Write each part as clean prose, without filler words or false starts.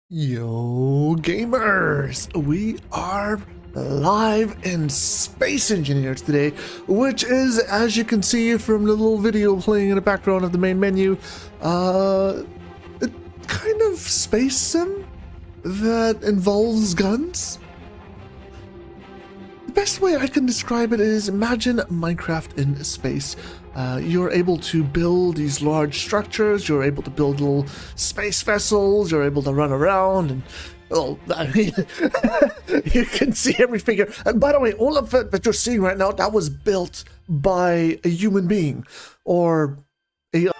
Yo, gamers! We are live in Space Engineers today, which is, as you can see from the little video playing in the background of the main menu, a kind of space sim that involves guns. The best way I can describe it is imagine Minecraft in space. You're able to build these large structures, you're able to build little space vessels, you're able to run around, and, well, I mean, you can see every figure. And by the way, all of it that you're seeing right now, that was built by a human being, or a... Yo,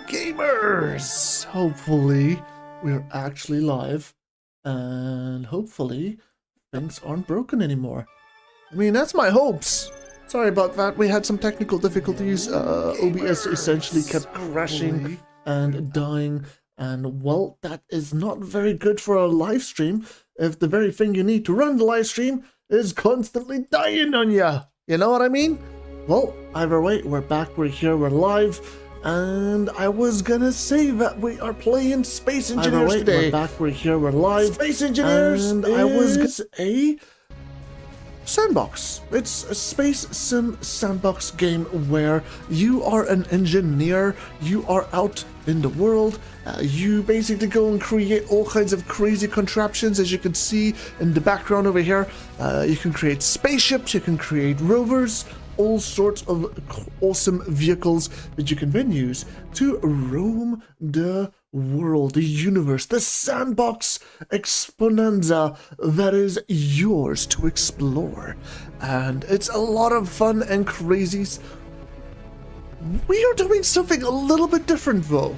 gamers! Hopefully, we're actually live, and hopefully things aren't broken anymore. I mean, that's my hopes. Sorry about that. We had some technical difficulties. OBS essentially kept crashing and dying. And, well, that is not very good for a live stream if the very thing you need to run the live stream is constantly dying on you. You know what I mean? Well, either way, we're back, we're here, we're live. And I was gonna say that we are playing Space Engineers today. We're back, we're here, we're live. Space Engineers, and I was a sandbox. It's a space sim sandbox game where you are an engineer, you are out in the world, you basically go and create all kinds of crazy contraptions, as you can see in the background over here. You can create spaceships, you can create rovers, all sorts of awesome vehicles that you can then use to roam the world, the universe, the sandbox exponenza that is yours to explore. And it's a lot of fun and crazies. We are doing something a little bit different though.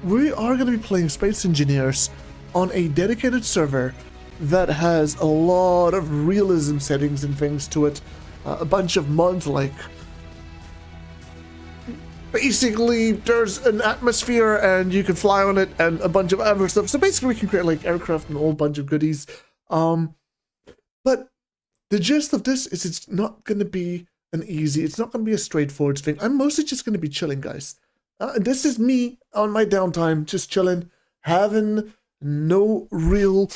We are going to be playing Space Engineers on a dedicated server that has a lot of realism settings and things to it. A bunch of mods, like basically there's an atmosphere and you can fly on it and a bunch of other stuff. So basically we can create like aircraft and a whole bunch of goodies. But the gist of this is it's not going to be it's not going to be a straightforward thing. I'm mostly just going to be chilling, guys. This is me on my downtime, just chilling, having no real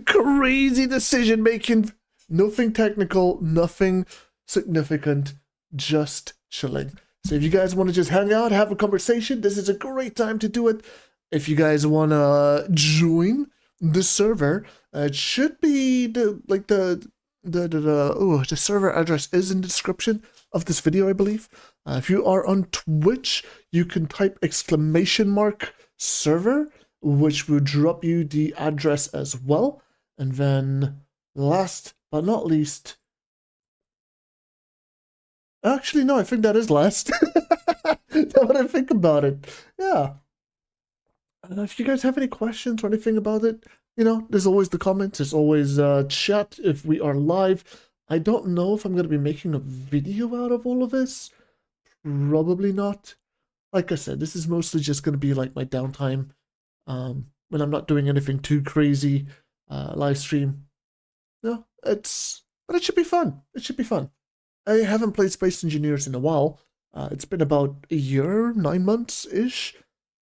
crazy decision making. Nothing technical, nothing significant, just chilling. So if you guys want to just hang out, have a conversation, this is a great time to do it. If you guys want to join the server, it should be the server address is in the description of this video, I believe. If you are on Twitch, you can type !server, which will drop you the address as well. And then last but not least, actually, no, I think that is last. Now that I think about it, yeah. If you guys have any questions or anything about it, you know, there's always the comments, there's always chat if we are live. I don't know if I'm going to be making a video out of all of this. Probably not. Like I said, this is mostly just going to be like my downtime when I'm not doing anything too crazy, live stream. No, but it should be fun. It should be fun. I haven't played Space Engineers in a while. It's been about a year, 9 months-ish.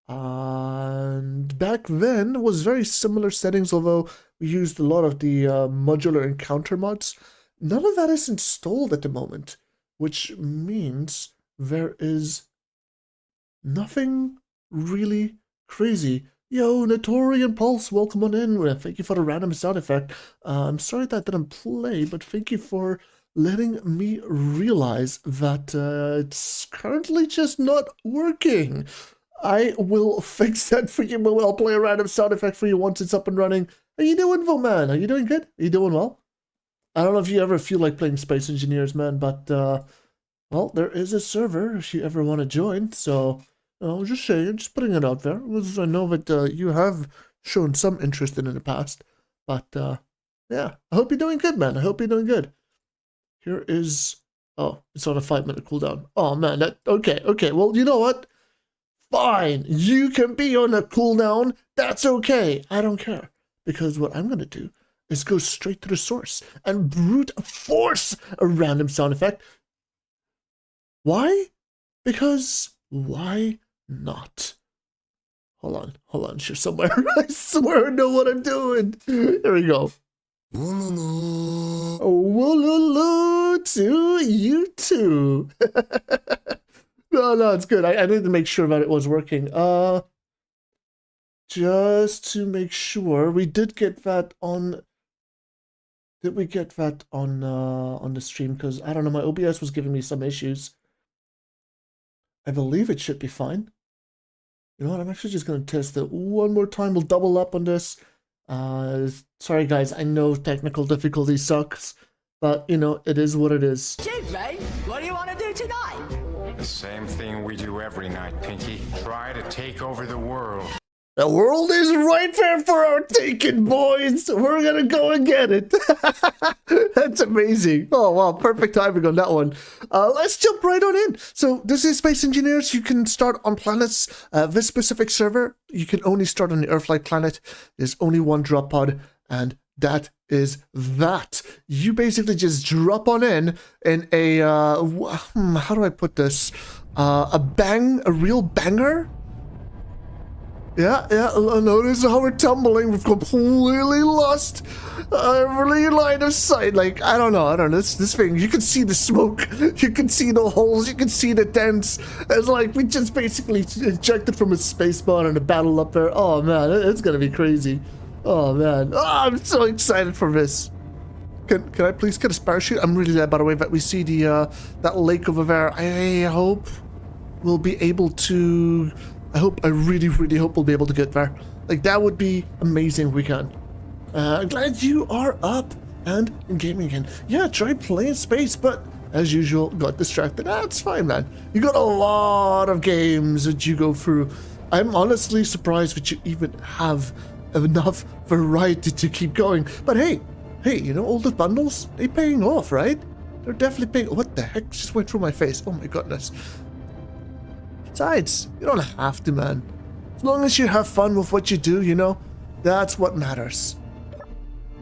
And back then, it was very similar settings, although we used a lot of the modular encounter mods. None of that is installed at the moment, which means there is nothing really crazy. Yo, Notorian Pulse, welcome on in. Thank you for the random sound effect. I'm sorry that didn't play, but thank you for letting me realize that it's currently just not working. I will fix that for you. I'll play a random sound effect for you once it's up and running. How you doing, Vo, man? Are you doing good? Are you doing well? I don't know if you ever feel like playing Space Engineers, man, but, well, there is a server if you ever want to join, so... just saying, just putting it out there. I know that you have shown some interest in the past, but yeah, I hope you're doing good, man. I hope you're doing good. Here is, oh, it's on a 5-minute cooldown. Oh man, okay. Well, you know what? Fine, you can be on a cooldown. That's okay. I don't care, because what I'm gonna do is go straight to the source and brute force a random sound effect. Why? Because Why not? Hold on, she's somewhere. I swear I know what I'm doing. There we go. Wooloo to you too. No, it's good. I need to make sure that it was working. Just to make sure, we did get that on. Did we get that on the stream? Because I don't know, my OBS was giving me some issues. I believe it should be fine. You know what? I'm actually just going to test it one more time. We'll double up on this. Sorry guys, I know technical difficulty sucks, but you know, it is what it is. Chief, mate, what do you want to do tonight? The same thing we do every night, Pinky. Try to take over the world. The world is right there for our taking, boys. We're gonna go and get it. That's amazing. Oh wow, perfect timing on that one. Let's jump right on in. So this is Space Engineers. You can start on planets. This specific server, you can only start on the Earth-like planet. There's only one drop pod, and that is that. You basically just drop on in a how do I put this? A real banger. Yeah, notice how we're tumbling. We've completely lost every line of sight. Like, I don't know, this thing, you can see the smoke, you can see the holes, you can see the dents. It's like, we just basically ejected from a space pod and a battle up there. Oh man, it's gonna be crazy. Oh man, I'm so excited for this. Can I please get a parachute? I'm really glad, by the way, that we see the that lake over there. I hope we'll be able to... I really hope we'll be able to get there. Like, that would be amazing if we can. I'm glad you are up and gaming again. Yeah, try playing space, but as usual, got distracted. That's fine, man. You got a lot of games that you go through. I'm honestly surprised that you even have enough variety to keep going. But hey, you know, all the bundles, they're paying off, right? They're definitely paying... What the heck just went through my face? Oh my goodness. Besides, you don't have to, man. As long as you have fun with what you do, you know, that's what matters.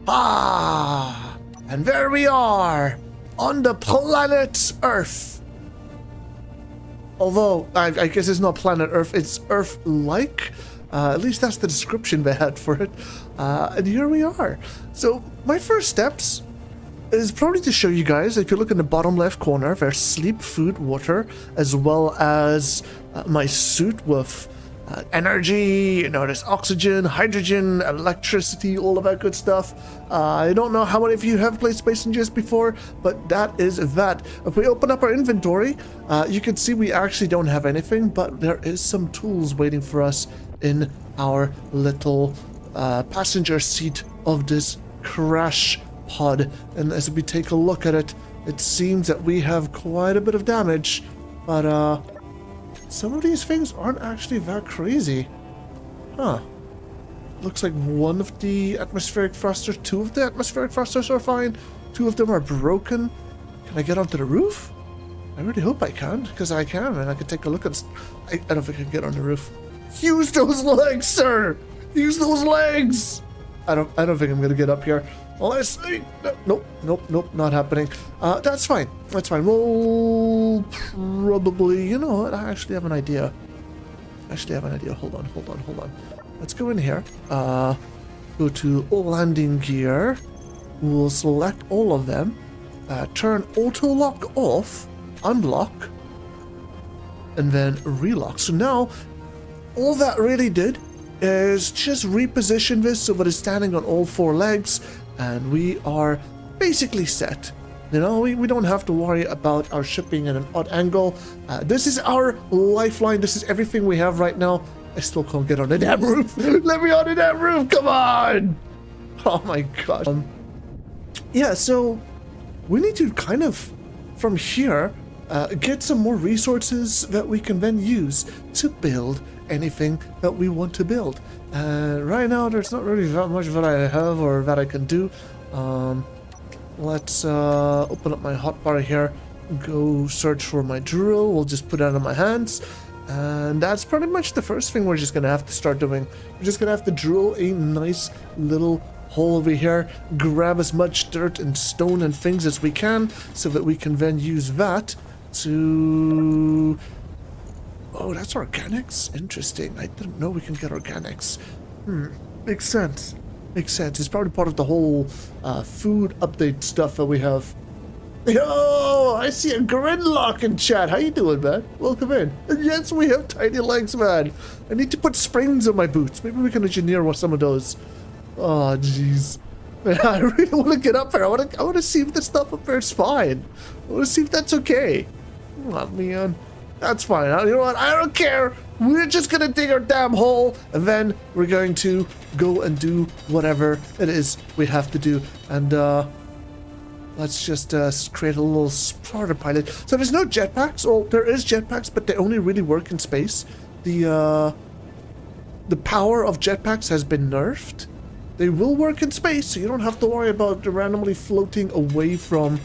Ah, and there we are, on the planet Earth. Although, I guess it's not planet Earth, it's Earth-like. At least that's the description they had for it. And here we are. So, my first steps is probably to show you guys, if you look in the bottom left corner, there's sleep, food, water, as well as my suit with energy, you know, there's oxygen, hydrogen, electricity, all of that good stuff. I don't know how many of you have played Space Engineers before, but that is that. If we open up our inventory, you can see we actually don't have anything, but there is some tools waiting for us in our little passenger seat of this crash pod. And as we take a look at it, it seems that we have quite a bit of damage, but some of these things aren't actually that crazy. Huh. Looks like one of the atmospheric thrusters, two of the atmospheric thrusters are fine, two of them are broken. Can I get onto the roof? I really hope I can, because I can, and I can take a look at... I don't think I can get on the roof. Use those legs, sir! Use those legs! I don't think I'm gonna get up here. Unless... Nope, not happening. That's fine. We'll probably... You know what? I actually have an idea. Hold on. Let's go in here. Go to landing gear. We'll select all of them. Turn auto lock off. Unlock. And then relock. So now, all that really did is just reposition this so that it's standing on all four legs. And we are basically set. You know, we don't have to worry about our shipping at an odd angle. This is our lifeline. This is everything we have right now. I still can't get on the damn roof. Let me on the damn roof. Come on. Oh my god. Yeah, so we need to kind of, from here, get some more resources that we can then use to build anything that we want to build. Right now, there's not really that much that I have or that I can do. Let's open up my hotbar here, go search for my drill. We'll just put that in my hands, and that's pretty much the first thing we're just gonna have to start doing. We're just gonna have to drill a nice little hole over here, grab as much dirt and stone and things as we can, so that we can then use that to Oh, that's organics? Interesting. I didn't know we can get organics. Makes sense. Makes sense. It's probably part of the whole food update stuff that we have. Yo, I see a Gridlock in chat. How you doing, man? Welcome in. And yes, we have tiny legs, man. I need to put springs on my boots. Maybe we can engineer some of those. Oh, jeez. Man, I really want to get up there. I want to see if the stuff up there is fine. I want to see if that's okay. Oh, man. That's fine. You know what? I don't care. We're just going to dig our damn hole, and then we're going to go and do whatever it is we have to do. And, let's just create a little starter pilot. So there's no jetpacks. Oh, there is jetpacks, but they only really work in space. The power of jetpacks has been nerfed. They will work in space, so you don't have to worry about randomly floating away from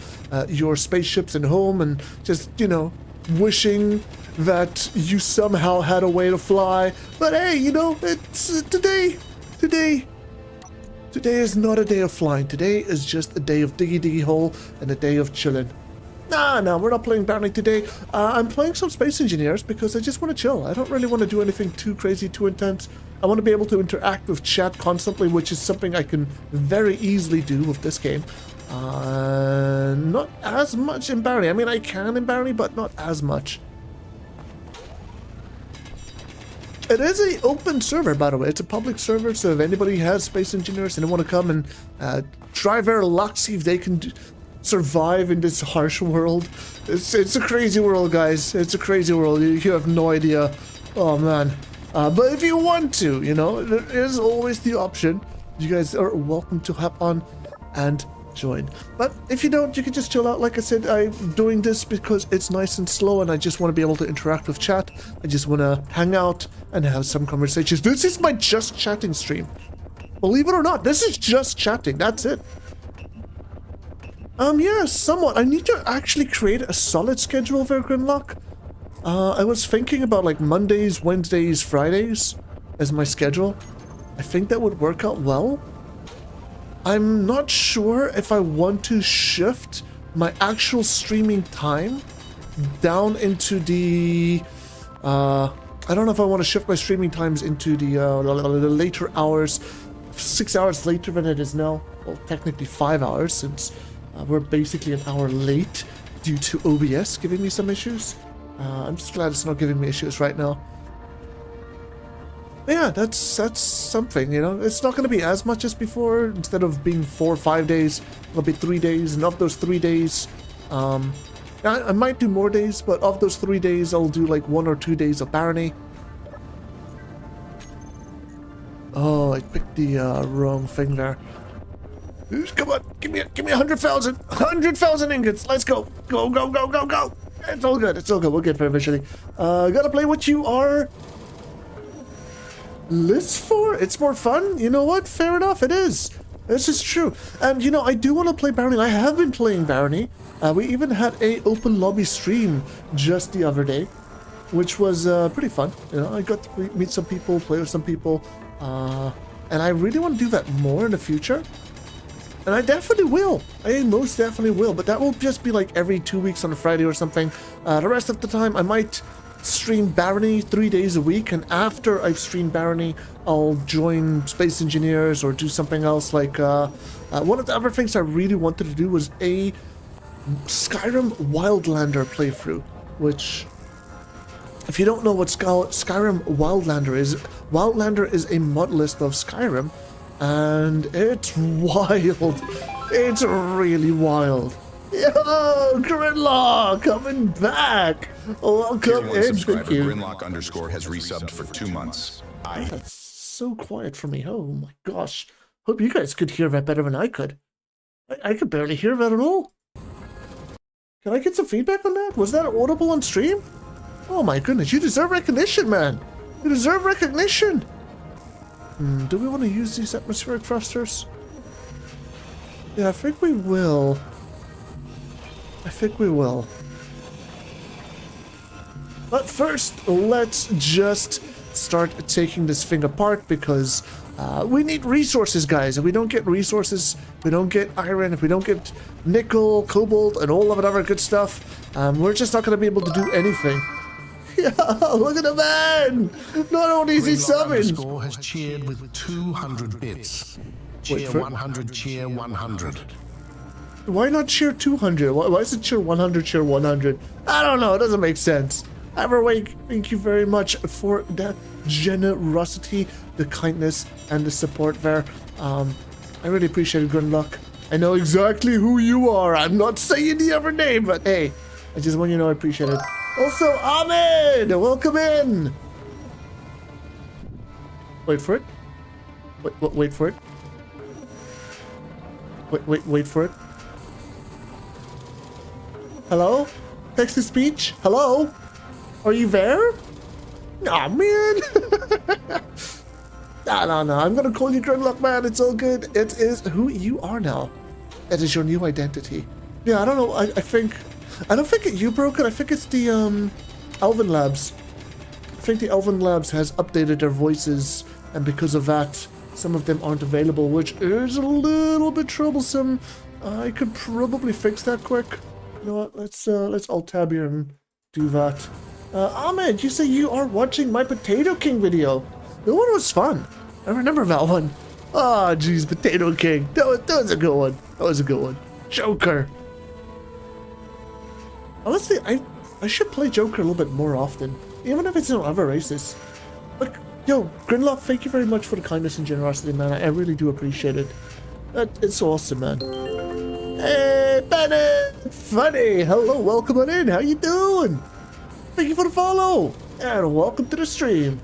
your spaceships and home and just, you know, wishing that you somehow had a way to fly. But hey, you know, it's today is not a day of flying. Today is just a day of diggy hole and a day of chilling. Nah, we're not playing Bounty today. I'm playing some Space Engineers because I just want to chill. I don't really want to do anything too crazy, too intense. I want to be able to interact with chat constantly, which is something I can very easily do with this game. Not as much in Bounty. I mean, I can in Bounty, but not as much. It is an open server, by the way. It's a public server, so if anybody has Space Engineers and they want to come and try their luck, see if they can survive in this harsh world. It's a crazy world, guys. It's a crazy world. You have no idea. Oh, man. But if you want to, you know, there is always the option. You guys are welcome to hop on and join. But if you don't, you can just chill out. Like I said, I'm doing this because it's nice and slow and I just want to be able to interact with chat. I just want to hang out and have some conversations. This is my just chatting stream. Believe it or not, this is just chatting. That's it. Yeah, somewhat. I need to actually create a solid schedule for Grimlock. I was thinking about like Mondays, Wednesdays, Fridays as my schedule. I think that would work out well. I'm not sure if I want to shift my actual streaming time down into the I don't know if I want to shift my streaming times into the later hours, 6 hours later than it is now. Well, technically 5 hours, since we're basically an hour late due to OBS giving me some issues. I'm just glad it's not giving me issues right now. But yeah, that's something, you know. It's not going to be as much as before. Instead of being 4 or 5 days, it'll be 3 days. And of those 3 days, I might do more days, but of those 3 days, I'll do like 1 or 2 days of Barony. Oh, I picked the wrong thing there. Come on, give me 100,000 ingots. Let's go. Go. It's all good. We'll get there eventually. Gotta play what you are list for. It's more fun. You know what? Fair enough. It is. This is true. And you know, I do want to play Barony. I have been playing Barony. We even had a open lobby stream just the other day, which was pretty fun. You know, I got to meet some people, play with some people, and I really want to do that more in the future. And I definitely will. I most definitely will. But that will just be like every 2 weeks on a Friday or something. The rest of the time, I might stream Barony 3 days a week. And after I've streamed Barony, I'll join Space Engineers or do something else. Like one of the other things I really wanted to do was a Skyrim Wildlander playthrough. Which, if you don't know what Skyrim Wildlander is a mod list of Skyrim. And it's wild. It's really wild. Yo, Gridlock, coming back. Welcome in. Thank you. Gridlock_ has resubbed for 2 months. That's so quiet for me. Oh my gosh. Hope you guys could hear that better than I could. I could barely hear that at all. Can I get some feedback on that? Was that audible on stream? Oh my goodness, you deserve recognition, man. You deserve recognition. Do we want to use these atmospheric thrusters? Yeah, I think we will. But first, let's just start taking this thing apart because we need resources, guys. If we don't get resources, if we don't get iron, if we don't get nickel, cobalt, and all of that other good stuff, we're just not going to be able to do anything. Yeah, look at the man! Not only is he subbing. Gridlock has cheered with 200 bits. Wait, Cheer for- 100, cheer 100. Why not cheer 200? Why is it cheer 100, cheer 100? I don't know, it doesn't make sense. Everwake, thank you very much for that generosity, the kindness, and the support there. I really appreciate it, Gridlock. I know exactly who you are. I'm not saying the other name, but hey, I just want you to know I appreciate it. Also, Ahmed, welcome in. Wait for it. Wait for it. Wait for it. Hello? Text to speech? Hello? Are you there? Aw, man. No. I'm gonna call you Gridlock, man. It's all good. It is who you are now. It is your new identity. Yeah, I don't know. I don't think you broke it. I think it's the Elven Labs. I think the Elven Labs has updated their voices, and because of that, some of them aren't available, which is a little bit troublesome. I could probably fix that quick. You know what? Let's alt tab here and do that. Ahmed, you say you are watching my Potato King video. The one was fun. I remember that one. Oh, geez, Potato King. That was a good one. That was a good one. Joker. Honestly, I should play Joker a little bit more often, even if it's in other races. Like, yo, Gridlock, thank you very much for the kindness and generosity, man. I really do appreciate it. It's awesome, man. Hey, Bennett! Funny! Hello, welcome on in. How you doing? Thank you for the follow, and welcome to the stream.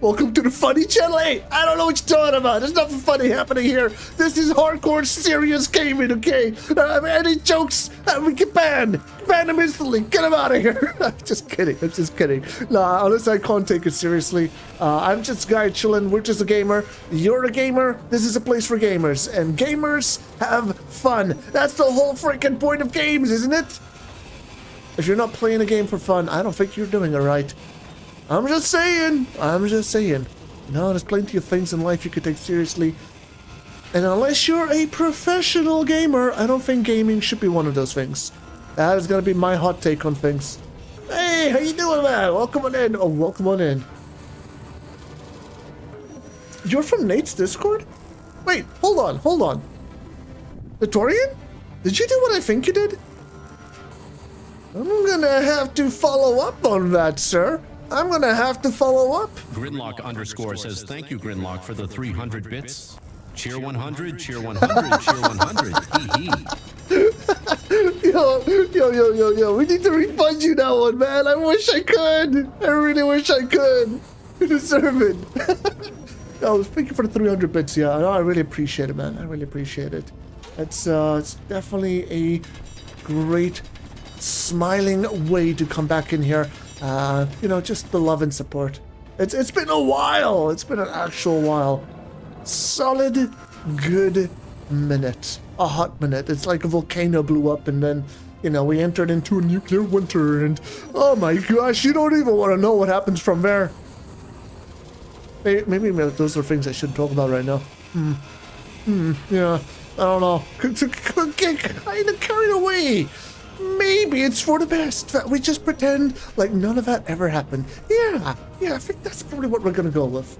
Welcome to the funny channel. Hey, I don't know what you're talking about. There's nothing funny happening here. This is hardcore, serious gaming, okay? Any jokes, we get banned. Ban them instantly. Get them out of here. I'm just kidding. Nah, honestly, I can't take it seriously. I'm just a guy chilling. We're just a gamer. You're a gamer. This is a place for gamers. And gamers have fun. That's the whole freaking point of games, isn't it? If you're not playing a game for fun, I don't think you're doing it right. I'm just saying. No, there's plenty of things in life you could take seriously. And unless you're a professional gamer, I don't think gaming should be one of those things. That is going to be my hot take on things. Hey, how you doing, man? Welcome on in. Oh, welcome on in. You're from Nate's Discord? Wait, hold on. Notorian? Did you do what I think you did? I'm gonna have to follow up on that, sir. I'm gonna have to follow up. Gridlock _, says thank you, Gridlock, for the 300 bits. Cheer 100, cheer 100, cheer 100. Hee hee. Yo. We need to refund you that one, man. I wish I could. I really wish I could. You deserve it. Oh, thank you for the 300 bits. Yeah, I really appreciate it, man. I really appreciate it. It's definitely a great, smiling way to come back in here. You know, just the love and support. It's been a while. It's been an actual while. Solid, good minute. A hot minute. It's like a volcano blew up and then, you know, we entered into a nuclear winter and oh my gosh, you don't even want to know what happens from there. Maybe those are things I shouldn't talk about right now. Yeah, I don't know. Get kind of carried away. Maybe it's for the best that we just pretend like none of that ever happened. Yeah, I think that's probably what we're gonna go with.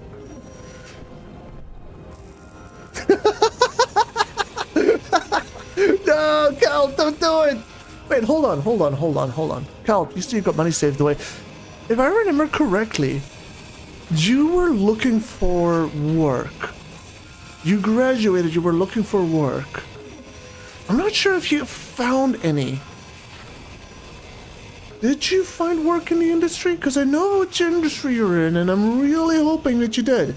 No, Cal, don't do it. Wait, hold on. Cal, you still got money saved away. If I remember correctly, you were looking for work. You graduated, you were looking for work. I'm not sure if you found any. Did you find work in the industry? Because I know which industry you're in, and I'm really hoping that you did.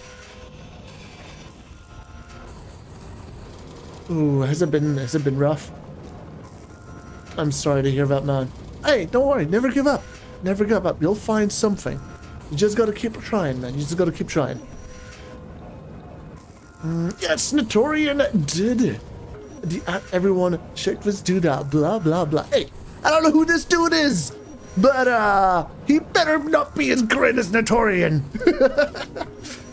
Ooh, has it been rough? I'm sorry to hear that, man. Hey, don't worry, never give up. Never give up. You'll find something. You just gotta keep trying, man. You just gotta keep trying. Yes, Notorian did it. Everyone, check this dude out. Blah, blah, blah. Hey, I don't know who this dude is. But, he better not be as great as Notorian.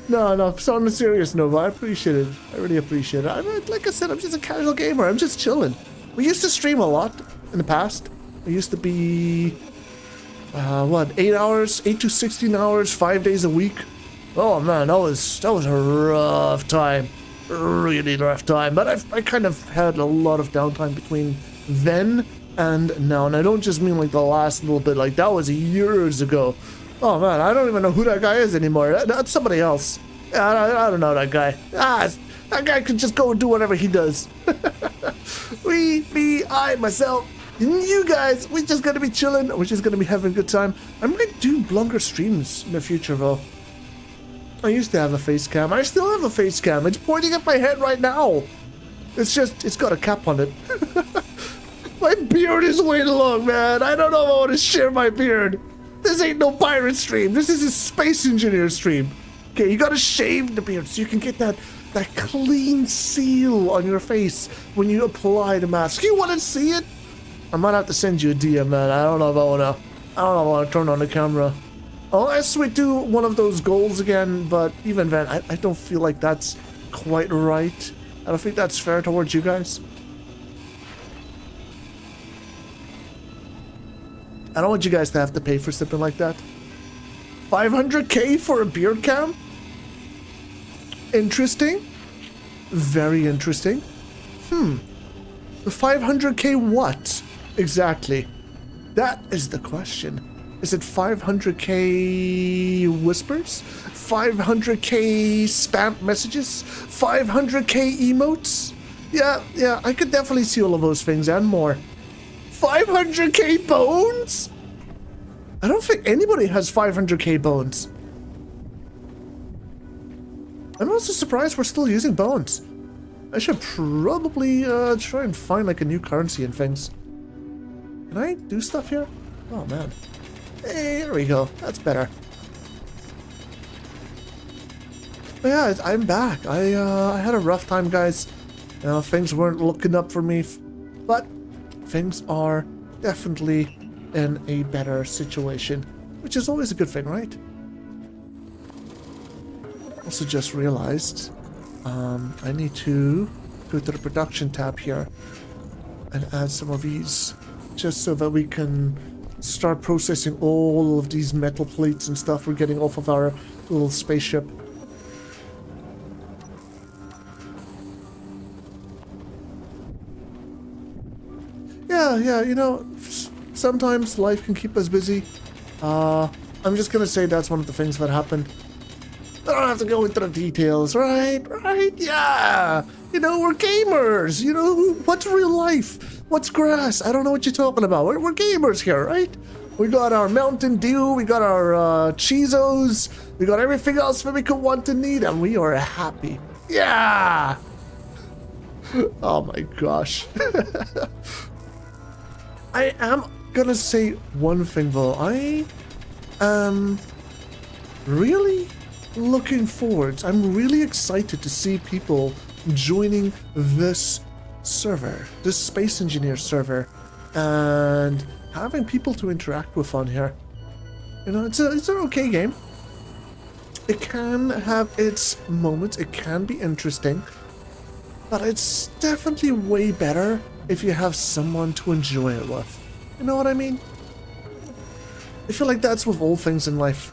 No, so on a serious note, I appreciate it. I really appreciate it. Like I said, I'm just a casual gamer. I'm just chilling. We used to stream a lot in the past. I used to be what, 8 hours, 8 to 16 hours, 5 days a week. Oh man, that was a rough time, really rough time. But I kind of had a lot of downtime between then and now, and I don't just mean like the last little bit. Like that was years ago. Oh man, I don't even know who that guy is anymore. That's somebody else. I don't know that guy. That guy could just go and do whatever he does. I, myself, and you guys, we're just gonna be chilling. We're just gonna be having a good time. I might do longer streams in the future, though. I used to have a face cam. I still have a face cam. It's pointing at my head right now. It's got a cap on it. My beard is way too long, man. I don't know if I want to share my beard. This ain't no pirate stream. This is a space engineer stream. Okay, you gotta shave the beard so you can get that clean seal on your face when you apply the mask. You want to see it? I might have to send you a DM, man. I don't know if I want to turn on the camera. Unless we do one of those goals again, but even then, I don't feel like that's quite right. I don't think that's fair towards you guys. I don't want you guys to have to pay for something like that. 500k for a beard cam? Interesting. Very interesting. The 500k what? Exactly. That is the question. Is it 500k whispers? 500k spam messages? 500k emotes? Yeah, I could definitely see all of those things and more. 500k bones? I don't think anybody has 500k bones. I'm also surprised we're still using bones. I should probably try and find like a new currency and things. Can I do stuff here? Oh man. Hey, there we go. That's better. But yeah, I'm back. I had a rough time, guys. You know, things weren't looking up for me, but things are definitely in a better situation, which is always a good thing, right? Also just realized I need to go to the production tab here and add some of these just so that we can start processing all of these metal plates and stuff we're getting off of our little spaceship. Yeah, you know, sometimes life can keep us busy. I'm just gonna say that's one of the things that happened. I don't have to go into the details, right? Yeah! You know, we're gamers! You know, what's real life? What's grass? I don't know what you're talking about. We're gamers here, right? We got our Mountain Dew, we got our Cheezos, we got everything else that we could want to need, and we are happy. Yeah! Oh my gosh. I am gonna say one thing though. I am really looking forward. I'm really excited to see people joining this server, this Space Engineer server, and having people to interact with on here. You know, it's an okay game. It can have its moments. It can be interesting, but it's definitely way better if you have someone to enjoy it with. You know what I mean? I feel like that's with all things in life.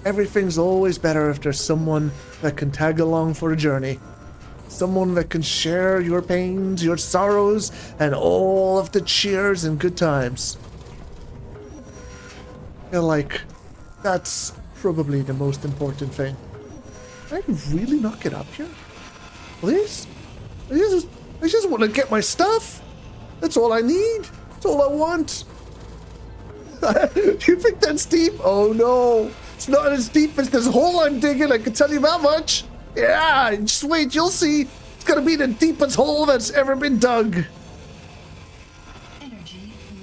Everything's always better if there's someone that can tag along for the journey. Someone that can share your pains, your sorrows, and all of the cheers and good times. I feel like that's probably the most important thing. Can I really not get up here? Please? I just want to get my stuff. That's all I need. That's all I want. You think that's deep? Oh no. It's not as deep as this hole I'm digging, I can tell you that much. Yeah, just wait, you'll see. It's gonna be the deepest hole that's ever been dug.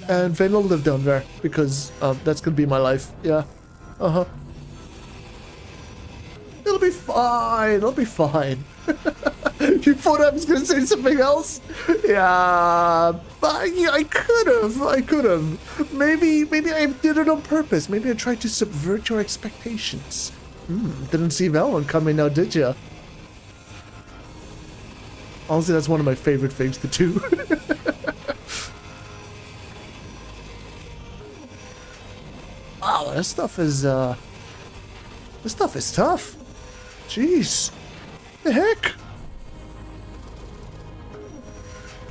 And then I'll live down there, because that's gonna be my life. Yeah. Uh-huh. It'll be fine. It'll be fine. You thought I was gonna say something else? Yeah, but yeah, I could have. Maybe I did it on purpose. Maybe I tried to subvert your expectations. Didn't see that one coming now, did ya? Honestly, that's one of my favorite things to do. this stuff is tough. Jeez. The heck?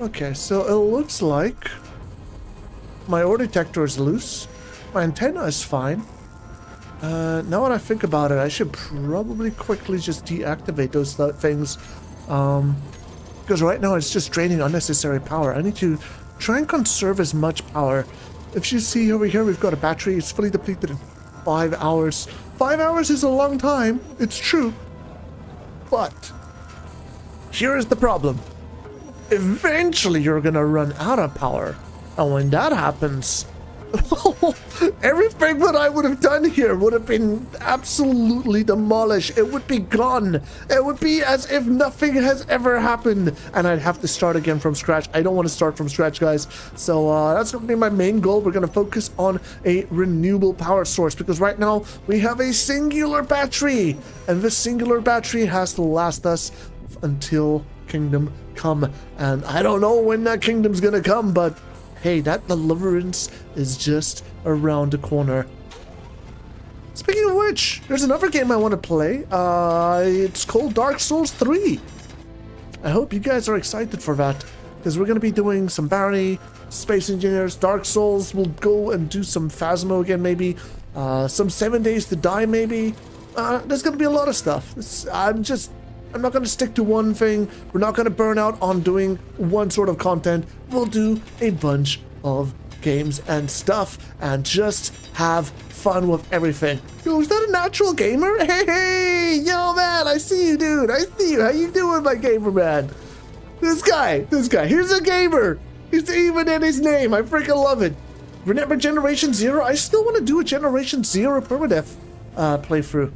Okay, so it looks like my ore detector is loose. My antenna is fine. Now when I think about it, I should probably quickly just deactivate those things. Because right now it's just draining unnecessary power. I need to try and conserve as much power. If you see over here, we've got a battery. It's fully depleted in 5 hours. 5 hours is a long time. It's true. But here is the problem. Eventually you're gonna run out of power. And when that happens, everything that I would have done here would have been absolutely demolished. It would be gone. It would be as if nothing has ever happened. And I'd have to start again from scratch. I don't want to start from scratch, guys. So that's going to be my main goal. We're going to focus on a renewable power source. Because right now, we have a singular battery. And this singular battery has to last us until Kingdom Come. And I don't know when that Kingdom's going to come, but hey, that deliverance is just around the corner. Speaking of which, there's another game I want to play. It's called Dark Souls 3. I hope you guys are excited for that, because we're going to be doing some Barony, Space Engineers, Dark Souls. We'll go and do some Phasmo again, maybe. Some 7 Days to Die, maybe. There's going to be a lot of stuff. I'm not going to stick to one thing. We're not going to burn out on doing one sort of content. We'll do a bunch of games and stuff and just have fun with everything. Yo, is that a natural gamer? Hey, yo, man, I see you, dude. I see you. How you doing, my gamer, man? This guy, here's a gamer. He's even in his name. I freaking love it. Remember Generation Zero? I still want to do a Generation Zero permadeath playthrough.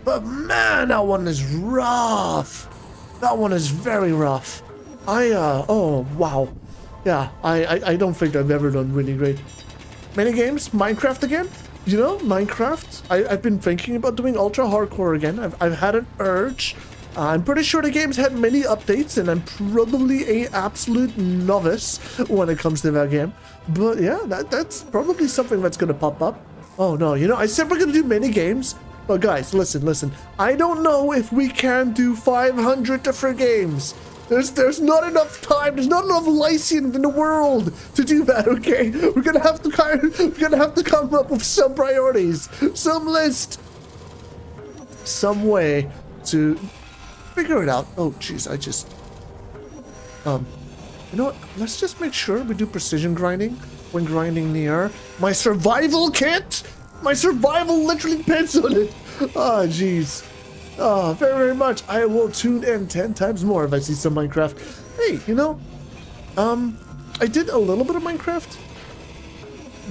But man, that one is rough. That one is very rough. Oh, wow. Yeah, I don't think I've ever done really great. Many games? Minecraft again? You know, Minecraft? I've been thinking about doing ultra hardcore again. I've had an urge. I'm pretty sure the game's had many updates, and I'm probably an absolute novice when it comes to that game. But yeah, that's probably something that's going to pop up. Oh no, you know, I said we're going to do many games. But guys, listen. I don't know if we can do 500 different games. There's not enough time. There's not enough Lyciant in the world to do that. Okay, we're gonna have to come up with some priorities, some list, some way to figure it out. Oh, jeez, you know what? Let's just make sure we do precision grinding when grinding near my survival kit. My survival literally depends on it. Oh, jeez. Oh, very, very much. I will tune in 10 times more if I see some Minecraft. Hey, you know, I did a little bit of Minecraft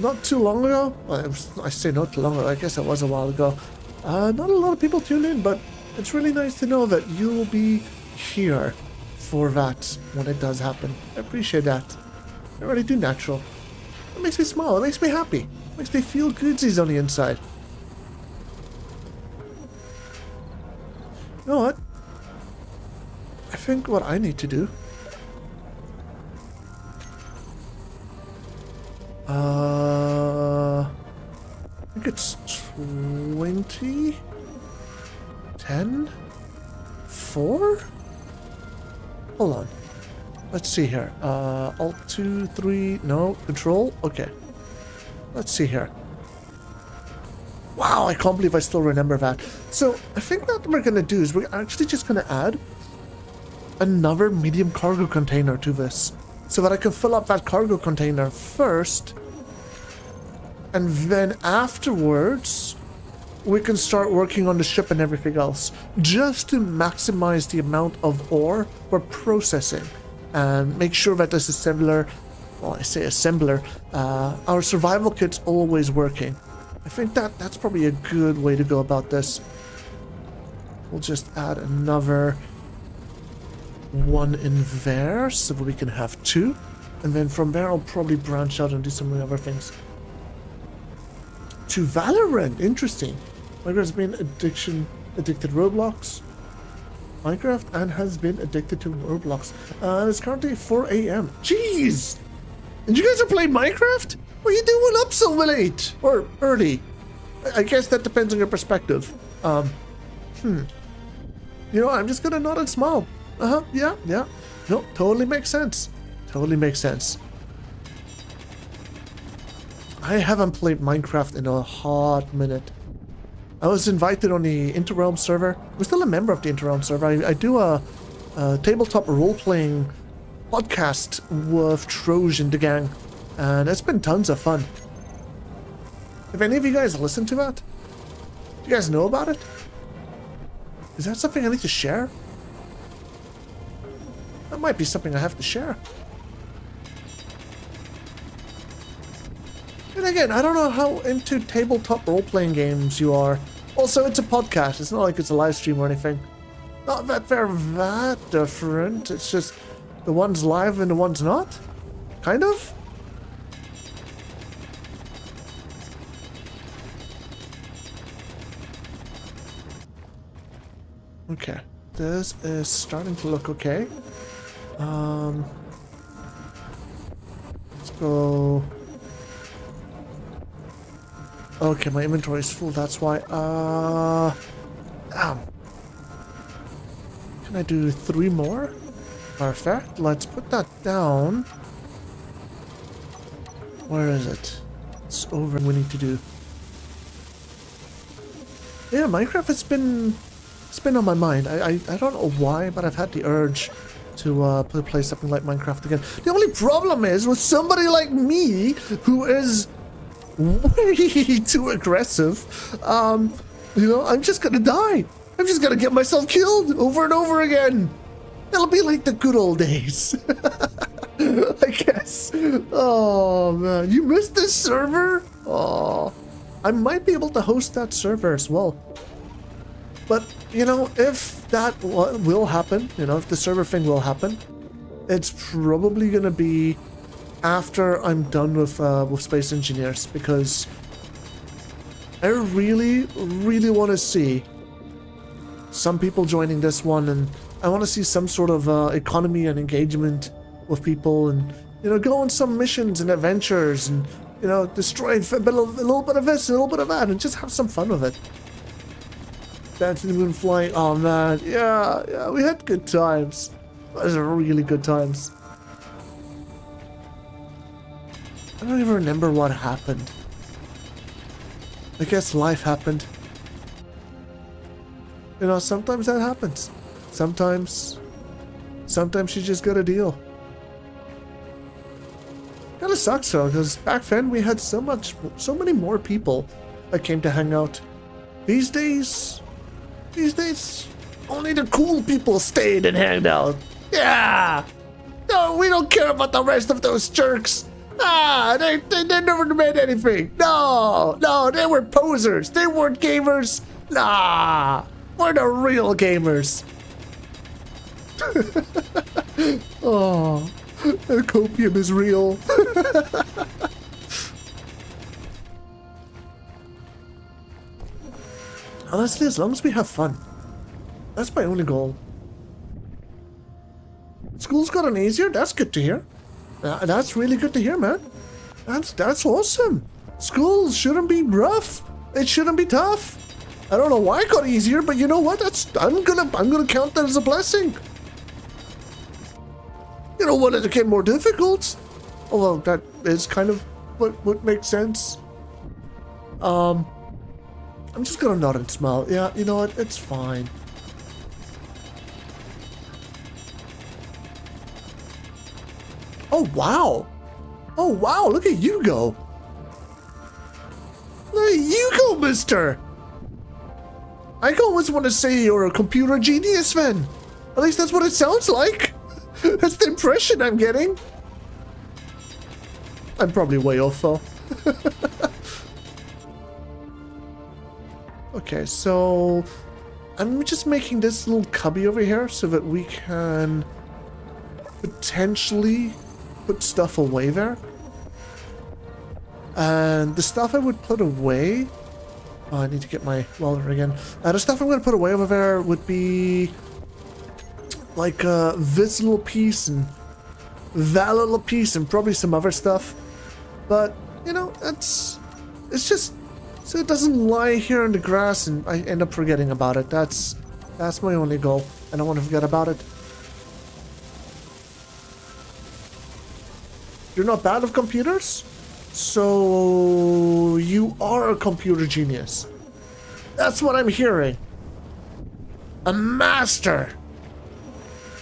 not too long ago. Well, I say not too long ago. I guess it was a while ago. Not a lot of people tune in, but it's really nice to know that you will be here for that when it does happen. I appreciate that. I really do, natural. It makes me smile. It makes me happy. Makes me feel goodsies on the inside. You know what? I think what I need to do... I think it's 20... 10... 4? Hold on. Let's see here. Alt 2, 3... No. Control? Okay. Let's see here. Wow, I can't believe I still remember that. So, I think what we're going to do is we're actually just going to add another medium cargo container to this. So that I can fill up that cargo container first. And then afterwards, we can start working on the ship and everything else. Just to maximize the amount of ore we're processing. And make sure that this assembler... Well, I say assembler, our survival kit's always working. I think that's probably a good way to go about this. We'll just add another one in there so that we can have 2. And then from there, I'll probably branch out and do some other things. To Valorant, interesting. Minecraft has been addicted Roblox. Minecraft and has been addicted to Roblox. It's currently 4 a.m. Jeez! And you guys are playing Minecraft? What are you doing up so late? Or early? I guess that depends on your perspective. You know, I'm just gonna nod and smile. Yeah. No, totally makes sense. Totally makes sense. I haven't played Minecraft in a hot minute. I was invited on the Interrealm server. I'm still a member of the Interrealm server. I do a tabletop role-playing podcast with Troj and the gang, and it's been tons of fun. If any of you guys listen to that, do you guys know about it? Is that something I need to share? That might be something I have to share. And again, I don't know how into tabletop role-playing games you are. Also, it's a podcast. It's not like it's a live stream or anything. Not that they're that different. It's just the one's live and the one's not. Kind of. Okay. This is starting to look okay. Let's go. Okay, my inventory is full, that's why. Damn. Can I do 3 more? Perfect. Let's put that down. Where is it? It's over. We need to do. Yeah, Minecraft has been. It's been on my mind. I don't know why, but I've had the urge to play something like Minecraft again. The only problem is with somebody like me who is way too aggressive. You know, I'm just gonna die. I'm just gonna get myself killed over and over again. It'll be like the good old days. I guess. Oh man, you missed this server? Oh, I might be able to host that server as well. But, you know, if that will happen, you know, if the server thing will happen, it's probably gonna be after I'm done with Space Engineers, because I really want to see some people joining this one, and I want to see some sort of economy and engagement with people, and, you know, go on some missions and adventures, and, you know, destroy a little bit of this, a little bit of that, and just have some fun with it. Dancing the moon flying, oh man, yeah, we had good times. Those are really good times. I don't even remember what happened. I guess life happened. You know, sometimes that happens. Sometimes you just gotta deal. Kinda sucks though, because back then we had so many more people that came to hang out. These days, only the cool people stayed and hanged out. Yeah! No, we don't care about the rest of those jerks. They never made anything. No, they were posers. They weren't gamers. Nah, we're the real gamers. Oh, the copium is real. Honestly, as long as we have fun. That's my only goal. School's gotten easier. That's good to hear. That's really good to hear, man. That's awesome. School shouldn't be rough. It shouldn't be tough. I don't know why it got easier, but you know what? I'm gonna count that as a blessing. You don't want it to get more difficult. Although that is kind of what makes sense. I'm just gonna nod and smile. Yeah, you know what? It's fine. Oh, wow. Oh, wow. Look at you go. Look at you go, mister. I always want to say you're a computer genius, man. At least that's what it sounds like. That's the impression I'm getting. I'm probably way off, though. Okay, so I'm just making this little cubby over here so that we can potentially put stuff away there. And the stuff I would put away... Oh, I need to get my welder again. The stuff I'm going to put away over there would be like this little piece and that little piece and probably some other stuff. But, you know, it's just so it doesn't lie here in the grass and I end up forgetting about it. That's my only goal. I don't want to forget about it. You're not bad with computers? So you are a computer genius. That's what I'm hearing. A master.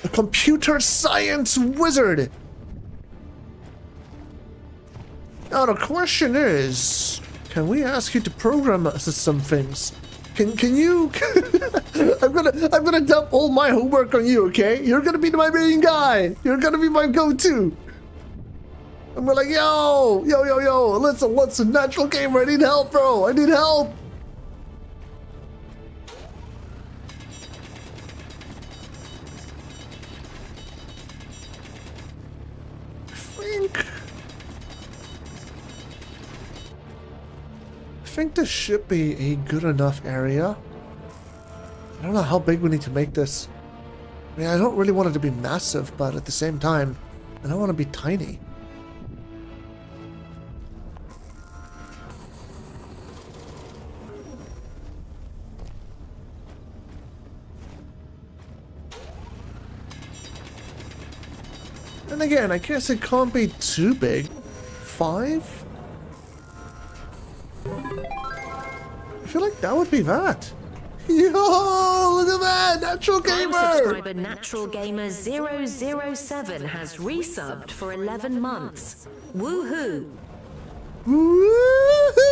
A computer science wizard. Now the question is, can we ask you to program us some things? Can you? I'm gonna dump all my homework on you, okay? You're gonna be my main guy. You're gonna be my go-to. I'm like, yo, listen, natural gamer, I need help, bro. I need help. I think this should be a good enough area. I don't know how big we need to make this. I mean, I don't really want it to be massive, but at the same time, I don't want to be tiny. And again, I guess it can't be too big. 5? I feel like that would be that. Yo, look at that! Natural Gamer! Subscriber Natural Gamer 007 has resubbed for 11 months. Woohoo! Woohoo!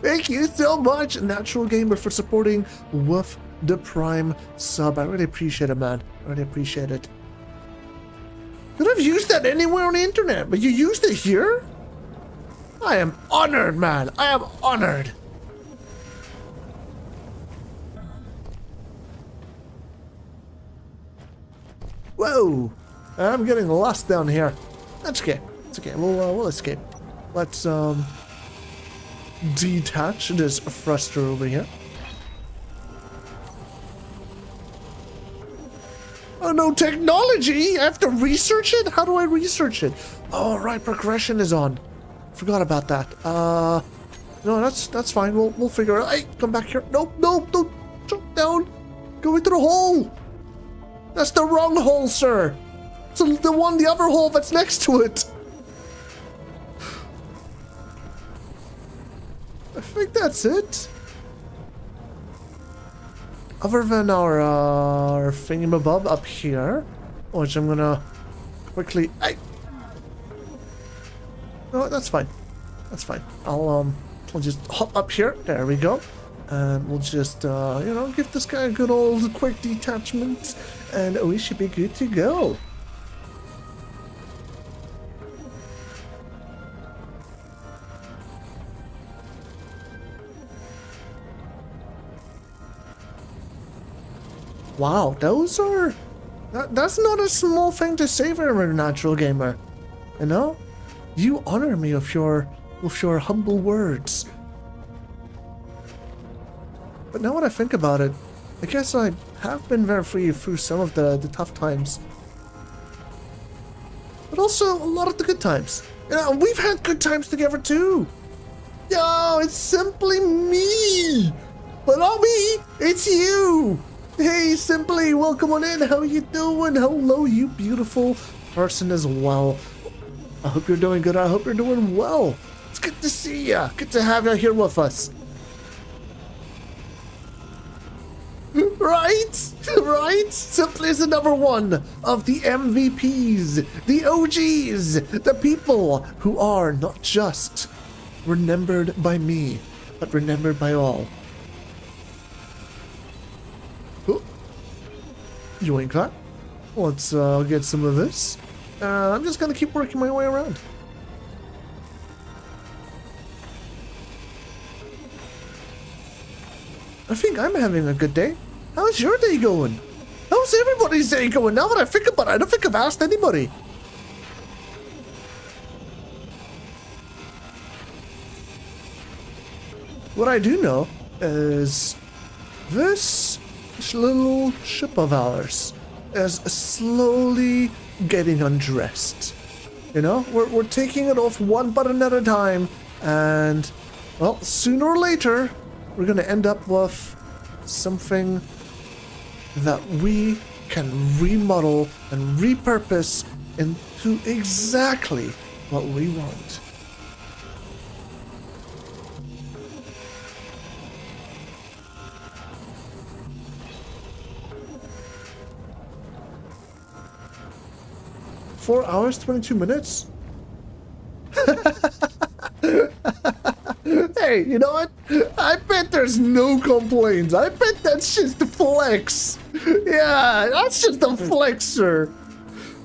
Thank you so much, Natural Gamer, for supporting with the Prime sub. I really appreciate it, man. I really appreciate it. Could have used that anywhere on the internet, but you used it here? I am honored, man. I am honored. Whoa! I'm getting lost down here. That's okay. It's okay. We'll escape. Let's detach this thruster over here. Oh no, technology! I have to research it? How do I research it? Oh right, progression is on. Forgot about that. No, that's fine. We'll figure it out. Hey, come back here. Nope, don't jump down. Go into the hole. That's the wrong hole, sir. It's the other hole that's next to it. I think that's it. Other than our thingamabob up here, which I'm gonna quickly. No, that's fine. That's fine. I'll just hop up here. There we go. And we'll just give this guy a good old quick detachment, and we should be good to go. Wow, those are... That's not a small thing to say for a Natural Gamer. You know? You honor me with your humble words. But now that I think about it, I guess I have been there for you through some of the tough times. But also a lot of the good times. You know, we've had good times together too. Yo, it's simply me. But not me, it's you. Hey, Simply, welcome on in. How you doing? Hello, you beautiful person as well. I hope you're doing good. I hope you're doing well. It's good to see ya. Good to have you here with us. Right? Right? Simply is the number one of the MVPs, the OGs, the people who are not just remembered by me, but remembered by all. Join that. Let's get some of this. I'm just gonna keep working my way around. I think I'm having a good day. How's your day going? How's everybody's day going? Now that I think about it, I don't think I've asked anybody. What I do know is this little ship of ours is slowly getting undressed. You know, we're taking it off one button at a time, and Well, sooner or later, we're gonna end up with something that we can remodel and repurpose into exactly what we want. Four hours, 22 minutes? Hey, you know what? I bet there's no complaints. I bet that's just the flex. Yeah, that's just a flexer.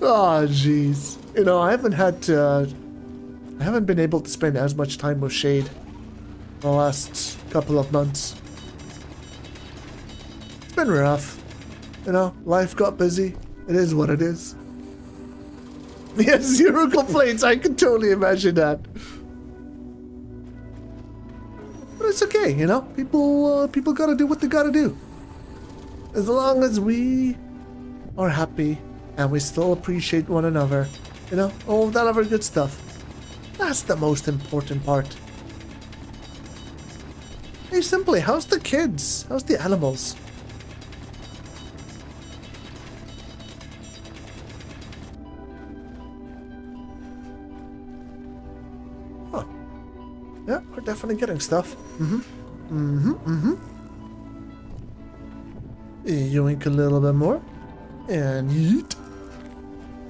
Oh, jeez. You know, I haven't been able to spend as much time with Shade the last couple of months. It's been rough. You know, life got busy. It is what it is. Yeah, zero complaints. I can totally imagine that. But it's okay, you know? People gotta do what they gotta do. As long as we are happy and we still appreciate one another, you know? All that other good stuff. That's the most important part. Hey, simply, how's the kids? How's the animals? Huh. Yeah, we're definitely getting stuff. Yoink a little bit more. And yeet.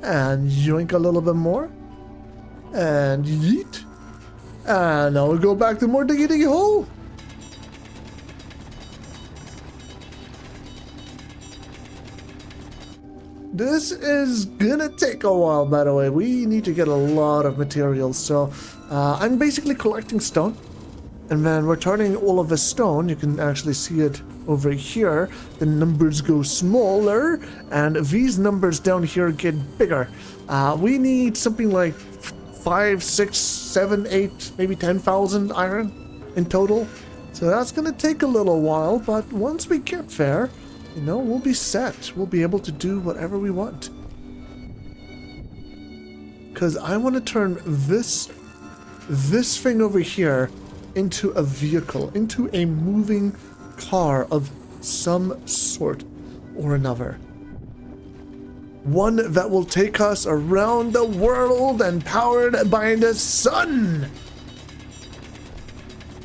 And yoink a little bit more. And yeet. And now we'll go back to more diggy diggy hole. This is gonna take a while, by the way. We need to get a lot of materials, so I'm basically collecting stone. And then we're turning all of the stone. You can actually see it over here. The numbers go smaller, and these numbers down here get bigger. We need something like 5, 6, 7, 8, maybe 10,000 iron in total. So that's gonna take a little while, but once we get there, you know, we'll be set. We'll be able to do whatever we want. Because I want to turn this thing over here into a vehicle, into a moving car of some sort or another. One that will take us around the world and powered by the sun.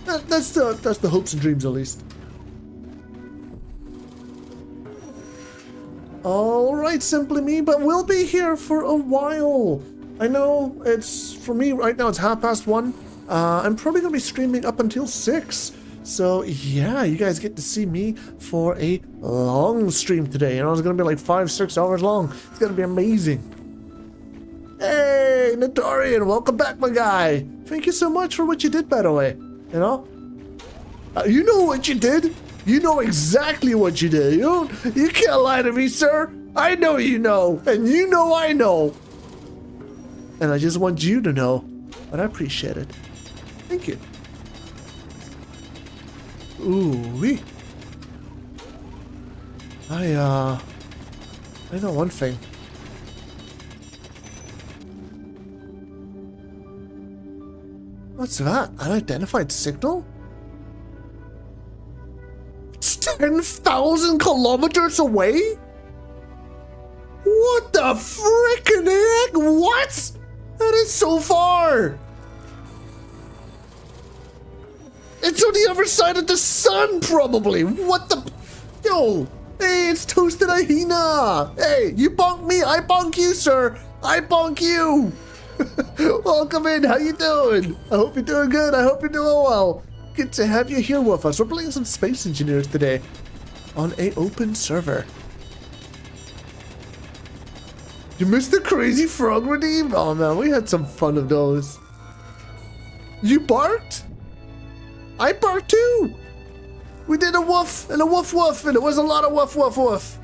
That's the hopes and dreams, at least. Alright, Simply Me, but we'll be here for a while. I know it's, for me right now, it's 1:30. I'm probably going to be streaming up until 6. So yeah, you guys get to see me for a long stream today. You know, it's going to be like 5-6 hours long. It's going to be amazing. Hey, Notorian, welcome back, my guy. Thank you so much for what you did, by the way. You know? You know what you did. You know exactly what you did. You can't lie to me, sir. I know you know, and you know I know. And I just want you to know, but I appreciate it. Thank you. Ooh-wee. I know one thing. What's that? Unidentified signal? 10,000 kilometers away? What the frickin' heck? What? That is so far. It's on the other side of the sun, probably. What the? Yo, hey, it's Toasted Ahina. Hey, you bonk me, I bonk you, sir. I bonk you. Welcome in. How you doing? I hope you're doing good. I hope you're doing well. Good to have you here with us. We're playing some Space Engineers today on an open server. You missed the Crazy Frog redeem? Oh man, we had some fun of those. You barked? I barked too. We did a woof and a woof woof, and it was a lot of woof woof woof.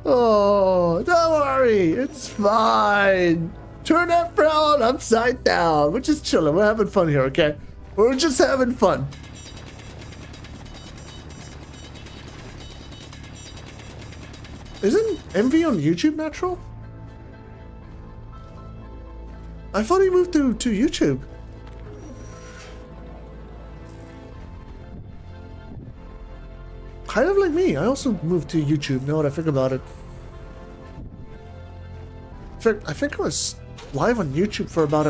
Oh, don't worry, it's fine. Turn that frown upside down. We're just chilling. We're having fun here, okay? We're just having fun. Isn't Envy on YouTube natural? I thought he moved to YouTube. kind of like me. I also moved to YouTube, now that I think about it. In fact, I think I was live on YouTube for about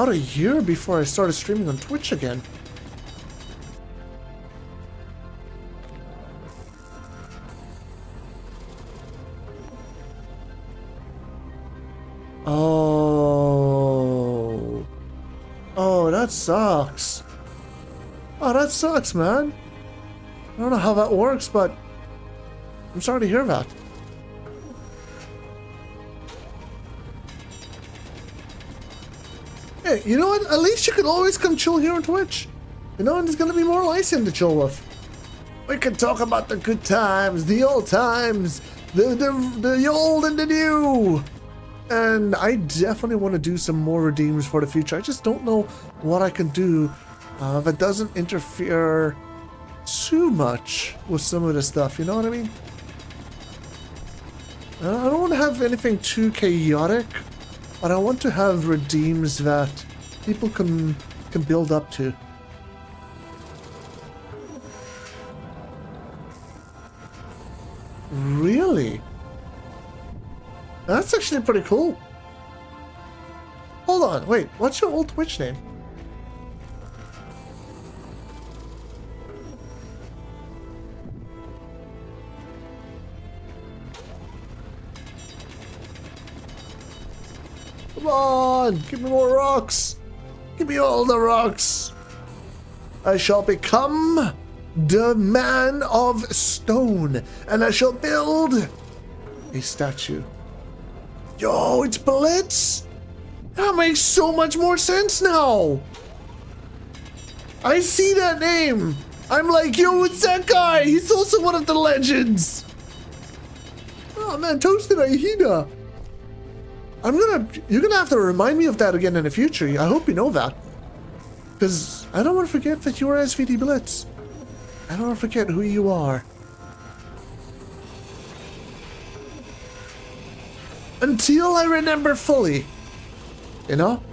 a year before I started streaming on Twitch again. Oh, that sucks. Oh, that sucks, man. I don't know how that works, but I'm sorry to hear that. Hey, you know what? At least you can always come chill here on Twitch. You know, and there's gonna be more Lyciant to chill with. We can talk about the good times, the old times, the old and the new. And I definitely want to do some more redeems for the future. I just don't know what I can do that doesn't interfere too much with some of the stuff, you know what I mean? I don't want to have anything too chaotic, but I want to have redeems that people can build up to. Really? That's actually pretty cool. Hold on, wait, what's your old Twitch name? Come on, give me more rocks. Give me all the rocks. I shall become the man of stone, and I shall build a statue. Yo, it's Blitz! That makes so much more sense now! I see that name! I'm like, yo, it's that guy! He's also one of the legends! Oh man, Toasted Ahina! You're gonna have to remind me of that again in the future. I hope you know that. Because I don't want to forget that you are SVD Blitz. I don't want to forget who you are. Until I remember fully. You know?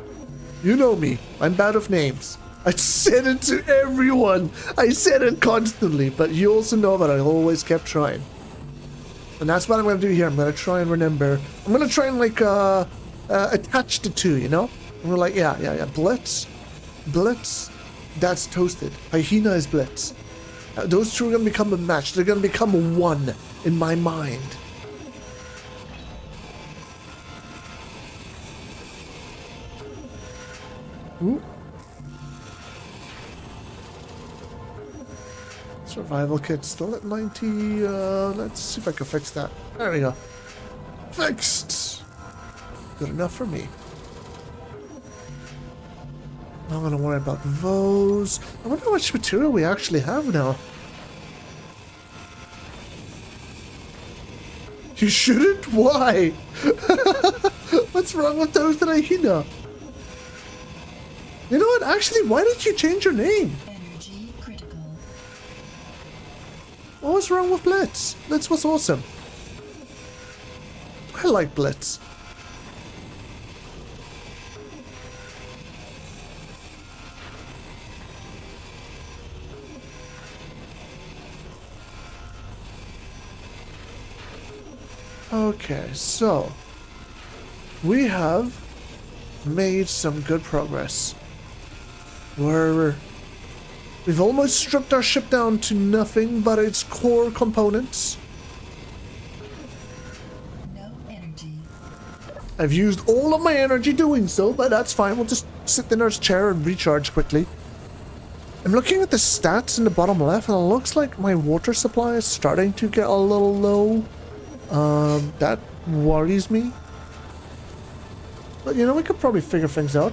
You know me. I'm bad with names. I said it to everyone. I said it constantly. But you also know that I always kept trying. And that's what I'm going to do here. I'm going to try and remember. I'm going to try and like attach the two, you know? And we're like, yeah. Blitz. That's Toasted. Hyena is Blitz. Those two are going to become a match. They're going to become one in my mind. Ooh. Survival kit still at 90. Let's see if I can fix that. There we go. Fixed. Good enough for me. Not gonna worry about those. I wonder how much material we actually have now. You shouldn't? Why? What's wrong with those that I hear? You know what? Actually, why did you change your name? Energy critical. What was wrong with Blitz? Blitz was awesome. I like Blitz. Okay, so we have made some good progress. We've almost stripped our ship down to nothing but its core components. No energy. I've used all of my energy doing so, but that's fine. We'll just sit in our chair and recharge quickly. I'm looking at the stats in the bottom left, and it looks like my water supply is starting to get a little low. That worries me. But you know, we could probably figure things out.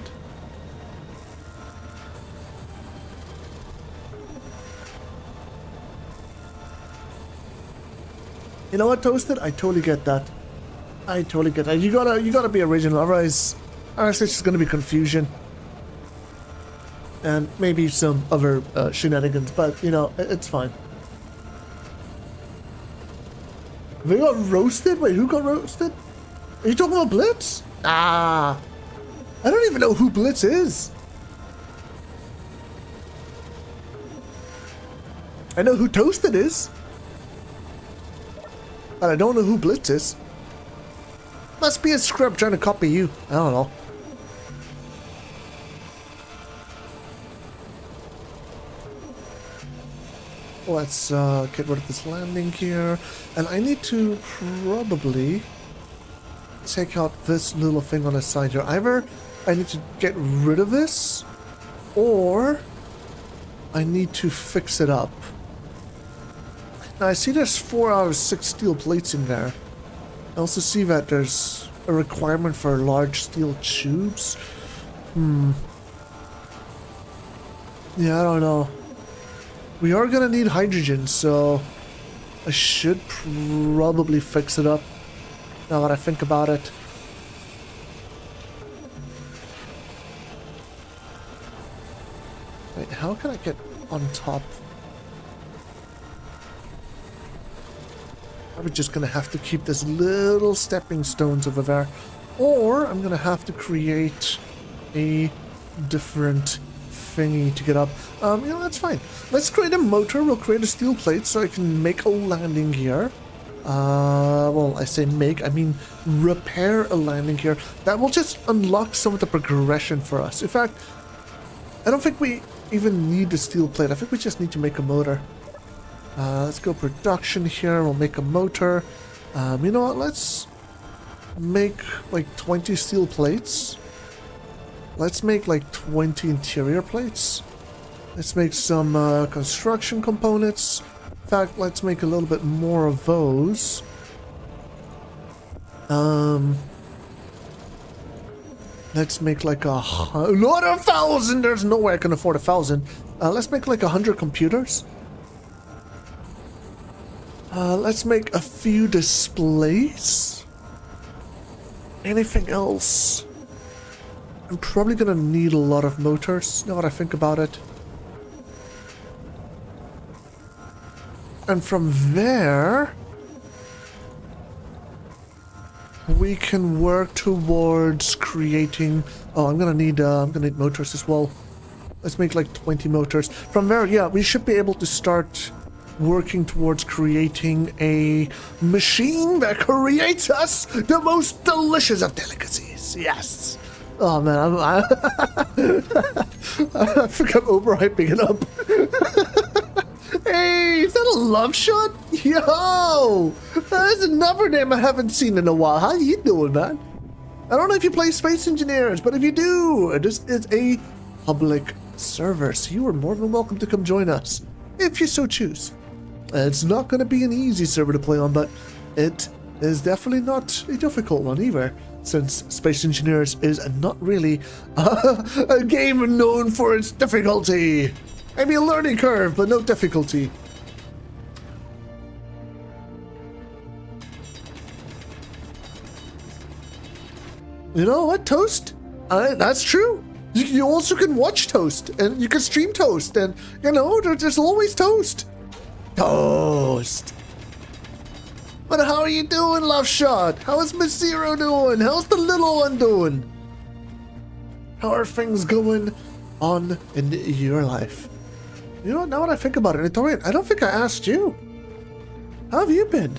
You know what, Toasted? I totally get that. I totally get that. You gotta be original, otherwise it's just gonna be confusion. And maybe some other shenanigans, but you know, it's fine. They got roasted? Wait, who got roasted? Are you talking about Blitz? Ah, I don't even know who Blitz is. I know who Toasted is. But I don't know who Blitz is. Must be a scrub trying to copy you. I don't know. Let's get rid of this landing here. And I need to probably take out this little thing on the side here. Either I need to get rid of this, or I need to fix it up. Now I see there's 4 out of 6 steel plates in there. I also see that there's a requirement for large steel tubes. Yeah, I don't know. We are gonna need hydrogen, so I should probably fix it up now that I think about it. Wait, how can I get on top? I'm just gonna have to keep this little stepping stones over there, or I'm gonna have to create a different thingy to get up. You know, that's fine. Let's create a motor. We'll create a steel plate so I can make a landing gear. Well, I say make, I mean repair a landing gear. That will just unlock some of the progression for us. In fact, I don't think we even need the steel plate. I think we just need to make a motor. Let's go production here. We'll make a motor. You know what? Let's make like 20 steel plates. Let's make like 20 interior plates. Let's make some construction components. In fact, let's make a little bit more of those. Let's make like not 1,000. There's no way I can afford 1,000. Let's make like 100 computers. Let's make a few displays. Anything else? I'm probably gonna need a lot of motors, now that I think about it. And from there, we can work towards creating. Oh, I'm gonna need motors as well. Let's make like 20 motors. From there, yeah, we should be able to start working towards creating a machine that creates us the most delicious of delicacies. Yes. Oh man, I think I'm overhyping it up. Hey, is that a love shot? Yo, there's another name I haven't seen in a while. How you doing, man? I don't know if you play Space Engineers, but if you do, this is a public server, so you are more than welcome to come join us if you so choose. It's not going to be an easy server to play on, but it is definitely not a difficult one either, since Space Engineers is not really a game known for its difficulty. Maybe a learning curve, but no difficulty. You know what, Toast? That's true. You also can watch Toast, and you can stream Toast, and you know, there's always Toast. Toast. But how are you doing, Love Shot? How is Miss Zero doing? How's the little one doing? How are things going on in your life? You know, now that I think about it, Dorian, I don't think I asked you. How have you been?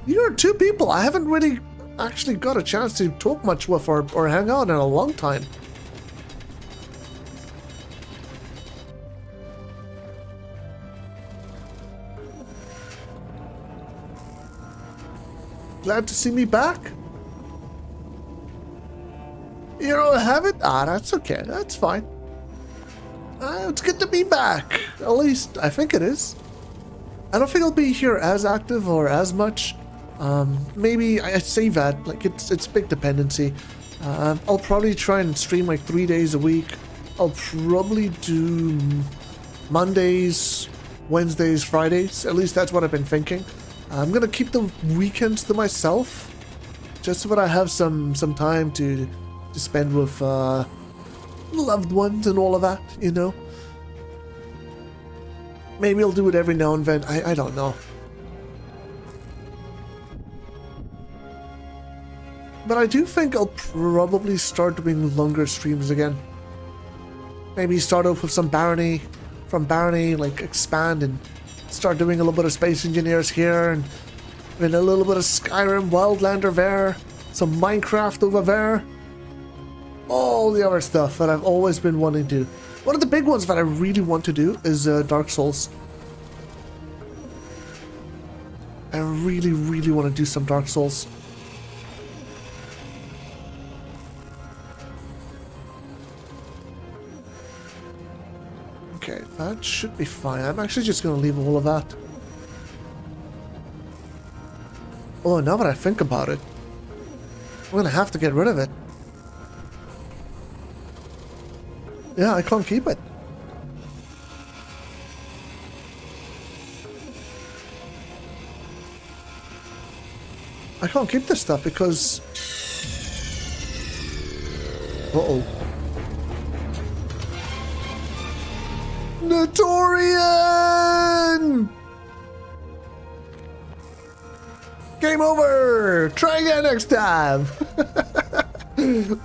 You are 2 people I haven't really actually got a chance to talk much with or hang out in a long time. Glad to see me back? You don't have it? Ah, that's okay. That's fine. It's good to be back. At least, I think it is. I don't think I'll be here as active or as much. Maybe I say that, like it's big dependency. I'll probably try and stream like 3 days a week. I'll probably do Mondays, Wednesdays, Fridays. At least that's what I've been thinking. I'm gonna keep the weekends to myself, just so that I have some time to spend with loved ones and all of that, you know. Maybe I'll do it every now and then. I don't know. But I do think I'll probably start doing longer streams again. Maybe start off with some Barony, from Barony, like, expand and start doing a little bit of Space Engineers here, and a little bit of Skyrim, Wildlander there, some Minecraft over there, all the other stuff that I've always been wanting to do. One of the big ones that I really want to do is Dark Souls. I really, really want to do some Dark Souls. Okay, that should be fine. I'm actually just going to leave all of that. Oh, now that I think about it, I'm going to have to get rid of it. Yeah, I can't keep it. I can't keep this stuff because... Uh-oh. Notorian! Game over! Try again next time!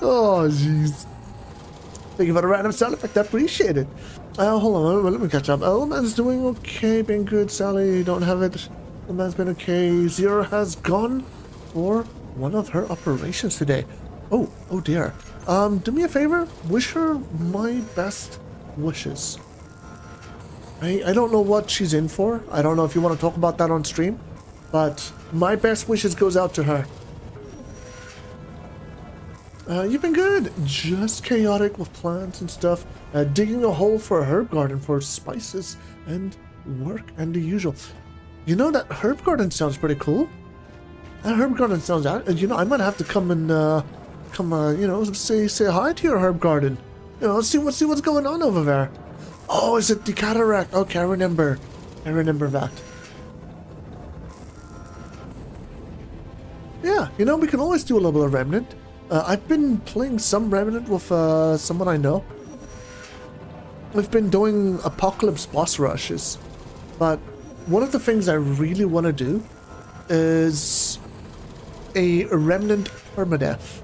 Oh, jeez. Thank you for the random sound effect, I appreciate it. Hold on, let me catch up. Man's doing okay, been good. Sally, don't have it. Man's been okay. Zero has gone for one of her operations today. Oh dear. Do me a favor, wish her my best wishes. I don't know what she's in for. I don't know if you want to talk about that on stream, but my best wishes goes out to her. You've been good. Just chaotic with plants and stuff. Digging a hole for a herb garden for spices and work and the usual. You know, that herb garden sounds pretty cool. That herb garden sounds out. You know, I might have to come and you know, say hi to your herb garden. You know, see what's going on over there. Oh, is it the cataract? Okay, I remember that. Yeah, you know, we can always do a little bit of Remnant. I've been playing some Remnant with someone I know. We've been doing Apocalypse boss rushes, but one of the things I really want to do is a Remnant permadeath.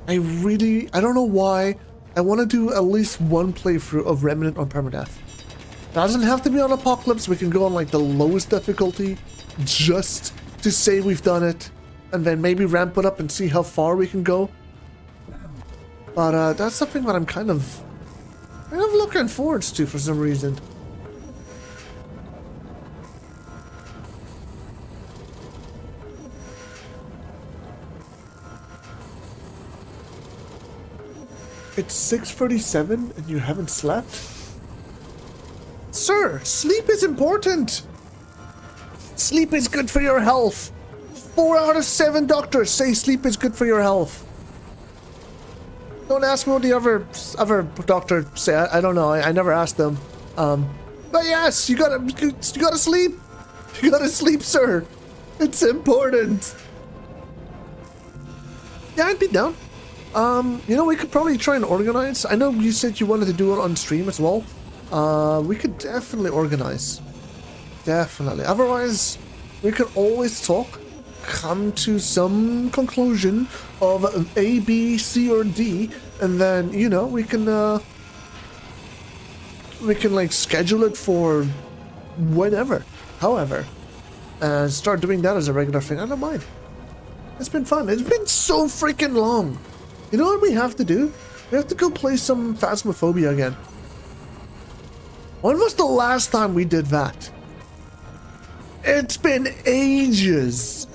I don't know why, I want to do at least one playthrough of Remnant on permadeath. It doesn't have to be on Apocalypse, we can go on like the lowest difficulty just to say we've done it, and then maybe ramp it up and see how far we can go. But that's something that I'm kind of looking forward to for some reason. It's 6:37 and you haven't slept? Sir, sleep is important. Sleep is good for your health. 4 out of 7 doctors say sleep is good for your health. Don't ask me what the other doctor say. I don't know. I never asked them. But yes, you gotta sleep. You gotta sleep, sir. It's important. Yeah, I'd be down. You know, we could probably try and organize. I know you said you wanted to do it on stream as well. We could definitely organize. Definitely. Otherwise, we could always talk, come to some conclusion of A, B, C, or D, and then, you know, we can like schedule it for whenever, however, and start doing that as a regular thing. I don't mind. It's been fun. It's been so freaking long. You know what we have to do? We have to go play some Phasmophobia again. When was the last time we did that? It's been ages.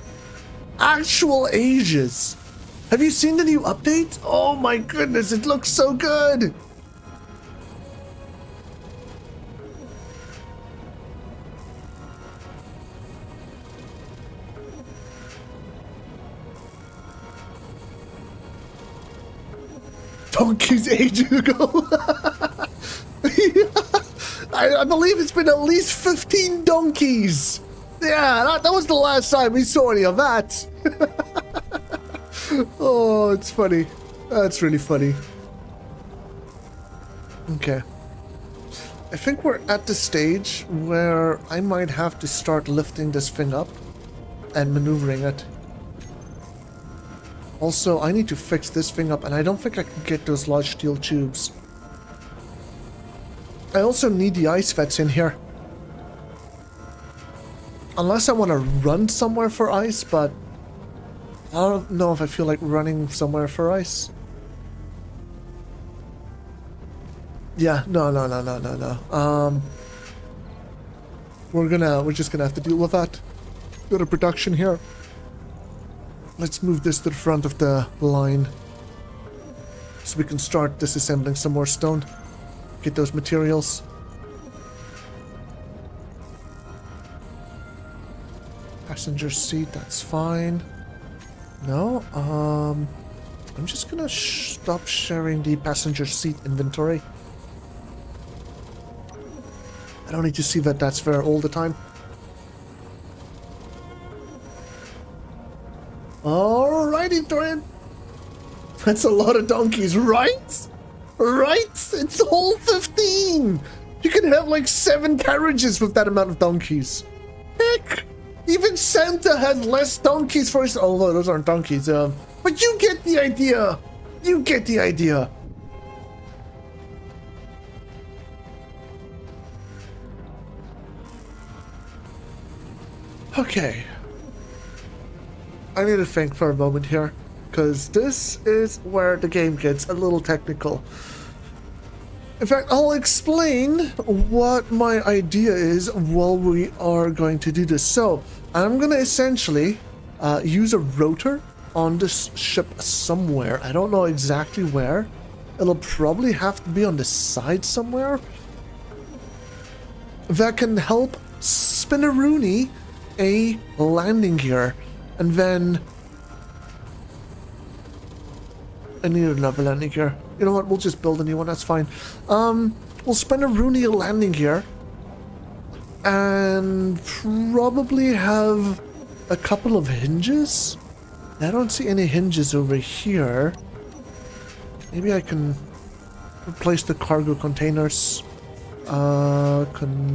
Actual ages. Have you seen the new update? Oh my goodness, it looks so good. Donkeys ages ago. I believe it's been at least 15 donkeys. Yeah, that was the last time we saw any of that. Oh, it's funny. That's really funny. Okay. I think we're at the stage where I might have to start lifting this thing up and maneuvering it. Also, I need to fix this thing up, and I don't think I can get those large steel tubes. I also need the ice vets in here. Unless I want to run somewhere for ice, but I don't know if I feel like running somewhere for ice. Yeah, no. We're just gonna have to deal with that. Go to production here. Let's move this to the front of the line so we can start disassembling some more stone. Get those materials. Passenger seat, that's fine. No, I'm just gonna stop sharing the passenger seat inventory. I don't need to see that that's there all the time. Alrighty, Dorian. That's a lot of donkeys, right? Right? It's all 15! You can have like 7 carriages with that amount of donkeys. Heck! Even Santa has less donkeys for his... Although those aren't donkeys, but you get the idea! You get the idea! Okay. I need to think for a moment here, because this is where the game gets a little technical. In fact, I'll explain what my idea is while we are going to do this. So, I'm going to essentially use a rotor on this ship somewhere. I don't know exactly where. It'll probably have to be on the side somewhere. That can help Spinneroony a landing gear. And then... I need another landing gear. You know what? We'll just build a new one. That's fine. We'll spend a Rooney landing gear. And probably have a couple of hinges. I don't see any hinges over here. Maybe I can replace the cargo containers. Connector.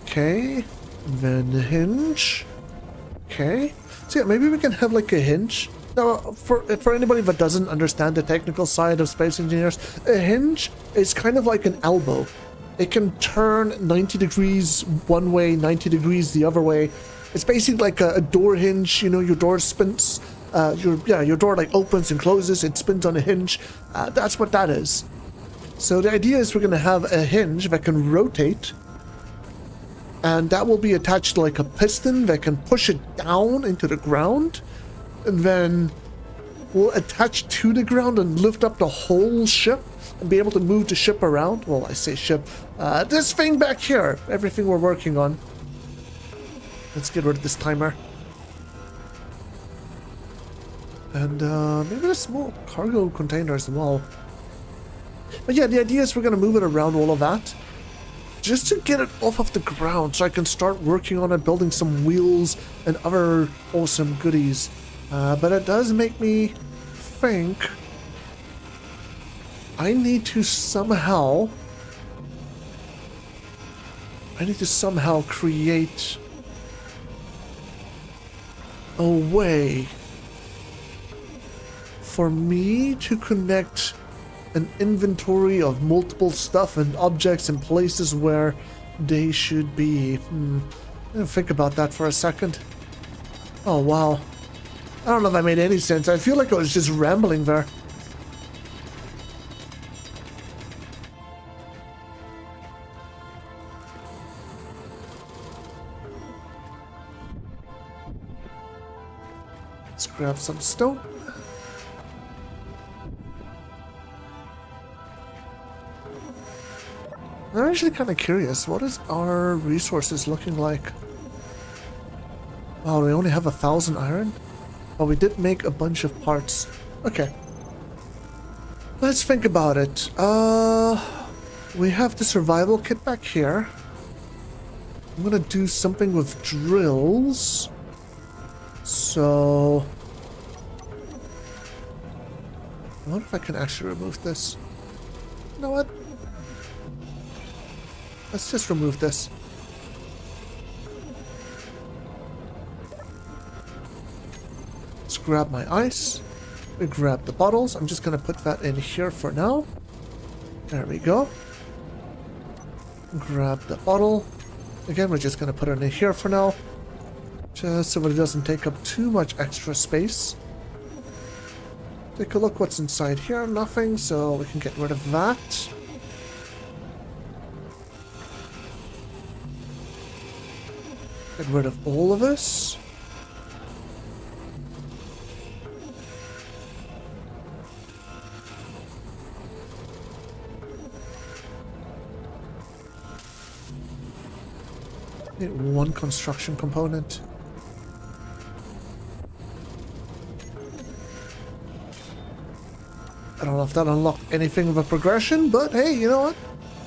Okay. Then hinge. Okay. So yeah, maybe we can have like a hinge. Now, for anybody that doesn't understand the technical side of Space Engineers, a hinge is kind of like an elbow. It can turn 90 degrees one way, 90 degrees the other way. It's basically like a door hinge. You know, your door spins. Your door like opens and closes. It spins on a hinge. That's what that is. So the idea is we're going to have a hinge that can rotate. And that will be attached to like a piston that can push it down into the ground. And then we'll attach to the ground and lift up the whole ship and be able to move the ship around. Well, I say ship. This thing back here. Everything we're working on. Let's get rid of this timer. And maybe a small cargo container as well. But yeah, the idea is we're going to move it around all of that. Just to get it off of the ground so I can start working on it, building some wheels and other awesome goodies. But it does make me think I need to somehow create a way for me to connect an inventory of multiple stuff and objects in places where they should be. Think about that for a second. Oh, wow. I don't know if that made any sense. I feel like I was just rambling there. Let's grab some stone. I'm actually kind of curious. What is our resources looking like? Wow, we only have 1,000 iron. But we did make a bunch of parts. Okay. Let's think about it. We have the survival kit back here. I'm gonna do something with drills. So... I wonder if I can actually remove this. You know what? Let's just remove this. Let's grab my ice. We grab the bottles. I'm just going to put that in here for now. There we go. Grab the bottle. Again, we're just going to put it in here for now. Just so it doesn't take up too much extra space. Take a look what's inside here. Nothing, so we can get rid of that. Get rid of all of this. Need one construction component. I don't know if that unlocked anything of a progression, but hey, you know what?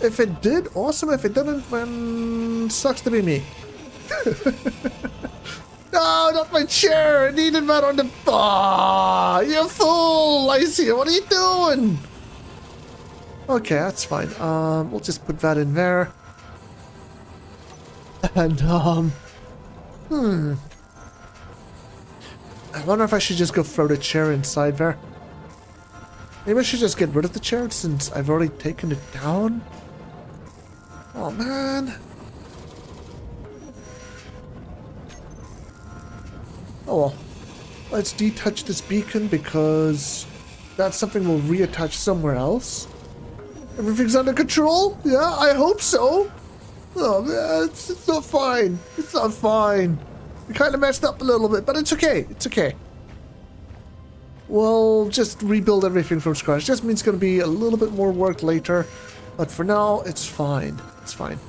If it did, awesome. If it didn't, then sucks to be me. No, not my chair. I needed that on the... Ah, you fool, Lyciant. What are you doing? Okay, that's fine. We'll just put that in there. And, I wonder if I should just go throw the chair inside there. Maybe I should just get rid of the chair since I've already taken it down. Oh, man. Oh, well. Let's detach this beacon because that's something we'll reattach somewhere else. Everything's under control? Yeah, I hope so. Oh, man, it's not fine. It's not fine. We kind of messed up a little bit, but it's okay. It's okay. We'll just rebuild everything from scratch. Just means it's going to be a little bit more work later. But for now, it's fine. It's fine.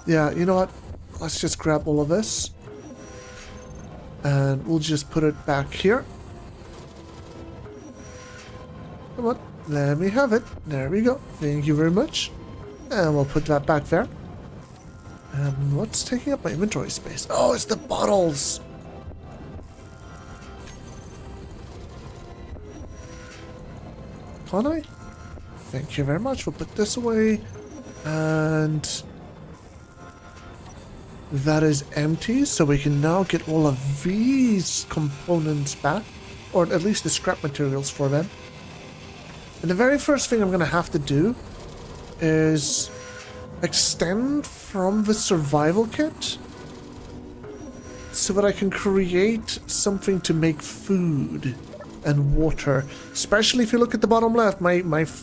Yeah, you know what? Let's just grab all of this. And we'll just put it back here. Come on. Let me have it. There we go. Thank you very much. And we'll put that back there. And what's taking up my inventory space? Oh, it's the bottles. Can I? Thank you very much. We'll put this away. And that is empty. So we can now get all of these components back. Or at least the scrap materials for them. And the very first thing I'm going to have to do is extend from the survival kit so that I can create something to make food and water. Especially if you look at the bottom left, my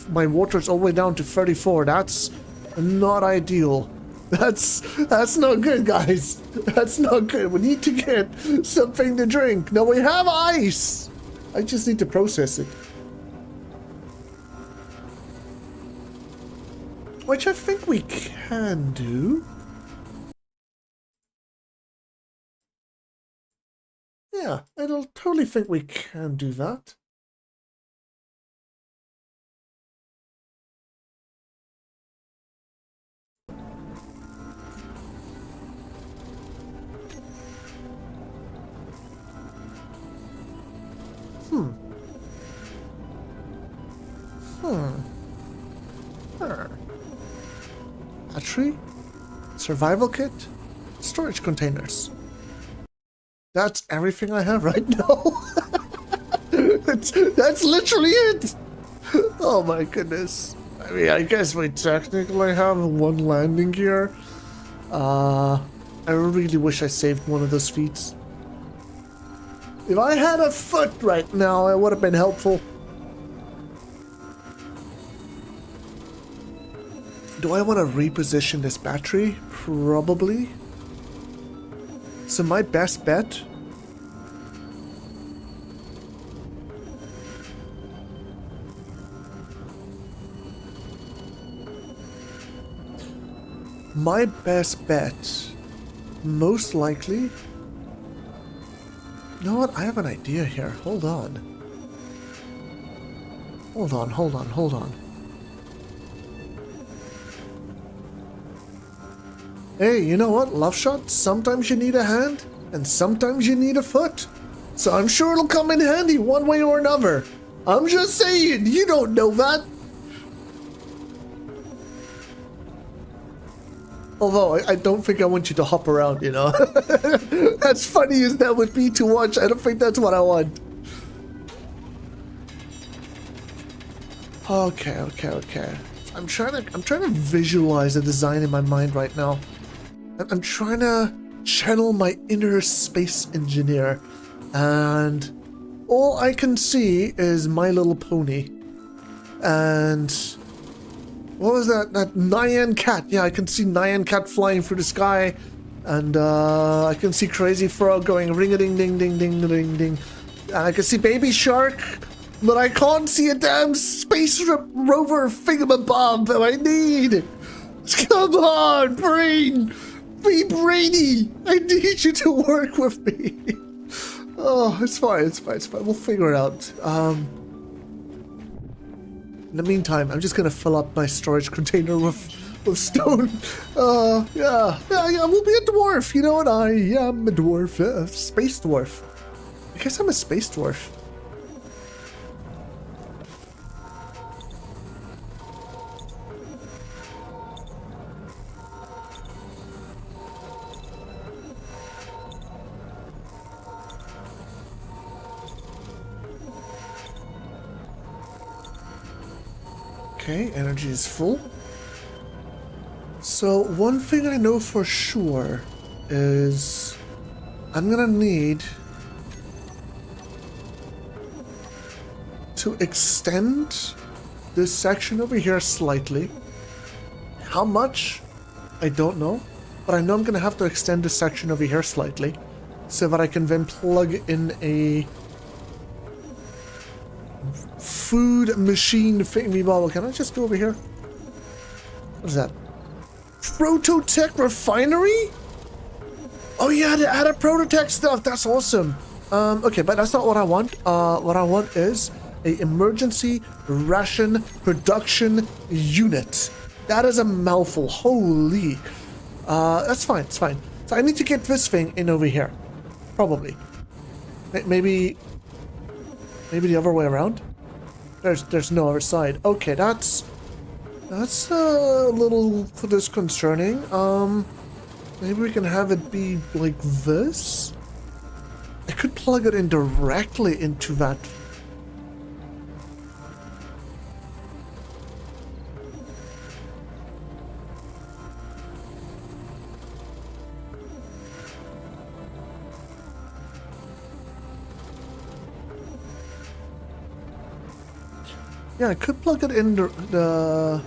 water's all the way down to 34. That's not ideal. That's not good, guys. That's not good. We need to get something to drink. Now we have ice. I just need to process it. Which I think we can do. Yeah, I don't totally think we can do that. Battery, survival kit, storage containers. That's everything I have right now. that's literally it. Oh my goodness. I mean, I guess we technically have one landing gear. I really wish I saved one of those feats. If I had a foot right now, it would have been helpful. Do I want to reposition this battery? Probably. So my best bet... My best bet, most likely... You know what? I have an idea here. Hold on. Hold on. Hey, you know what, Love Shot? Sometimes you need a hand, and sometimes you need a foot. So I'm sure it'll come in handy one way or another. I'm just saying, you don't know that. Although, I don't think I want you to hop around, you know? As funny as that would be to watch, I don't think that's what I want. Okay. I'm trying to visualize a design in my mind right now. I'm trying to channel my inner space engineer, and all I can see is My Little Pony. And what was that? That Nyan Cat. Yeah, I can see Nyan Cat flying through the sky, and I can see Crazy Frog going ring-a-ding-ding-ding-ding-ding-ding. And I can see Baby Shark, but I can't see a damn space rover thingamabob that I need. Come on, brain! Be brainy! I need you to work with me. Oh, it's fine. We'll figure it out. In the meantime, I'm just gonna fill up my storage container with stone. Yeah, we'll be a dwarf. You know what? I am a dwarf, a space dwarf. I guess I'm a space dwarf. Okay, energy is full. So one thing I know for sure is I'm gonna need to extend this section over here slightly. How much? I don't know. But I know I'm gonna have to extend this section over here slightly so that I can then plug in a food machine thingy bobble. Can I just go over here? What is that? Prototech refinery? Oh yeah, they added Prototech stuff. That's awesome. Okay, but that's not what I want. What I want is a emergency ration production unit. That is a mouthful. Holy. That's fine. It's fine. So I need to get this thing in over here. Probably. Maybe the other way around. There's no other side. Okay, that's a little disconcerting. Maybe we can have it be like this. I could plug it in directly into that. Yeah, I could plug it in the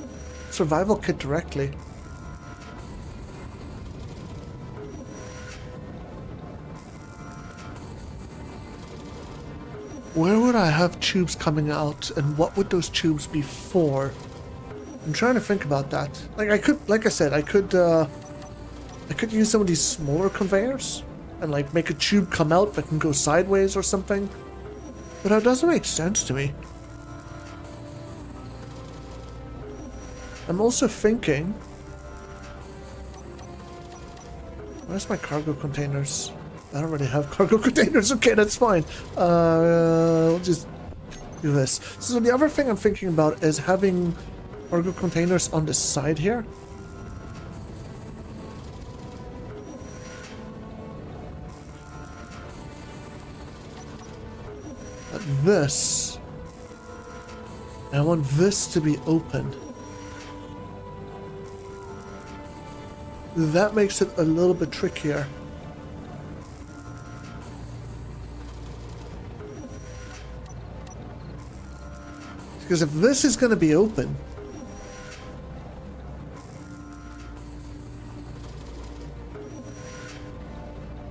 survival kit directly. Where would I have tubes coming out, and what would those tubes be for? I'm trying to think about that. Like I said, I could use some of these smaller conveyors and like make a tube come out that can go sideways or something. But that doesn't make sense to me. I'm also thinking... Where's my cargo containers? I don't really have cargo containers. Okay, that's fine. We'll just do this. So the other thing I'm thinking about is having cargo containers on the side here. But this... I want this to be open. That makes it a little bit trickier. Because if this is going to be open,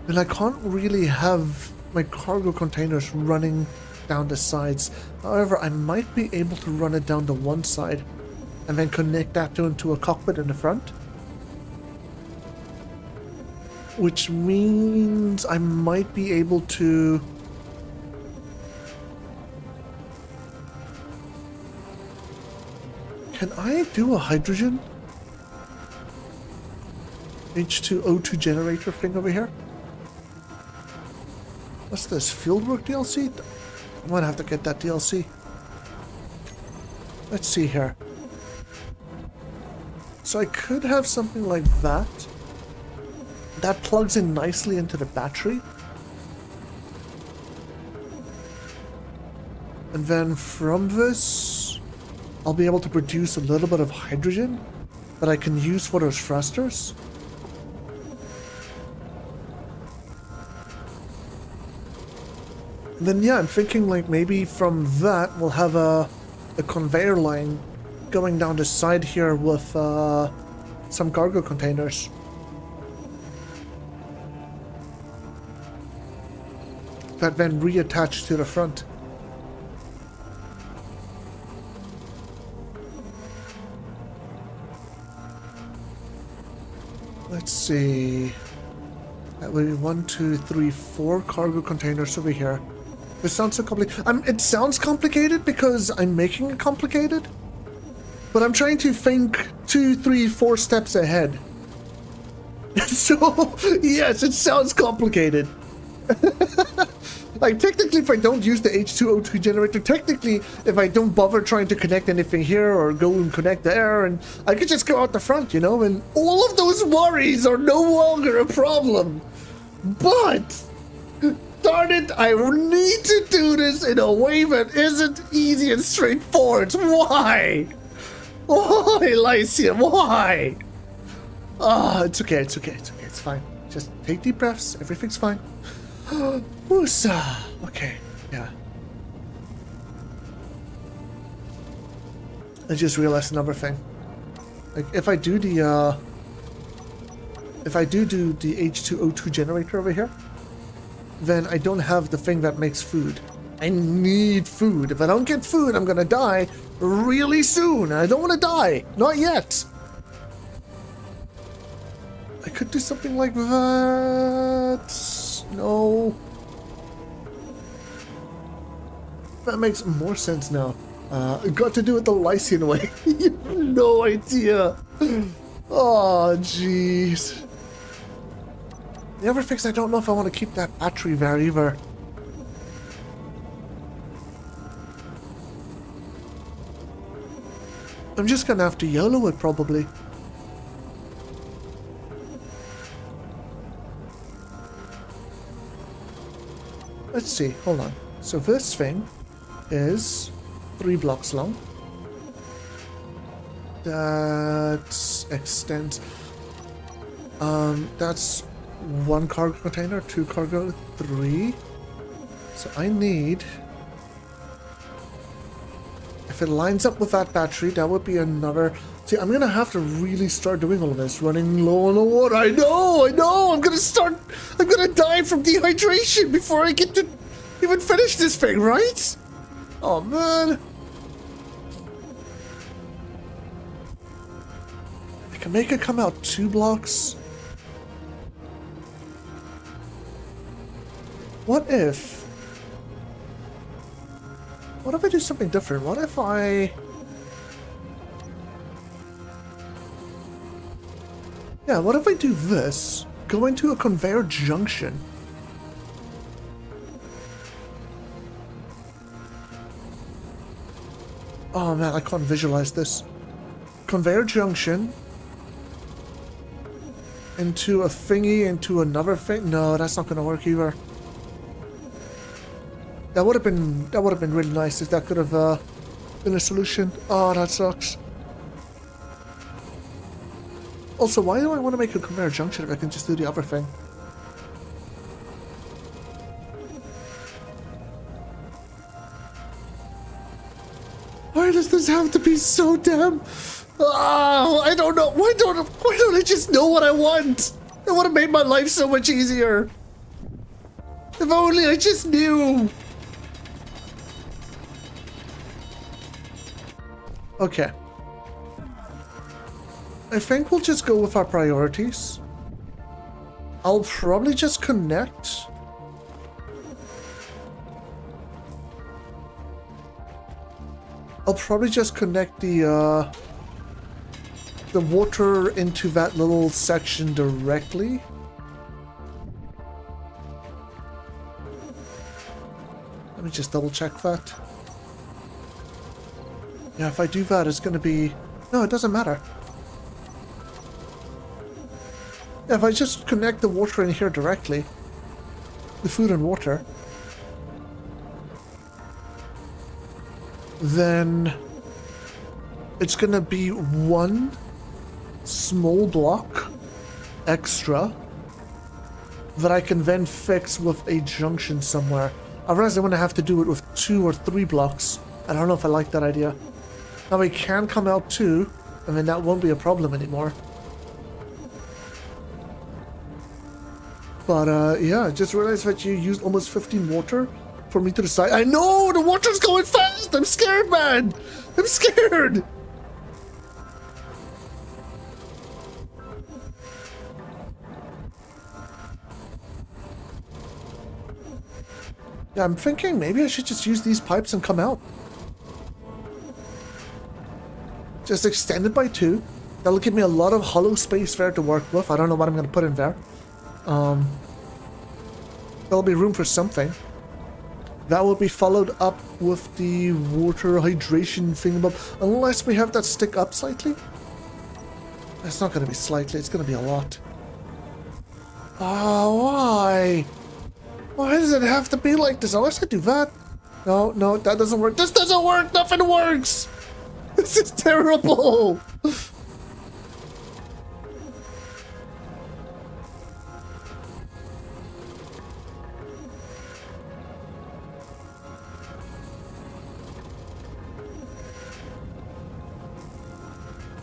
then I can't really have my cargo containers running down the sides. However, I might be able to run it down the one side and then connect that into a cockpit in the front. Which means I might be able to... Can I do a hydrogen? H2O2 generator thing over here? What's this? Fieldwork DLC? I'm gonna have to get that DLC. Let's see here. So I could have something like that. That plugs in nicely into the battery. And then from this, I'll be able to produce a little bit of hydrogen that I can use for those thrusters. And then yeah, I'm thinking like maybe from that we'll have a conveyor line going down the side here with some cargo containers. That then reattach to the front. Let's see. That will be 1, 2, 3, 4 cargo containers over here. This sounds so complicated. It sounds complicated because I'm making it complicated. But I'm trying to think 2, 3, 4 steps ahead. So, yes, it sounds complicated. Like, technically, if I don't use the H2O2 generator, technically, if I don't bother trying to connect anything here or go and connect there, and I could just go out the front, you know, and all of those worries are no longer a problem. But, darn it, I need to do this in a way that isn't easy and straightforward. Why? Why, Lycian? Why? It's okay, it's okay, it's okay, it's fine. Just take deep breaths, everything's fine. Woosa. Okay, yeah. I just realized another thing. Like, if I do the, if I do the H2O2 generator over here, then I don't have the thing that makes food. I need food. If I don't get food, I'm gonna die really soon. I don't want to die. Not yet. I could do something like that. No. That makes more sense now. Got to do it the Lycian way. You have no idea. Oh, jeez. The other thing is I don't know if I want to keep that battery there either. I'm just gonna have to YOLO it probably. Let's see, hold on. So this thing is 3 blocks long. That extends. That's 1 cargo container, 2 cargo, 3. So I need. If it lines up with that battery, that would be another. See, I'm gonna have to really start doing all of this. Running low on the water. I know. I'm gonna die from dehydration before I get to even finish this thing, right? Oh man. I can make it come out 2 blocks. What if I do something different? What if I... Yeah, what if I do this? Go into a conveyor junction. Oh man, I can't visualize this. Conveyor junction. Into a thingy, into another thing. No, that's not gonna work either. That would have been really nice if that could have been a solution. Oh, that sucks. Also, why do I want to make a conveyor junction if I can just do the other thing? Why does this have to be so damn... Oh, I don't know. Why don't I just know what I want? That would have made my life so much easier. If only I just knew. Okay. I think we'll just go with our priorities. I'll probably just connect. I'll probably just connect the water into that little section directly. Let me just double check that. Yeah, if I do that, it's going to be... No, it doesn't matter. Yeah, if I just connect the water in here directly, the food and water, then it's gonna be one small block extra that I can then fix with a junction somewhere. Otherwise, I'm gonna have to do it with 2 or 3 blocks. I don't know if I like that idea. Now we can come out 2, and then that won't be a problem anymore. But yeah, I just realized that you used almost 15 water for me to decide. I know! The water's going fast! I'm scared, man! I'm scared! Yeah, I'm thinking maybe I should just use these pipes and come out. Just extend it by 2. That'll give me a lot of hollow space there to work with. I don't know what I'm going to put in there. There'll be room for something. That will be followed up with the water hydration thingamabob. Unless we have that stick up slightly. It's not going to be slightly. It's going to be a lot. Oh, why? Why does it have to be like this? Unless I do that. No, no, that doesn't work. This doesn't work. Nothing works. This is terrible.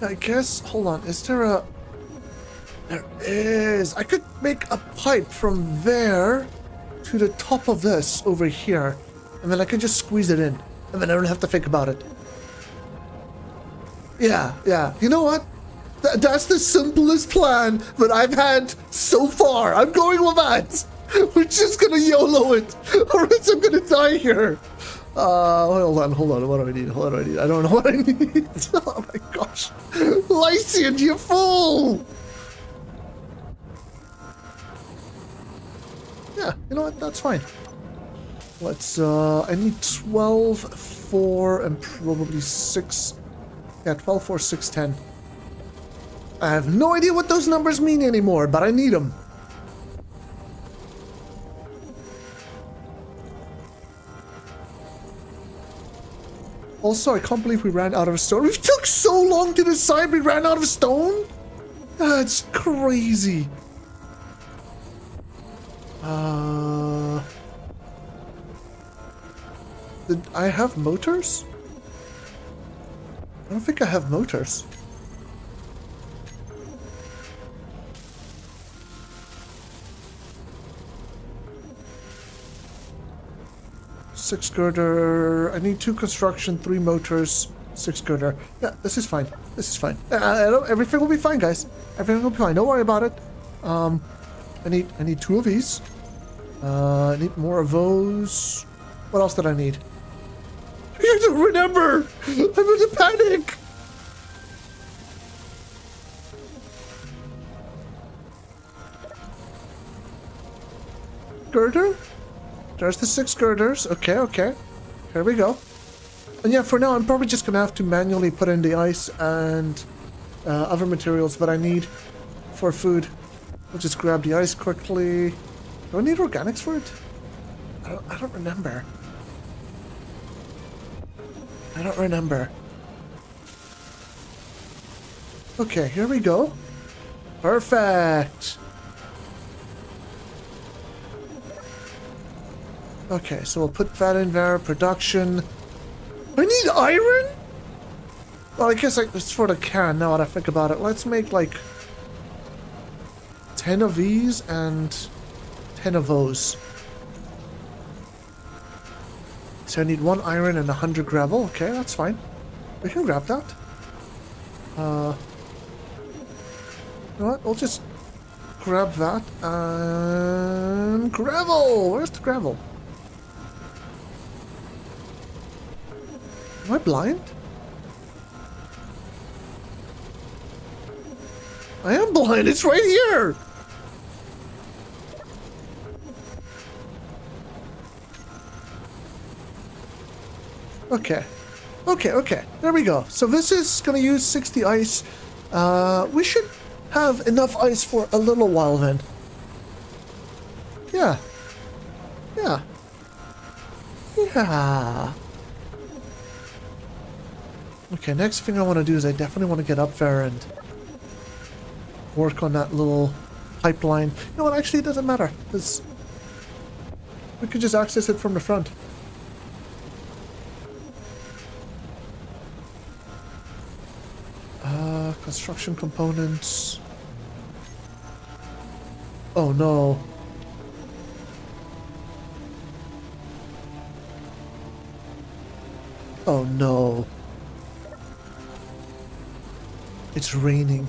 I guess, hold on, is there a... There is. I could make a pipe from there to the top of this over here. And then I can just squeeze it in. And then I don't have to think about it. Yeah, yeah. You know what? That's the simplest plan that I've had so far. I'm going with that. We're just gonna YOLO it. Or else I'm gonna die here. Hold on. What do I need? What do I need? I don't know what I need. Oh my gosh. Lyciant, you fool! Yeah, you know what? That's fine. Let's, I need 12, 4, and probably 6. Yeah, 12, 4, 6, 10. I have no idea what those numbers mean anymore, but I need them. Also, I can't believe we ran out of stone. We took so long to decide we ran out of stone? That's crazy. Did I have motors? I don't think I have motors. Six girder. I need 2 construction, 3 motors, 6 girder. Yeah, this is fine. This is fine. Everything will be fine, guys. Everything will be fine. Don't worry about it. I need 2 of these. I need more of those. What else did I need? I don't remember. I'm in a panic. Girder? There's the 6 girders. Okay, okay. Here we go. And yeah, for now, I'm probably just gonna have to manually put in the ice and other materials that I need for food. I'll just grab the ice quickly. Do I need organics for it? I don't remember. I don't remember. Okay, here we go. Perfect. Okay, so we'll put that in there. Production. I need iron? Well, I guess it's for the can now that I think about it. Let's make like 10 of these and 10 of those. So I need 1 iron and 100 gravel. Okay, that's fine. We can grab that. You know what? We'll just grab that and gravel. Where's the gravel? Am I blind? I am blind. It's right here. Okay. Okay. There we go. So this is going to use 60 ice. We should have enough ice for a little while then. Yeah. Okay, next thing I want to do is I definitely want to get up there and work on that little pipeline. You know what, actually it doesn't matter, because we could just access it from the front. Construction components. Oh no. Oh no. It's raining.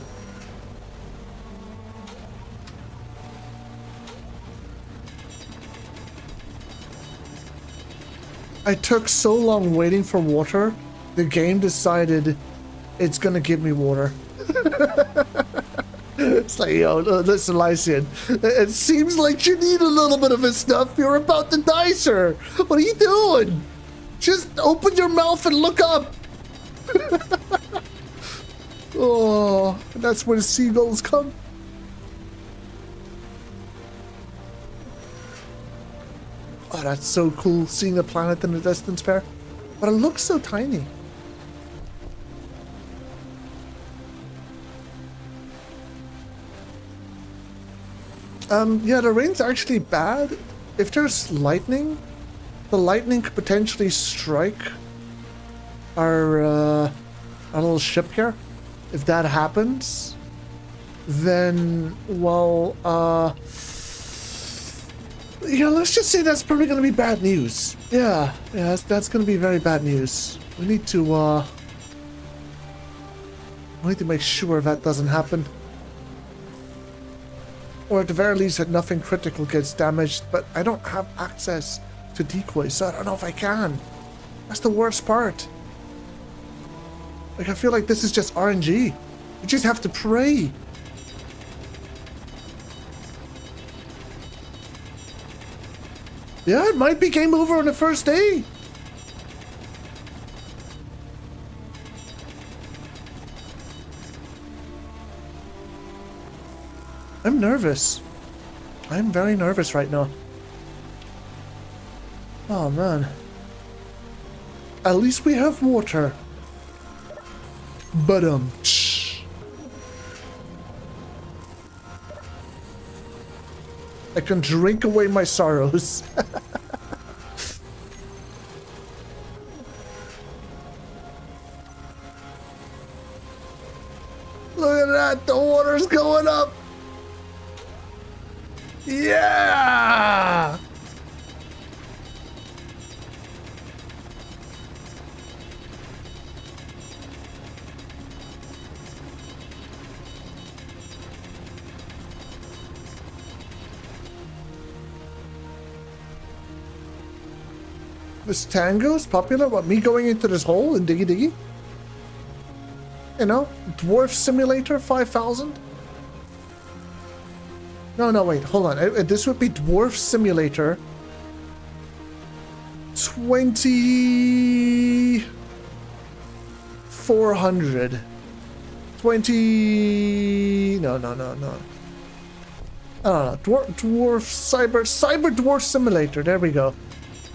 I took so long waiting for water, the game decided it's gonna give me water. It's like, yo, listen, Lyciant, it seems like you need a little bit of his stuff. You're about to die, sir. What are you doing? Just open your mouth and look up. Oh, and that's where the seagulls come. Oh, that's so cool, seeing a planet in the distance there. But it looks so tiny. Yeah, the rain's actually bad. If there's lightning, the lightning could potentially strike our little ship here. If that happens, then, well, yeah, let's just say that's probably going to be bad news. Yeah, that's going to be very bad news. We need to make sure that doesn't happen. Or at the very least that nothing critical gets damaged, but I don't have access to decoys, so I don't know if I can. That's the worst part. Like, I feel like this is just RNG. You just have to pray. Yeah, it might be game over on the first day. I'm nervous. I'm very nervous right now. Oh man. At least we have water. But I can drink away my sorrows. Look at that, the water's going up. Yeah! This tango's popular? What, me going into this hole in Diggy Diggy? You know, Dwarf Simulator 5000? No, wait, hold on. This would be Dwarf Simulator 2400. 20... No. I don't know. Dwarf Cyber Dwarf Simulator. There we go.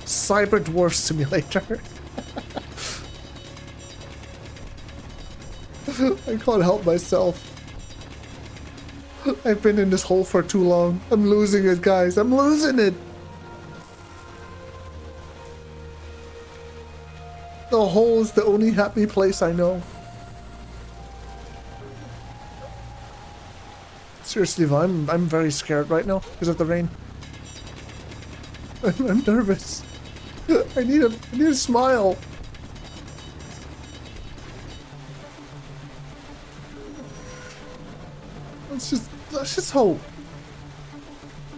Cyber Dwarf Simulator. I can't help myself. I've been in this hole for too long. I'm losing it, guys. I'm losing it. The hole is the only happy place I know. Seriously, though, I'm very scared right now because of the rain. I'm nervous. I need a smile. Let's just hope.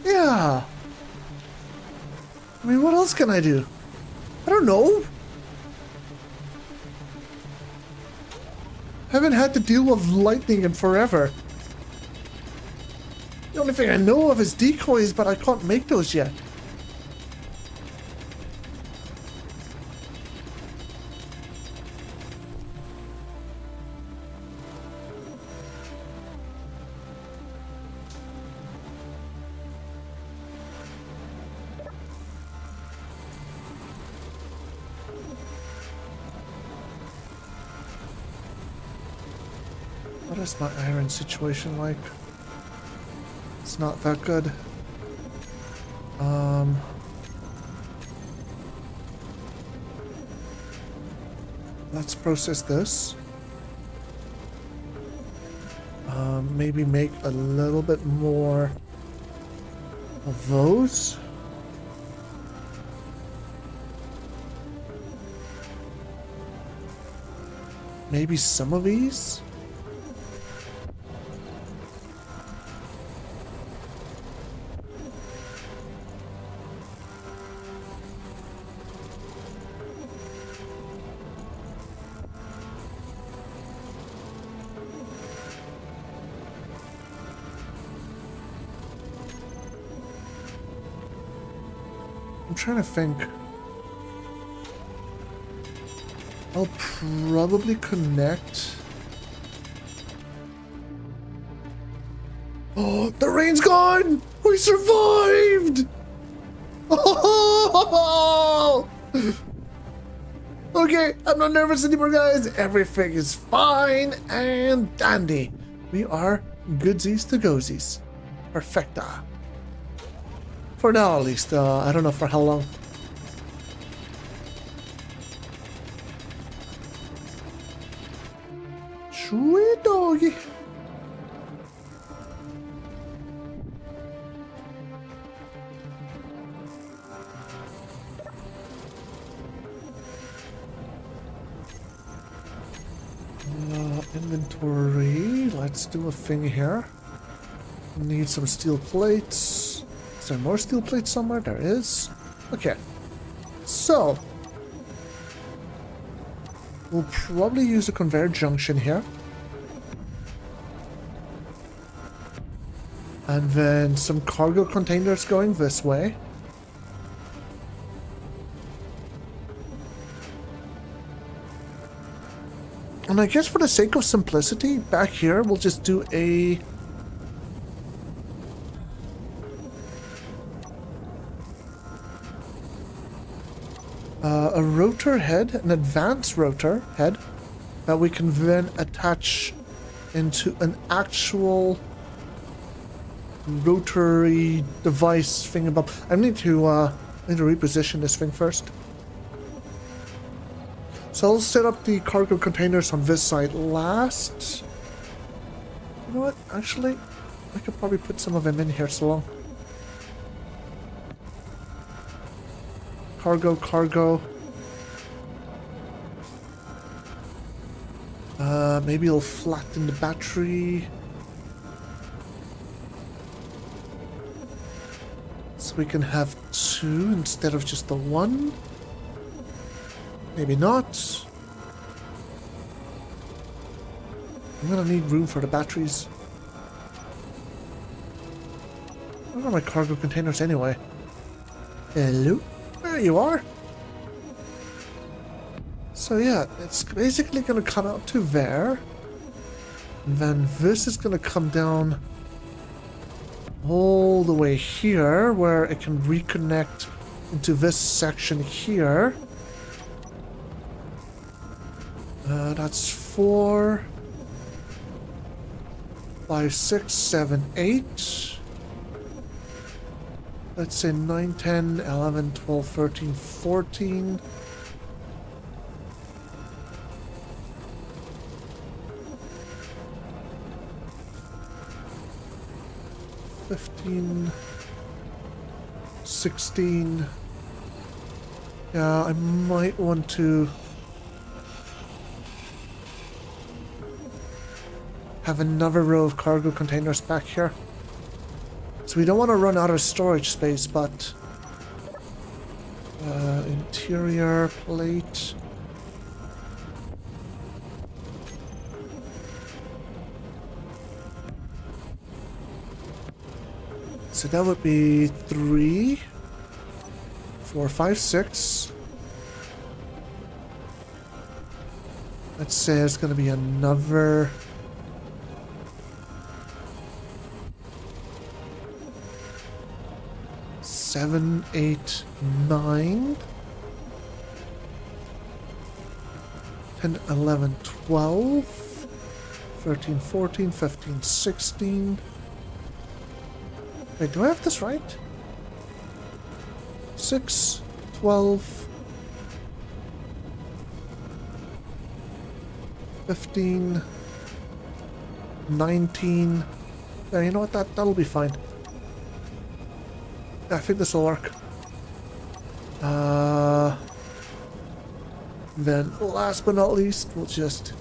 Yeah. I mean, what else can I do? I don't know. I haven't had to deal with lightning in forever. The only thing I know of is decoys, but I can't make those yet. What is my iron situation like? It's not that good. Let's process this. Maybe make a little bit more of those. Maybe some of these. I'm trying to think. I'll probably connect. Oh, the rain's gone! We survived! Oh! Okay, I'm not nervous anymore, guys. Everything is fine and dandy. We are goodsies to gozies. Perfecta. For now, at least. I don't know for how long. Sweet doggy. Inventory. Let's do a thing here. Need some steel plates. Is there more steel plates somewhere? There is. Okay. So, we'll probably use a conveyor junction here. And then some cargo containers going this way. And I guess for the sake of simplicity, back here we'll just do a rotor head, an advanced rotor head, that we can then attach into an actual rotary device thing above. I need to reposition this thing first. So I'll set up the cargo containers on this side last. You know what? Actually, I could probably put some of them in here so long. Cargo. Maybe I'll flatten the battery. So we can have two instead of just the one. Maybe not. I'm gonna need room for the batteries. Where are my cargo containers anyway? Hello? There you are. So yeah, it's basically gonna come out to there. And then this is gonna come down all the way here, where it can reconnect into this section here. That's 4, 5, 6, 7, 8. Let's say 9, 10, 11, 12, 13, 14. 15, 16. Yeah, I might want to have another row of cargo containers back here. So we don't want to run out of storage space, but interior plate. So that would be 3, 4, 5, 6. Let's say it's going to be another 7, 8, 9, 10, 11, 12, 13, 14, 15, 16. Wait, do I have this right? 6, 12, 15, 19. Yeah, you know what? That'll be fine. Yeah, I think this will work. Then, last but not least, we'll just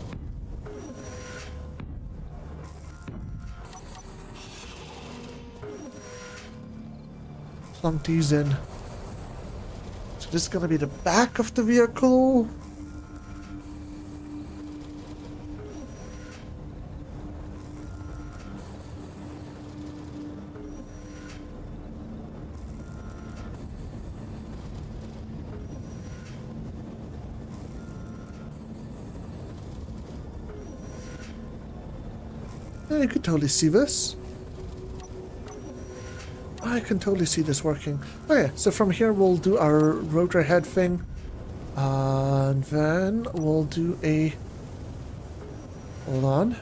plunk these in. So this is gonna be the back of the vehicle. Yeah, you can totally see this. I can totally see this working. Okay, so from here we'll do our rotor head thing. And then we'll do a... Hold on.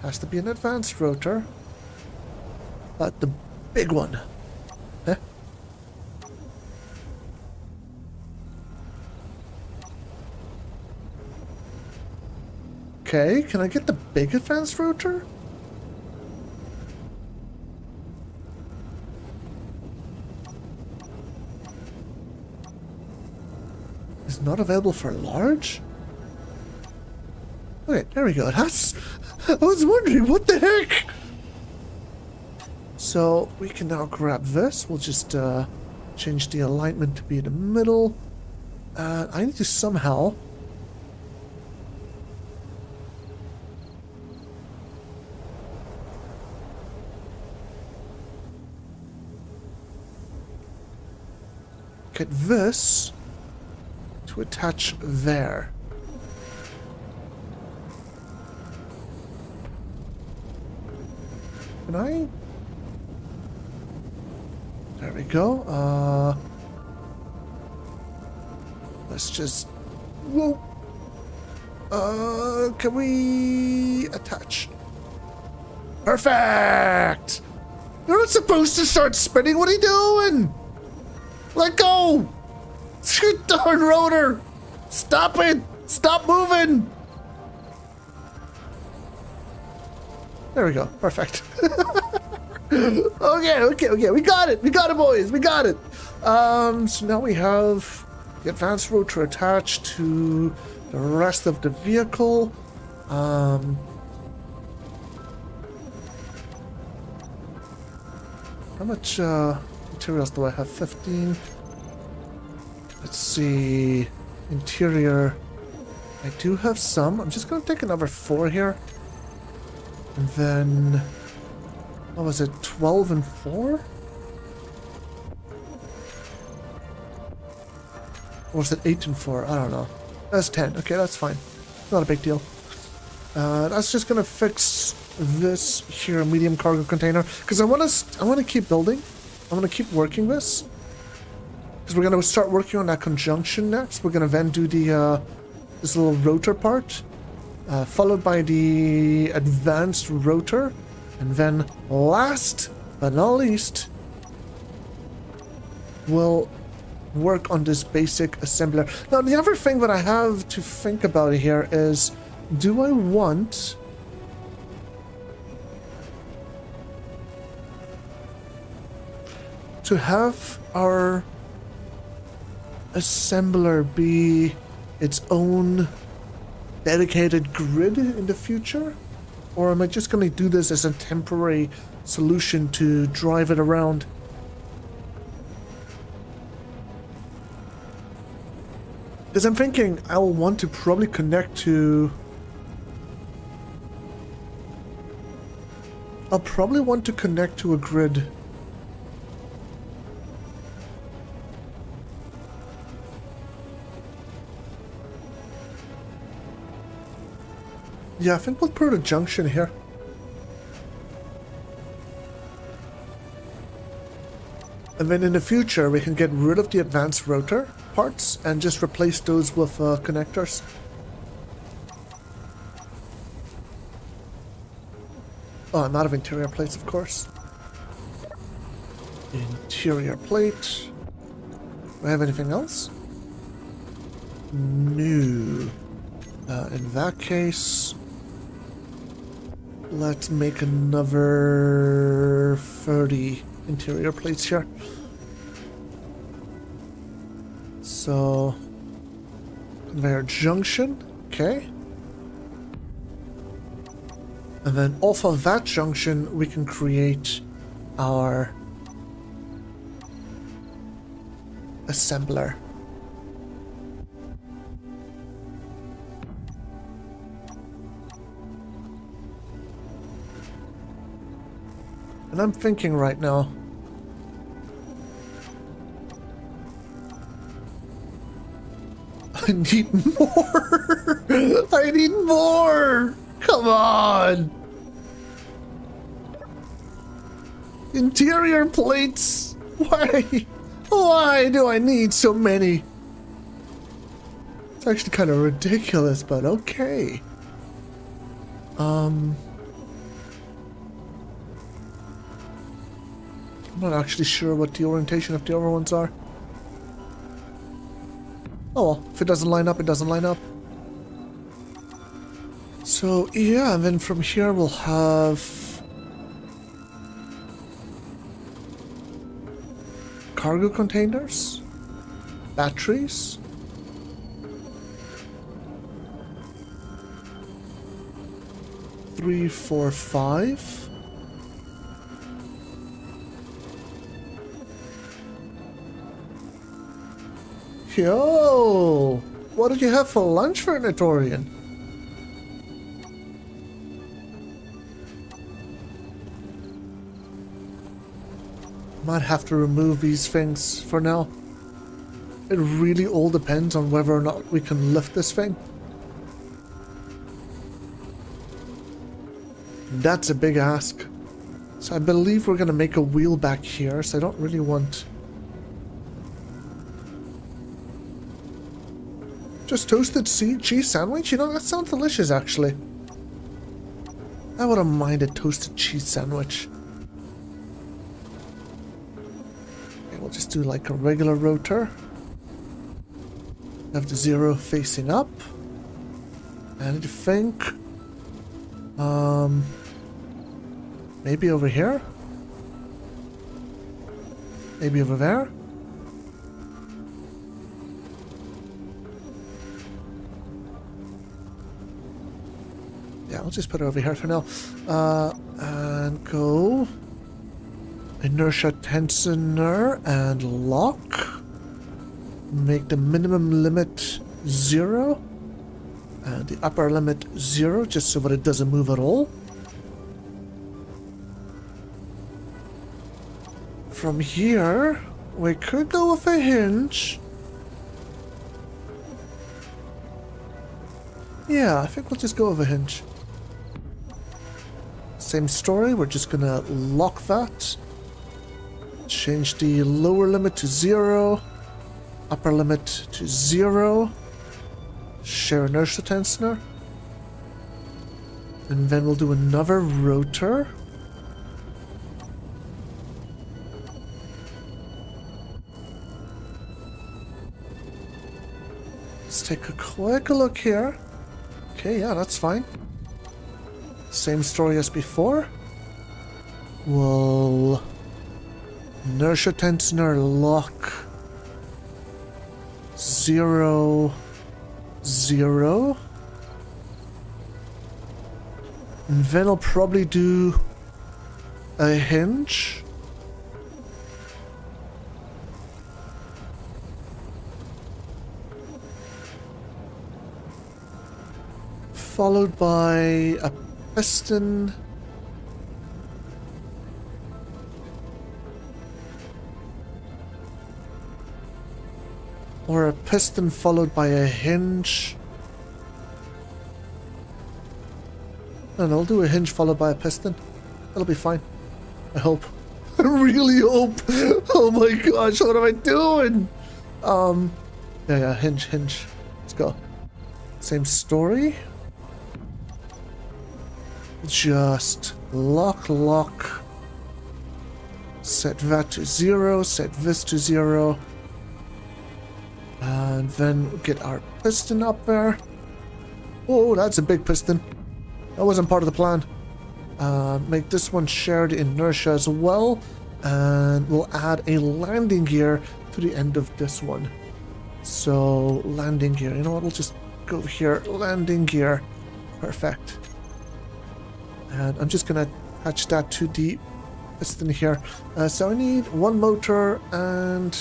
Has to be an advanced rotor. But the big one. Huh? Okay, can I get the big advanced rotor? Is not available for large? Okay, there we go. That's... I was wondering, what the heck? So, we can now grab this. We'll just change the alignment to be in the middle. I need to somehow... get this to attach there. Can I? There we go. Let's just... Whoa! Can we attach? Perfect! You're not supposed to start spinning. What are you doing? Let go! Shoot, darn rotor! Stop it! Stop moving! There we go. Perfect. Okay. We got it. We got it, boys. We got it. So now we have the advanced rotor attached to the rest of the vehicle. How much materials do I have? 15. Let's see. Interior. I do have some. I'm just gonna take another 4 here. And then... what was it? 12 and 4? Or was it 8 and 4? I don't know. That's 10. Okay, that's fine. Not a big deal. That's just gonna fix this here medium cargo container, because I want to keep building. I want to keep working this, because we're gonna start working on that conjunction next. We're gonna then do the this little rotor part, followed by the advanced rotor, and then last but not least, we'll work on this basic assembler. Now, the other thing that I have to think about here is, do I want to have our assembler be its own dedicated grid in the future? Or am I just going to do this as a temporary solution to drive it around? Because I'm thinking I'll want to probably connect to... I'll probably want to connect to a grid. Yeah, I think we'll put a junction here. And then in the future, we can get rid of the advanced rotor parts and just replace those with connectors. Oh, I'm out of interior plates, of course. Interior plate. Do I have anything else? No. In that case, let's make another 30 interior plates here. So, conveyor junction, okay. And then off of that junction, we can create our assembler. And I'm thinking right now, I need more. I need more. Come on. Interior plates. Why? Why do I need so many? It's actually kind of ridiculous, but okay. I'm not actually sure what the orientation of the other ones are. Oh well, if it doesn't line up, it doesn't line up. So yeah, and then from here we'll have cargo containers, batteries, three, four, five. Yo, what did you have for lunch, Vernatorian? Might have to remove these things for now. It really all depends on whether or not we can lift this thing. That's a big ask. So I believe we're gonna make a wheel back here, so I don't really want... Just toasted cheese sandwich? You know, that sounds delicious, actually. I wouldn't mind a toasted cheese sandwich. Okay, we'll just do like a regular rotor. Have the 0 facing up. I need to think. Maybe over here? Maybe over there? Yeah, I'll just put it over here for now. And go inertia tensioner and lock. Make the minimum limit 0 and the upper limit 0, just so that it doesn't move at all. From here, we could go with a hinge. Yeah, I think we'll just go with a hinge. Same story, we're just gonna lock that. Change the lower limit to 0. Upper limit to 0. Share inertia tensioner. And then we'll do another rotor. Let's take a quick look here. Okay, yeah, that's fine. Same story as before. We'll inertia tensioner lock 0, 0. And then I'll probably do a hinge. Followed by a piston. Or a piston followed by a hinge. And I'll do a hinge followed by a piston. That'll be fine. I hope. I really hope. Oh my gosh, what am I doing? Yeah, hinge. Let's go. Same story. just lock. Set that to 0, set this to 0. And then get our piston up there. Oh, that's a big piston. That wasn't part of the plan. Make this one shared inertia as well. And we'll add a landing gear to the end of this one. So, landing gear. You know what? We'll just go here. Landing gear. Perfect. And I'm just going to attach that to the piston here. So I need one motor and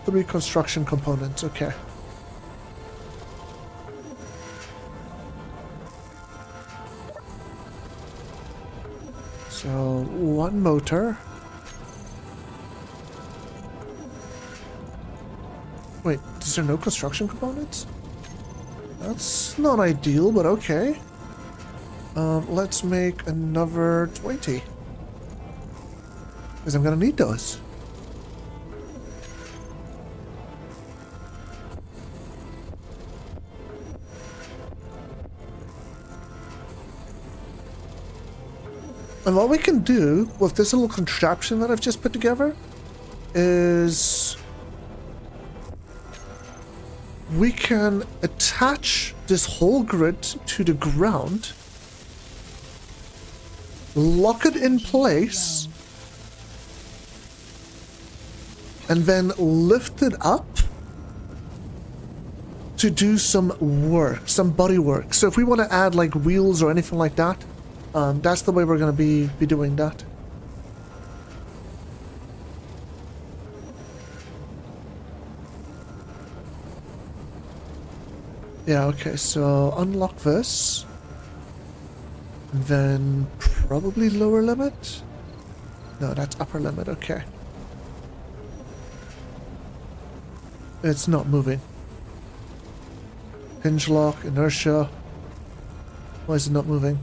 3 construction components. Okay. So, one motor. Wait, is there no construction components? That's not ideal, but okay. Let's make another 20. Because I'm gonna need those. And what we can do with this little contraption that I've just put together is we can attach this whole grid to the ground, lock it in place, and then lift it up to do some work, some body work. So if we want to add like wheels or anything like that, that's the way we're going to be doing that. Yeah, okay, so unlock this. And then probably lower limit? No, that's upper limit, okay. It's not moving. Hinge lock, inertia. Why is it not moving?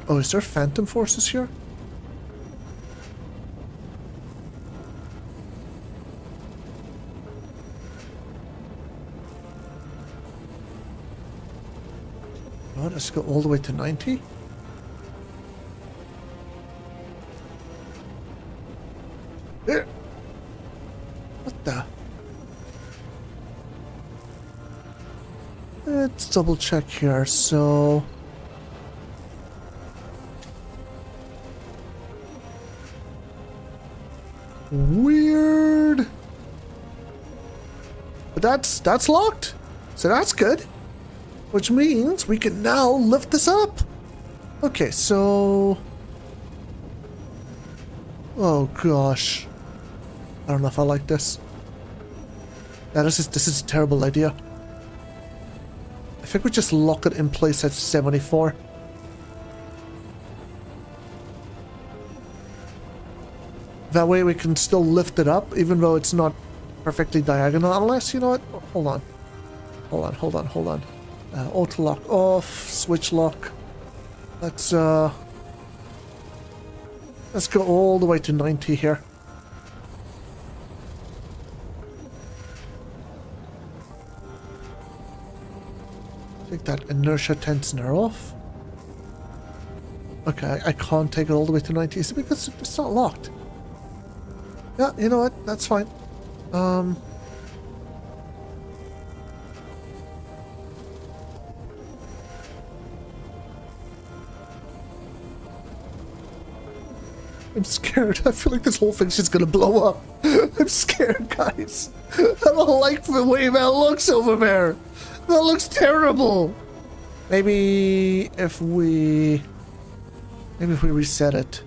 Oh, is there phantom forces here? Oh, let's go all the way to 90. There. What the? Let's double check here. So weird. But that's locked. So that's good. Which means we can now lift this up. Okay, so oh gosh. I don't know if I like this. Yeah, this is a terrible idea. I think we just lock it in place at 74. That way we can still lift it up, even though it's not perfectly diagonal. Unless, you know what? Hold on. Auto lock off, switch lock. Let's go all the way to 90 here. Take that inertia tensioner off. Okay, I can't take it all the way to 90. Is it because it's not locked? Yeah, you know what? That's fine. I'm scared. I feel like this whole thing's just gonna blow up. I'm scared, guys. I don't like the way that looks over there. That looks terrible. Maybe if we reset it.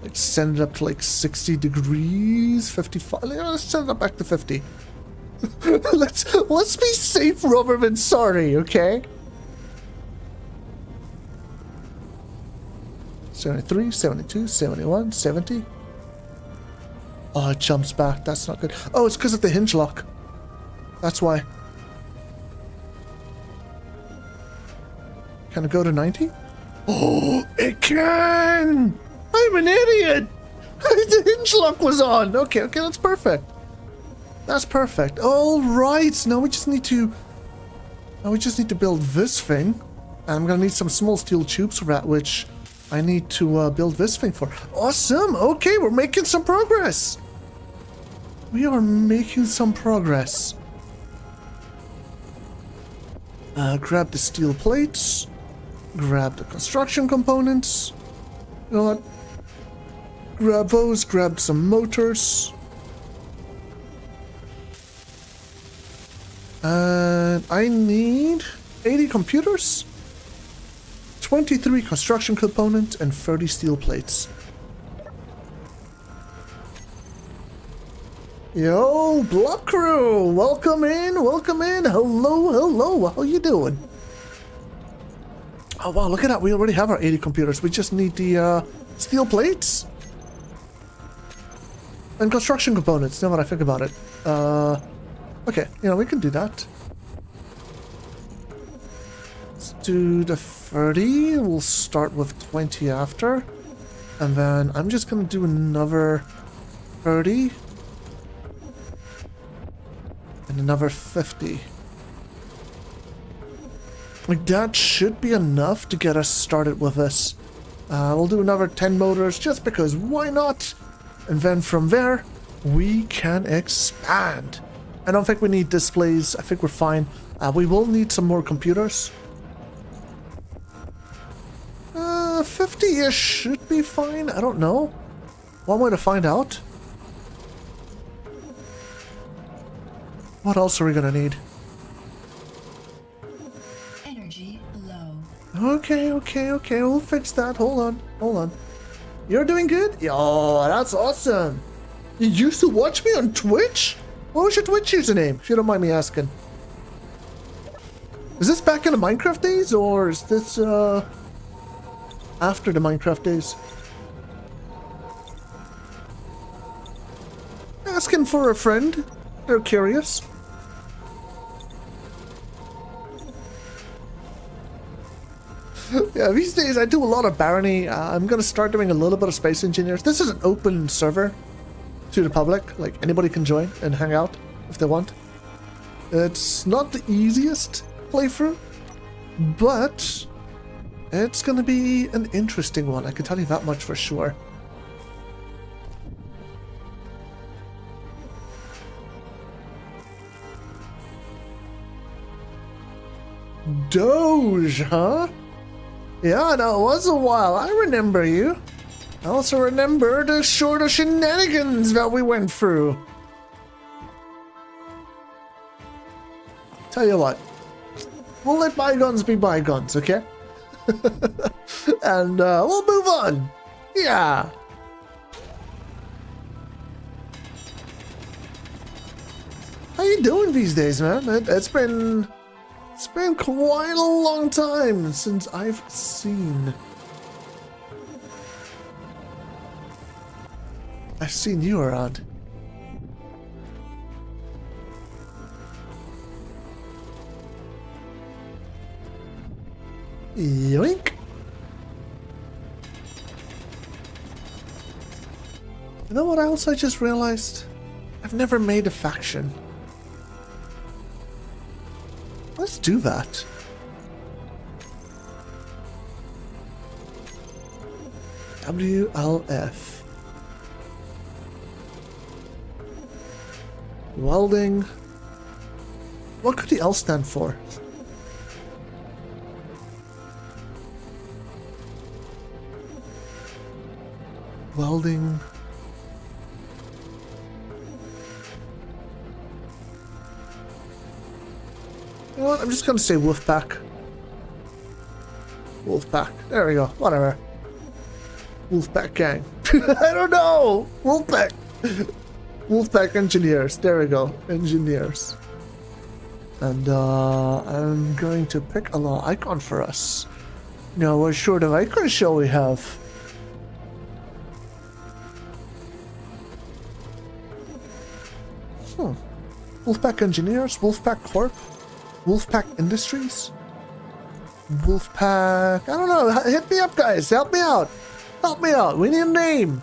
Like send it up to like 60 degrees, 55. Let's send it up back to 50. let's be safe rather than sorry, okay? 73, 72, 71, 70. Oh, it jumps back. That's not good. Oh, it's because of the hinge lock. That's why. Can it go to 90? Oh, it can! I'm an idiot! The hinge lock was on! Okay, that's perfect. That's perfect. All right, so now we just need to build this thing. I'm gonna need some small steel tubes for that, which I need to build this thing for. Awesome. Okay, we're making some progress. We are making some progress. Grab the steel plates. Grab the construction components. You know what? Grab those. Grab some motors. And I need 80 computers, 23 construction components, and 30 steel plates. Yo, Block Crew! Welcome in, welcome in. Hello, hello. How you doing? Oh wow, look at that. We already have our 80 computers. We just need the steel plates and construction components, now that I think about it. Okay, we can do that. Let's do the 30. We'll start with 20 after. And then I'm just going to do another 30. And another 50. Like, that should be enough to get us started with this. We'll do another 10 motors just because why not? And then from there, we can expand. I don't think we need displays. I think we're fine. We will need some more computers. 50-ish should be fine. I don't know. One way to find out. What else are we gonna need? Energy low. Okay. We'll fix that. Hold on. You're doing good? Yo, that's awesome. You used to watch me on Twitch? What was your Twitch username, if you don't mind me asking? Is this back in the Minecraft days, or is this, after the Minecraft days? Asking for a friend. They're curious. Yeah, these days I do a lot of Barony. I'm gonna start doing a little bit of Space Engineers. This is an open server to the public. Like, anybody can join and hang out if they want. It's not the easiest playthrough, but it's gonna be an interesting one. I can tell you that much for sure. Doge, huh? Yeah, no, it was a while. I remember you. I also remember the sort of shenanigans that we went through. Tell you what, we'll let bygones be bygones, okay? And we'll move on. Yeah. How you doing these days, man? It's been quite a long time since I've seen you around. Yoink! You know what else I just realized? I've never made a faction. Let's do that. WLF. Welding. What could the L stand for? Welding. You know what? I'm just gonna say Wolfpack. Wolfpack. There we go. Whatever. Wolfpack gang. I don't know. Wolfpack. Wolfpack engineers. There we go. Engineers. And I'm going to pick a little icon for us. Now, what sort of icon shall we have? Wolfpack engineers. Wolfpack Corp. Wolfpack Industries? Wolfpack... I don't know. Hit me up, guys. Help me out. Help me out. We need a name.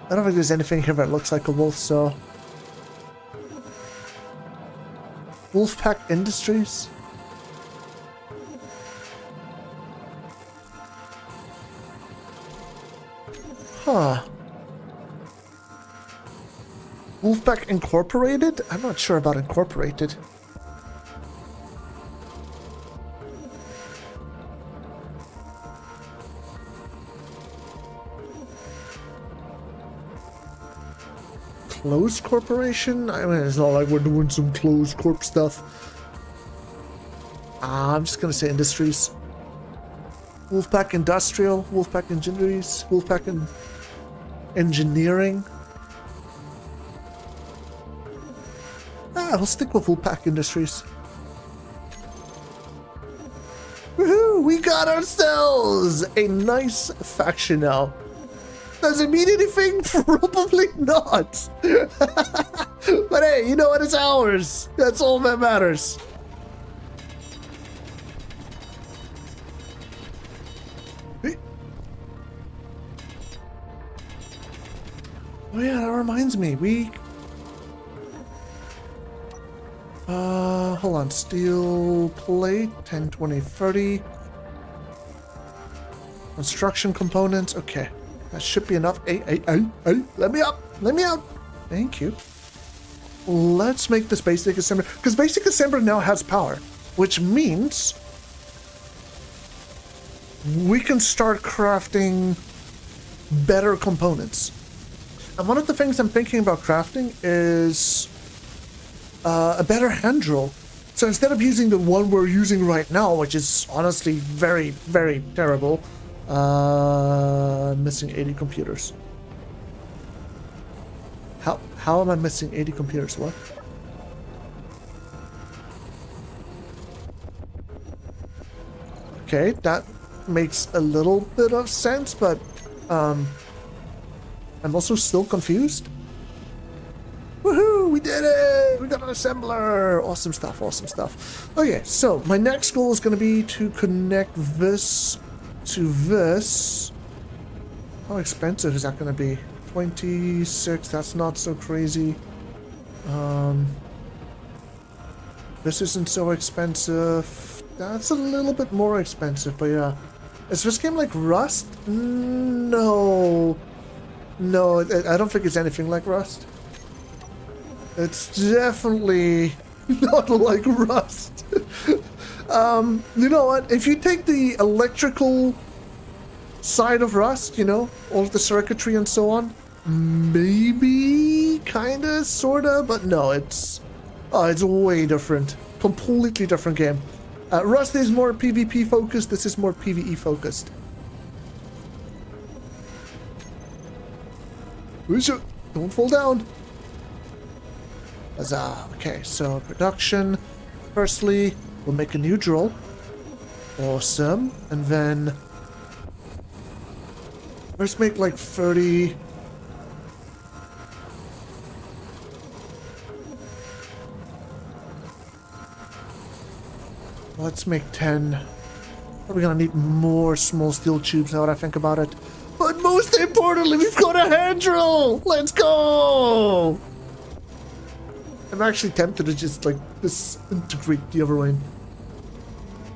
I don't think there's anything here that looks like a wolf, so... Wolfpack Industries? Huh. Wolfpack Incorporated? I'm not sure about Incorporated. Closed Corporation? I mean, it's not like we're doing some closed corp stuff. I'm just gonna say Industries. Wolfpack Industrial, Wolfpack Engineers, Wolfpack Engineering. We'll stick with Wolfpack Industries. Woohoo! We got ourselves a nice faction now. Does it mean anything? Probably not. But hey, you know what? It's ours. That's all that matters. Oh yeah, that reminds me. Hold on. Steel plate, 10, 20, 30. Construction components. Okay. That should be enough. Hey, let me up. Let me out. Thank you. Let's make this basic assembler. Because basic assembler now has power. Which means we can start crafting better components. And one of the things I'm thinking about crafting is a better hand drill. So instead of using the one we're using right now, which is honestly very, very terrible, missing 80 computers. How am I missing 80 computers? What? Okay, that makes a little bit of sense, but I'm also still confused. Woohoo! We did it! We got an assembler! Awesome stuff, awesome stuff. Okay, so my next goal is going to be to connect this to this. How expensive is that going to be? 26, that's not so crazy. This isn't so expensive. That's a little bit more expensive, but yeah. Is this game like Rust? No. No, I don't think it's anything like Rust. It's definitely not like Rust. You know what? If you take the electrical side of Rust, you know, all of the circuitry and so on, maybe, kinda, sorta, but no, it's way different. Completely different game. Rust is more PvP focused, this is more PvE focused. Don't fall down. Huzzah. Okay, so production. Firstly, we'll make a new drill. Awesome. And then let's make like 30. Let's make 10. Probably gonna need more small steel tubes now that I think about it. But most importantly, we've got a hand drill! Let's go! I'm actually tempted to just like disintegrate the other lane.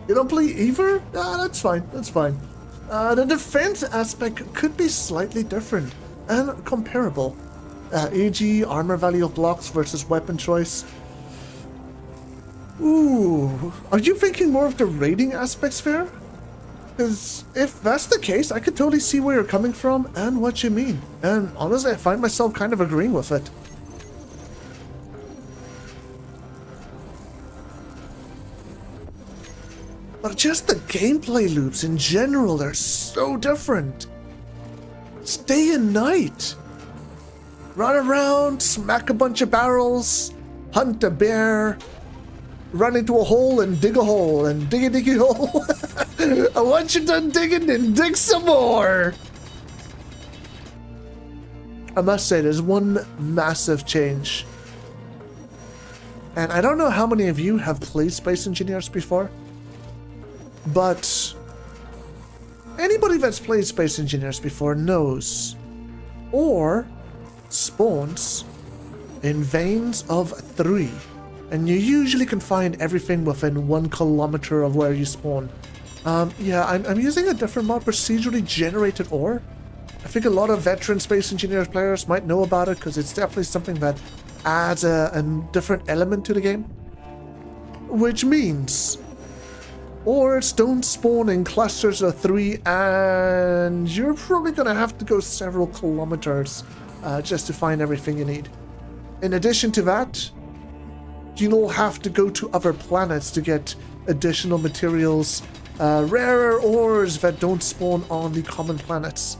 You don't play either? Ah, that's fine, that's fine. The defense aspect could be slightly different and comparable. AG, armor value of blocks versus weapon choice. Ooh, are you thinking more of the rating aspects there? Because if that's the case, I could totally see where you're coming from and what you mean. And honestly, I find myself kind of agreeing with it. But just the gameplay loops in general, they're so different. It's day and night. Run around, smack a bunch of barrels, hunt a bear, run into a hole and dig a hole and dig a diggy hole. And once you're done digging, then dig some more. I must say, there's one massive change. And I don't know how many of you have played Space Engineers before, but anybody that's played Space Engineers before knows or spawns in veins of 3. And you usually can find everything within 1 kilometer of where you spawn. Yeah, I'm using a different mod, procedurally generated ore. I think a lot of veteran Space Engineers players might know about it because it's definitely something that adds a different element to the game. Which means ores don't spawn in clusters of 3, and you're probably going to have to go several kilometers just to find everything you need. In addition to that, you'll have to go to other planets to get additional materials, rarer ores that don't spawn on the common planets.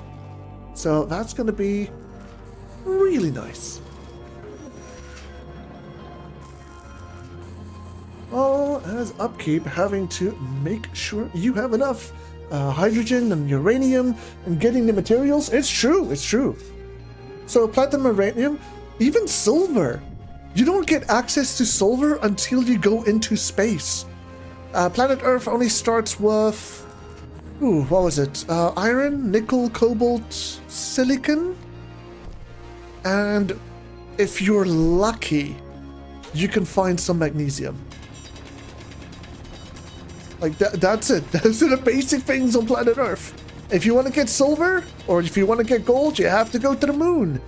So that's going to be really nice. All as upkeep, having to make sure you have enough hydrogen and uranium and getting the materials. It's true, it's true. So platinum, uranium, even silver. You don't get access to silver until you go into space. Planet Earth only starts with, what was it? Iron, nickel, cobalt, silicon. And if you're lucky, you can find some magnesium. Like, that's it. Those are the basic things on planet Earth. If you want to get silver, or if you want to get gold, you have to go to the moon.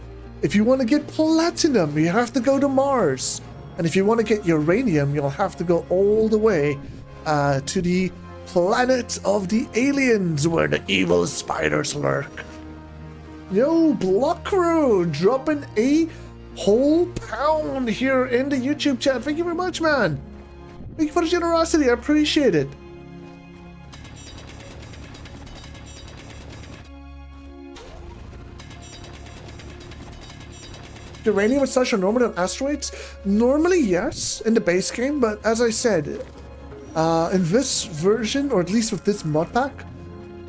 If you want to get platinum, you have to go to Mars. And if you want to get uranium, you'll have to go all the way to the planet of the aliens, where the evil spiders lurk. Yo, Block Crew, dropping a whole pound here in the YouTube chat. Thank you very much, man. Thank you for the generosity. I appreciate it. Uranium and such are normally on asteroids? Normally, yes, in the base game, but as I said, in this version, or at least with this mod pack,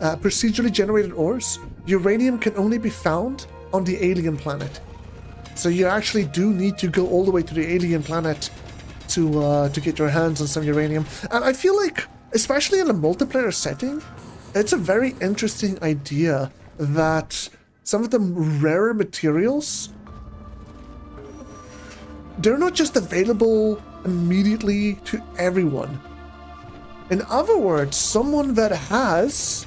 procedurally generated ores, uranium can only be found on the alien planet. So you actually do need to go all the way to the alien planet to get your hands on some uranium. And I feel like, especially in a multiplayer setting, it's a very interesting idea that some of the rarer materials, they're not just available immediately to everyone. In other words, someone that has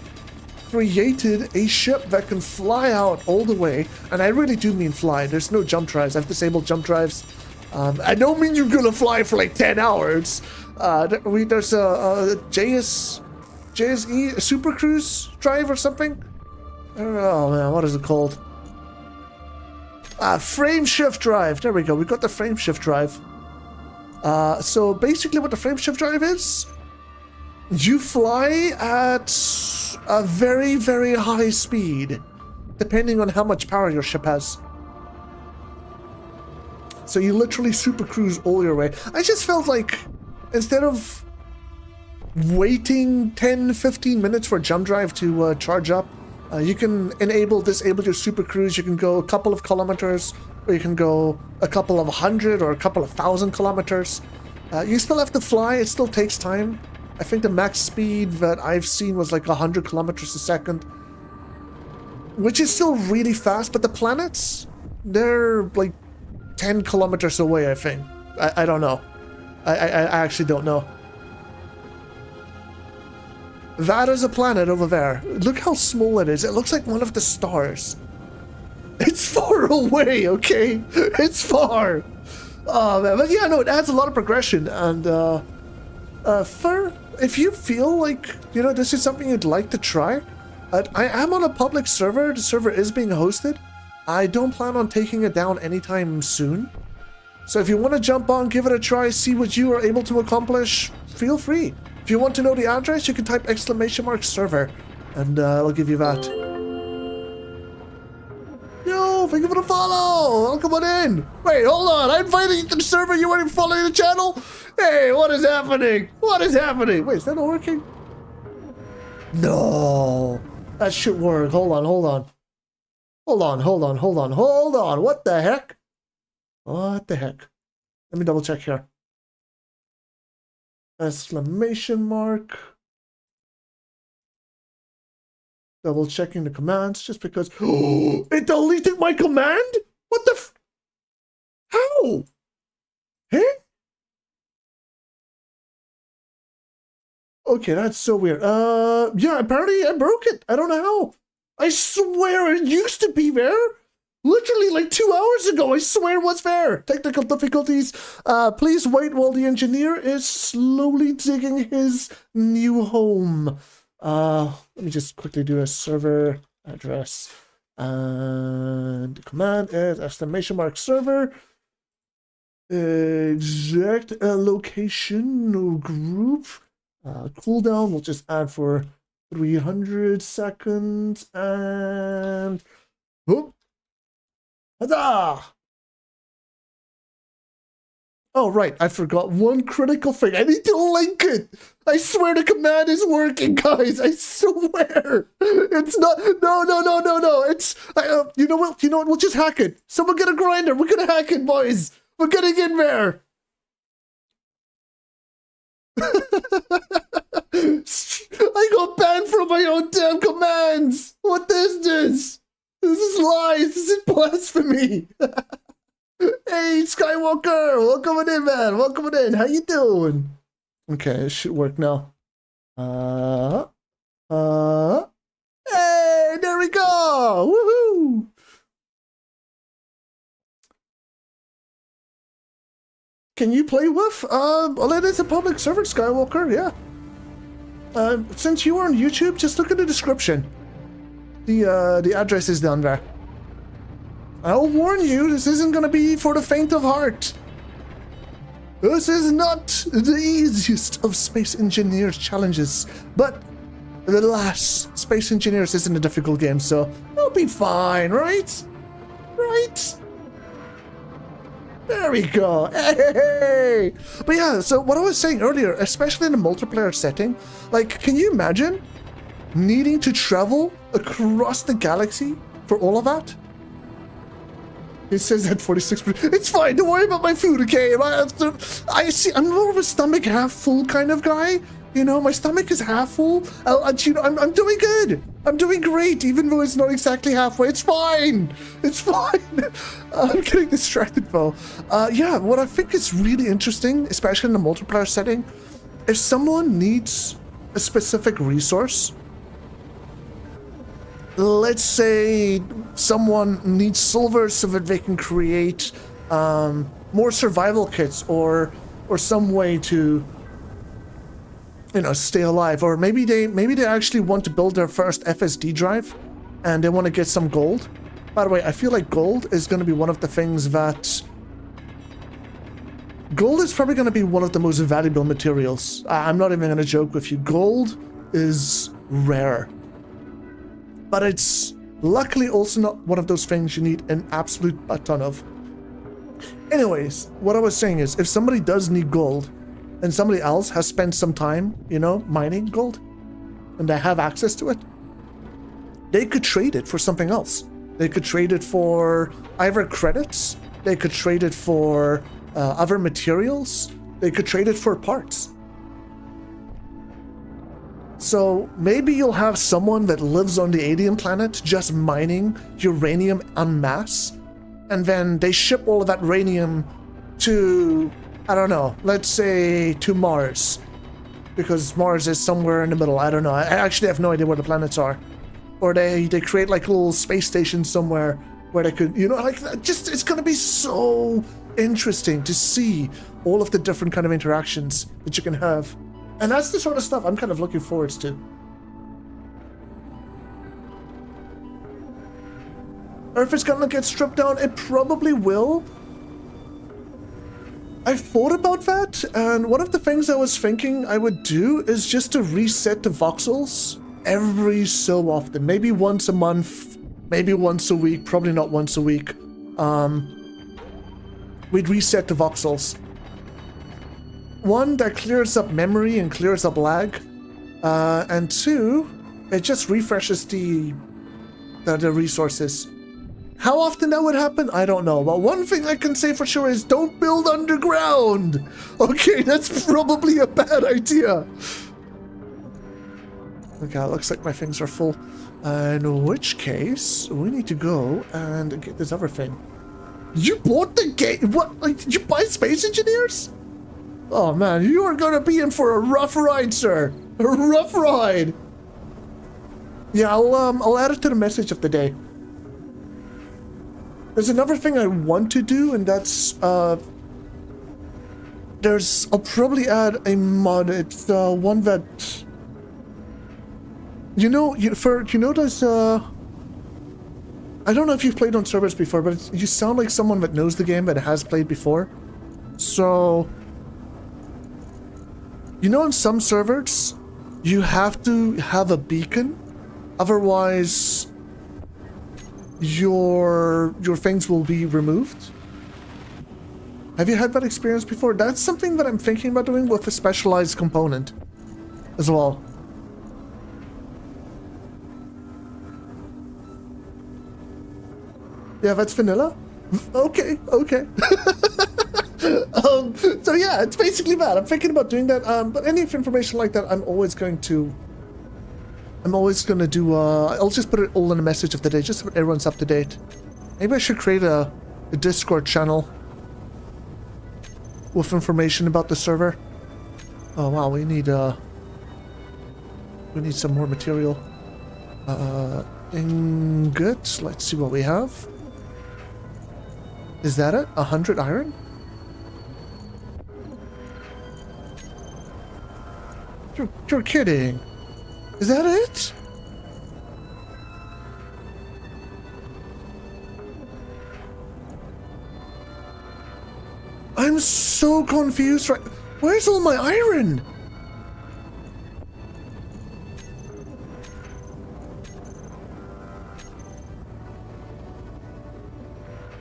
created a ship that can fly out all the way, and I really do mean fly, there's no jump drives, I've disabled jump drives. I don't mean you're gonna fly for like 10 hours. There's a JSE, a Super Cruise drive or something? I don't know, man, what is it called? Frame shift drive. There we go. We got the frame shift drive. So basically what the frame shift drive is, you fly at a very, very high speed, depending on how much power your ship has. So you literally super cruise all your way. I just felt like instead of waiting 10-15 minutes for a jump drive to charge up, you can disable your super cruise. You can go a couple of kilometers, or you can go a couple of 100 or a couple of 1,000 kilometers. You still have to fly. It still takes time. I think the max speed that I've seen was like 100 kilometers a second, which is still really fast. But the planets, they're like 10 kilometers away, I think. I don't know. I actually don't know. That is a planet over there. Look how small it is. It looks like one of the stars. It's far away, okay? It's far. Oh, man. But yeah, no, it adds a lot of progression. And if you feel like, this is something you'd like to try, I am on a public server. The server is being hosted. I don't plan on taking it down anytime soon. So if you want to jump on, give it a try, see what you are able to accomplish, feel free. If you want to know the address, you can type !server, and I'll give you that. Yo, thank you for the follow! Welcome on in! Wait, hold on, I invited you to the server, you weren't following the channel? Hey, what is happening? What is happening? Wait, is that not working? No, that should work. Hold on. What the heck? What the heck? Let me double check here. ! Double checking the commands just because. It deleted my command? What the How? Hey? Okay, that's so weird. Yeah, apparently I broke it. I don't know how. I swear it used to be there. Literally like 2 hours ago. I swear it was there. Technical difficulties. Please wait while the engineer is slowly digging his new home. Let me just quickly do a server address. And the command is !server. Exact location, no group. Cooldown, we'll just add for 300 seconds. And... oh! Huzzah! Oh, right, I forgot one critical thing. I need to link it! I swear the command is working, guys! I swear! It's not... No! It's... you know what? We'll just hack it. Someone get a grinder. We're gonna hack it, boys! We're getting in there! I got banned from my own damn commands! What is this? This is lies! This is blasphemy! Hey, Skywalker! Welcome in, man! Welcome in! How you doing? Okay, it should work now. Hey! There we go! Woohoo! Can you play with? Well, it is a public server, Skywalker, yeah. Since you are on YouTube, just look at the description. The address is down there. I'll warn you, this isn't gonna be for the faint of heart. This is not the easiest of Space Engineers challenges, but alas, Space Engineers isn't a difficult game, so it'll be fine, right? Right? There we go. Hey! But yeah, so what I was saying earlier, especially in a multiplayer setting, like, can you imagine needing to travel across the galaxy for all of that? It says that 46%. It's fine. Don't worry about my food, okay? I see. I'm more of a stomach half full kind of guy. You know, my stomach is half full. I'm doing good. I'm doing great, even though it's not exactly halfway. It's fine. It's fine. I'm getting distracted, though. Yeah, what I think is really interesting, especially in a multiplayer setting, if someone needs a specific resource, let's say someone needs silver so that they can create more survival kits or some way to, you know, stay alive, or maybe they actually want to build their first FSD drive and they want to get some gold. By the way, I feel like gold is going to be one of the things that gold is probably going to be one of the most valuable materials. I'm not even going to joke with you. Gold is rare, but it's luckily also not one of those things you need an absolute butt ton of. Anyways, what I was saying is, if somebody does need gold and somebody else has spent some time, you know, mining gold and they have access to it, they could trade it for something else. They could trade it for either credits, they could trade it for other materials, they could trade it for parts. So maybe you'll have someone that lives on the alien planet just mining uranium en masse, and then they ship all of that uranium to, I don't know, let's say to Mars, because Mars is somewhere in the middle. I don't know. I actually have no idea where the planets are. Or they create like a little space station somewhere where they could, you know, like that. Just, it's going to be so interesting to see all of the different kind of interactions that you can have. And that's the sort of stuff I'm kind of looking forward to. Earth is gonna get stripped down. It probably will. I thought about that, and one of the things I was thinking I would do is just to reset the voxels every so often. Maybe once a month, maybe once a week, probably not once a week. We'd reset the voxels. One, that clears up memory and clears up lag. And two, it just refreshes the resources. How often that would happen, I don't know. But one thing I can say for sure is don't build underground. Okay, that's probably a bad idea. Okay, it looks like my things are full. In which case, we need to go and get this other thing. You bought the game? What? Like, did you buy Space Engineers? Oh man, you are gonna be in for a rough ride, sir. A rough ride. Yeah, I'll add it to the message of the day. There's another thing I want to do, and that's I'll probably add a mod. It's the one that you know there's I don't know if you've played on servers before, but you sound like someone that knows the game but has played before. So, you know, in some servers, you have to have a beacon, otherwise your things will be removed. Have you had that experience before? That's something that I'm thinking about doing with a specialized component as well. Yeah, that's vanilla? Okay, okay. So yeah, it's basically that. I'm thinking about doing that, but any information like that, I'm always gonna do, I'll just put it all in the message of the day, just so everyone's up to date. Maybe I should create a Discord channel with information about the server. Oh wow, we need some more material. Ingots, let's see what we have. Is that it? 100 iron? You're kidding. Is that it? I'm so confused right. Where's all my iron?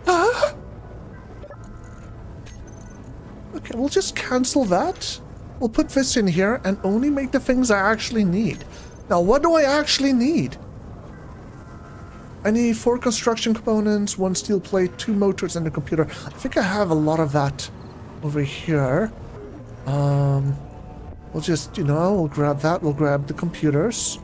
Huh? Okay, we'll just cancel that. We'll put this in here and only make the things I actually need. Now, what do I actually need? I need 4 construction components, 1 steel plate, 2 motors, and a computer. I think I have a lot of that over here. We'll just, we'll grab that. We'll grab the computers.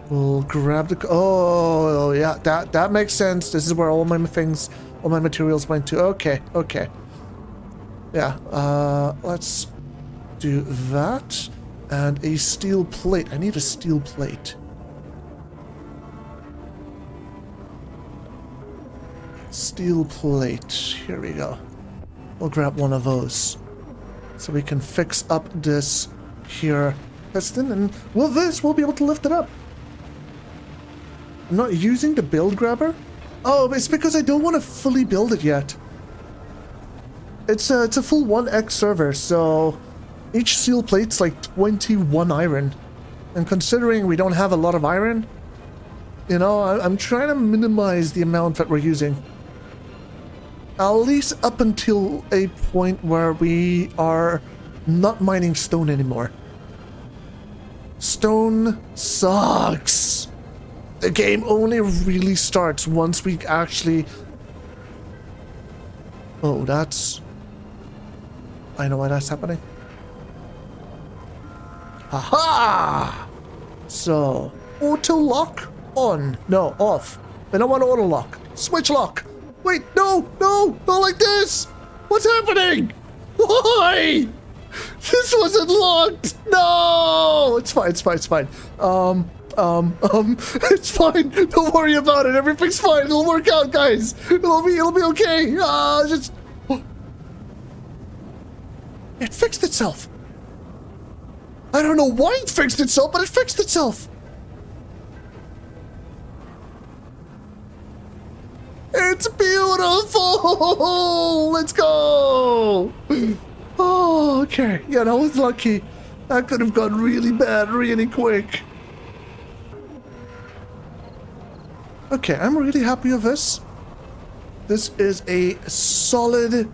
We'll grab the... Oh, yeah, that makes sense. This is where all my things, all my materials went to. Okay, okay. Yeah, let's do that. And a steel plate. I need a steel plate. Steel plate. Here we go. We'll grab one of those. So we can fix up this here piston. And with this, we'll be able to lift it up. I'm not using the build grabber. Oh, it's because I don't want to fully build it yet. It's a full 1x server, so each steel plate's like 21 iron. And considering we don't have a lot of iron, I'm trying to minimize the amount that we're using. At least up until a point where we are not mining stone anymore. Stone sucks. The game only really starts once we actually... Oh, that's... I know why that's happening. Aha! So, auto lock on. No, off. I don't want auto lock. Switch lock. Wait, no, not like this. What's happening? Why? This wasn't locked. No, it's fine. It's fine. It's fine. It's fine. Don't worry about it. Everything's fine. It'll work out, guys. It'll be okay. Just. It fixed itself. I don't know why it fixed itself, but it fixed itself. It's beautiful. Let's go. Oh, okay. Yeah, that was lucky. That could have gone really bad really quick. Okay, I'm really happy with this. This is a solid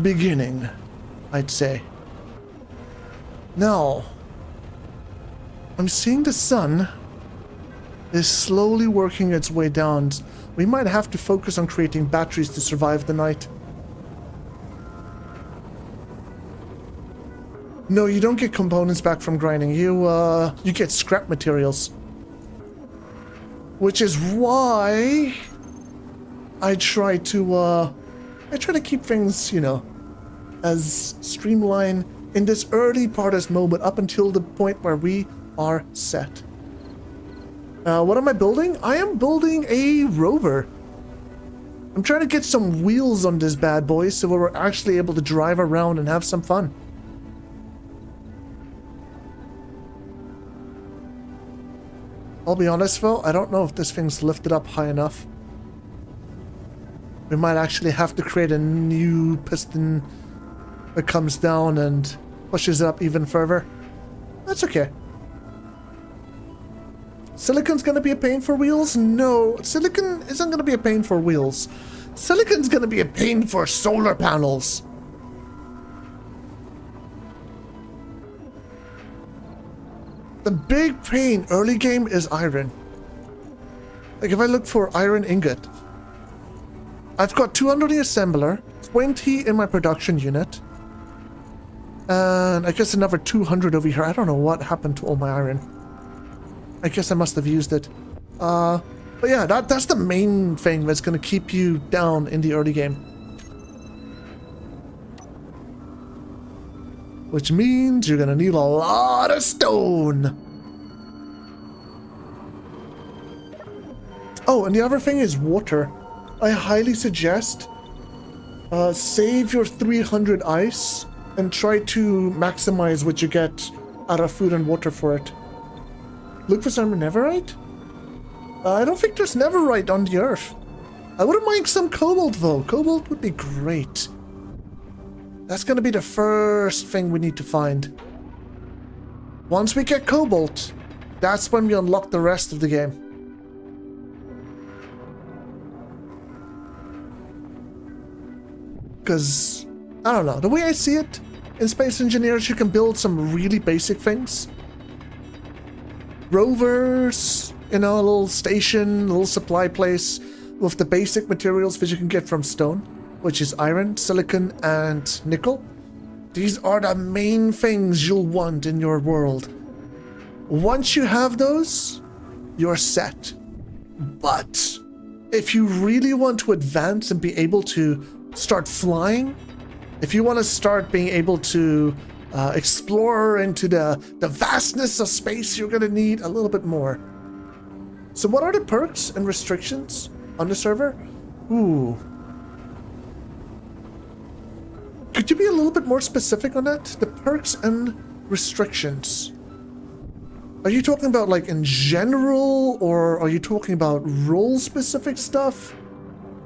beginning, I'd say. Now, I'm seeing the sun is slowly working its way down. We might have to focus on creating batteries to survive the night. No, you don't get components back from grinding. You get scrap materials. Which is why I try to keep things, you know, as streamlined in this early part of this moment up until the point where we are set. What am I building? I am building a rover. I'm trying to get some wheels on this bad boy so we're actually able to drive around and have some fun. I'll be honest though, I don't know if this thing's lifted up high enough. We might actually have to create a new piston that comes down and pushes it up even further. That's okay. Silicon's gonna be a pain for wheels? No, silicon isn't gonna be a pain for wheels. Silicon's gonna be a pain for solar panels. The big pain early game is iron. Like if I look for iron ingot, I've got 200 in the assembler, 20 in my production unit, and I guess another 200 over here. I don't know what happened to all my iron. I guess I must have used it. But yeah, that's the main thing that's going to keep you down in the early game. Which means you're going to need a lot of stone. Oh, and the other thing is water. I highly suggest save your 300 ice and try to maximize what you get out of food and water for it. Look for some netherite? I don't think there's netherite on the earth. I wouldn't mind some cobalt though. Cobalt would be great. That's gonna be the first thing we need to find. Once we get cobalt, that's when we unlock the rest of the game. Because, I don't know, the way I see it, in Space Engineers you can build some really basic things. Rovers, you know, a little station, a little supply place with the basic materials that you can get from stone, which is iron, silicon, and nickel. These are the main things you'll want in your world. Once you have those, you're set. But if you really want to advance and be able to start flying, if you want to start being able to explore into the vastness of space, you're going to need a little bit more. So what are the perks and restrictions on the server? Ooh. Could you be a little bit more specific on that? The perks and restrictions. Are you talking about like in general, or are you talking about role-specific stuff?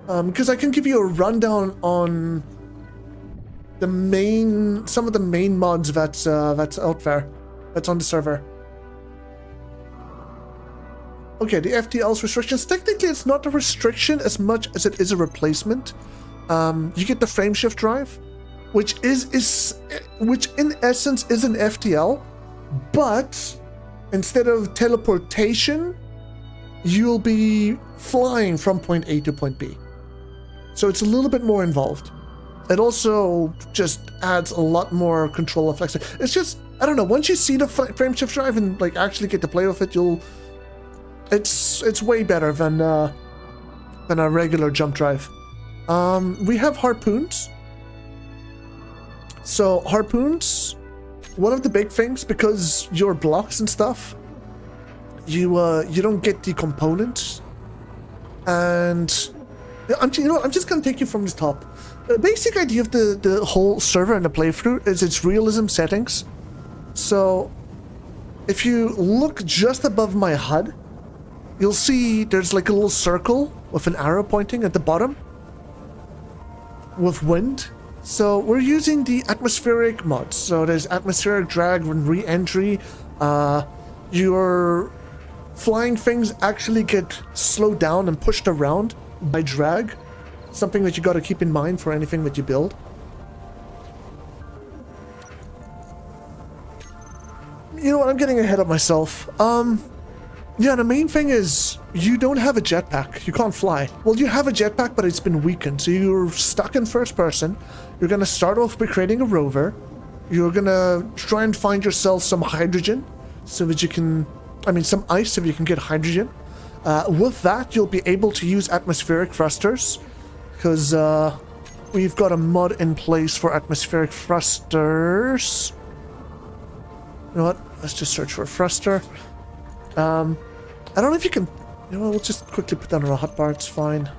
Because I can give you a rundown on some of the main mods that's out there, that's on the server. Okay, the FTL's restrictions. Technically, it's not a restriction as much as it is a replacement. You get the frameshift drive, which in essence is an FTL, but instead of teleportation, you'll be flying from point A to point B. So it's a little bit more involved. It also just adds a lot more control and flexibility. It's just, I don't know, once you see the frameshift drive and like actually get to play with it, it's way better than a regular jump drive. We have harpoons. So harpoons, one of the big things, because your blocks and stuff, you don't get the components. And I'm just gonna take you from the top. The basic idea of the whole server and the playthrough is its realism settings. So if you look just above my HUD, you'll see there's like a little circle with an arrow pointing at the bottom with wind. So we're using the atmospheric mods. So there's atmospheric drag and re-entry. Your flying things actually get slowed down and pushed around by drag. Something that you got to keep in mind for anything that you build. You know what? I'm getting ahead of myself. Yeah, the main thing is you don't have a jetpack. You can't fly. Well, you have a jetpack, but it's been weakened. So you're stuck in first person. You're going to start off by creating a rover. You're going to try and find yourself some hydrogen so that you can, some ice so you can get hydrogen. With that, you'll be able to use atmospheric thrusters, because we've got a mod in place for atmospheric thrusters. You know what? Let's just search for a thruster. I don't know if you can... You know what? We'll just quickly put that on a hotbar. It's fine.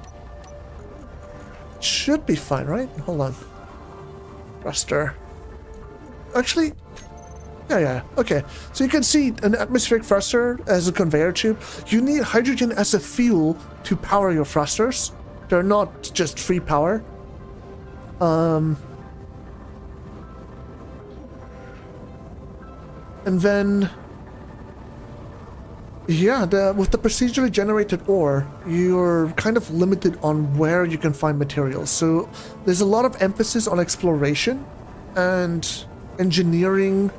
It should be fine, right? Hold on. Thruster. Actually... Yeah. Okay. So you can see an atmospheric thruster as a conveyor tube. You need hydrogen as a fuel to power your thrusters. They're not just free power. And then... Yeah, with the procedurally generated ore, you're kind of limited on where you can find materials. So there's a lot of emphasis on exploration and engineering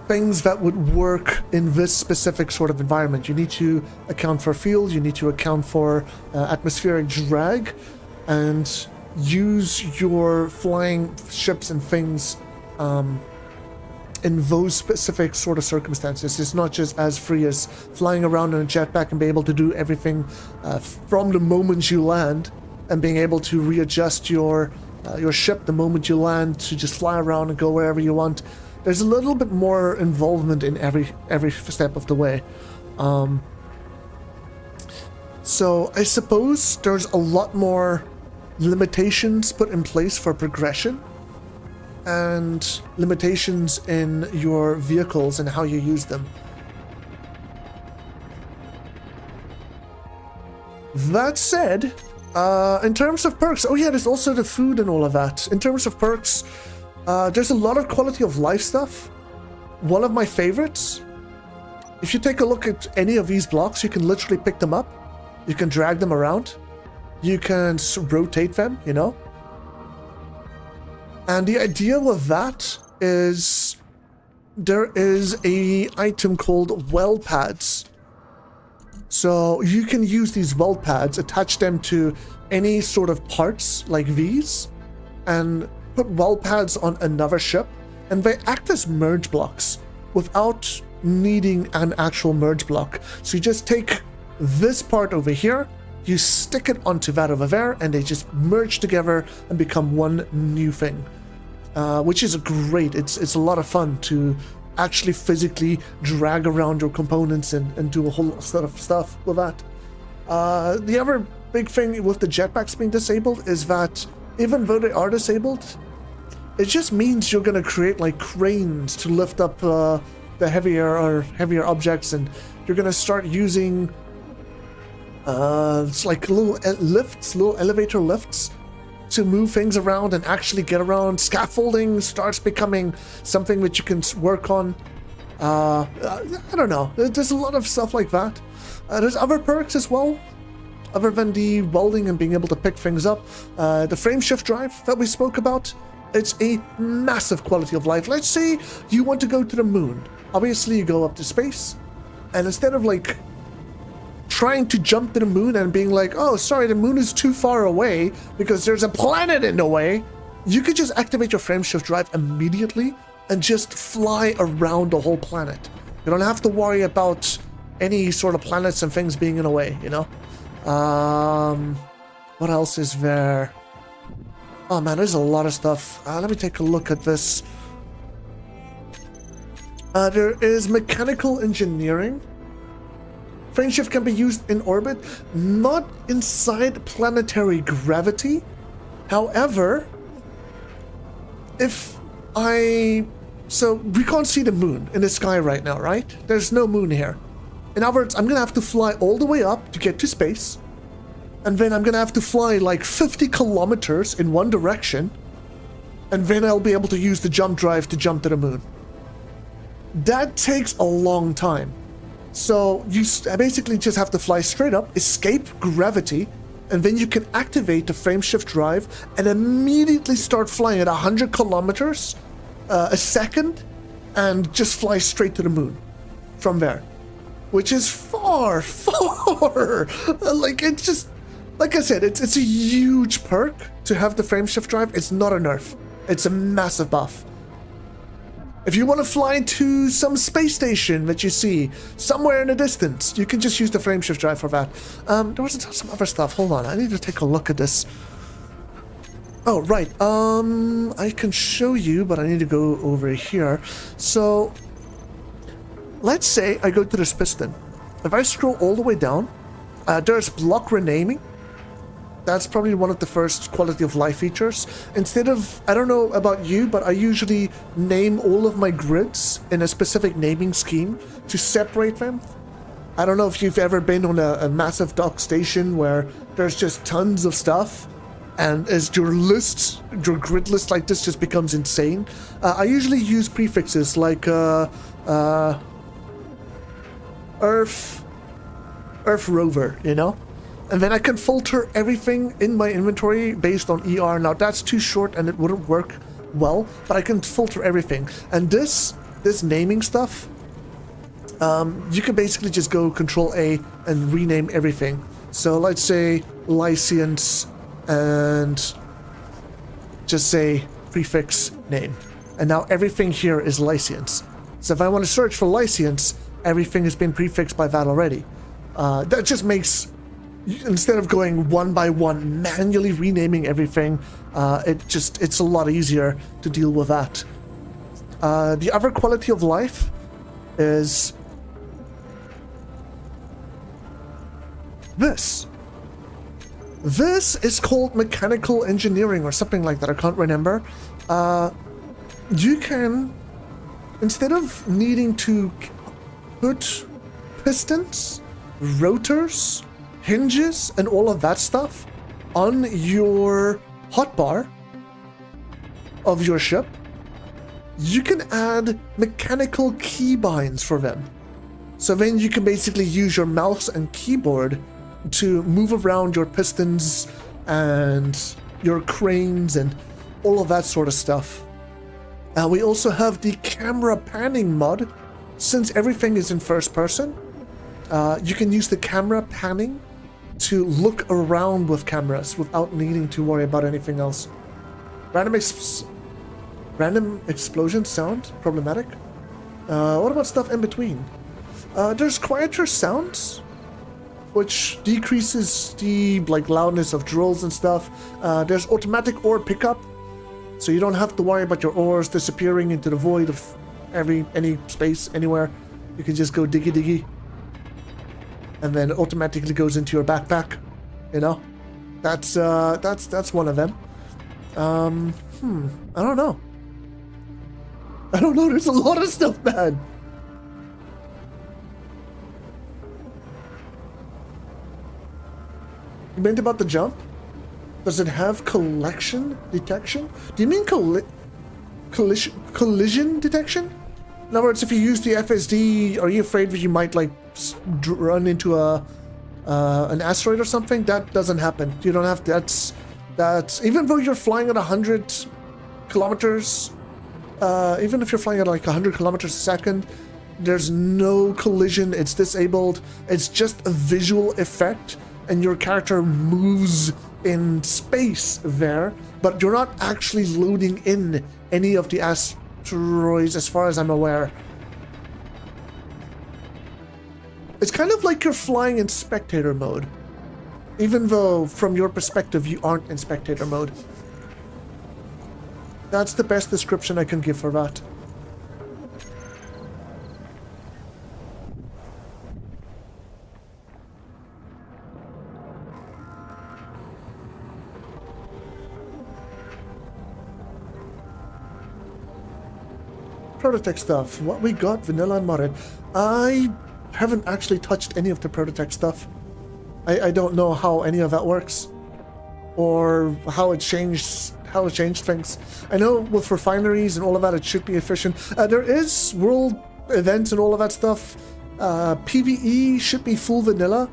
things that would work in this specific sort of environment. You need to account for fuel, you need to account for atmospheric drag, and use your flying ships and things in those specific sort of circumstances. It's not just as free as flying around in a jetpack and be able to do everything from the moment you land, and being able to readjust your ship the moment you land to just fly around and go wherever you want. There's a little bit more involvement in every step of the way. So I suppose there's a lot more limitations put in place for progression, and limitations in your vehicles and how you use them. That said, in terms of perks, oh yeah, there's also the food and all of that. In terms of perks, there's a lot of quality of life stuff. One of my favorites, if you take a look at any of these blocks, you can literally pick them up. You can drag them around. You can rotate them, you know. And the idea with that is there is a item called well pads. So you can use these well pads, attach them to any sort of parts like these, and put well pads on another ship, and they act as merge blocks without needing an actual merge block. So you just take this part over here, you stick it onto that over there, and they just merge together and become one new thing, which is great. It's a lot of fun to actually physically drag around your components and do a whole lot of stuff with that. The other big thing with the jetpacks being disabled is that even though they are disabled, it just means you're going to create like cranes to lift up the heavier objects, and you're going to start using it's like little elevator lifts to move things around and actually get around. Scaffolding starts becoming something that you can work on. I don't know. There's a lot of stuff like that. There's other perks as well, other than the welding and being able to pick things up. The frame shift drive that we spoke about, it's a massive quality of life. Let's say you want to go to the moon. Obviously, you go up to space, and instead of like trying to jump to the moon and being like, oh, sorry, the moon is too far away because there's a planet in the way, you could just activate your frame shift drive immediately and just fly around the whole planet. You don't have to worry about any sort of planets and things being in the way, you know? What else is there? Oh man, there's a lot of stuff. Let me take a look at this. There is mechanical engineering. Frameshift can be used in orbit, not inside planetary gravity. However, so we can't see the moon in the sky right now, right? There's no moon here. In other words, I'm gonna have to fly all the way up to get to space, and then I'm gonna have to fly like 50 kilometers in one direction, and then I'll be able to use the jump drive to jump to the moon. That takes a long time. So you basically just have to fly straight up, escape gravity, and then you can activate the frame shift drive and immediately start flying at 100 kilometers a second and just fly straight to the moon from there, which is far. Like, it's just, like I said, it's a huge perk to have the frame shift drive. It's not a nerf. It's a massive buff. If you want to fly to some space station that you see somewhere in the distance, you can just use the frameshift drive for that. There was some other stuff. Hold on, I need to take a look at this. Oh, right. I can show you, but I need to go over here. So, let's say I go to this piston. If I scroll all the way down, there's block renaming. That's probably one of the first quality of life features. Instead of, I don't know about you, but I usually name all of my grids in a specific naming scheme to separate them. I don't know if you've ever been on a massive dock station where there's just tons of stuff, and as your grid list like this just becomes insane. I usually use prefixes like Earth Rover, you know? And then I can filter everything in my inventory based on ER. Now that's too short and it wouldn't work well, but I can filter everything. And this naming stuff, you can basically just go Control A and rename everything. So let's say Lyciant and just say prefix name. And now everything here is Lyciants. So if I want to search for Lyciants, everything has been prefixed by that already. That just makes, instead of going one by one, manually renaming everything, it's a lot easier to deal with that. The other quality of life is this. This is called mechanical engineering or something like that. I can't remember. You can, instead of needing to put pistons, rotors, hinges, and all of that stuff on your hotbar of your ship, you can add mechanical keybinds for them. So then you can basically use your mouse and keyboard to move around your pistons and your cranes and all of that sort of stuff. We also have the camera panning mod. Since everything is in first person, you can use the camera panning to look around with cameras without needing to worry about anything else. Random explosion sound problematic. What about stuff in between? There's quieter sounds, which decreases the loudness of drills and stuff. There's automatic ore pickup, so you don't have to worry about your ores disappearing into the void of any space anywhere. You can just go diggy, and then it automatically goes into your backpack. You know, that's one of them. I don't know. There's a lot of stuff, man. You meant about the jump? Does it have collection detection? Do you mean collision detection? In other words, if you use the FSD, are you afraid that you might run into an asteroid or something? That doesn't happen. You don't have to. That's even though you're flying at 100 kilometers, even if you're flying at 100 kilometers a second, there's no collision. It's disabled. It's just a visual effect, and your character moves in space there, but you're not actually loading in any of the asteroids as far as I'm aware. It's kind of like you're flying in spectator mode, even though from your perspective you aren't in spectator mode. That's the best description I can give for that. Prototech stuff. What we got, vanilla and modded. I haven't actually touched any of the Prototech stuff. I don't know how any of that works, or how it changed things. I know with refineries and all of that, it should be efficient. There is world events and all of that stuff. PvE should be full vanilla,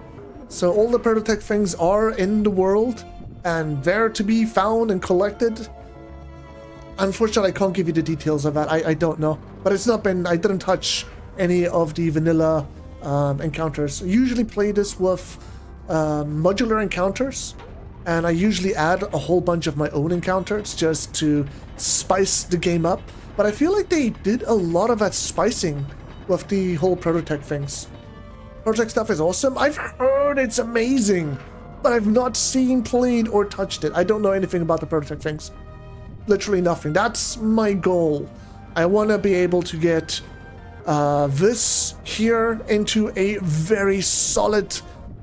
so all the Prototech things are in the world and there to be found and collected. Unfortunately, I can't give you the details of that. I don't know. But it's not been... I didn't touch any of the vanilla encounters. I usually play this with modular encounters, and I usually add a whole bunch of my own encounters just to spice the game up. But I feel like they did a lot of that spicing with the whole Prototech things. Prototech stuff is awesome. I've heard it's amazing, but I've not seen, played, or touched it. I don't know anything about the Prototech things. Literally nothing. That's my goal. I want to be able to get this here into a very solid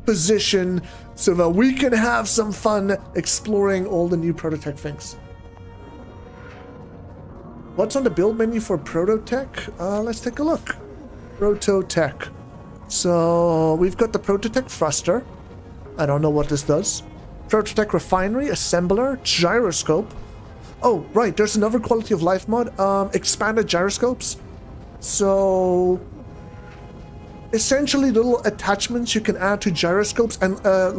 position so that we can have some fun exploring all the new Prototech things. What's on the build menu for Prototech? Let's take a look. Prototech. So we've got the Prototech thruster. I don't know what this does. Prototech refinery, assembler, gyroscope. Oh, right, there's another quality of life mod. Expanded gyroscopes. So essentially little attachments you can add to gyroscopes, and a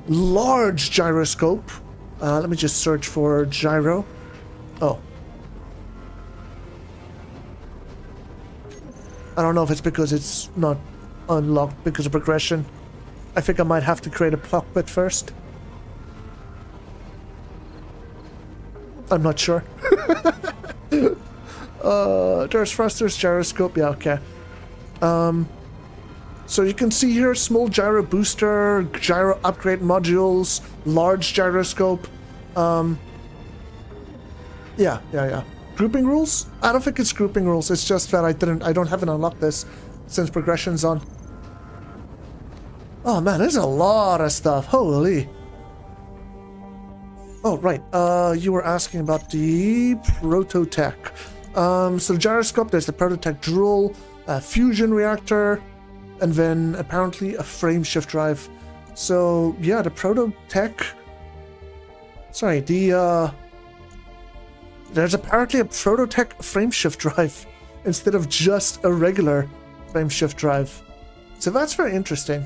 large gyroscope. Let me just search for gyro. Oh. I don't know if it's because it's not unlocked because of progression. I think I might have to create a cockpit first. I'm not sure. There's thrusters, gyroscope. Yeah, okay. So you can see here small gyro booster, gyro upgrade modules, large gyroscope. Yeah. Grouping rules? I don't think it's grouping rules. It's just that I don't have it unlocked this since progression's on. Oh man, there's a lot of stuff. Holy. Oh, right. You were asking about the Prototech. So the gyroscope, there's the Prototech drool, fusion reactor, and then apparently a frame shift drive. So yeah, the Prototech. Sorry, there's apparently a Prototech frameshift drive instead of just a regular frameshift drive. So that's very interesting.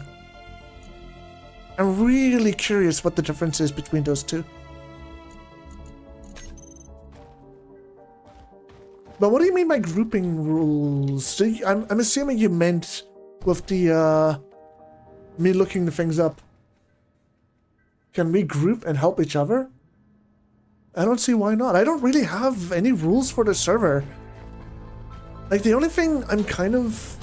I'm really curious what the difference is between those two. But what do you mean by grouping rules? So I'm assuming you meant with the me looking the things up. Can we group and help each other? I don't see why not. I don't really have any rules for the server. Like, the only thing I'm kind of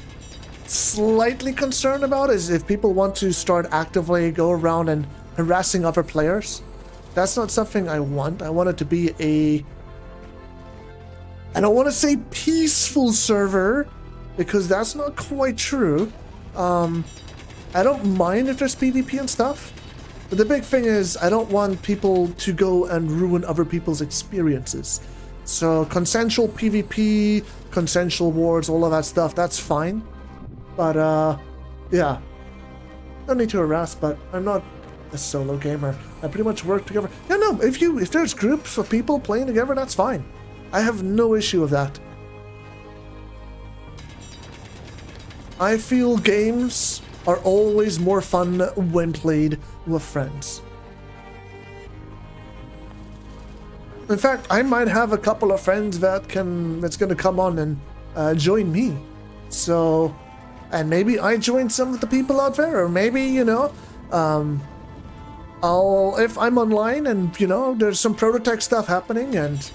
slightly concerned about is if people want to start actively go around and harassing other players. That's not something I want. I want it to be a... I don't want to say peaceful server, because that's not quite true. I don't mind if there's PvP and stuff. But the big thing is, I don't want people to go and ruin other people's experiences. So consensual PvP, consensual wars, all of that stuff, that's fine. But, yeah. No need to harass, but I'm not a solo gamer. I pretty much work together. Yeah, no, if there's groups of people playing together, that's fine. I have no issue with that. I feel games are always more fun when played with friends. In fact, I might have a couple of friends that's gonna come on and join me. So, and maybe I join some of the people out there, or maybe, you know, if I'm online and, you know, there's some Prototech stuff happening and...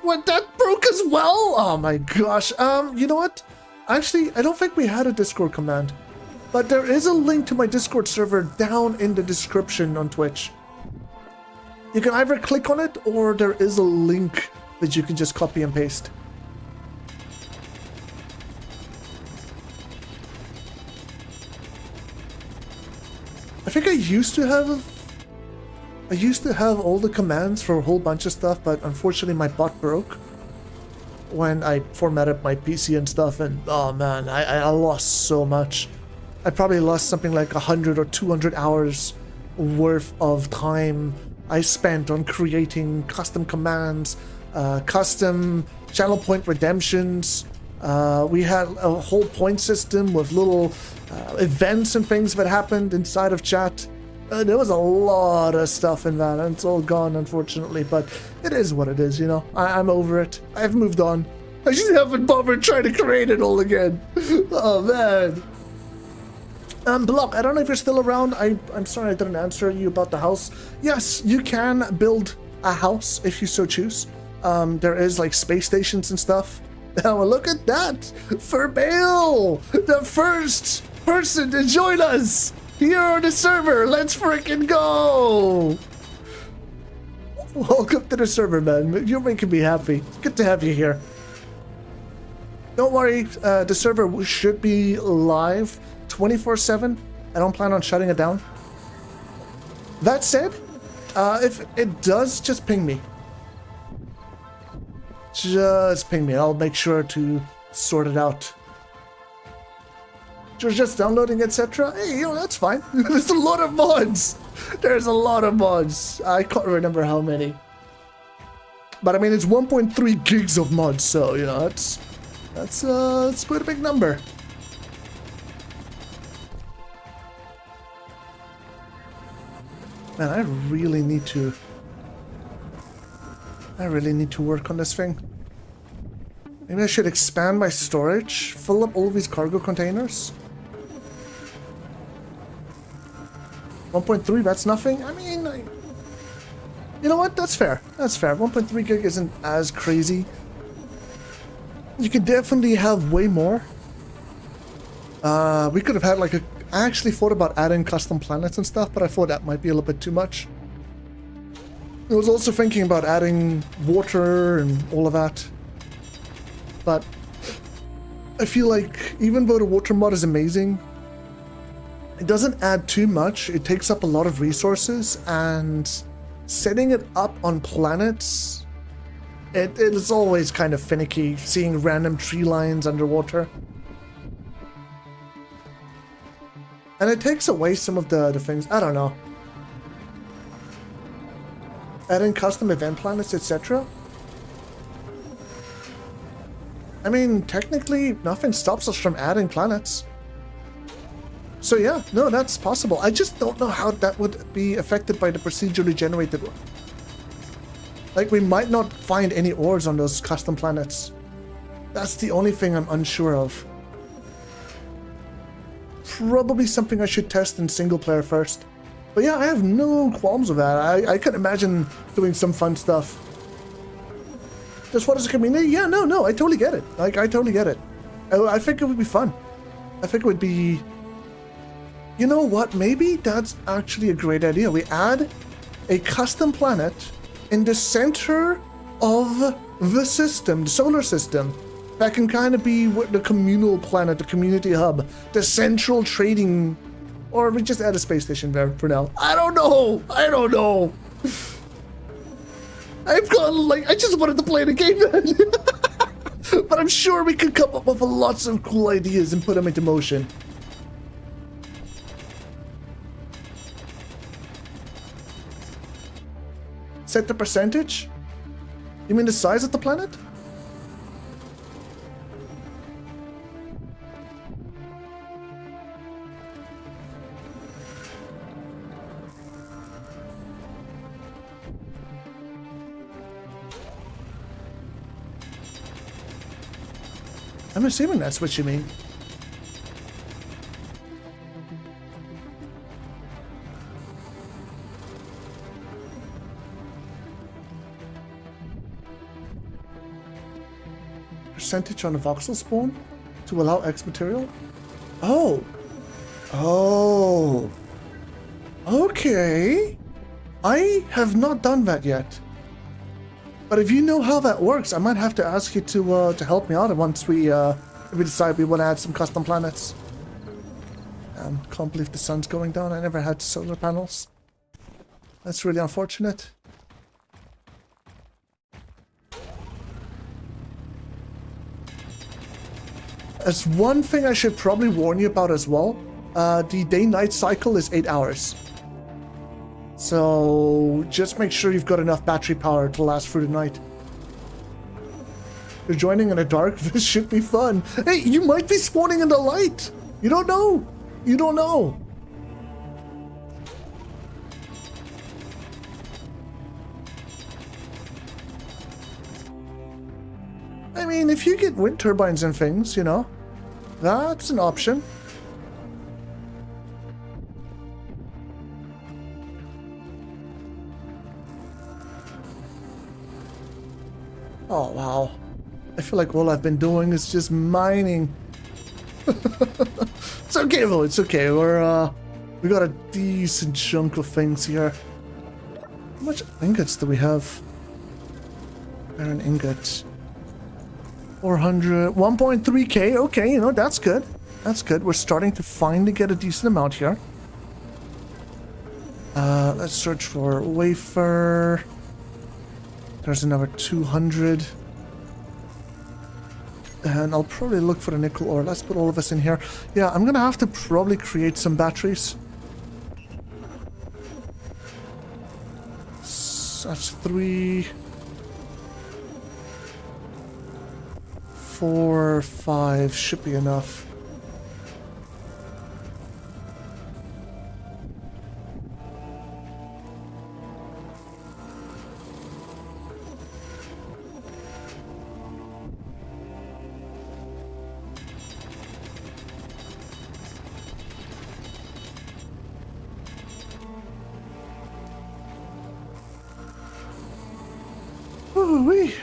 What, that broke as well? Oh my gosh. You know what? Actually, I don't think we had a Discord command, but there is a link to my Discord server down in the description on Twitch. You can either click on it, or there is a link that you can just copy and paste. I think I used to have all the commands for a whole bunch of stuff, but unfortunately my bot broke when I formatted my PC and stuff, and oh man, I lost so much. I probably lost something like 100 or 200 hours worth of time I spent on creating custom commands, custom channel point redemptions. We had a whole point system with little events and things that happened inside of chat. There was a lot of stuff in that, and it's all gone, unfortunately, but it is what it is, you know. I'm over it. I've moved on. I just haven't bothered trying to create it all again. Oh, man. Block, I don't know if you're still around. I'm sorry I didn't answer you about the house. Yes, you can build a house if you so choose. There is like space stations and stuff. Oh, look at that! For Bale! The first person to join us here on the server! Let's freaking go! Welcome to the server, man. You're making me happy. It's good to have you here. Don't worry, the server should be live 24/7. I don't plan on shutting it down. That said, if it does, just ping me. Just ping me. I'll make sure to sort it out. You're just downloading, etc. Hey, that's fine. There's a lot of mods. There's a lot of mods. I can't remember how many. But I mean, it's 1.3 gigs of mods, so that's quite a big number. Man, I really need to work on this thing. Maybe I should expand my storage, fill up all of these cargo containers. 1.3, that's nothing. I mean, you know what? That's fair. That's fair. 1.3 gig isn't as crazy. You can definitely have way more. We could have had like I actually thought about adding custom planets and stuff, but I thought that might be a little bit too much. I was also thinking about adding water and all of that. But I feel like even though the water mod is amazing, it doesn't add too much. It takes up a lot of resources, and setting it up on planets, it is always kind of finicky, seeing random tree lines underwater. And it takes away some of the things. I don't know. Adding custom event planets, etc. I mean, technically, nothing stops us from adding planets. So yeah, no, that's possible. I just don't know how that would be affected by the procedurally generated one. Like, we might not find any ores on those custom planets. That's the only thing I'm unsure of. Probably something I should test in single player first. But yeah, I have no qualms with that. I can imagine doing some fun stuff. Just what is a community? Yeah, no, I totally get it. Like, I totally get it. I think it would be fun. I think it would be... You know what? Maybe that's actually a great idea. We add a custom planet in the center of the system, the solar system. That can kind of be the communal planet, the community hub, the central trading... Or we just add a space station there for now. I don't know. I've gone like, I just wanted to play the game then. But I'm sure we could come up with lots of cool ideas and put them into motion. Set the percentage? You mean the size of the planet? I'm assuming that's what you mean. Percentage on the voxel spawn to allow X material? Oh. Okay. I have not done that yet. But if you know how that works, I might have to ask you to help me out once we decide we want to add some custom planets. Can't believe the sun's going down. I never had solar panels. That's really unfortunate. There's one thing I should probably warn you about as well. The day-night cycle is 8 hours. So just make sure you've got enough battery power to last through the night. You're joining in the dark. This should be fun. Hey, you might be spawning in the light. You don't know. You don't know. I mean, if you get wind turbines and things, you know, that's an option. Oh, wow. I feel like all I've been doing is just mining. It's okay, though. It's okay. We got a decent chunk of things here. How much ingots do we have? Iron ingot. 400. 1.3k. Okay, you know, that's good. That's good. We're starting to finally get a decent amount here. Let's search for wafer. There's another 200. And I'll probably look for the nickel ore. Let's put all of this in here. Yeah, I'm gonna have to probably create some batteries. That's 3, 4, 5 should be enough. Ooh-wee.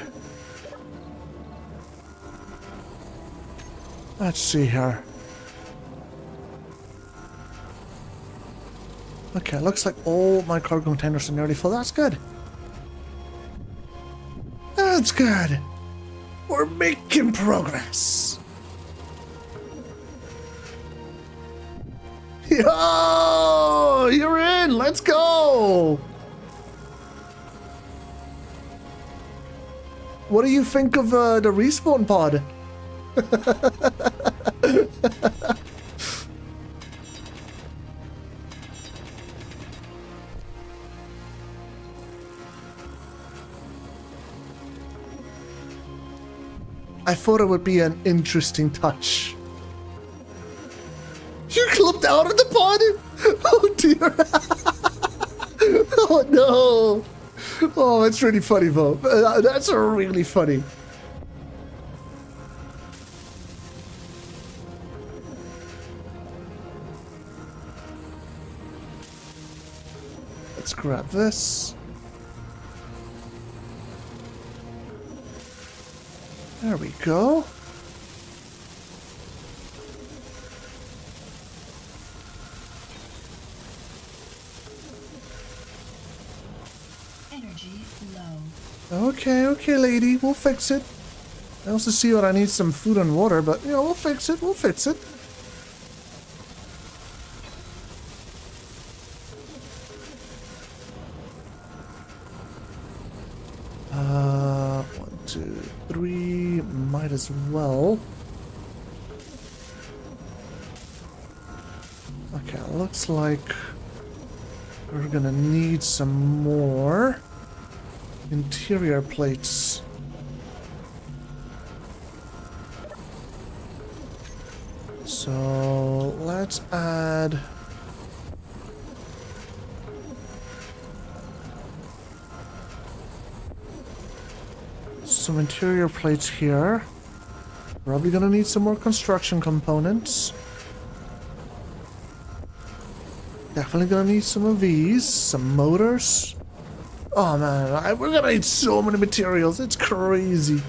Let's see here. Okay, looks like all my cargo containers are nearly full. That's good. That's good. We're making progress. Yo, you're in. Let's go. What do you think of the respawn pod? I thought it would be an interesting touch. You clipped out of the pod? Oh dear. Oh no. Oh, that's really funny, Bo. That's really funny. Let's grab this. There we go. Energy low. Okay, lady. We'll fix it. I also see that I need some food and water, but, you know, we'll fix it. We'll fix it. One, two, three. Might as well. Okay, looks like we're gonna need some more interior plates. So let's add some interior plates here. Probably gonna need some more construction components. Definitely gonna need some of these, some motors. Oh man, we're gonna need so many materials, it's crazy.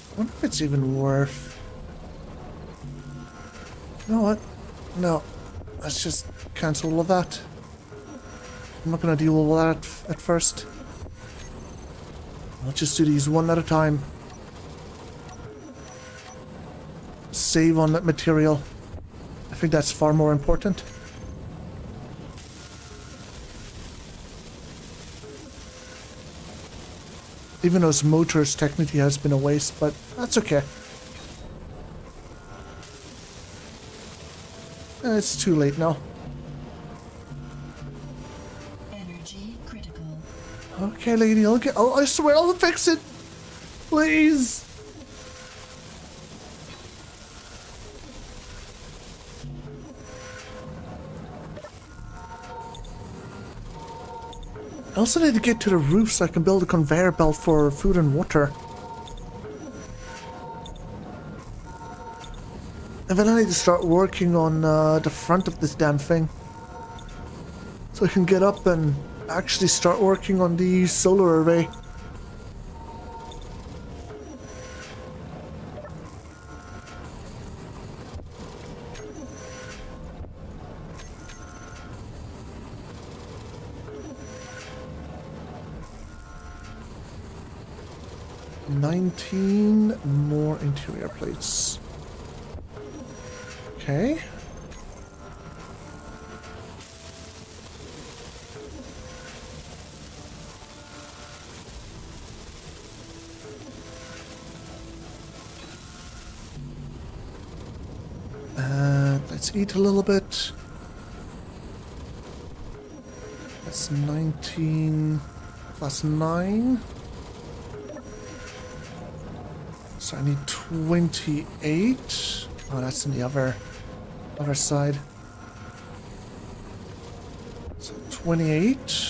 I wonder if it's even worth... You know what? No. Let's just cancel all of that. I'm not gonna deal with all that at first. I'll just do these one at a time. Save on that material. I think that's far more important. Even those motors technically has been a waste, but that's okay. It's too late now. Energy critical. Okay, lady, I'll get. Oh, I swear I'll fix it. Please. I also need to get to the roof so I can build a conveyor belt for food and water. And then I need to start working on the front of this damn thing. So I can get up and actually start working on the solar array. $19 more interior plates. Okay. Let's eat a little bit. That's 19 plus 9. So I need 28. Oh, that's in the other side. So 28.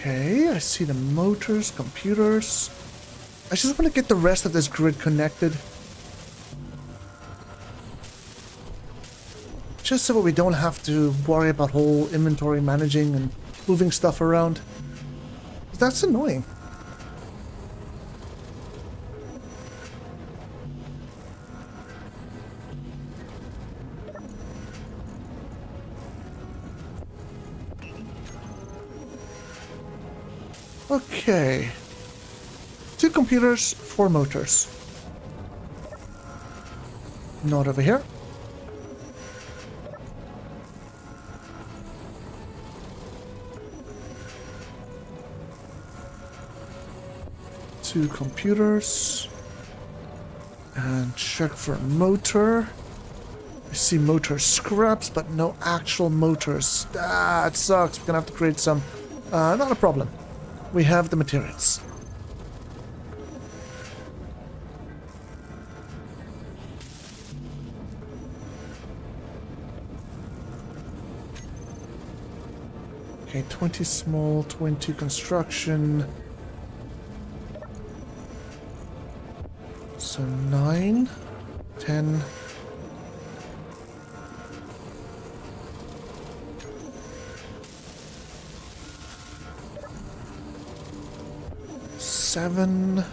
Okay, I see the motors, computers. I just want to get the rest of this grid connected. Just so we don't have to worry about whole inventory managing and moving stuff around. That's annoying. Okay. 2 computers, 4 motors. Not over here. Two computers. And check for a motor. I see motor scraps, but no actual motors. Ah, it sucks. We're gonna have to create some. Not a problem. We have the materials. Okay, 20 small, 20 construction. So 9, 10. Seven,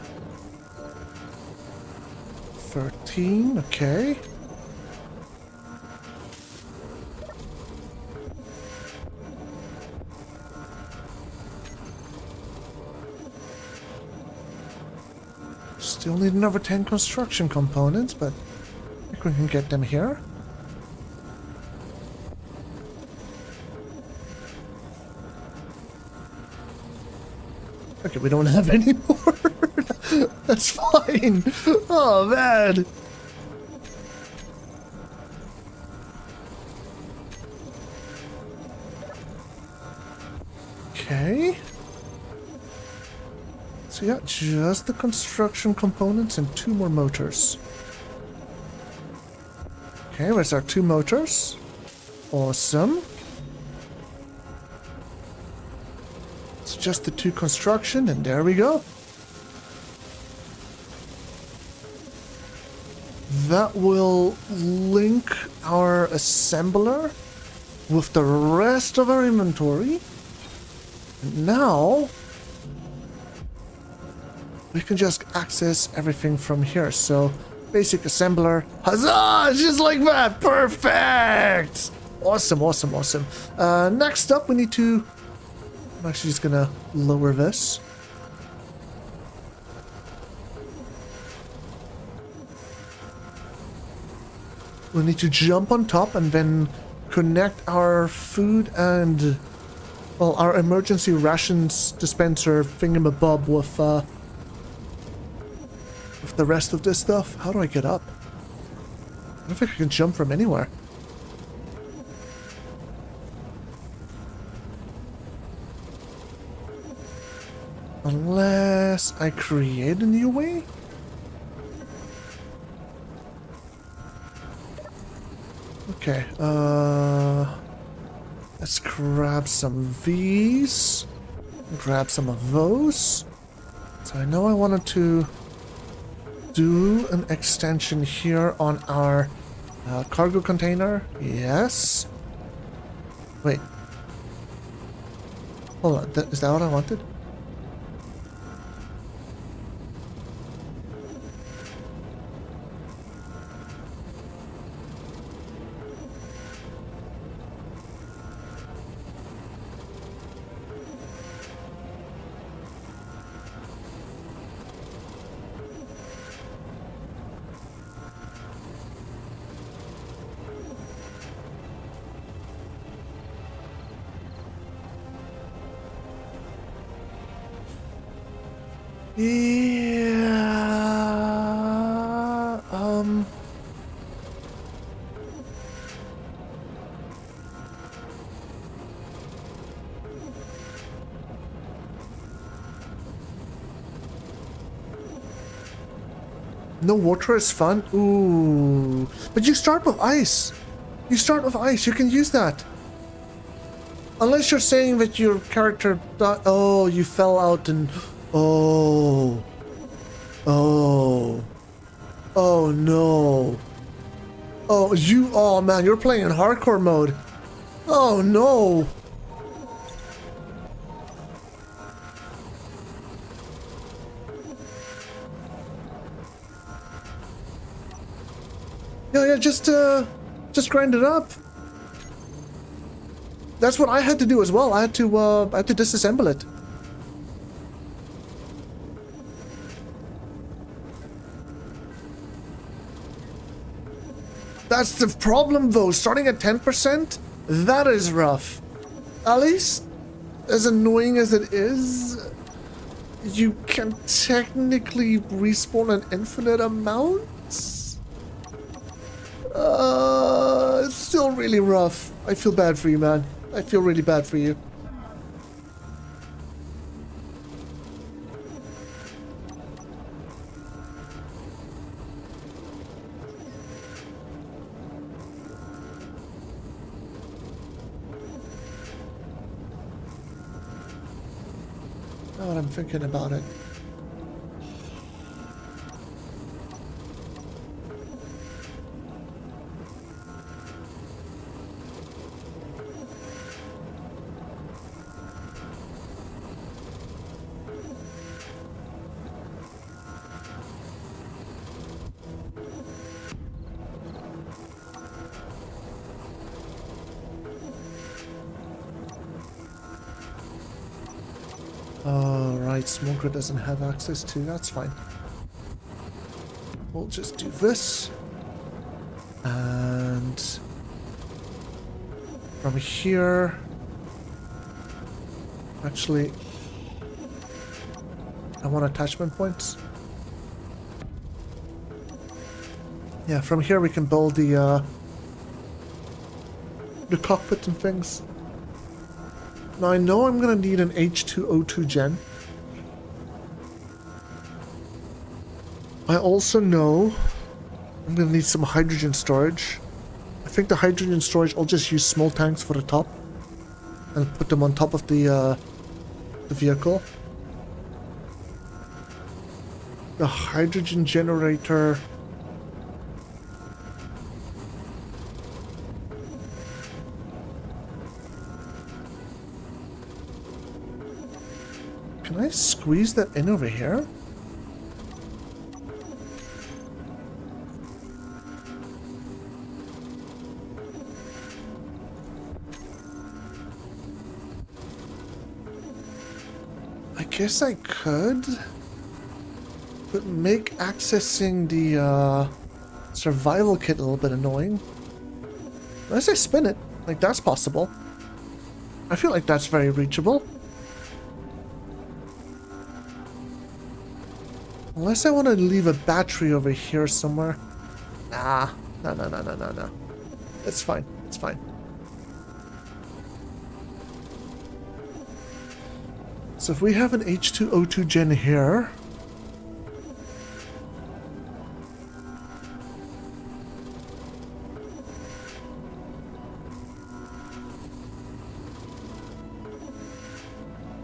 13, okay. Still need another 10 construction components, but I think we can get them here. Okay, we don't have any more. That's fine. Oh, man. Okay. So yeah, just the construction components and 2 more motors. Okay, where's our 2 motors? Awesome. It's just the 2 construction, and there we go. That will link our assembler with the rest of our inventory. And now we can just access everything from here. So basic assembler, huzzah, just like that, perfect. Awesome, awesome, awesome. Next up we need to, I'm actually just gonna lower this. We'll need to jump on top and then connect our food and, well, our emergency rations dispenser thingamabob with the rest of this stuff. How do I get up? I don't think I can jump from anywhere. Unless I create a new way? Okay, let's grab some of these. Grab some of those. So I know I wanted to do an extension here on our cargo container. Yes. Wait. Hold on, is that what I wanted? Yeah, no water is fun? Ooh. But you start with ice. You start with ice. You can use that. Unless you're saying that your character... Oh, you fell out and... Oh. Oh. Oh, no. Oh, you... Oh, man. You're playing in hardcore mode. Oh, no. Yeah, just grind it up. That's what I had to do as well. I had to disassemble it. That's the problem, though. Starting at 10%, that is rough. At least, as annoying as it is, you can technically respawn an infinite amount. It's still really rough. I feel bad for you, man. I feel really bad for you. Now that I'm thinking about it. Alright, Smoker doesn't have access to, that's fine. We'll just do this. And from here, actually, I want attachment points. Yeah, from here we can build the cockpit and things. Now I know I'm gonna need an H2O2 gen. I also know I'm gonna need some hydrogen storage. I think the hydrogen storage, I'll just use small tanks for the top and put them on top of the vehicle. The hydrogen generator. Can I squeeze that in over here? I guess I could, but make accessing the survival kit a little bit annoying. Unless I spin it, like that's possible. I feel like that's very reachable. Unless I want to leave a battery over here somewhere. Nah, no. It's fine, it's fine. So if we have an H2O2 gen here,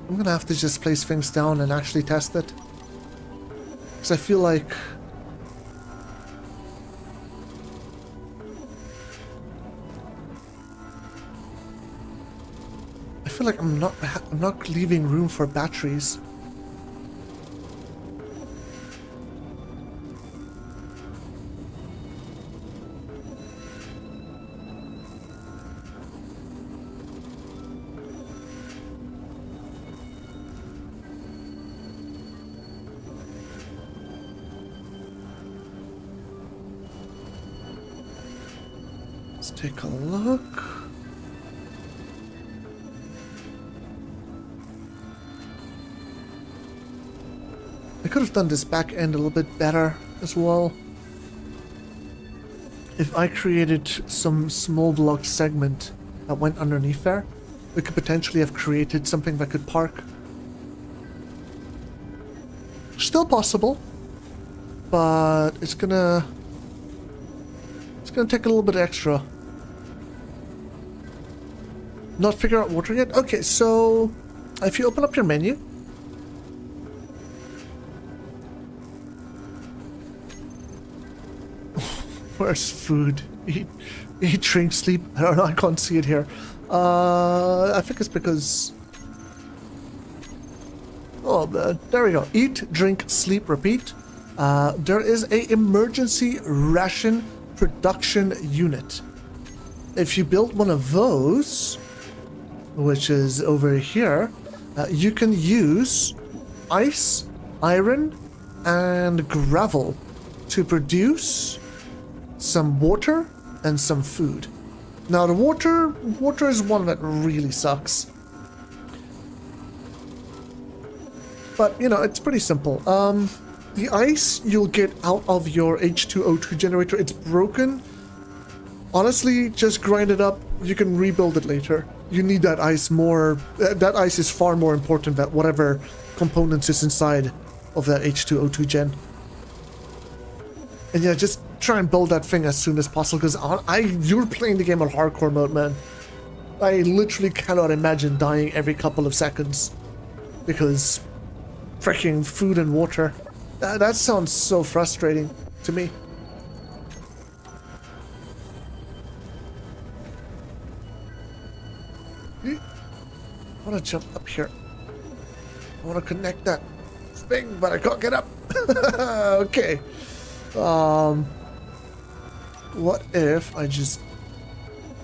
I'm gonna have to just place things down and actually test it. Because I feel like I'm not leaving room for batteries. Let's take a look. I could have done this back end a little bit better as well. If I created some small block segment that went underneath there, we could potentially have created something that could park. Still possible, but it's gonna take a little bit extra. Not figure out water yet? Okay, so if you open up your menu, where's food? Eat, drink, sleep. I don't know, I can't see it here. I think it's because... Oh man, there we go. Eat, drink, sleep, repeat. There is a emergency ration production unit. If you build one of those, which is over here, you can use ice, iron, and gravel to produce some water and some food. Now the water is one that really sucks. But, you know, it's pretty simple. The ice you'll get out of your H2O2 generator, it's broken. Honestly, just grind it up. You can rebuild it later. You need that ice more. That ice is far more important than whatever components is inside of that H2O2 gen. And yeah, just try and build that thing as soon as possible, because you're playing the game on hardcore mode, man. I literally cannot imagine dying every couple of seconds because freaking food and water. That sounds so frustrating to me. I want to jump up here. I want to connect that thing, but I can't get up. Okay. What if I just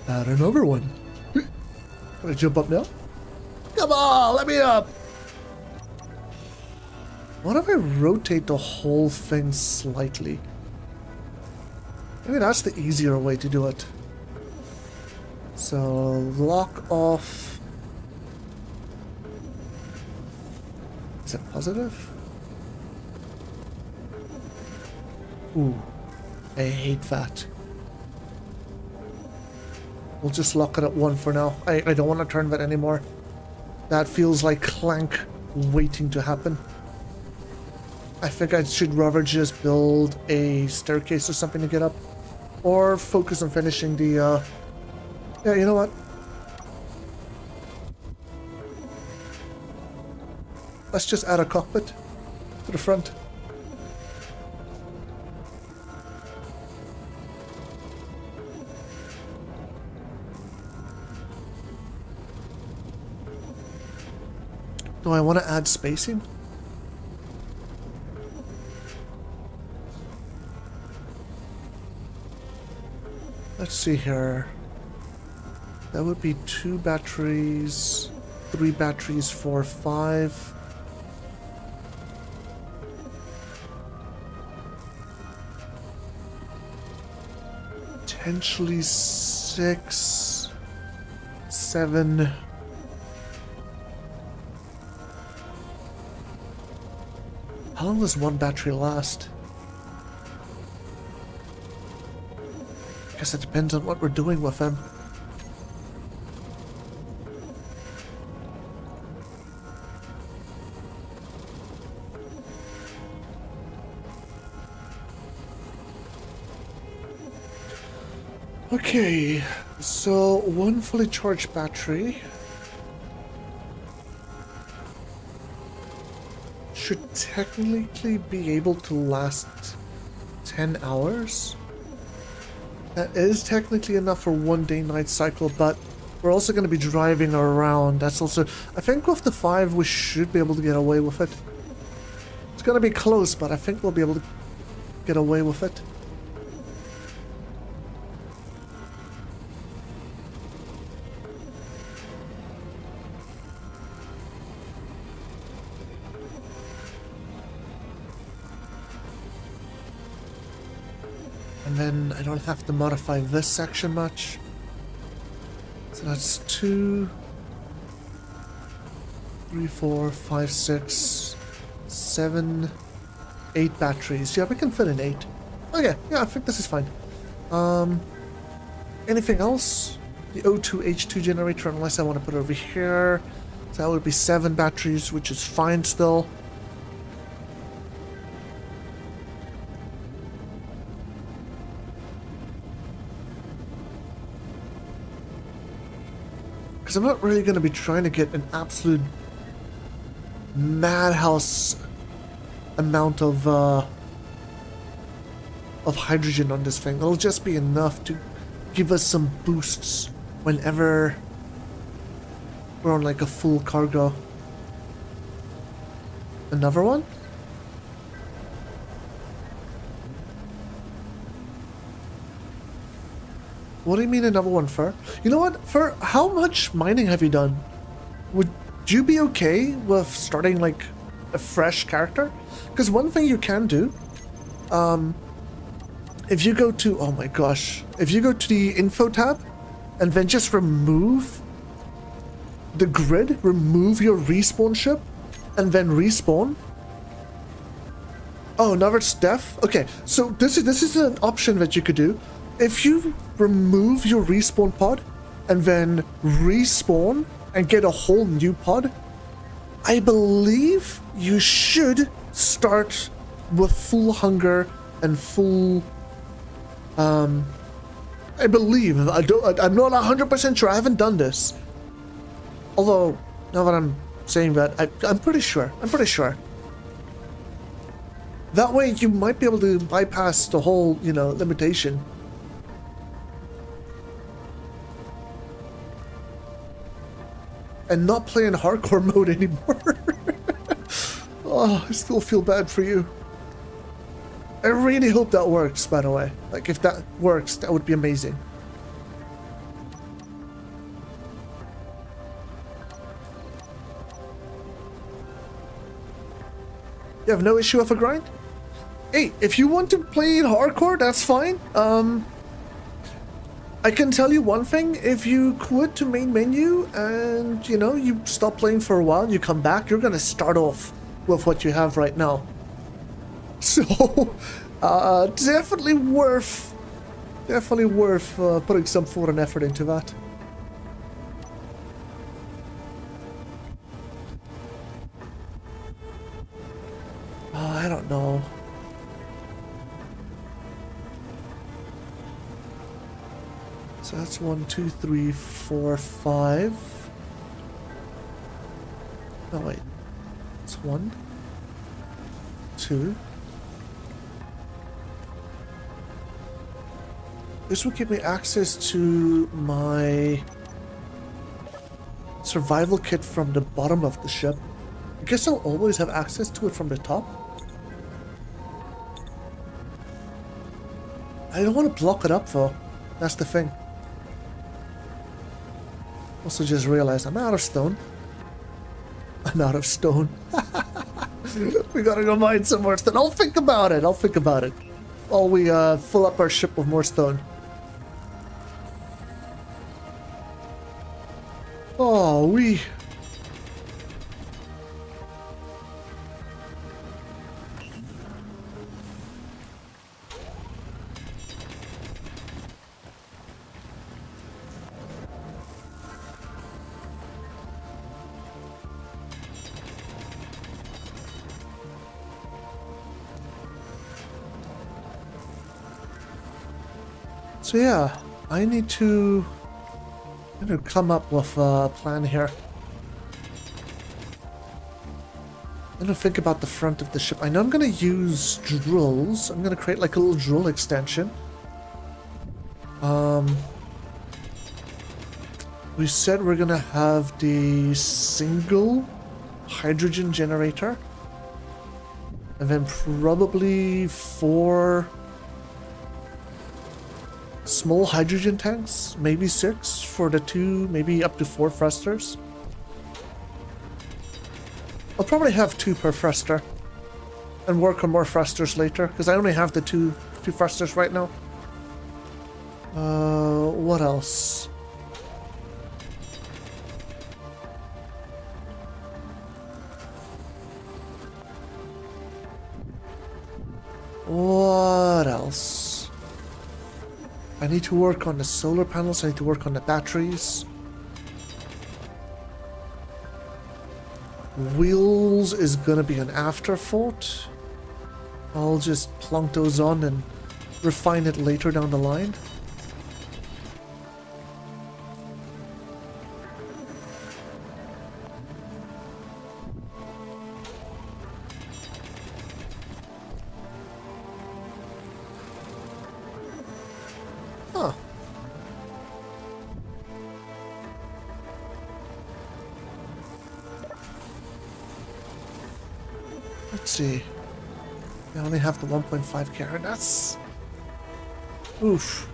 add another one? Can I jump up now? Come on, let me up. What if I rotate the whole thing slightly? Maybe that's the easier way to do it. So, lock off. Is it positive? Ooh, I hate that. We'll just lock it at 1 for now. I don't want to turn that anymore. That feels like clank waiting to happen. I think I should rather just build a staircase or something to get up. Or focus on finishing the, Yeah, you know what? Let's just add a cockpit to the front. Do I want to add spacing? Let's see here. That would be 2 batteries, 3 batteries, 4, 5. Potentially 6, 7. How long does 1 battery last? Guess it depends on what we're doing with them. Okay, so one fully charged battery should technically be able to last 10 hours. That is technically enough for one day night cycle, but we're also going to be driving around. That's also, I think with the 5 we should be able to get away with it. It's going to be close, but I think we'll be able to get away with it. And then I don't have to modify this section much. So that's 2, 3, 4, 5, 6, 7, 8 batteries. Yeah, we can fit in 8. Okay, yeah, I think this is fine. Anything else? The O2H2 generator, unless I want to put it over here. So that would be 7 batteries, which is fine still. Because I'm not really going to be trying to get an absolute madhouse amount of hydrogen on this thing. It'll just be enough to give us some boosts whenever we're on like a full cargo. Another one? What do you mean another one, Fur? You know what, Fur, how much mining have you done? Would you be okay with starting like a fresh character? Because one thing you can do, if you go to, oh my gosh, if you go to the info tab and then just remove the grid, remove your respawn ship, and then respawn. Oh, now it's death? Okay, so this is an option that you could do. If you remove your respawn pod and then respawn and get a whole new pod, I believe you should start with full hunger and full, I believe, I'm not 100% sure, I haven't done this. Although, now that I'm saying that, I'm pretty sure. That way you might be able to bypass the whole, you know, limitation. And not play in hardcore mode anymore. Oh, I still feel bad for you. I really hope that works, by the way. Like, if that works, that would be amazing. You have no issue with a grind? Hey, if you want to play in hardcore, that's fine. I can tell you one thing, if you quit to main menu and, you know, you stop playing for a while and you come back, you're gonna start off with what you have right now. So, definitely worth putting some thought and effort into that. I don't know. So that's 1, 2, 3, 4, 5. No, wait. It's 1, 2. This will give me access to my survival kit from the bottom of the ship. I guess I'll always have access to it from the top. I don't want to block it up though. That's the thing. Also just realized I'm out of stone. I'm out of stone. We gotta go mine some more stone. I'll think about it. While we fill up our ship with more stone. Oh, we... So yeah, I need to come up with a plan here. I'm gonna think about the front of the ship. I know I'm gonna use drills. I'm gonna create like a little drill extension. We said we're gonna have the single hydrogen generator. And then probably 4 small hydrogen tanks, maybe 6 for the 2, maybe up to 4 thrusters. I'll probably have 2 per thruster and work on more thrusters later because I only have the two thrusters right now. What else? What else? I need to work on the solar panels, I need to work on the batteries. Wheels is gonna be an afterthought. I'll just plunk those on and refine it later down the line. Huh. Let's see. I only have the 1.5 carat. That's... Oof.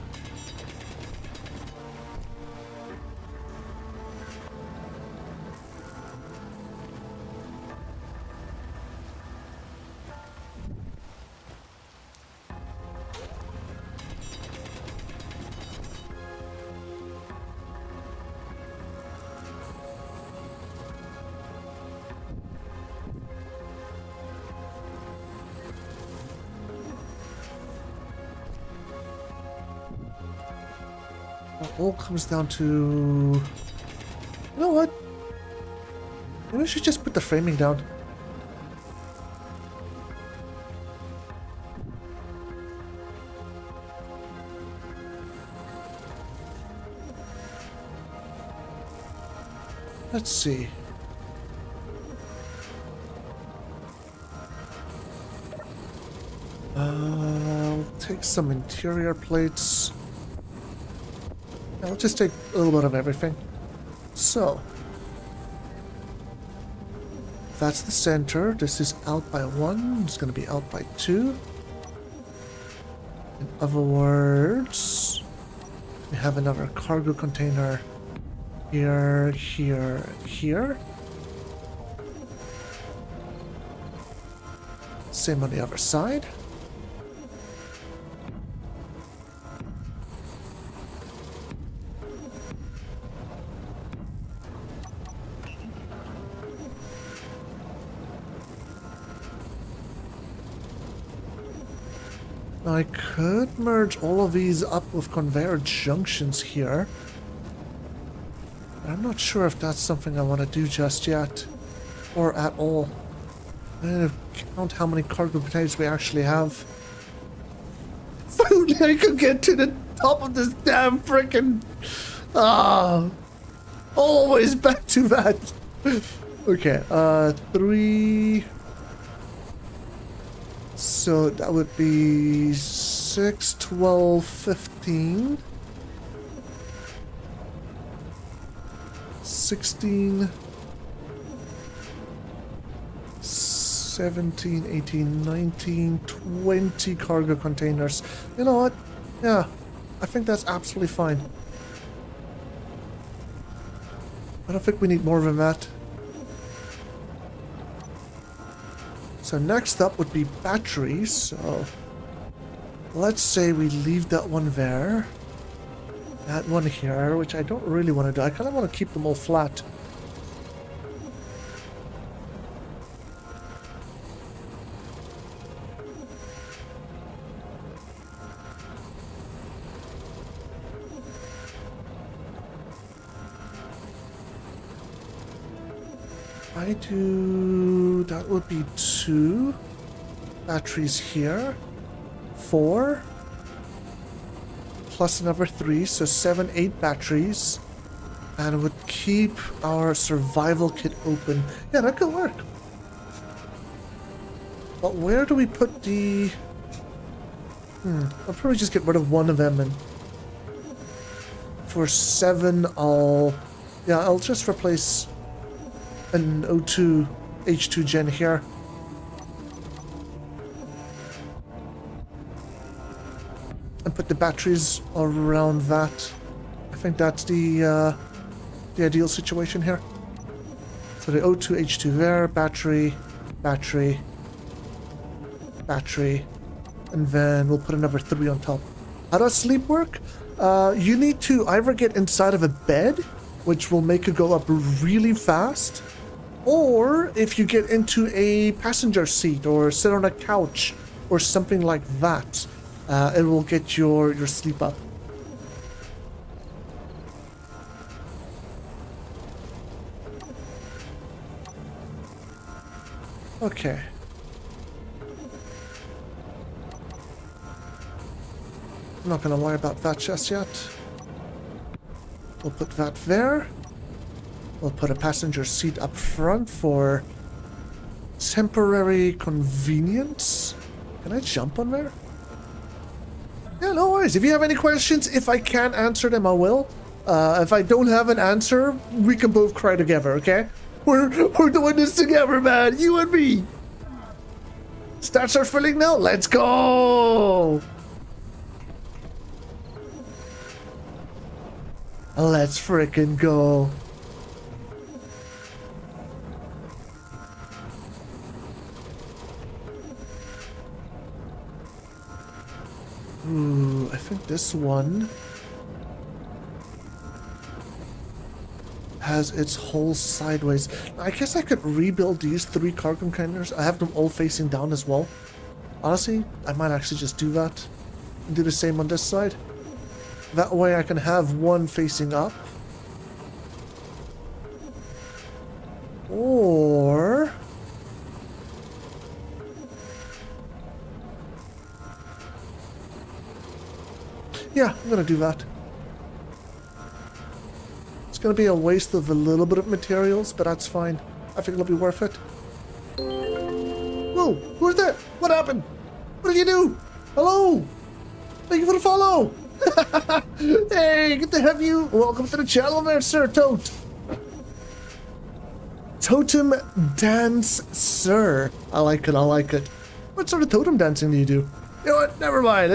It all comes down to... You know what? Maybe I should just put the framing down. Let's see. I'll take some interior plates. I'll just take a little bit of everything. So, that's the center. This is out by 1. It's going to be out by 2. In other words, we have another cargo container here, here, here. Same on the other side. I could merge all of these up with conveyor junctions here. But I'm not sure if that's something I want to do just yet. Or at all. I'm going to count how many cargo containers we actually have. If only I could get to the top of this damn frickin'... always back to that. Okay, 3... So that would be 6, 12, 15, 16, 17, 18, 19, 20 cargo containers. You know what? Yeah, I think that's absolutely fine. I don't think we need more than that. So next up would be batteries, so let's say we leave that one there, that one here, which I don't really want to do. I kind of want to keep them all flat. I do... that would be 2 batteries here. 4. plus another 3, so 7, 8 batteries. And it would keep our survival kit open. Yeah, that could work. But where do we put the... I'll probably just get rid of one of them, and for 7 I'll just replace an O2 H2 gen here. And put the batteries around that. I think that's the ideal situation here. So the O2 H2 there, battery, battery, battery, and then we'll put another 3 on top. How does sleep work? You need to either get inside of a bed, which will make it go up really fast, or if you get into a passenger seat or sit on a couch or something like that, it will get your sleep up. Okay. I'm not going to worry about that just yet. We'll put that there. We'll put a passenger seat up front for temporary convenience. Can I jump on there? Yeah, no worries. If you have any questions, if I can't answer them, I will. If I don't have an answer, we can both cry together, okay? We're doing this together, man. You and me. Stats are filling now. Let's go. Let's frickin' go. Ooh, I think this one has its whole sideways. I guess I could rebuild these 3 cargo containers. I have them all facing down as well. Honestly, I might actually just do that. And do the same on this side. That way I can have one facing up. Or... yeah, I'm gonna do that. It's gonna be a waste of a little bit of materials, but that's fine. I think it'll be worth it. Whoa, who's that? What happened? What did you do? Hello? Thank you for the follow! Hey, good to have you. Welcome to the channel there, Sir Tote. Totem dance, sir. I like it, I like it. What sort of totem dancing do you do? You know what, never mind.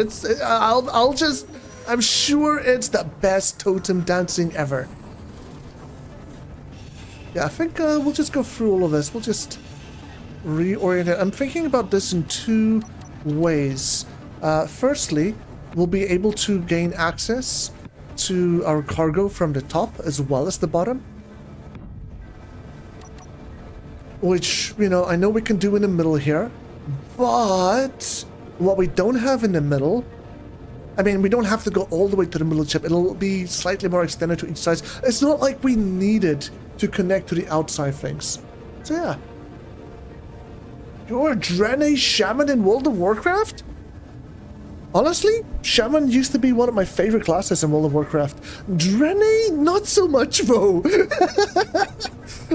I'm sure it's the best totem dancing ever. Yeah, I think we'll just go through all of this. We'll just reorient it. I'm thinking about this in 2 ways. Firstly, we'll be able to gain access to our cargo from the top as well as the bottom. Which, you know, I know we can do in the middle here. But what we don't have in the middle... I mean, we don't have to go all the way to the middle chip. It'll be slightly more extended to each side. It's not like we needed to connect to the outside things. So yeah. You're a Drene Shaman in World of Warcraft? Honestly, Shaman used to be one of my favorite classes in World of Warcraft. Drene, not so much though.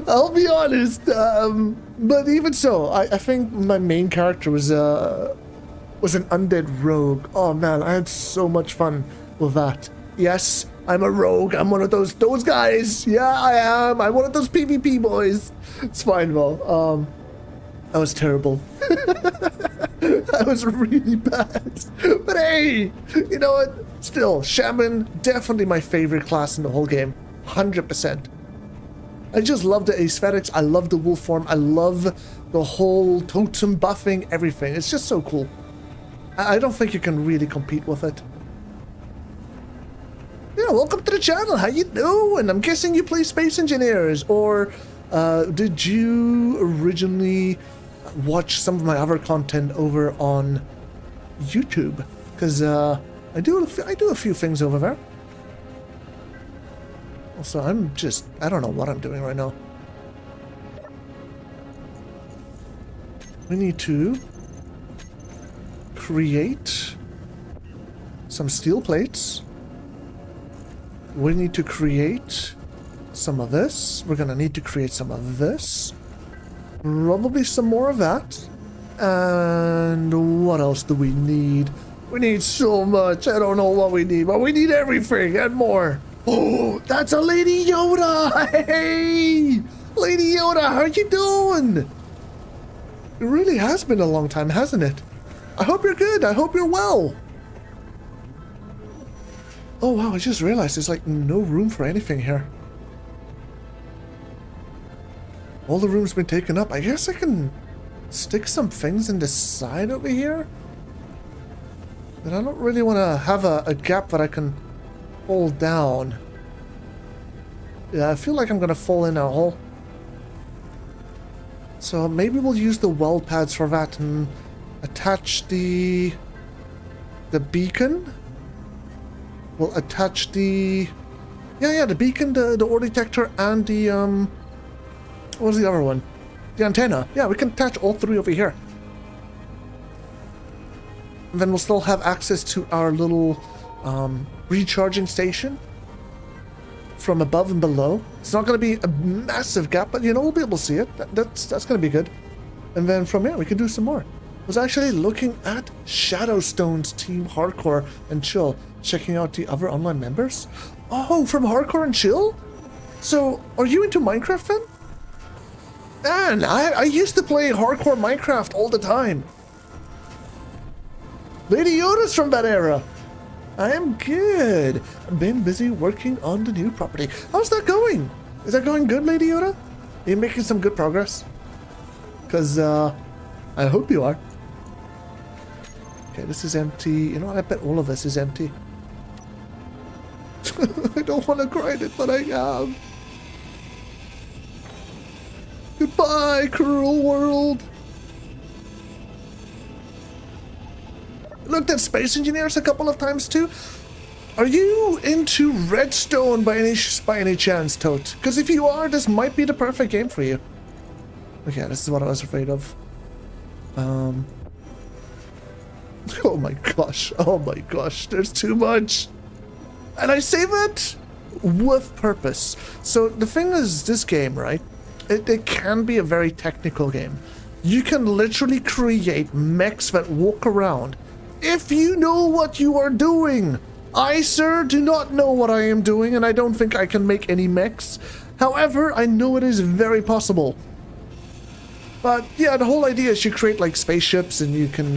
I'll be honest. But even so, I think my main character was an undead rogue. Oh man, I had so much fun with that. Yes, I'm a rogue. I'm one of those guys. Yeah, I am. I'm one of those PvP boys. It's fine though. I was terrible. I was really bad. But hey, you know what? Still, Shaman, definitely my favorite class in the whole game. 100%. I just love the aesthetics. I love the wolf form. I love the whole totem buffing, everything. It's just so cool. I don't think you can really compete with it. Yeah, welcome to the channel. How you doing? I'm guessing you play Space Engineers, or did you originally watch some of my other content over on YouTube? Because I do a few things over there. Also, I don't know what I'm doing right now. We need to create some steel plates. we need to create some of this. We're gonna need to create some of this. Probably some more of that. And what else do we need? We need so much. I don't know what we need, but we need everything and more. Oh, that's a Lady Yoda. Hey, Lady Yoda, how you doing? It really has been a long time, hasn't it? I hope you're good. I hope you're well. Oh, wow, I just realized there's like no room for anything here. All the room's been taken up. I guess I can stick some things in the side over here. But I don't really want to have a gap that I can hold down. Yeah, I feel like I'm going to fall in a hole. So maybe we'll use the weld pads for that and attach the beacon. We'll attach the... Yeah, the beacon, the ore detector, and the, what was the other one? The antenna. Yeah, we can attach all three over here. And then we'll still have access to our little recharging station from above and below. It's not going to be a massive gap, but you know, we'll be able to see it. That's going to be good. And then from here, we can do some more. I was actually looking at Shadowstone's team Hardcore and Chill, checking out the other online members. Oh, from Hardcore and Chill? So, are you into Minecraft then? Man, I used to play Hardcore Minecraft all the time. Lady Yoda's from that era. I am good. I've been busy working on the new property. How's that going? Is that going good, Lady Yoda? Are you making some good progress? Because, I hope you are. Okay, this is empty. You know what? I bet all of this is empty. I don't want to grind it, but I am. Goodbye, cruel world. Looked at Space Engineers a couple of times too. Are you into Redstone by any chance, Tote? Because if you are, this might be the perfect game for you. Okay, this is what I was afraid of. Oh my gosh, there's too much. And I say that with purpose. So the thing is, this game, right? It can be a very technical game. You can literally create mechs that walk around if you know what you are doing. I, sir, do not know what I am doing, and I don't think I can make any mechs. However, I know it is very possible. But yeah, the whole idea is you create like spaceships and you can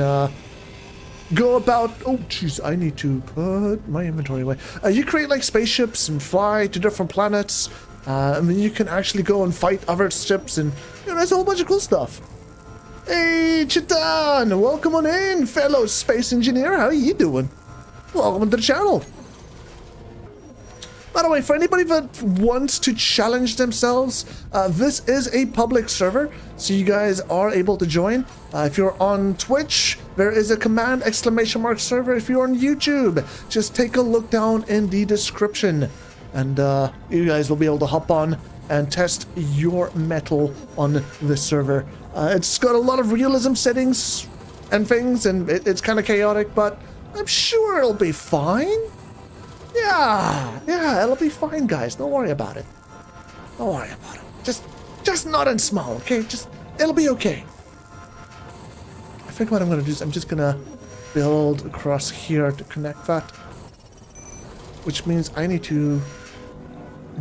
go about... Oh, jeez, I need to put my inventory away. You create like spaceships and fly to different planets. And then you can actually go and fight other ships, and you know, there's a whole bunch of cool stuff. Hey, Chitan! Welcome on in, fellow space engineer. How are you doing? Welcome to the channel. By the way, for anybody that wants to challenge themselves, this is a public server, so you guys are able to join. If you're on Twitch, there is a command ! server. If you're on YouTube, just take a look down in the description. And you guys will be able to hop on and test your metal on this server. It's got a lot of realism settings and things, and it's kind of chaotic, but I'm sure it'll be fine. Yeah, it'll be fine, guys. Don't worry about it. Don't worry about it. Just not in small, okay? It'll be okay. I think what I'm gonna do is I'm just gonna build across here to connect that, which means I need to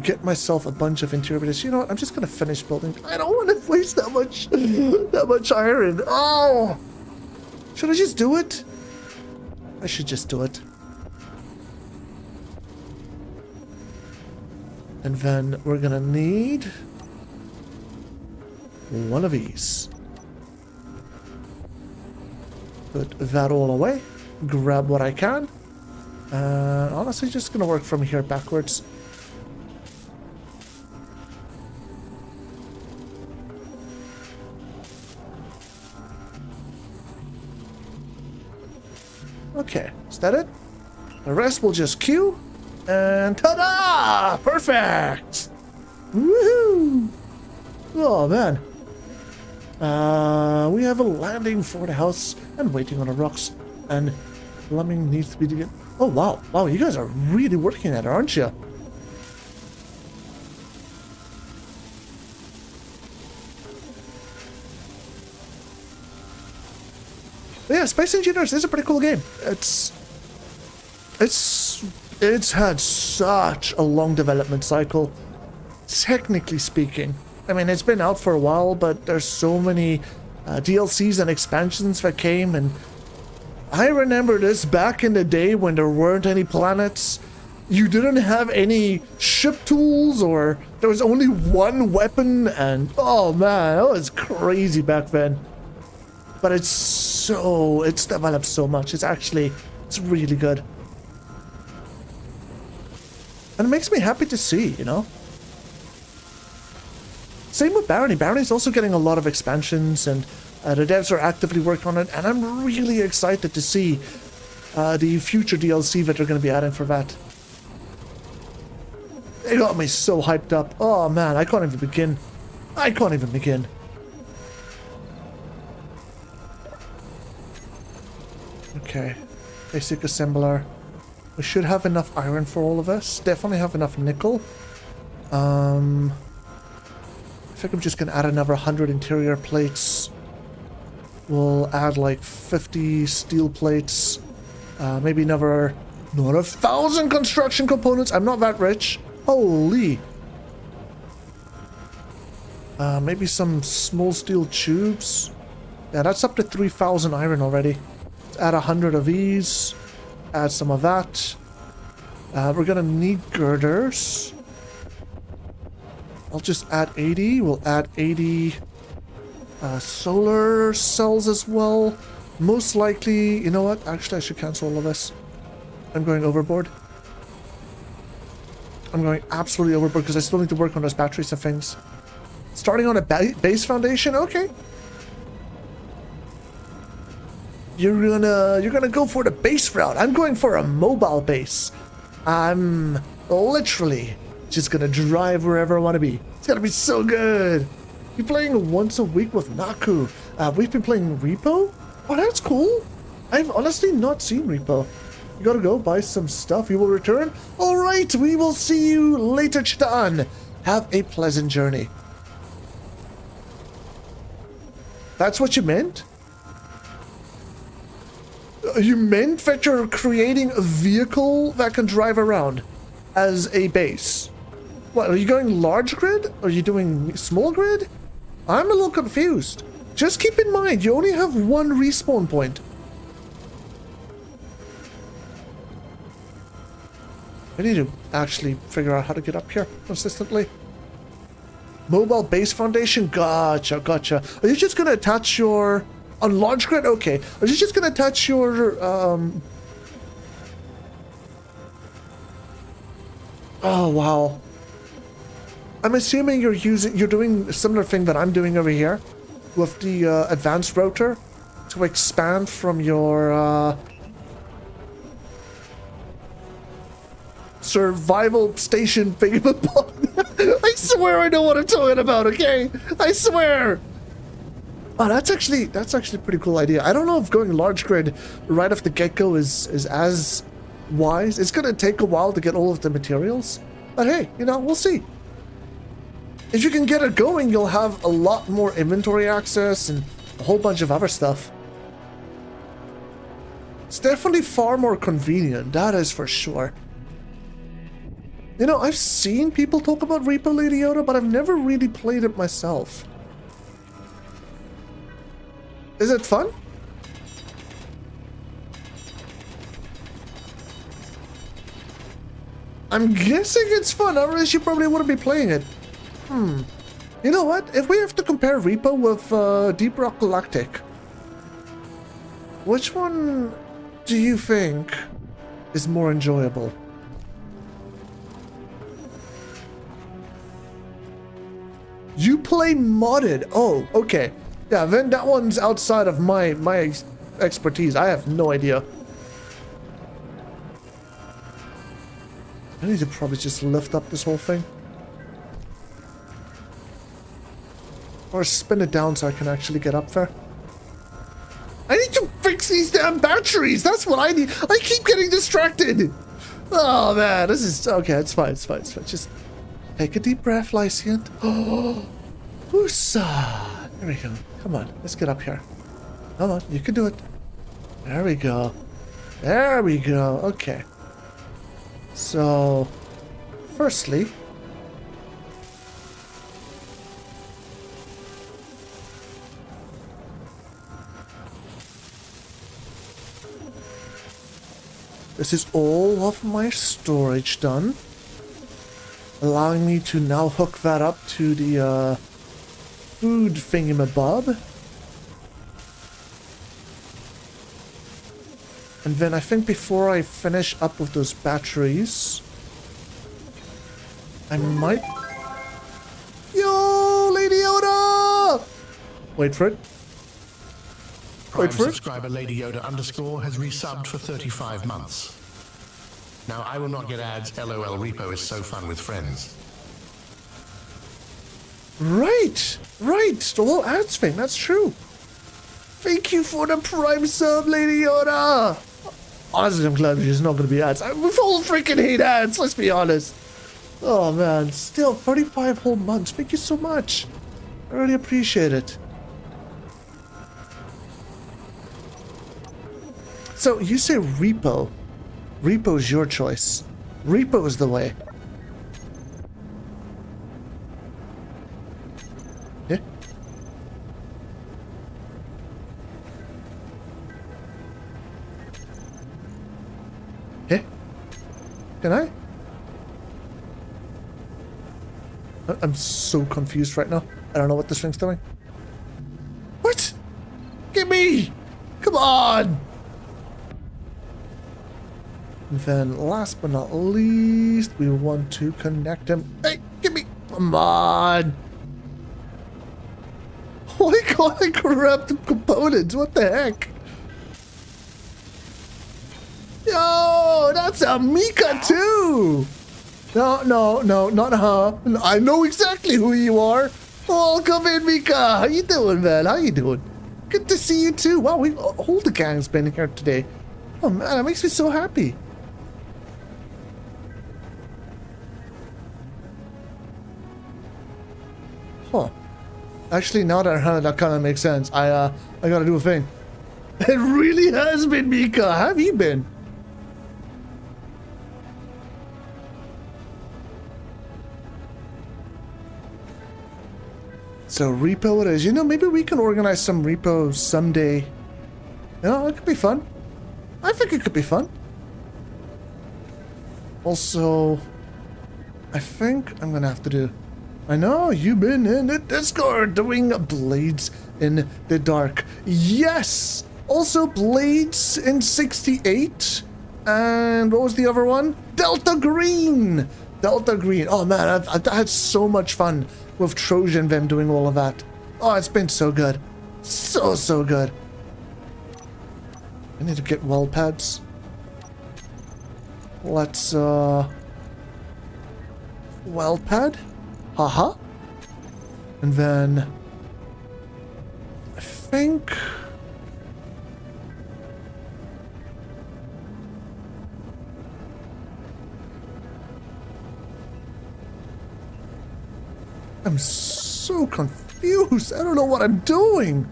get myself a bunch of interior bits. You know what? I'm just gonna finish building. I don't want to waste that much iron. Oh, should I just do it? I should just do it. And then we're gonna need one of these. Put that all away. Grab what I can. Honestly, just gonna work from here backwards. Okay, is that it? The rest will just queue. And ta-da! Perfect! Woohoo! Oh, man. We have a landing for the house and waiting on the rocks. And plumbing needs to be together. Oh, wow. Wow, you guys are really working at it, aren't you? But yeah, Space Engineers is a pretty cool game. It's had such a long development cycle, technically speaking. I mean, it's been out for a while, but there's so many DLCs and expansions that came, and I remember this back in the day when there weren't any planets. You didn't have any ship tools, or there was only one weapon, and oh man, that was crazy back then. But it's developed so much. It's really good. And it makes me happy to see, you know? Same with Barony. Barony's also getting a lot of expansions, and the devs are actively working on it, and I'm really excited to see the future DLC that they're going to be adding for that. They got me so hyped up. Oh man, I can't even begin. Okay, basic assembler. We should have enough iron for all of us. Definitely have enough nickel. I think I'm just gonna add another 100 interior plates. We'll add like 50 steel plates. Maybe another 1,000 construction components. I'm not that rich. Holy. Maybe some small steel tubes. Yeah, that's up to 3,000 iron already. Let's add 100 of these. Add some of that. We're gonna need girders. I'll just add 80. We'll add 80 solar cells as well. Most likely, you know what? Actually, I should cancel all of this. I'm going overboard. I'm going absolutely overboard because I still need to work on those batteries and things. Starting on a base foundation? Okay. You're gonna go for the base route. I'm going for a mobile base. I'm literally just gonna drive wherever I want to be. It's gonna be so good. You're playing once a week with Naku. We've been playing Repo. Oh, that's cool. I've honestly not seen Repo. You gotta go buy some stuff. You will return. All right, we will see you later, Chitan. Have a pleasant journey. That's what you meant? You meant that you're creating a vehicle that can drive around as a base? What, are you going large grid? Are you doing small grid? I'm a little confused. Just keep in mind, you only have one respawn point. I need to actually figure out how to get up here consistently. Mobile base foundation? Gotcha. Are you just gonna attach your... On launch grid? Okay. Are you just gonna attach your, Oh, wow. I'm assuming you're doing a similar thing that I'm doing over here with the advanced router to expand from your survival station thingamabobber. I swear I know what I'm talking about, okay? I swear. Oh, that's actually a pretty cool idea. I don't know if going large grid right off the get-go is as wise. It's gonna take a while to get all of the materials, but hey, you know, we'll see. If you can get it going, you'll have a lot more inventory access and a whole bunch of other stuff. It's definitely far more convenient, that is for sure. You know, I've seen people talk about Repo Lady Yoda, but I've never really played it myself. Is it fun? I'm guessing it's fun, otherwise you probably wouldn't be playing it. You know what? If we have to compare Repo with Deep Rock Galactic, which one do you think is more enjoyable? You play modded? Oh, okay. Yeah, then that one's outside of my expertise. I have no idea. I need to probably just lift up this whole thing. Or spin it down so I can actually get up there. I need to fix these damn batteries! That's what I need! I keep getting distracted! Oh man, this is... Okay, it's fine. Just take a deep breath, Lyciant. Oh, Woosa! There we go. Come on, let's get up here. Come on, you can do it. There we go. There we go. Okay. So, firstly, this is all of my storage done, allowing me to now hook that up to the food thingamabob. And then I think before I finish up with those batteries, I might... Yo, Lady Yoda! Wait for it. Prime Wait for it. subscriber Lady Yoda _ has resubbed for 35 months. Now, I will not get ads. LOL Repo is so fun with friends. Right, right. The whole ads thing, that's true. Thank you for the Prime sub, Lady Yoda. Honestly, I'm glad there's not going to be ads. We all freaking hate ads, let's be honest. Oh man, still 35 whole months. Thank you so much. I really appreciate it. So you say repo. Repo's your choice. Repo is the way. Yeah. Yeah. Can I? I'm so confused right now. I don't know what this thing's doing. What? Give me! Come on! And then last but not least, we want to connect him. Hey, give me! Come on! Why can't I grab the components? What the heck? Yo, that's a Mika too! No, not her. I know exactly who you are. Oh, come in, Mika. How you doing, man? How you doing? Good to see you too. Wow, all the gang's been here today. Oh man, that makes me so happy. Huh. Actually, now that I heard it, that kind of makes sense. I gotta do a thing. It really has been, Mika. How have you been? So repo it is. You know, maybe we can organize some repo someday. You know, it could be fun. I think it could be fun. Also, I think I'm gonna have to do... I know, you've been in the Discord doing Blades in the Dark. Yes! Also Blades in 68. And what was the other one? Delta Green! Delta Green. Oh man, I've had so much fun with Trojan them doing all of that. Oh, it's been so good. So good. I need to get wall pads. Let's, wall pad? Haha. And then I think I'm so confused. I don't know what I'm doing.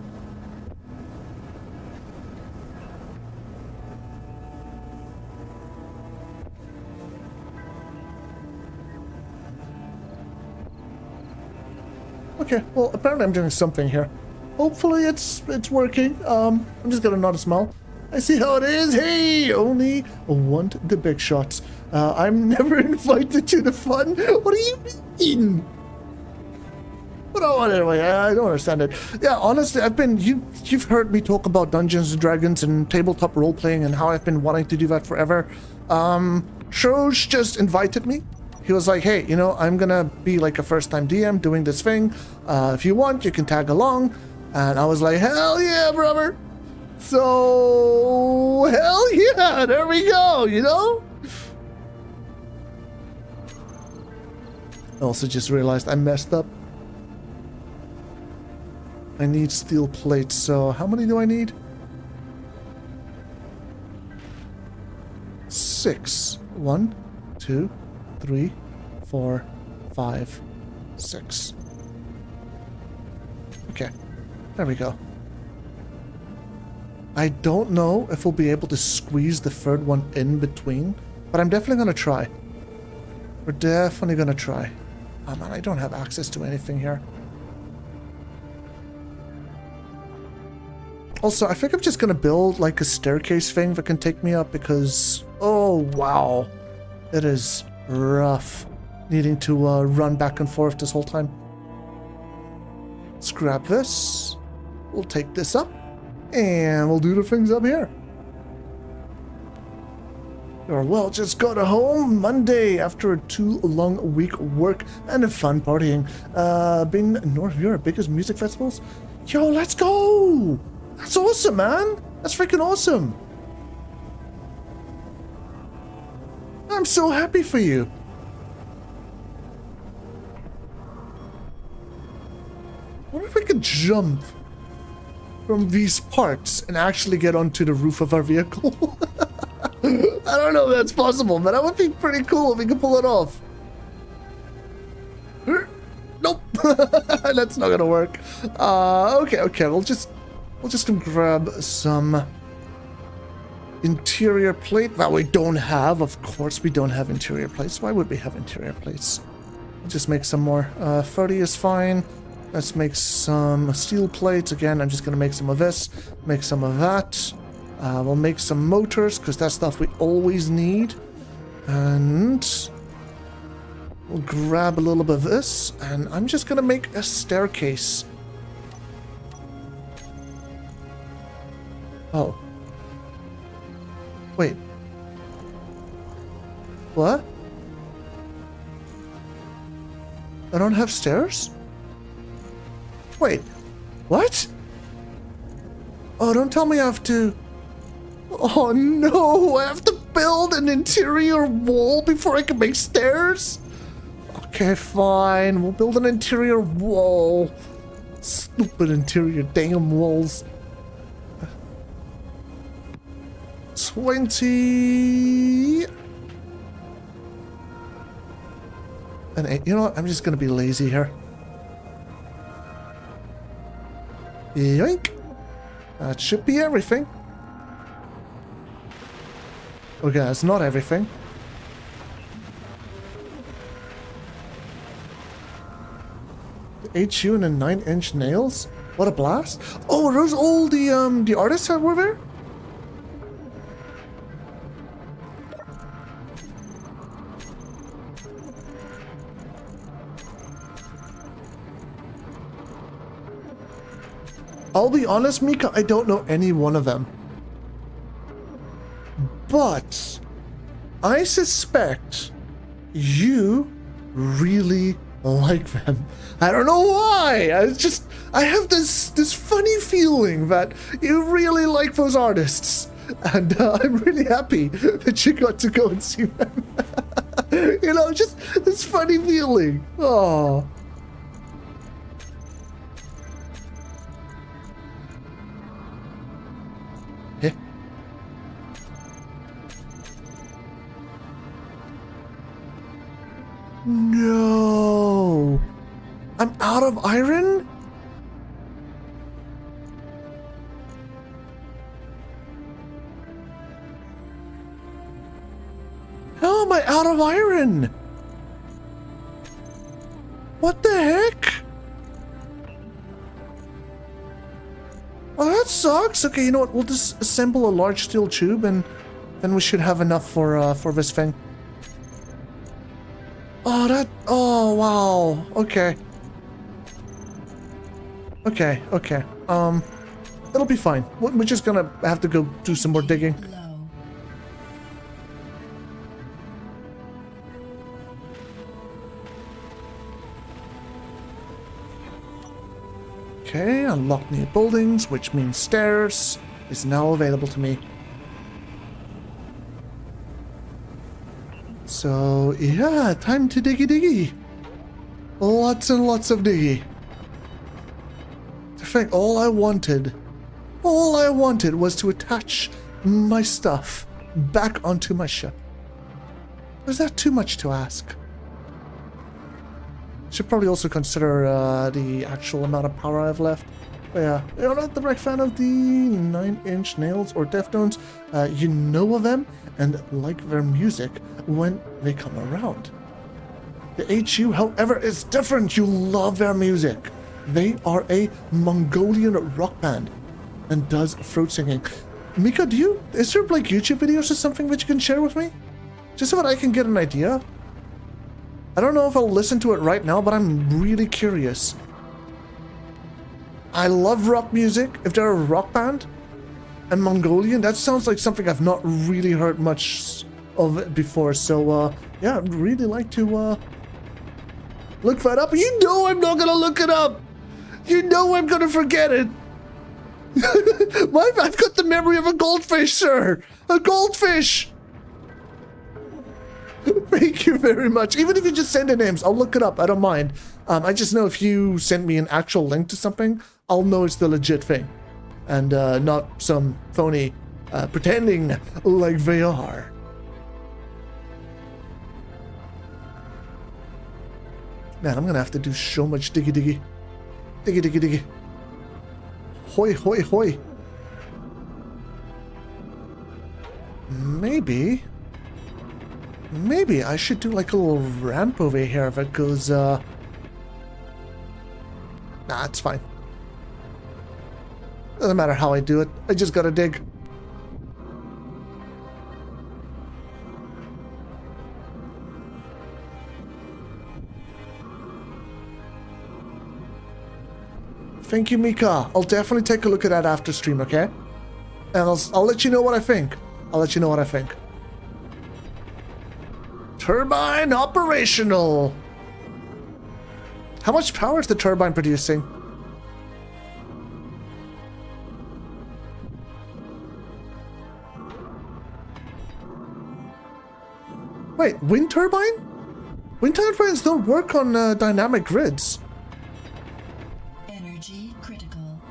Okay, well, apparently I'm doing something here. Hopefully it's working. I'm just gonna nod a smile. I see how it is. Hey, only want the big shots. I'm never invited to the fun. What do you mean? But oh, anyway, I don't understand it. Yeah, honestly, you've heard me talk about Dungeons and Dragons and tabletop role playing and how I've been wanting to do that forever. Troj just invited me. He was like, hey, you know, I'm gonna be like a first-time DM doing this thing. If you want, you can tag along. And I was like, hell yeah, brother. So, hell yeah, there we go, you know? I also just realized I messed up. I need steel plates, so how many do I need? 6. 1, 2, 3, 4, 5, 6. Okay, there we go. I don't know if we'll be able to squeeze the third one in between, but I'm definitely going to try. We're definitely going to try. Oh man, I don't have access to anything here. Also, I think I'm just going to build like a staircase thing that can take me up because, oh wow, it is rough needing to run back and forth this whole time. Let's grab this. We'll take this up and we'll do the things up here. Or well, just got home Monday after a 2-long-week work and a fun partying. Been North Europe, biggest music festivals. Yo, let's go! That's awesome, man! That's freaking awesome! I'm so happy for you. What if we could jump from these parts and actually get onto the roof of our vehicle? I don't know if that's possible, but that would be pretty cool if we could pull it off. Nope, that's not gonna work. Okay, we'll just grab some interior plate that we don't have. Of course, we don't have interior plates. Why would we have interior plates? We'll just make some more. 30 is fine. Let's make some steel plates. Again, I'm just gonna make some of this, make some of that. We'll make some motors, because that's stuff we always need. And we'll grab a little bit of this, and I'm just going to make a staircase. Oh. Wait. What? I don't have stairs? Wait. What? Oh, don't tell me I have to... Oh no, I have to build an interior wall before I can make stairs? Okay, fine. We'll build an interior wall. Stupid interior damn walls. 20... and 8. You know what? I'm just going to be lazy here. Yoink. That should be everything. Okay, that's not everything. 8 shoe and 9-inch nails? What a blast! Oh, are those all the artists that were there? I'll be honest, Mika, I don't know any one of them. But I suspect you really like them. I don't know why. I have this funny feeling that you really like those artists, and I'm really happy that you got to go and see them. You know, just this funny feeling. Oh. No! I'm out of iron? How am I out of iron? What the heck? Oh, that sucks. Okay, you know what? We'll just assemble a large steel tube and then we should have enough for this thing. Oh, wow. Okay. Okay. It'll be fine. We're just gonna have to go do some more digging. Low. Okay, unlock new buildings, which means stairs is now available to me. So, yeah, time to diggy. Lots and lots of diggy. In fact, all I wanted was to attach my stuff back onto my ship. Was that too much to ask? Should probably also consider the actual amount of power I've left. But yeah, you're not the right fan of the 9-inch nails or Deftones. You know of them and like their music when they come around. The HU, however, is different. You love their music. They are a Mongolian rock band and does throat singing. Mika, is there like YouTube videos or something that you can share with me? Just so that I can get an idea? I don't know if I'll listen to it right now, but I'm really curious. I love rock music. If they're a rock band and Mongolian, that sounds like something I've not really heard much of it before. So, yeah, I'd really like to look that up. You know I'm not gonna look it up. You know I'm gonna forget it. I've got the memory of a goldfish, sir. A goldfish. Thank you very much. Even if you just send the names, I'll look it up. I don't mind. I just know if you send me an actual link to something, I'll know it's the legit thing. And not some phony pretending like they are. Man, I'm gonna have to do so much diggy diggy. Diggy diggy diggy. Hoi hoi hoi. Maybe I should do like a little ramp over here if it goes, Nah, it's fine. Doesn't matter how I do it. I just gotta dig. Thank you, Mika. I'll definitely take a look at that after stream, okay? And I'll let you know what I think. Turbine operational. How much power is the turbine producing? Wait, wind turbine? Wind turbines don't work on dynamic grids. Energy critical.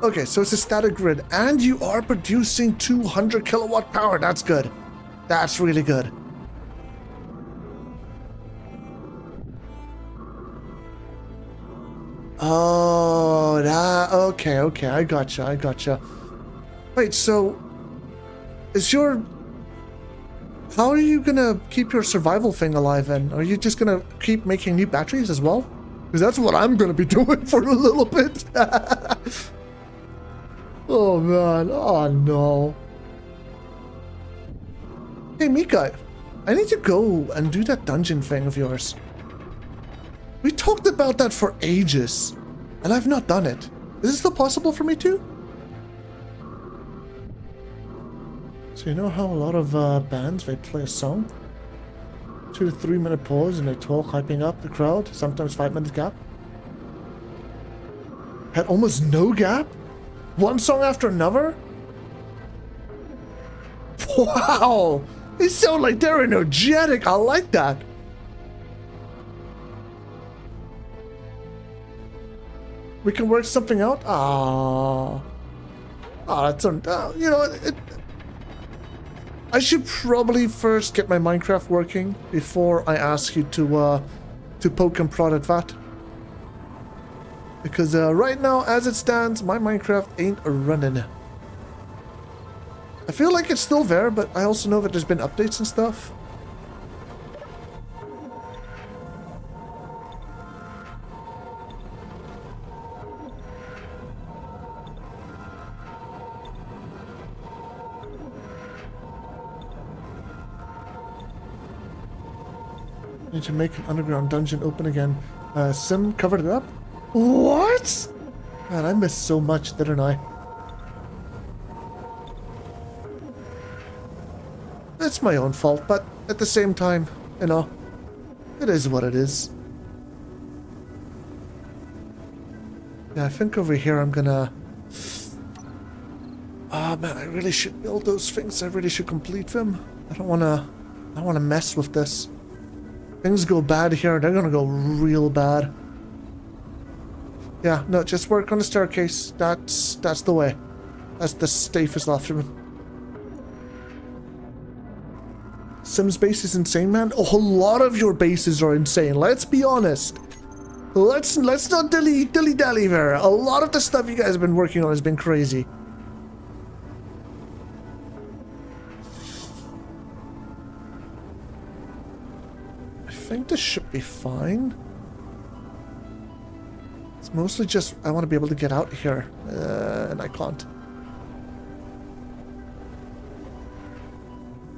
Okay, so it's a static grid, and you are producing 200 kilowatt power. That's good. That's really good. Oh, that, okay, I gotcha. Wait, so how are you gonna keep your survival thing alive then? Are you just gonna keep making new batteries as well? Because that's what I'm gonna be doing for a little bit. Oh man, oh no. Hey Mika, I need to go and do that dungeon thing of yours. We talked about that for ages, and I've not done it. Is it still possible for me to? So you know how a lot of bands, they play a song? 2 to 3 minute pause and they talk, hyping up the crowd, sometimes 5 minutes gap? Had almost no gap? One song after another? Wow! They sound like they're energetic. I like that. We can work something out? That's you know what? I should probably first get my Minecraft working before I ask you to poke and prod at that. Because right now, as it stands, my Minecraft ain't running. I feel like it's still there, but I also know that there's been updates and stuff. Need to make an underground dungeon open again. Sim covered it up? What? Man, I missed so much, didn't I? It's my own fault, but at the same time, you know, it is what it is. Yeah, I think over here I'm gonna... Ah, man, I really should build those things. I really should complete them. I don't wanna mess with this. Things go bad here, they're gonna go real bad. Yeah, no, just work on the staircase. That's the way. That's the safest option. Sim's base is insane, man. A whole lot of your bases are insane. Let's be honest. Let's not dilly-dally there. A lot of the stuff you guys have been working on has been crazy. I think this should be fine. It's mostly just I want to be able to get out here, and I can't.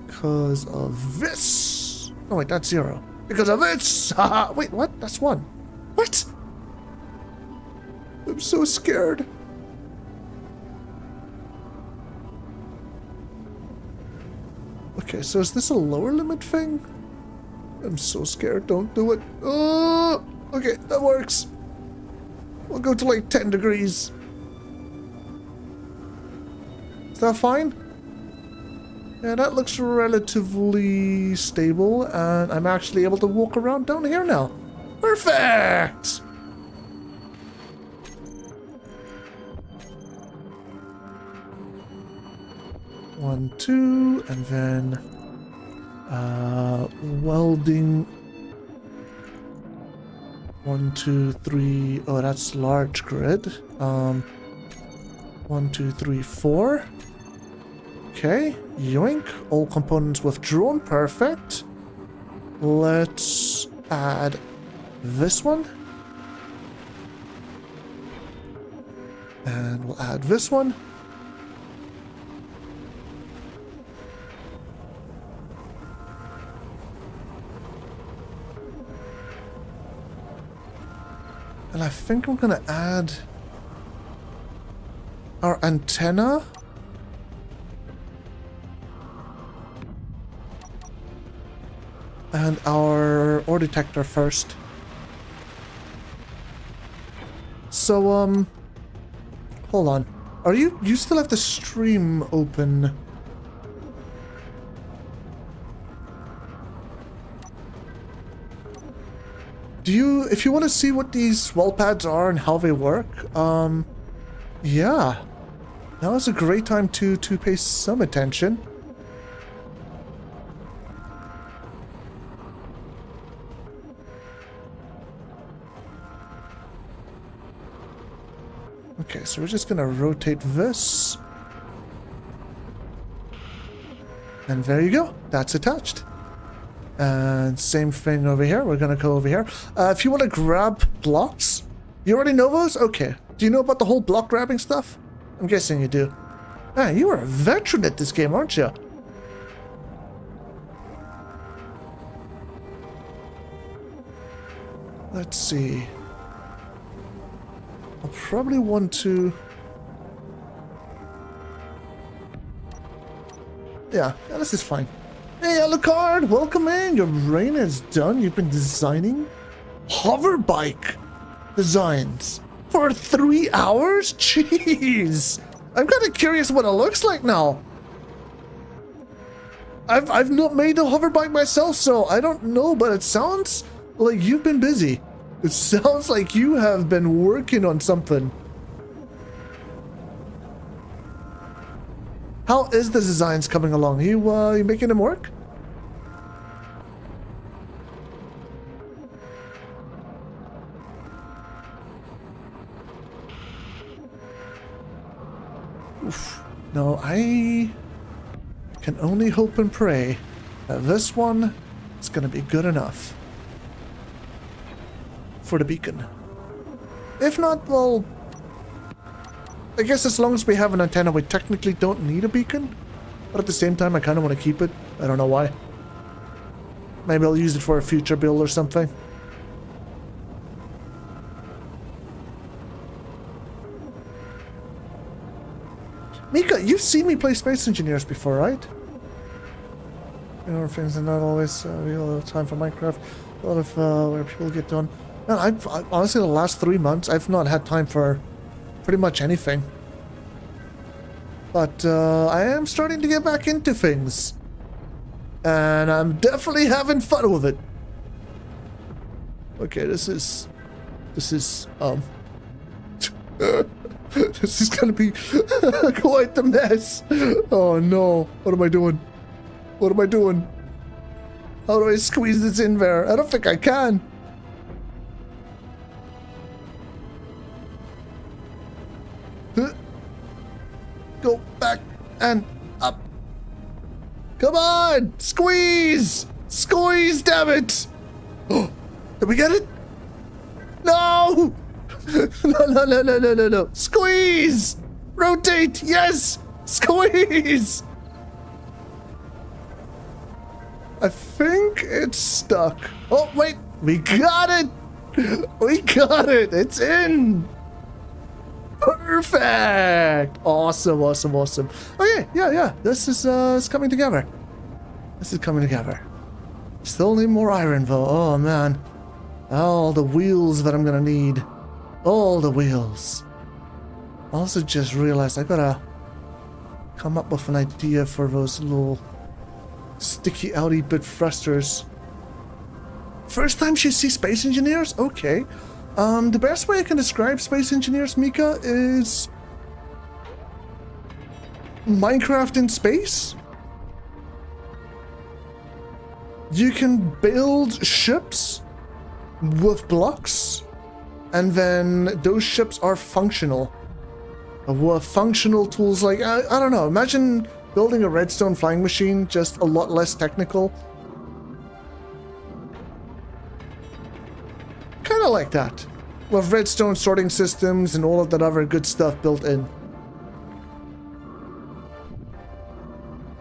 Because of this. Oh wait, that's 0. Because of this. Wait, what? That's 1. What? I'm so scared. Okay, so is this a lower limit thing? I'm so scared. Don't do it. Oh, okay, that works. We'll go to like 10 degrees. Is that fine? Yeah, that looks relatively stable, and I'm actually able to walk around down here now. Perfect! One, 2, and then welding. 1, 2, 3. Oh, that's large grid. 1, 2, 3, 4. Okay, yoink. All components withdrawn. Perfect. Let's add this one. And we'll add this one. And I think I'm gonna add our antenna. And our ore detector first. So, hold on. Are you still have the stream open? If you want to see what these wall pads are and how they work, yeah. Now is a great time to pay some attention. Okay, so we're just gonna rotate this. And there you go. That's attached. And same thing over here. We're gonna go over here. If you want to grab blocks, you already know those? Okay. Do you know about the whole block grabbing stuff? I'm guessing you do. Ah, you are a veteran at this game, aren't you? Let's see. I'll probably want to... Yeah, this is fine. Hey, Alucard, welcome in. Your brain is done. You've been designing hover bike designs for 3 hours? Jeez. I'm kind of curious what it looks like now. I've not made a hover bike myself, so I don't know, but it sounds like you've been busy. It sounds like you have been working on something. How is the designs coming along? You making them work? Oof. No, I can only hope and pray that this one is going to be good enough for the beacon. If not, well, I guess as long as we have an antenna, we technically don't need a beacon. But at the same time, I kind of want to keep it. I don't know why. Maybe I'll use it for a future build or something. Mika, you've seen me play Space Engineers before, right? You know, things are not always a lot of time for Minecraft. A lot of where people get done. Man, I've honestly, the last 3 months, I've not had time for pretty much anything. But I am starting to get back into things. And I'm definitely having fun with it. Okay, this is This is gonna be quite the mess. Oh no. What am I doing? What am I doing? How do I squeeze this in there? I don't think I can. Go back and up. Come on! Squeeze! Squeeze, damn it! Oh, did we get it? No! No. Squeeze! Rotate! Yes! Squeeze! I think it's stuck. Oh, wait. We got it! We got it! It's in! Perfect! Awesome. Okay, yeah. This is it's coming together. Still need more iron, though. Oh, man. All the wheels that I'm gonna need. All the wheels. Also just realized I gotta come up with an idea for those little sticky outy bit thrusters. First time she sees Space Engineers? Okay. The best way I can describe Space Engineers, Mika, is Minecraft in space. You can build ships with blocks, and then those ships are functional. With functional tools like, I don't know, imagine building a redstone flying machine, just a lot less technical. Kind of like that, with redstone sorting systems and all of that other good stuff built in.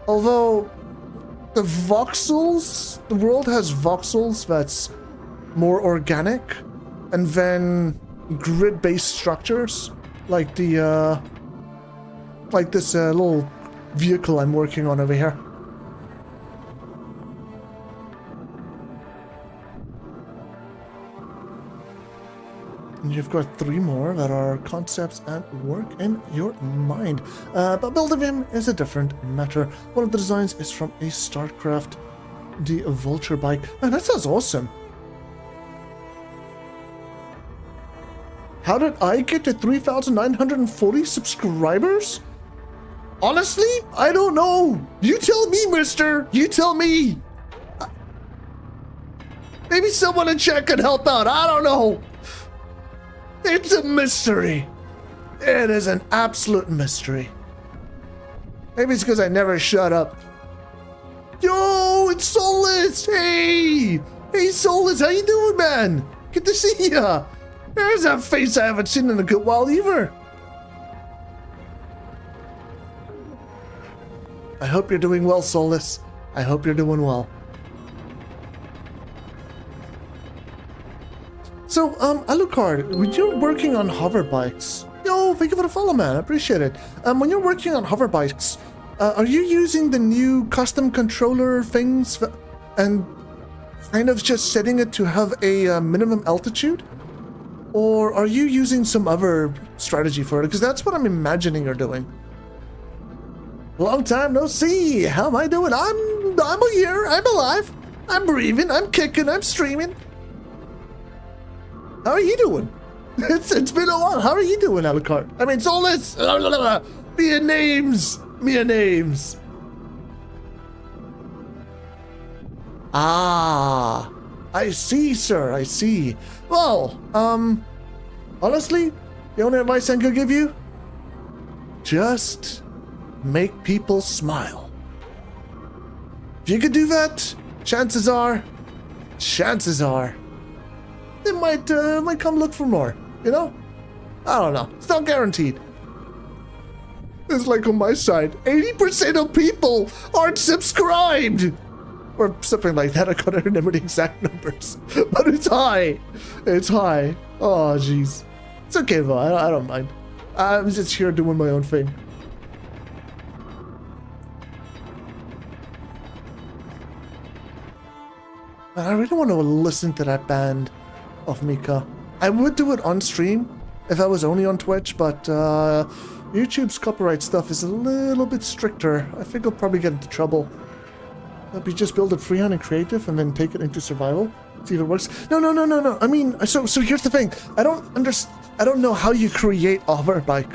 Although, the voxels, the world has voxels that's more organic, and then grid-based structures, like the, like this little vehicle I'm working on over here. And you've got 3 more that are concepts and work in your mind. But building them is a different matter. One of the designs is from a StarCraft, the Vulture bike. Man, that sounds awesome. How did I get to 3,940 subscribers? Honestly, I don't know. You tell me, mister. You tell me. Maybe someone in chat can help out. I don't know. It's a mystery. It is an absolute mystery. Maybe it's because I never shut up. Yo, it's Solus. Hey, Solus, how you doing, man? Good to see ya. There's that face I haven't seen in a good while either. I hope you're doing well, Solus. I hope you're doing well. So, Alucard, when you're working on hover bikes, yo, thank you for the follow, man. I appreciate it. When you're working on hover bikes, are you using the new custom controller things and kind of just setting it to have a minimum altitude? Or are you using some other strategy for it? Because that's what I'm imagining you're doing. Long time no see. How am I doing? I'm here. I'm alive. I'm breathing. I'm kicking. I'm streaming. How are you doing? It's been a while. How are you doing, Alucard? I mean, Solus. Mere names. Ah, I see, sir. I see. Well, honestly, the only advice I could give you, just make people smile. If you could do that, chances are, they might come look for more, you know? I don't know. It's not guaranteed. It's like on my side, 80% of people aren't subscribed! Or something like that. I can't remember the exact numbers. But it's high. It's high. Oh, jeez. It's okay, though. I don't mind. I'm just here doing my own thing. Man, I really want to listen to that band of Mika. I would do it on stream if I was only on Twitch, but YouTube's copyright stuff is a little bit stricter. I think I'll probably get into trouble. Maybe just build it freehand and creative and then take it into survival. See if it works. No. I mean, so here's the thing. I don't know how you create a hover bike.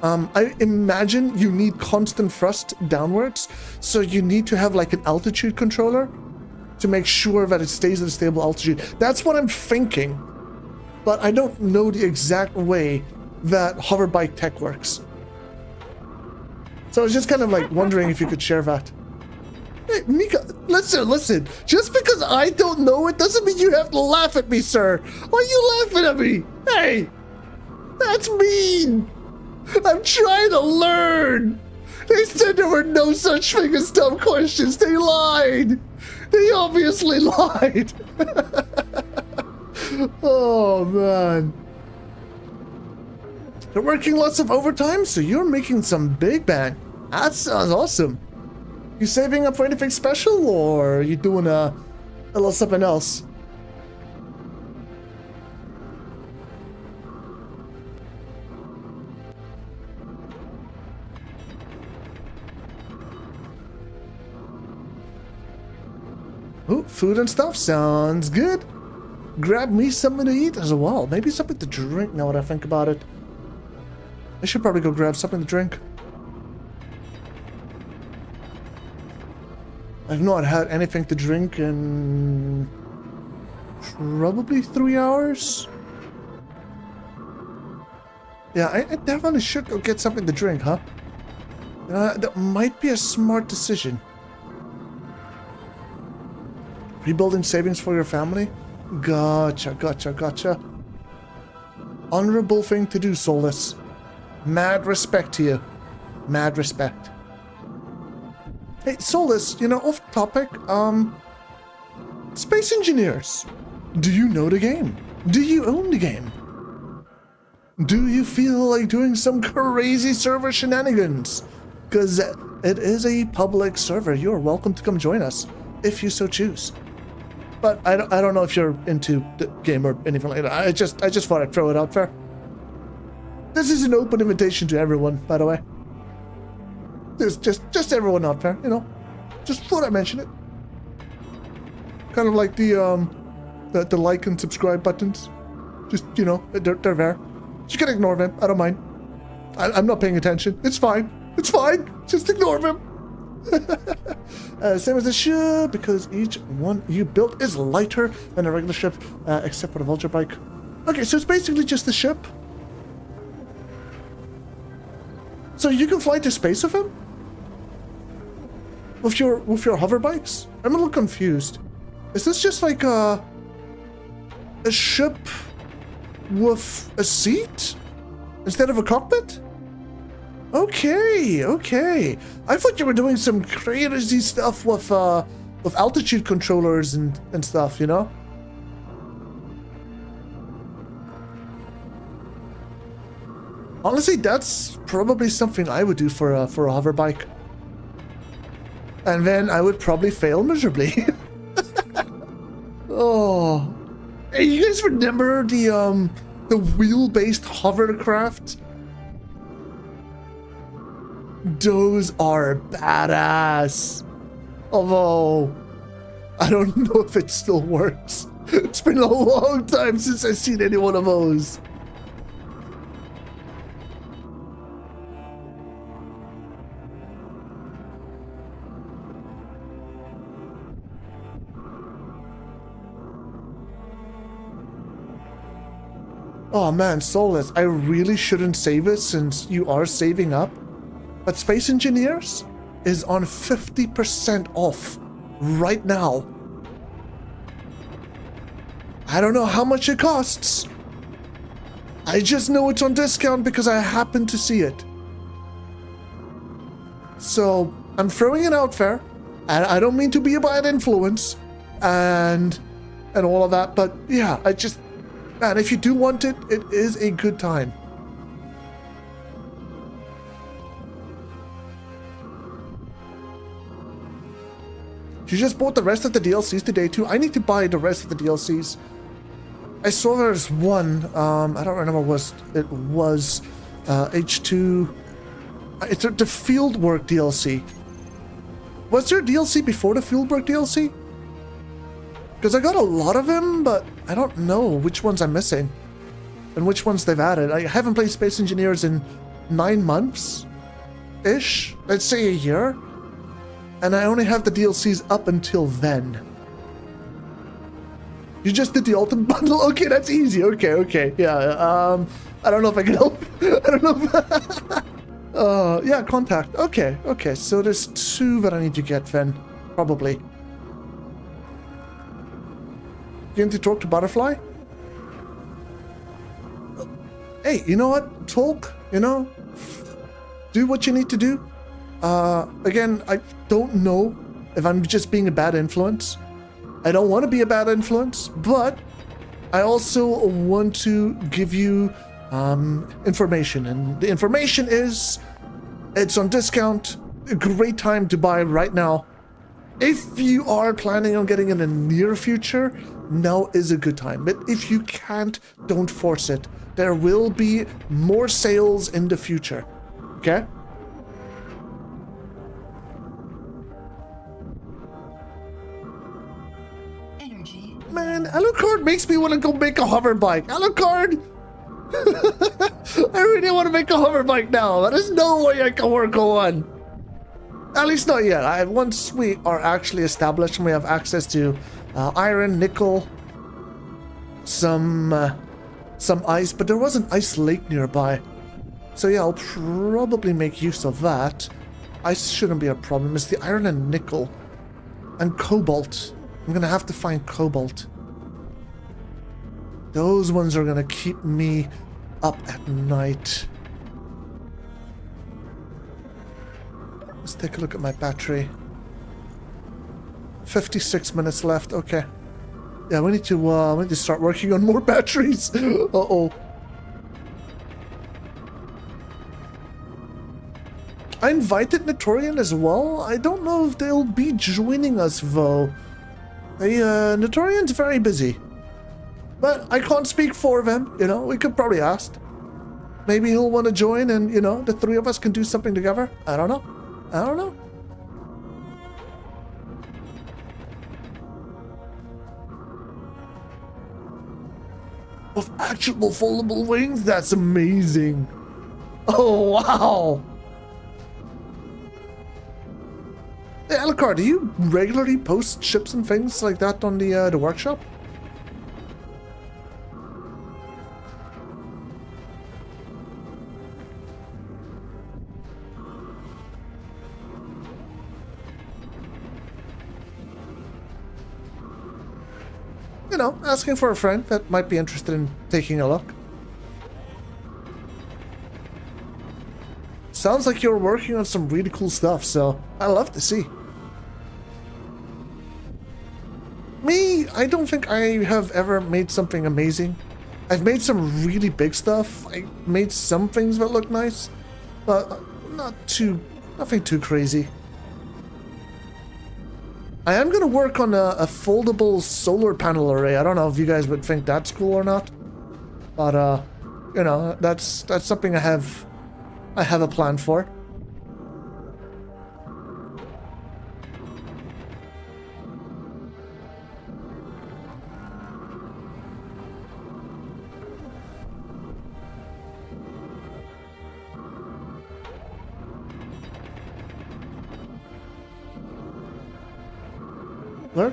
I imagine you need constant thrust downwards, so you need to have like an altitude controller to make sure that it stays at a stable altitude. That's what I'm thinking, but I don't know the exact way that hover bike tech works. So I was just kind of like wondering if you could share that. Hey, Mika, listen. Just because I don't know it doesn't mean you have to laugh at me, sir. Why are you laughing at me? Hey, that's mean. I'm trying to learn. They said there were no such thing as dumb questions. They lied. They obviously lied. Oh, man. You're working lots of overtime, so you're making some big bang. That sounds awesome. You saving up for anything special, or are you doing a little something else? Ooh, food and stuff sounds good. Grab me something to eat as well. Maybe something to drink now that I think about it. I should probably go grab something to drink. I've not had anything to drink in probably 3 hours. Yeah, I definitely should go get something to drink, huh? That might be a smart decision. Rebuilding savings for your family? Gotcha. Honorable thing to do, Solus. Mad respect to you. Mad respect. Hey, Solus, off topic, Space Engineers. Do you know the game? Do you own the game? Do you feel like doing some crazy server shenanigans? Because it is a public server. You're welcome to come join us, if you so choose. But I don't know if you're into the game or anything like that. I just thought I'd throw it out there. This is an open invitation to everyone, by the way. There's just everyone out there, Just thought I'd mention it. Kind of like the like and subscribe buttons. Just, they're there. You can ignore them. I don't mind. I'm not paying attention. It's fine. Just ignore them. Same as the ship, because each one you built is lighter than a regular ship, except for the Vulture bike. Okay, so it's basically just the ship. So you can fly to space with him? With your hover bikes? I'm a little confused. Is this just like a ship with a seat instead of a cockpit? Okay. I thought you were doing some crazy stuff with altitude controllers and stuff, Honestly, that's probably something I would do for a hover bike. And then I would probably fail miserably. Oh. Hey, you guys remember the wheel-based hovercraft? Those are badass. Although, I don't know if it still works. It's been a long time since I've seen any one of those. Oh man, Solus, I really shouldn't save it since you are saving up. But Space Engineers is on 50% off right now. I don't know how much it costs. I just know it's on discount because I happen to see it. So I'm throwing it out there. And I don't mean to be a bad influence and all of that, but yeah, man, if you do want it, it is a good time. You just bought the rest of the DLCs today too? I need to buy the rest of the DLCs. I saw there's one, I don't remember what it was, H2, it's the Fieldwork DLC. Was there a DLC before the Fieldwork DLC? Because I got a lot of them, but I don't know which ones I'm missing and which ones they've added. I haven't played Space Engineers in 9 months-ish, let's say a year, and I only have the DLCs up until then. You just did the ultimate bundle? Okay, that's easy. Okay. Yeah, I don't know if I can help. I don't know if... yeah, contact. Okay. So there's 2 that I need to get then. Probably. You need to talk to Butterfly? Hey, you know what? Talk, do what you need to do. Again, I don't know if I'm just being a bad influence. I don't want to be a bad influence, but I also want to give you information. And the information is, it's on discount. A great time to buy right now. If you are planning on getting in the near future, now is a good time. But if you can't, don't force it. There will be more sales in the future. Okay? Energy. Man, Alucard makes me want to go make a hover bike. Alucard! I really want to make a hover bike now. There's no way I can work on one. At least not yet. Once we are actually established and we have access to iron, nickel, some ice, but there was an ice lake nearby. So yeah, I'll probably make use of that. Ice shouldn't be a problem. It's the iron and nickel. And cobalt. I'm gonna have to find cobalt. Those ones are gonna keep me up at night. Let's take a look at my battery. 56 minutes left. Okay. Yeah, we need to start working on more batteries. Uh-oh. I invited Notorian as well. I don't know if they'll be joining us though. Notorian's very busy. But I can't speak for them, we could probably ask. Maybe he'll want to join and, the 3 of us can do something together. I don't know. With actual foldable wings? That's amazing. Oh, wow. Hey, Alucard, do you regularly post ships and things like that on the workshop? Asking for a friend that might be interested in taking a look. Sounds like you're working on some really cool stuff, so I love to see. Me, I don't think I have ever made something amazing. I've made some really big stuff. I made some things that look nice, but nothing too crazy. I am going to work on a foldable solar panel array. I don't know if you guys would think that's cool or not. But, that's something I have a plan for.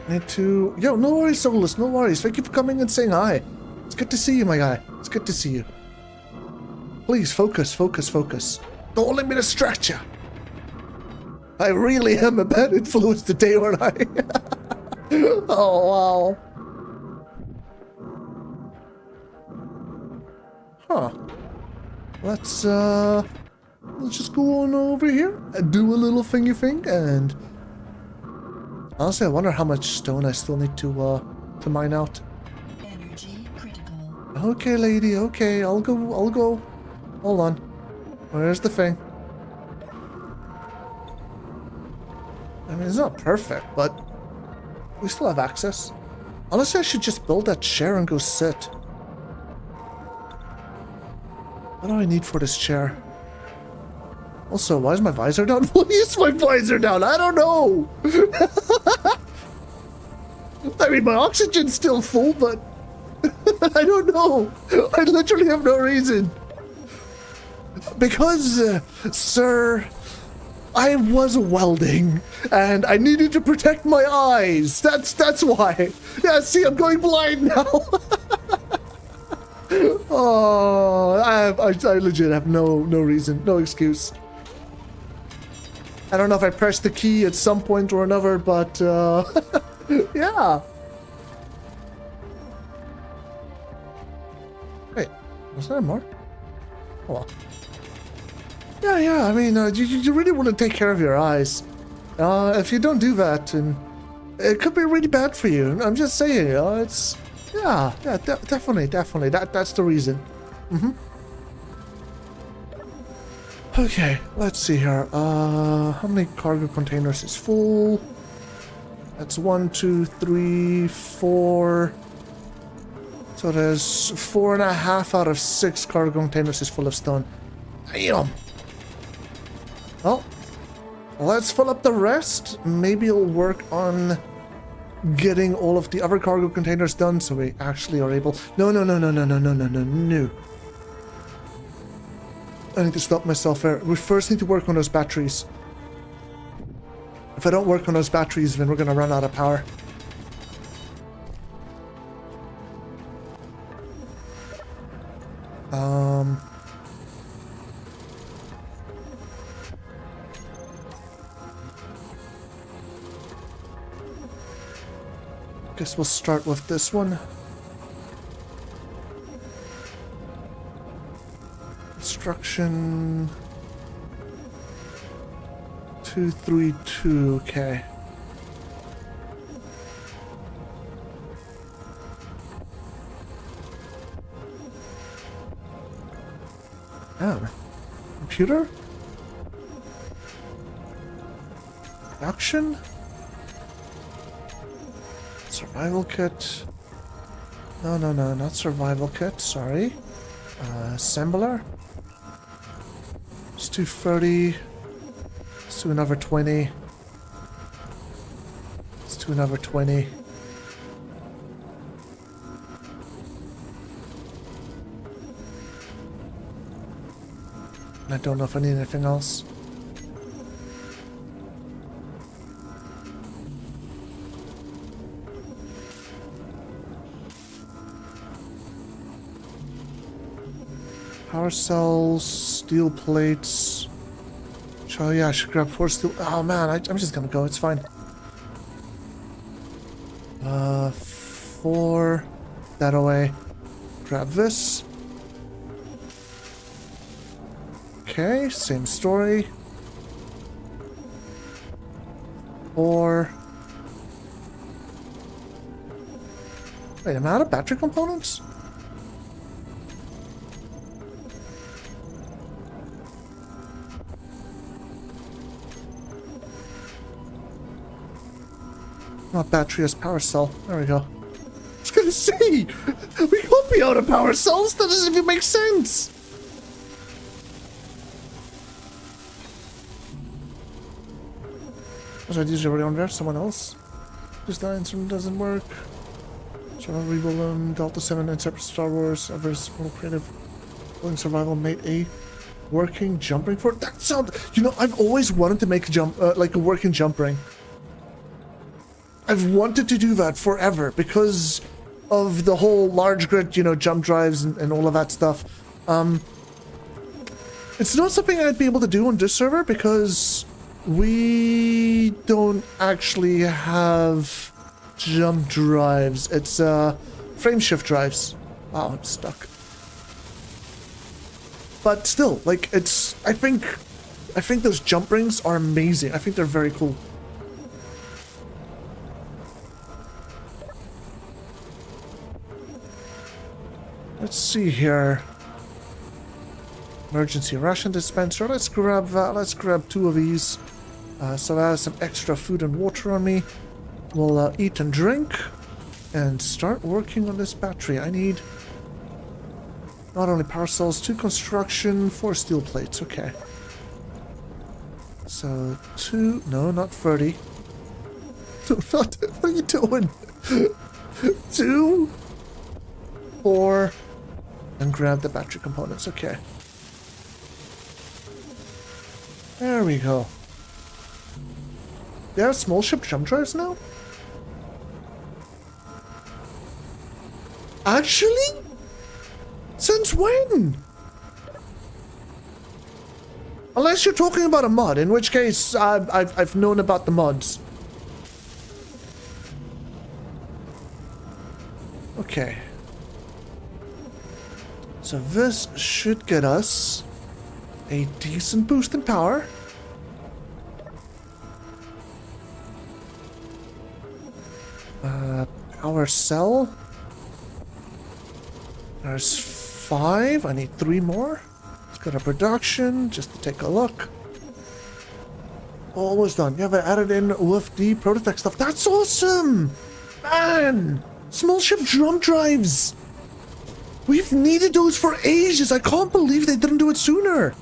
Need to... Yo, no worries, Solus, no worries. Thank you for coming and saying hi. It's good to see you, my guy. It's good to see you. Please, focus. Don't let me distract you. I really am a bad influence today, aren't I? Oh, wow. Huh. Let's just go on over here and do a little thingy thing and... Honestly, I wonder how much stone I still need to mine out. Energy critical. Okay, lady. Okay, I'll go. Hold on. Where's the thing? I mean, it's not perfect, but we still have access. Honestly, I should just build that chair and go sit. What do I need for this chair? Also, why is my visor down? Why is my visor down? I don't know. I mean, my oxygen's still full, but I don't know. I literally have no reason. Because, sir, I was welding and I needed to protect my eyes. That's why. Yeah, see, I'm going blind now. Oh, I legit have no reason, no excuse. I don't know if I pressed the key at some point or another, but yeah. Wait, was there more? Oh well. Yeah, I mean, you really want to take care of your eyes. If you don't do that, and it could be really bad for you. I'm just saying, it's... Yeah, definitely. That's the reason. Okay, let's see here. How many cargo containers is full? That's 1, 2, 3, 4. So there's 4.5 out of 6 cargo containers is full of stone. Damn. Well, let's fill up the rest. Maybe it'll work on getting all of the other cargo containers done so we actually are able... No. I need to stop myself there. We first need to work on those batteries. If I don't work on those batteries, then we're gonna run out of power. Guess we'll start with this one. Construction 232, okay. Oh, computer? Production? Survival kit. No, not survival kit, sorry. Assembler. Let's do 30. Let's do another 20. Let's do another 20. I don't know if I need anything else. Power cells, steel plates. Oh yeah, I should grab 4 steel. Oh man, I'm just gonna go. It's fine. 4. That away. Grab this. Okay, same story. 4. Wait, am I out of battery components? Not battery as power cell. There we go. I was gonna say! We won't be out of power cells! That doesn't even make sense! Was I usually already on there? Someone else? This instrument doesn't work. Shall rebuild them. Delta 7 and separate Star Wars. Everest more creative. Building survival mate A. Working jump ring for that sound. You know, I've always wanted to make a jump, like a working jump ring. I've wanted to do that forever because of the whole large grid, you know, jump drives and all of that stuff. It's not something I'd be able to do on this server because we don't actually have jump drives. It's frame shift drives. Wow, I'm stuck. But still, like, it's, I think those jump rings are amazing. I think they're very cool. Let's see here. Emergency ration dispenser. Let's grab that. Let's grab 2 of these. So I have some extra food and water on me. We'll eat and drink and start working on this battery. I need not only power cells, 2 construction, 4 steel plates. Okay. So 2, no, not 30. What are you doing? 2, 4, and grab the battery components. Okay. There we go. They have small ship jump drives now? Actually? Since when? Unless you're talking about a mod, in which case I've known about the mods. Okay. So this should get us a decent boost in power. Power cell. There's 5. I need 3 more. Let's go to production just to take a look. Almost done. Yeah, they added in with the prototype stuff. That's awesome! Man! Small ship drum drives! We've needed those for ages. I can't believe they didn't do it sooner.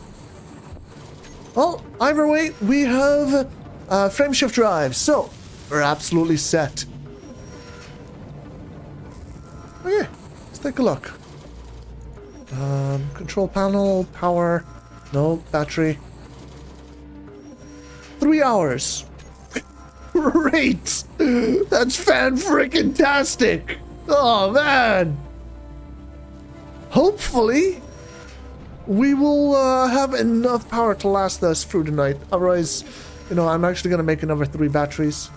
Well, either way, we have frame shift drives, so we're absolutely set. Okay, let's take a look. Control panel, power, no, battery. 3 hours. Great! That's fan-frickin-tastic! Oh, man! Hopefully, we will have enough power to last us through the night. Otherwise, you know, I'm actually going to make another 3 batteries.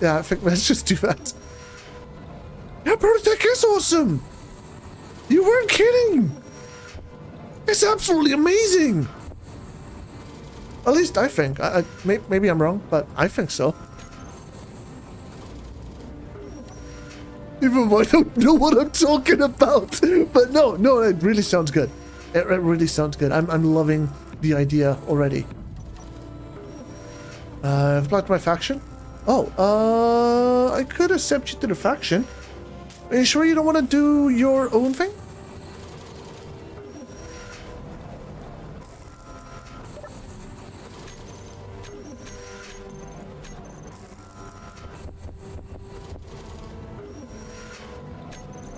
Yeah, I think let's just do that. Yeah, Prototech is awesome! You weren't kidding! It's absolutely amazing! At least I think. Maybe I'm wrong, but I think so. Even though I don't know what I'm talking about. But no, it really sounds good. It really sounds good. I'm loving the idea already. I've blocked my faction. Oh, I could accept you to the faction. Are you sure you don't want to do your own thing?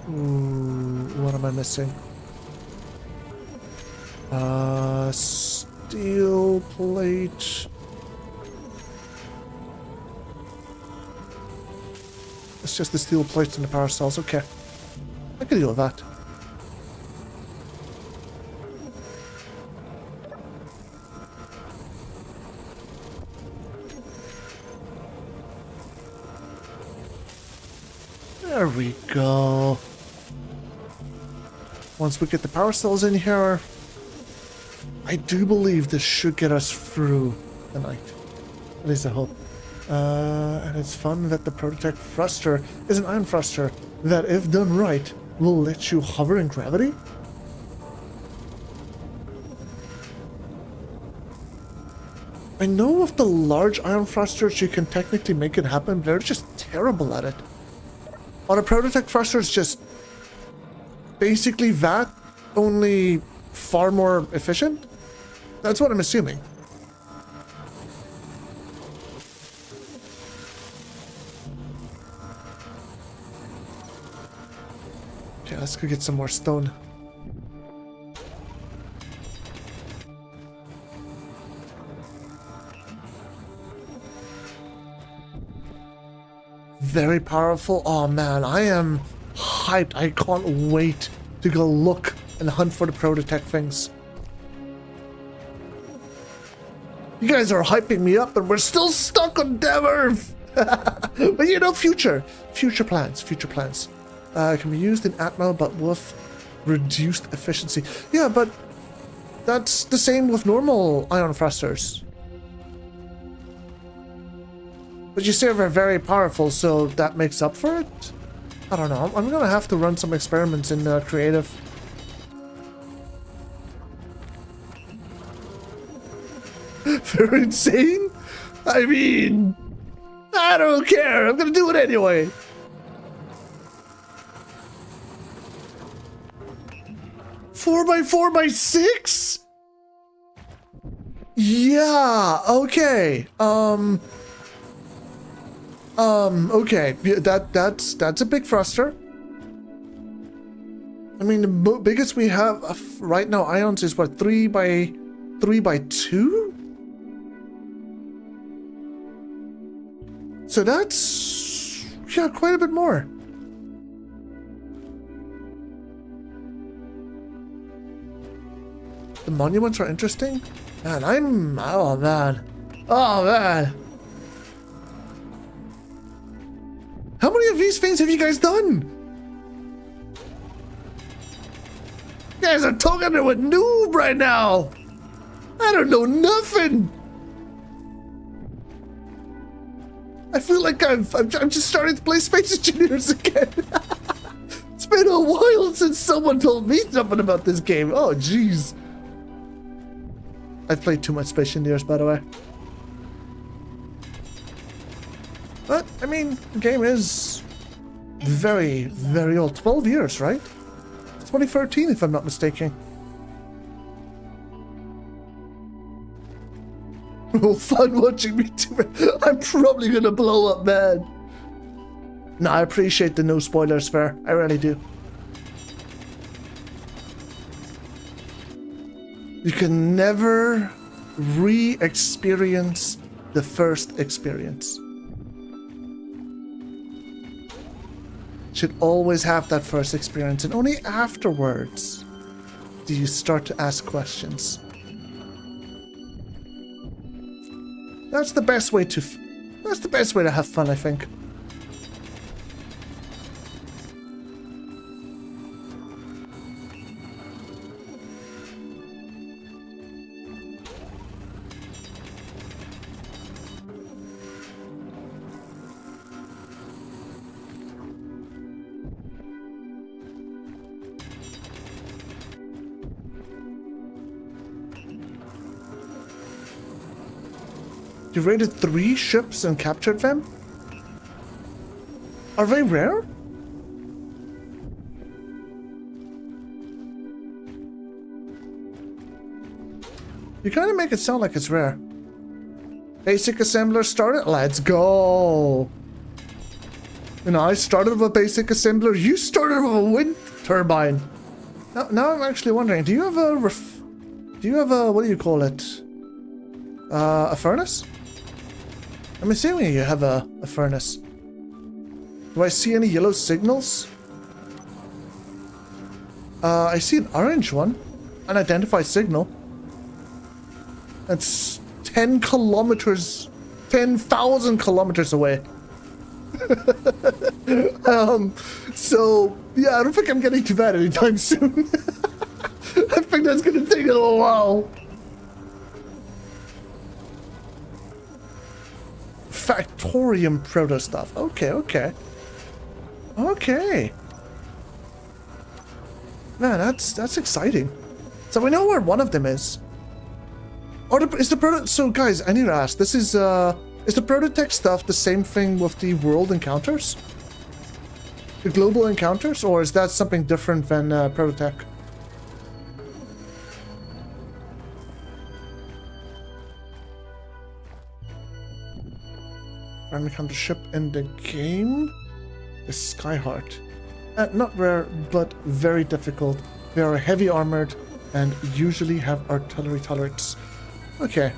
Ooh, what am I missing? Steel plate. It's just the steel plates and the power cells. Okay. I can deal with that. There we go. Once we get the power cells in here, I do believe this should get us through the night. At least I hope. And it's fun that the prototype thruster is an ion thruster that, if done right, will let you hover in gravity. I know with the large ion thrusters you can technically make it happen, but they're just terrible at it. Are the prototype thrusters just basically that, only far more efficient? That's what I'm assuming. Okay, let's go get some more stone. Very powerful. Oh man, I am hyped. I can't wait to go look and hunt for the prototype things. You guys are hyping me up and we're still stuck on Dev Earth. But you know, future plans. Can be used in Atmo, but with reduced efficiency. Yeah, but that's the same with normal ion thrusters. But you say they're very powerful, so that makes up for it? I don't know. I'm gonna have to run some experiments in creative. They're insane? I mean, I don't care. I'm gonna do it anyway. Four by 6? Yeah, okay. Okay. That's a big thruster. I mean, the biggest we have right now, ions, is what, 3 by 3x2? So that's, yeah, quite a bit more. The monuments are interesting. Man, oh man. Oh man. How many of these things have you guys done? You guys are talking to a noob right now. I don't know nothing. I feel like I'm just starting to play Space Engineers again. It's been a while since someone told me something about this game. Oh, jeez. I've played too much Space Engineers, by the way. But, I mean, the game is very, very old. 12 years, right? 2013, if I'm not mistaken. Oh, fun watching me do it. I'm probably gonna blow up, man. No, I appreciate the no spoilers fair. I really do. You can never re-experience the first experience. Should always have that first experience, and only afterwards do you start to ask questions. That's the best way to have fun, I think. You raided 3 ships and captured them? Are they rare? You kind of make it sound like it's rare. Basic assembler started? Let's go! You know, I started with a basic assembler, you started with a wind turbine. Now I'm actually wondering, do you have a what do you call it? A furnace? I'm assuming you have a furnace. Do I see any yellow signals? I see an orange one. Unidentified signal. That's 10 kilometers, 10,000 kilometers away. So, yeah, I don't think I'm getting to that anytime soon. I think that's gonna take a little while. Factorium proto stuff. Okay. Man, that's exciting. So we know where one of them is. Is the proto? So guys, I need to ask. This is the prototech stuff the same thing with the world encounters? The global encounters, or is that something different than prototech? Random encounter ship in the game? The Skyheart. Not rare, but very difficult. They are heavy armored and usually have artillery turrets. Okay.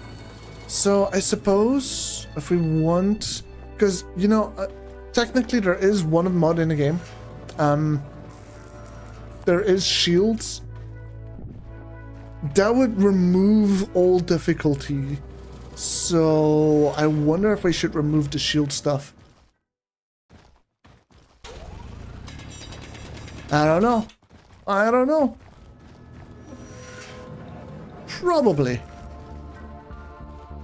So I suppose if we want... Because, you know, technically there is one mod in the game. There is shields. That would remove all difficulty. So I wonder if we should remove the shield stuff. I don't know. Probably.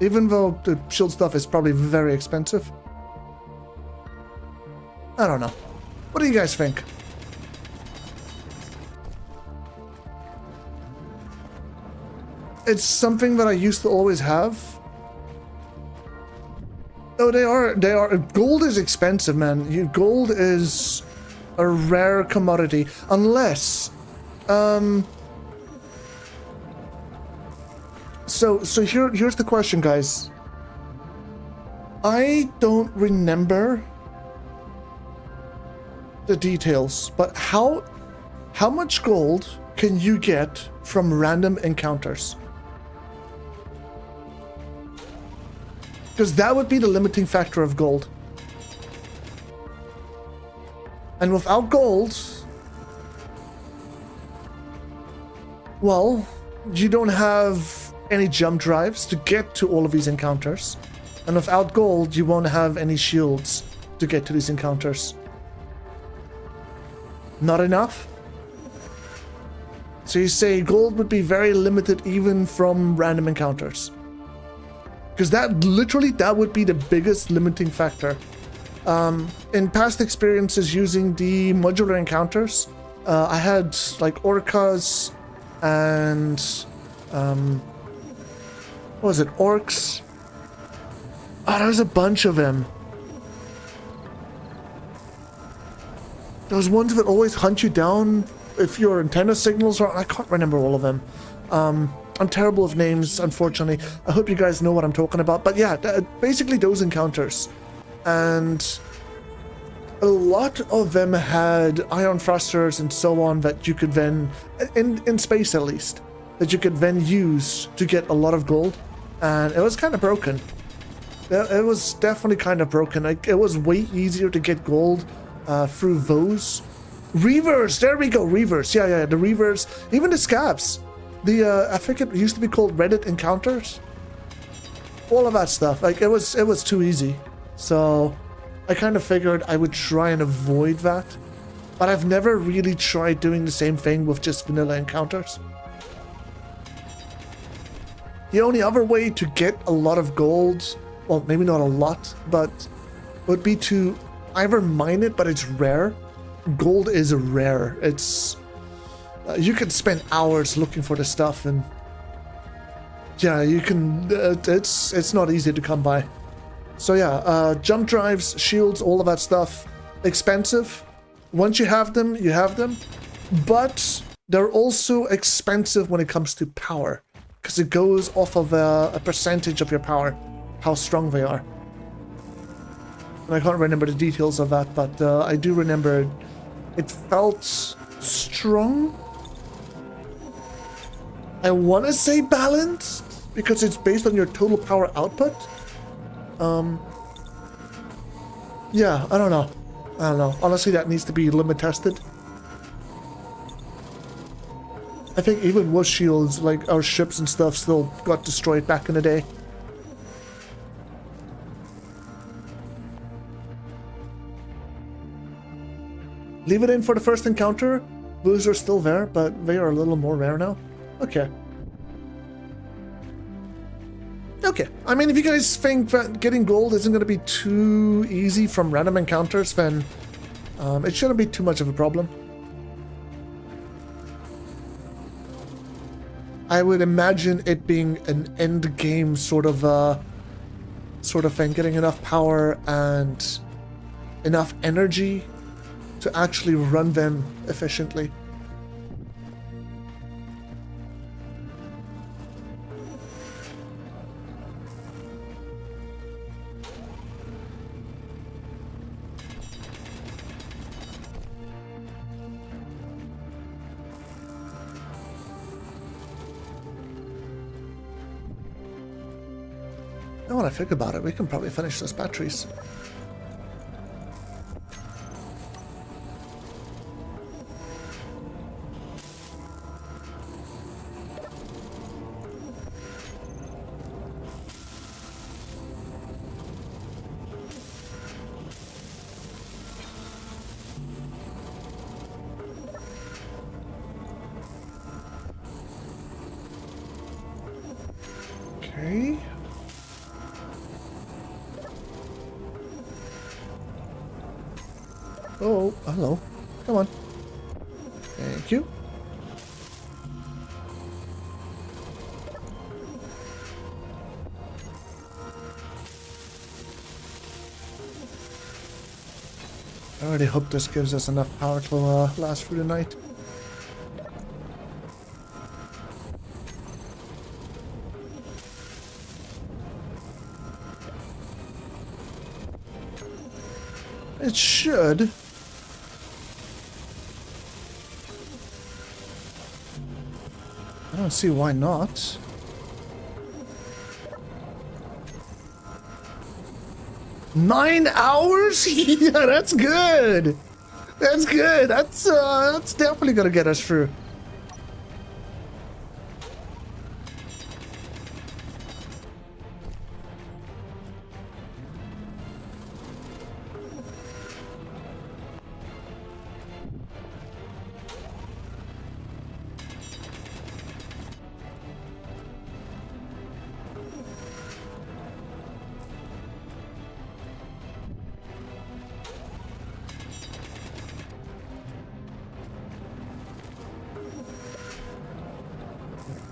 Even though the shield stuff is probably very expensive. I don't know. What do you guys think? It's something that I used to always have. Oh, they are. Gold is expensive, man. Gold is a rare commodity. Unless, So here's the question, guys. I don't remember the details, but how much gold can you get from random encounters? Because that would be the limiting factor of gold. And without gold, well, you don't have any jump drives to get to all of these encounters. And without gold, you won't have any shields to get to these encounters. Not enough? So you say gold would be very limited even from random encounters. Because that would be the biggest limiting factor. In past experiences using the modular encounters, I had like orcas and what was it, orcs? Oh, there was a bunch of them. There was ones that always hunt you down if your antenna signals are... I can't remember all of them. I'm terrible with names, unfortunately. I hope you guys know what I'm talking about. But yeah, basically those encounters. And a lot of them had ion thrusters and so on that you could then, in space at least, that you could then use to get a lot of gold. And it was kind of broken. It was definitely kind of broken. Like, it was way easier to get gold through those. Reavers! There we go, Reavers. Yeah, the Reavers. Even the Scavs. I think it used to be called Reddit Encounters. All of that stuff. Like, it was too easy. So I kind of figured I would try and avoid that. But I've never really tried doing the same thing with just vanilla encounters. The only other way to get a lot of gold, well, maybe not a lot, but would be to either mine it, but it's rare. Gold is rare. It's... you can spend hours looking for the stuff, and yeah, you can. It's not easy to come by. So yeah, jump drives, shields, all of that stuff, expensive. Once you have them, you have them, but they're also expensive when it comes to power, because it goes off of a percentage of your power, how strong they are. And I can't remember the details of that, but I do remember it felt strong. I want to say balanced, because it's based on your total power output. Yeah, I don't know. Honestly, that needs to be limit tested. I think even with shields, like our ships and stuff still got destroyed back in the day. Leave it in for the first encounter. Blues are still there, but they are a little more rare now. Okay. Okay. I mean, if you guys think that getting gold isn't going to be too easy from random encounters, then it shouldn't be too much of a problem. I would imagine it being an end game sort of thing, getting enough power and enough energy to actually run them efficiently. Now when I think about it, we can probably finish those batteries. Okay. Oh, hello. Come on. Thank you. I really hope this gives us enough power to last through the night. It should. I don't see why not. 9 hours? Yeah, that's good. That's good. That's definitely gonna get us through.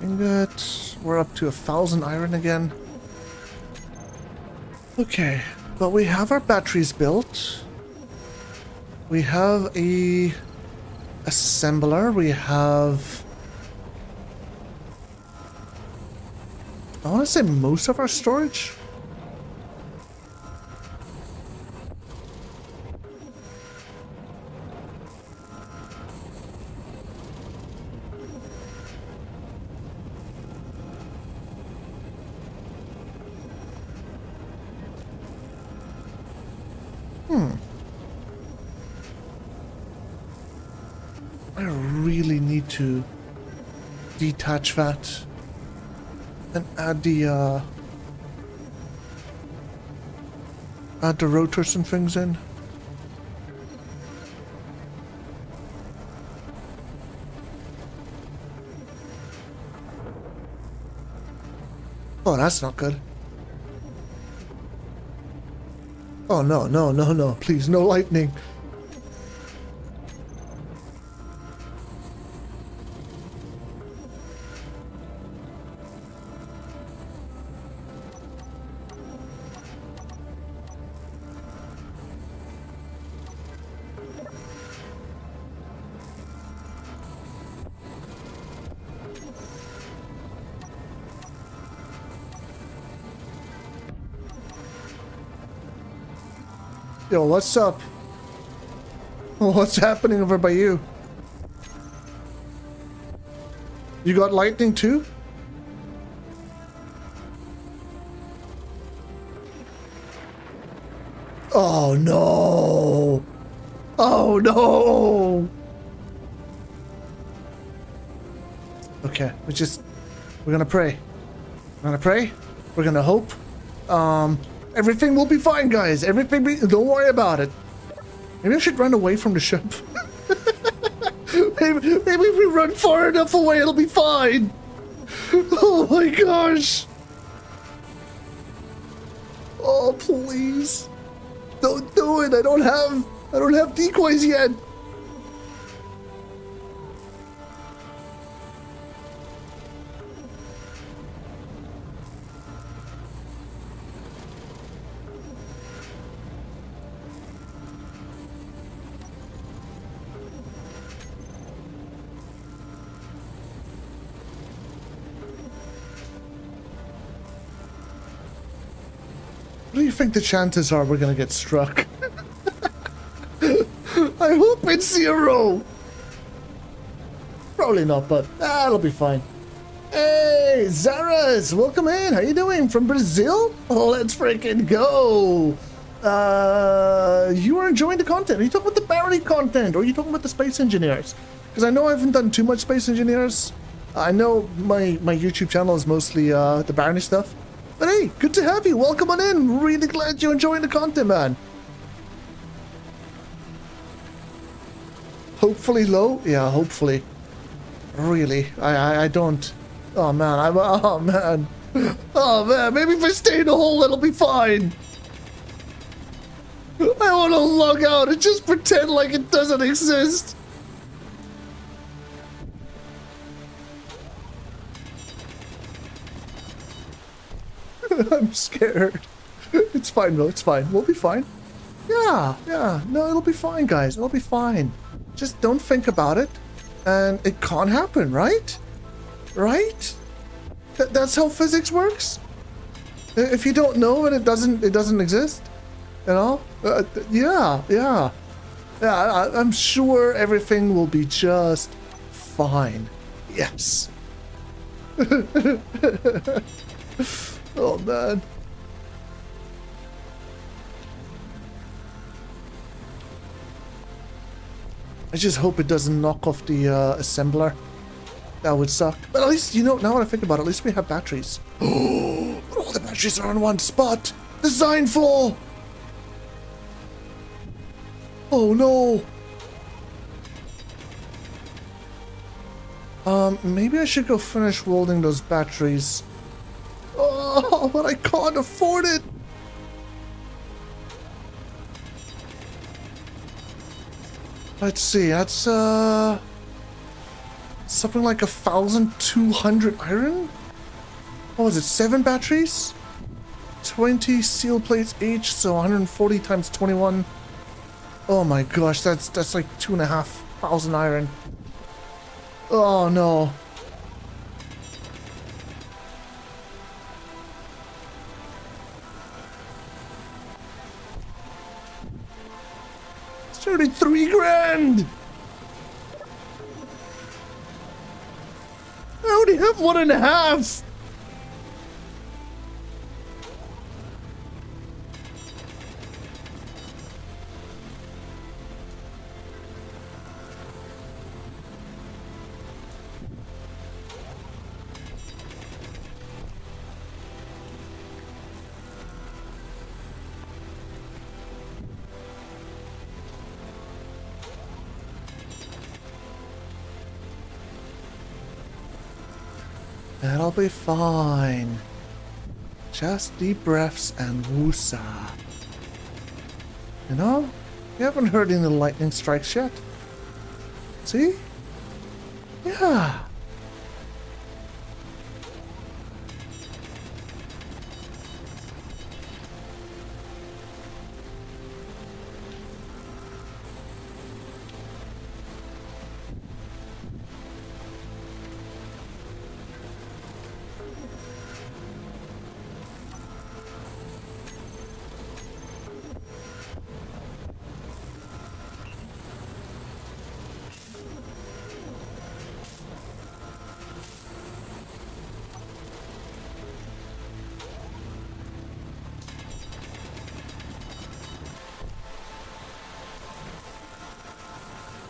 Ingot. We're up to 1,000 iron again. Okay, but we have our batteries built. We have a assembler. We have, I want to say, most of our storage. I really need to detach that and add the rotors and things in. Oh, that's not good. Oh, no, no, no, no. Please, no lightning. Yo, what's up? What's happening over by you? You got lightning too? Oh no! Oh no! Okay, we're gonna pray. We're gonna pray. We're gonna hope. Everything will be fine, guys. Don't worry about it. Maybe I should run away from the ship. maybe if we run far enough away, it'll be fine. Oh my gosh. Oh, please. Don't do it. I don't have decoys yet. What do you think the chances are we're gonna get struck? I hope it's 0. Probably not, but that'll be fine. Hey, Zaras, welcome in. How you doing? From Brazil? Oh, let's freaking go. You are enjoying the content. Are you talking about the Barony content, or are you talking about the Space Engineers? Because I know I haven't done too much Space Engineers. I know my YouTube channel is mostly the Barony stuff. But hey, good to have you. Welcome on in. Really glad you're enjoying the content, man. Hopefully low? Yeah, hopefully. Really? I don't. Oh man, oh man. Oh man, maybe if I stay in the hole, it'll be fine. I want to log out and just pretend like it doesn't exist. I'm scared. It's fine, though. It's fine. We'll be fine. Yeah. No, it'll be fine, guys. It'll be fine. Just don't think about it. And it can't happen, right? Right? That's how physics works? If you don't know and it doesn't exist, you know? Yeah. I'm sure everything will be just fine. Yes. Oh man. I just hope it doesn't knock off the assembler. That would suck. But at least, you know, now that I think about it, at least we have batteries. Oh, but all the batteries are in one spot. Design flaw. Oh no. Maybe I should go finish welding those batteries. Oh, but I can't afford it. Let's see, that's something like 1,200 iron? What was it, 7 batteries? 20 steel plates each, so 140 times 21. Oh my gosh, that's like 2,500 iron. Oh no. It's 33 grand! I only have 1.5! That'll be fine. Just deep breaths and woosah. You know, you haven't heard any lightning strikes yet. See? Yeah.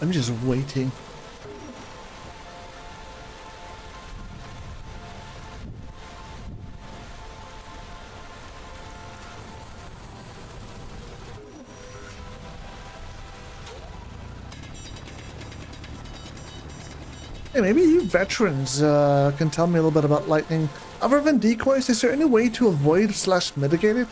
I'm just waiting. Hey, maybe you veterans can tell me a little bit about lightning. Other than decoys, is there any way to avoid / mitigate it?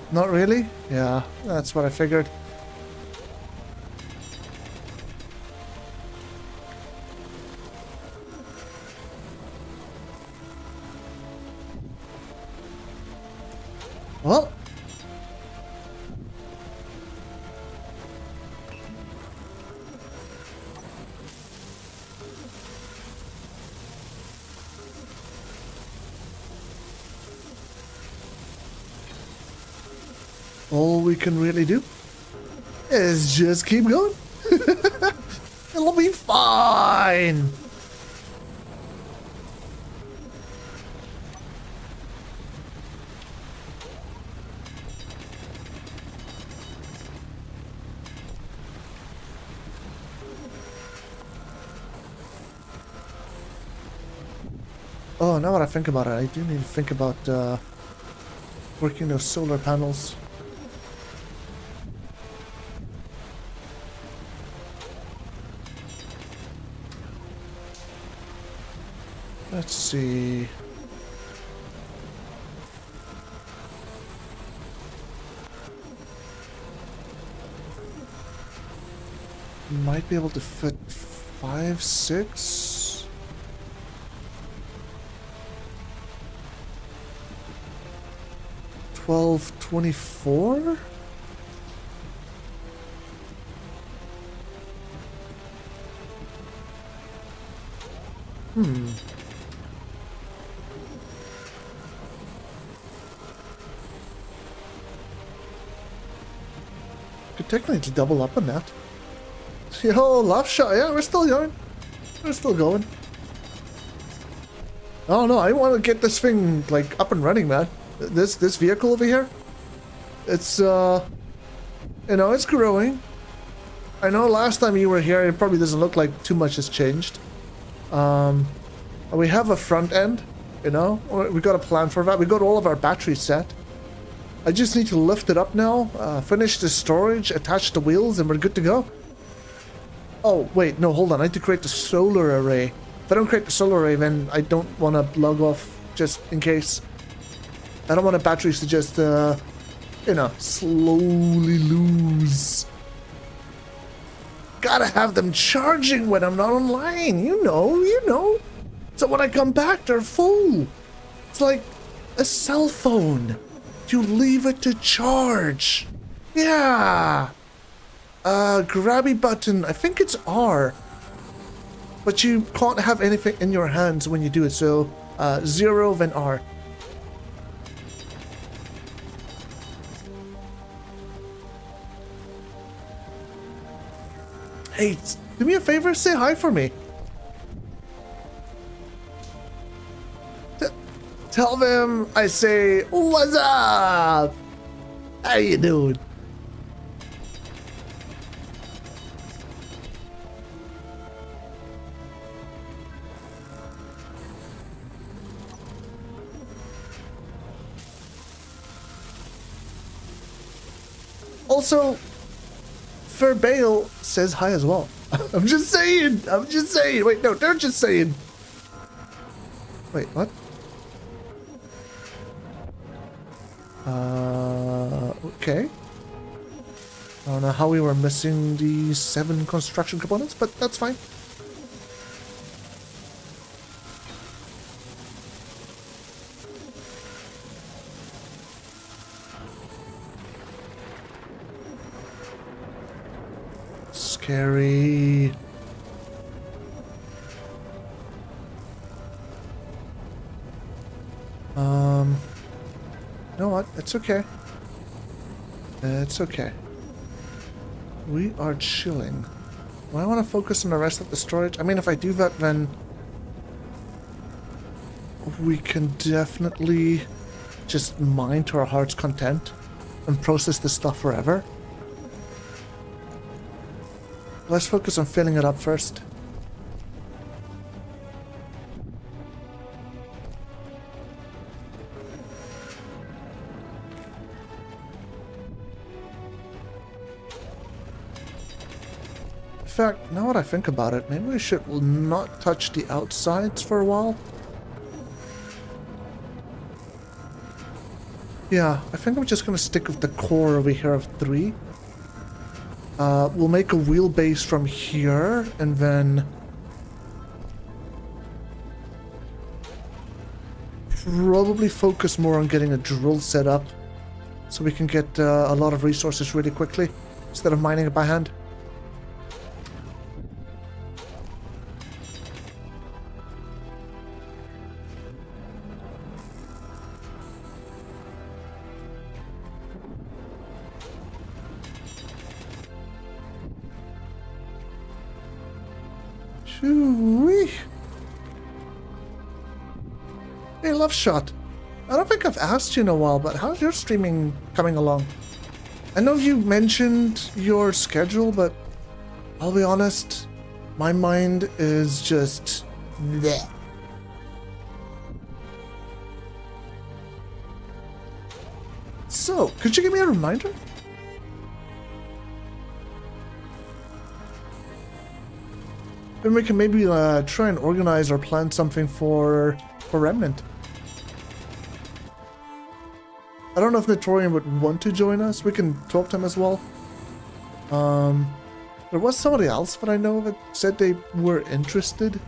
Not really? Yeah, that's what I figured. Well. All we can really do is just keep going. It'll be fine. Oh, now that I think about it, I do need to think about working those solar panels. Let's see. Might be able to fit 5, 6. $12, $24. could technically double up on that. Yo, love shot. Yeah, we're still going. We're still going. Oh no, I want to get this thing like up and running, man. This vehicle over here, it's it's growing. I know last time you were here, it probably doesn't look like too much has changed. We have a front end, we got a plan for that. We got all of our batteries set. I just need to lift it up now, finish the storage, attach the wheels, and we're good to go. Oh, wait, no, hold on. I need to create the solar array. If I don't create the solar array, then I don't want to log off just in case. I don't want the batteries to just, slowly lose. Gotta have them charging when I'm not online, you know. So when I come back, they're full. It's like a cell phone. You leave it to charge. Yeah. Grabby button, I think it's R. But you can't have anything in your hands when you do it, so 0 then R. Hey, do me a favor, say hi for me. Tell them I say, what's up? How you doing? Also, Bale says hi as well. I'm just saying. Wait, no, they're just saying. Wait, what? Okay. I don't know how we were missing the 7 construction components, but that's fine. Scary. You know what? It's okay. It's okay. We are chilling. Do I want to focus on the rest of the storage? I mean, if I do that, then we can definitely just mine to our heart's content and process this stuff forever. Let's focus on filling it up first. In fact, now that I think about it, maybe we should not touch the outsides for a while. Yeah, I think I'm just gonna stick with the core over here of 3. We'll make a wheelbase from here, and then probably focus more on getting a drill set up so we can get a lot of resources really quickly instead of mining it by hand. Shoo-wee. Hey, Love Shot. I don't think I've asked you in a while, but how's your streaming coming along? I know you mentioned your schedule, but I'll be honest, my mind is just bleh. So, could you give me a reminder? Then we can maybe try and organize or plan something for Remnant. I don't know if Notorian would want to join us. We can talk to him as well. There was somebody else that I know that said they were interested.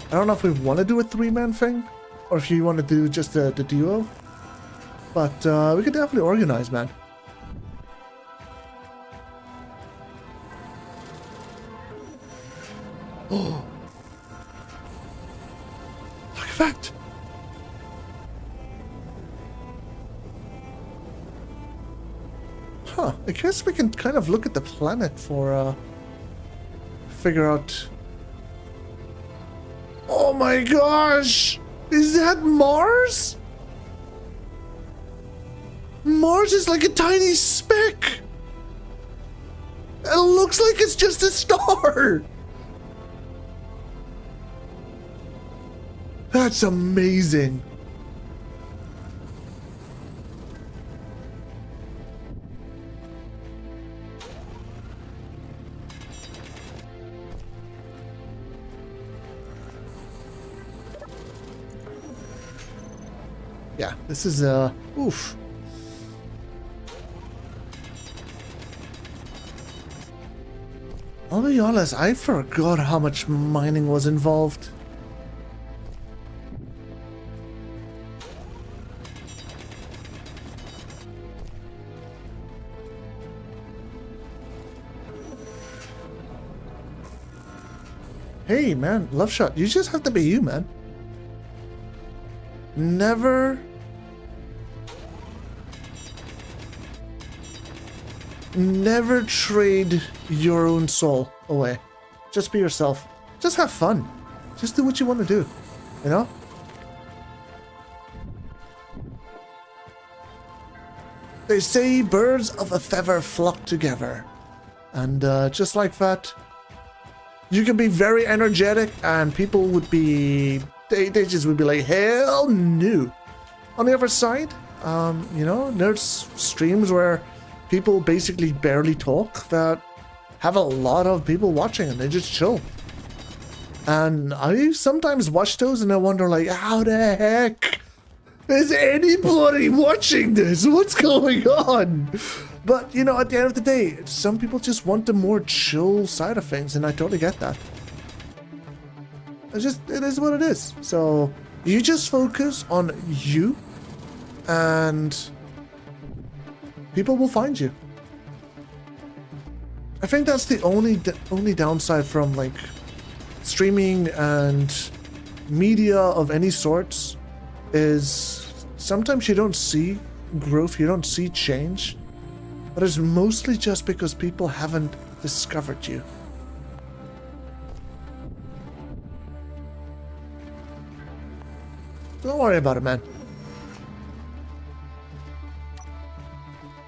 I don't know if we want to do a 3-man thing, or if you want to do just the duo. But we could definitely organize, man. Oh, look at that! Huh. Huh, I guess we can kind of look at the planet for, figure out... Oh my gosh! Is that Mars? Mars is like a tiny speck! It looks like it's just a star! That's amazing. Yeah, this is oof. I'll be honest, I forgot how much mining was involved. Hey man, Love Shot, you just have to be you, man. Never trade your own soul away. Just be yourself. Just have fun. Just do what you want to do. You know? They say birds of a feather flock together. And just like that, you can be very energetic and people would be... They just would be like, hell no. On the other side, you know, there's streams where people basically barely talk that have a lot of people watching and they just chill. And I sometimes watch those and I wonder like, how the heck is anybody watching this? What's going on? But, you know, at the end of the day, some people just want the more chill side of things and I totally get that. It is what it is. So you just focus on you and people will find you. I think that's the only downside from like streaming and media of any sorts is sometimes you don't see growth, you don't see change, but it's mostly just because people haven't discovered you. Don't worry about it, man.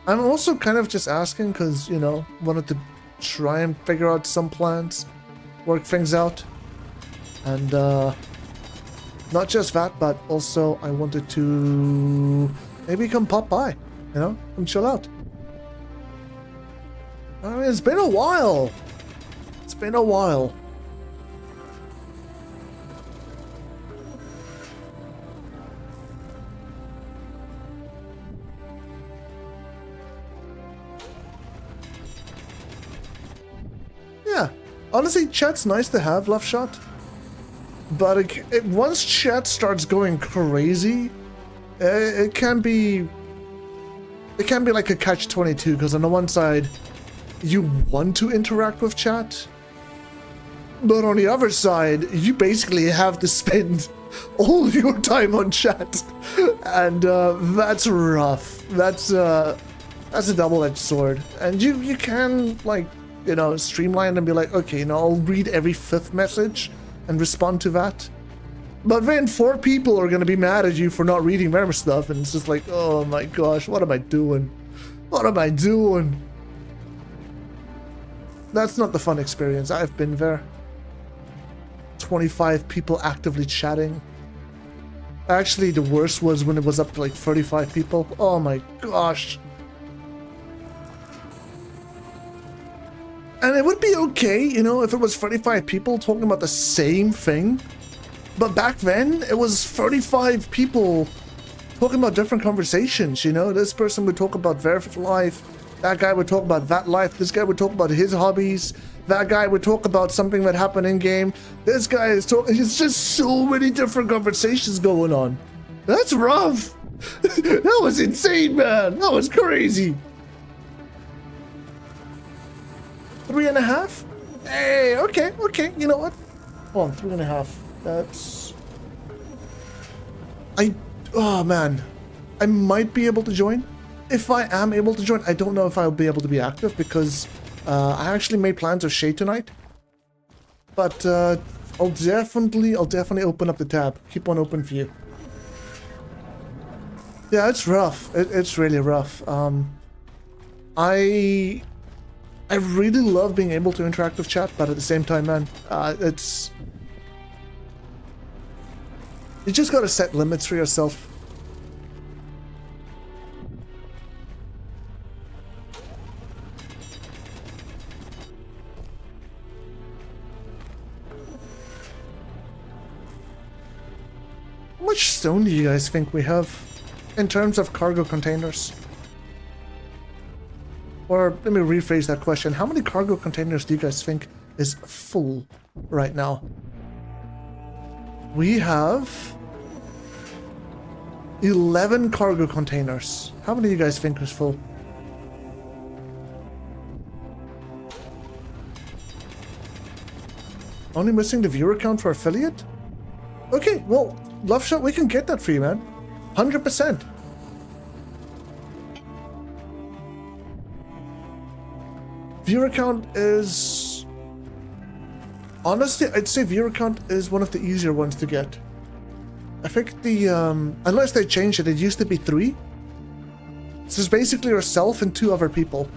I'm also kind of just asking because, you know, wanted to try and figure out some plans, work things out. And not just that, but also I wanted to maybe come pop by, you know, and chill out. I mean, it's been a while. It's been a while. Yeah, honestly, chat's nice to have, Left Shot. But once chat starts going crazy, it can be like a catch-22, because on the one side, you want to interact with chat, but on the other side, you basically have to spend all your time on chat, and that's rough. That's a double-edged sword, and you can, like, you know, streamline and be like, okay, you know, I'll read every 5th message and respond to that. But then 4 people are going to be mad at you for not reading their stuff, and it's just like, oh my gosh, what am I doing? What am I doing? That's not the fun experience. I've been there. 25 people actively chatting. Actually, the worst was when it was up to like 35 people. Oh my gosh. And it would be okay, you know, if it was 35 people talking about the same thing. But back then, it was 35 people talking about different conversations, you know? This person would talk about their life. That guy would talk about that life. This guy would talk about his hobbies. That guy would talk about something that happened in-game. This guy is talking... It's just so many different conversations going on. That's rough. That was insane, man. That was crazy. 3.5? Hey, okay. You know what? Hold on, 3.5. That's... Oh, man. I might be able to join. if I am able to join, I don't know if I'll be able to be active because I actually made plans of Shay tonight. But I'll definitely open up the tab. Keep one open for you. Yeah, it's rough. It's really rough. I really love being able to interact with chat, but at the same time, man, you just gotta set limits for yourself. How much stone do you guys think we have in terms of cargo containers? Or let me rephrase that question. How many cargo containers do you guys think is full right now? We have 11 cargo containers. How many do you guys think is full? Only missing the viewer count for affiliate? Okay, well, Love Shot, we can get that for you, man. 100%. Viewer count is... Honestly, I'd say viewer count is one of the easier ones to get. I think the, unless they changed it, it used to be 3. This is basically yourself and 2 other people.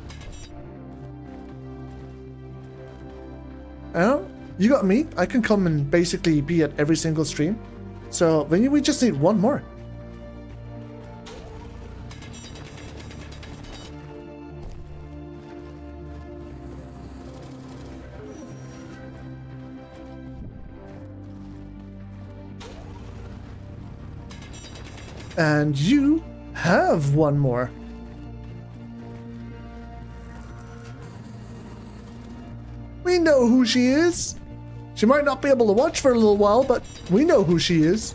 You got me. I can come and basically be at every single stream. So, then we just need 1 more. And you have 1 more. We know who she is. She might not be able to watch for a little while, but we know who she is.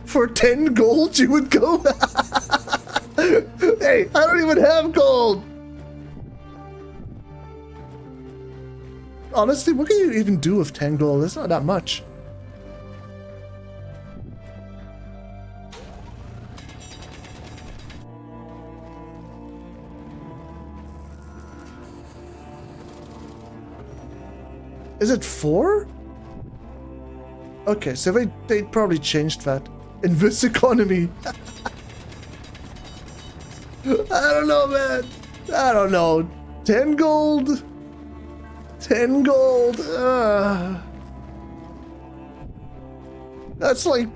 For 10 gold, you would go? Hey, I don't even have gold. Honestly, what can you even do with 10 gold? It's not that much. Is it 4? Okay, so they probably changed that in this economy. I don't know, man. I don't know. 10 gold. 10 gold. That's like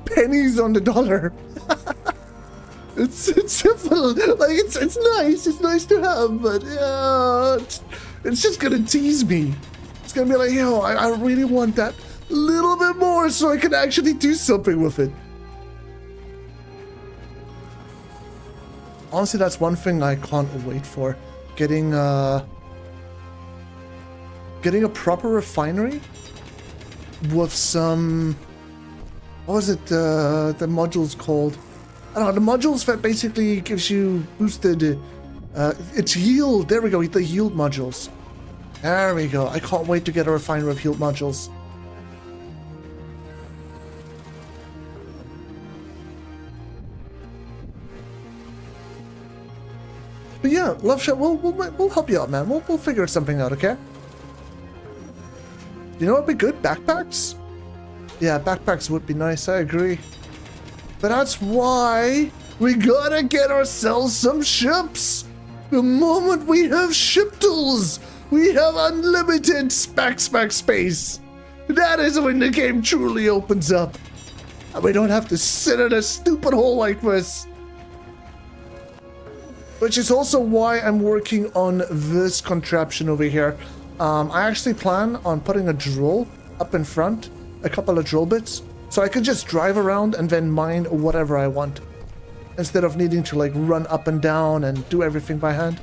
pennies on the dollar. It's simple. Like it's nice. It's nice to have, but it's just gonna tease me. It's gonna be like, yo, I really want that little bit more so I can actually do something with it. Honestly, that's one thing I can't wait for. Getting a proper refinery with some... What was it the modules called? I don't know, the modules that basically gives you boosted... it's yield. There we go, the yield modules. There we go. I can't wait to get a refinery of yield modules. But yeah, Love Shot, we'll help you out, man. We'll figure something out, okay? You know what'd be good? Backpacks? Yeah, backpacks would be nice, I agree. But that's why we gotta get ourselves some ships! The moment we have ship tools, we have unlimited space. That is when the game truly opens up. And we don't have to sit in a stupid hole like this. Which is also why I'm working on this contraption over here. I actually plan on putting a drill up in front, a couple of drill bits, so I can just drive around and then mine whatever I want, instead of needing to like run up and down and do everything by hand.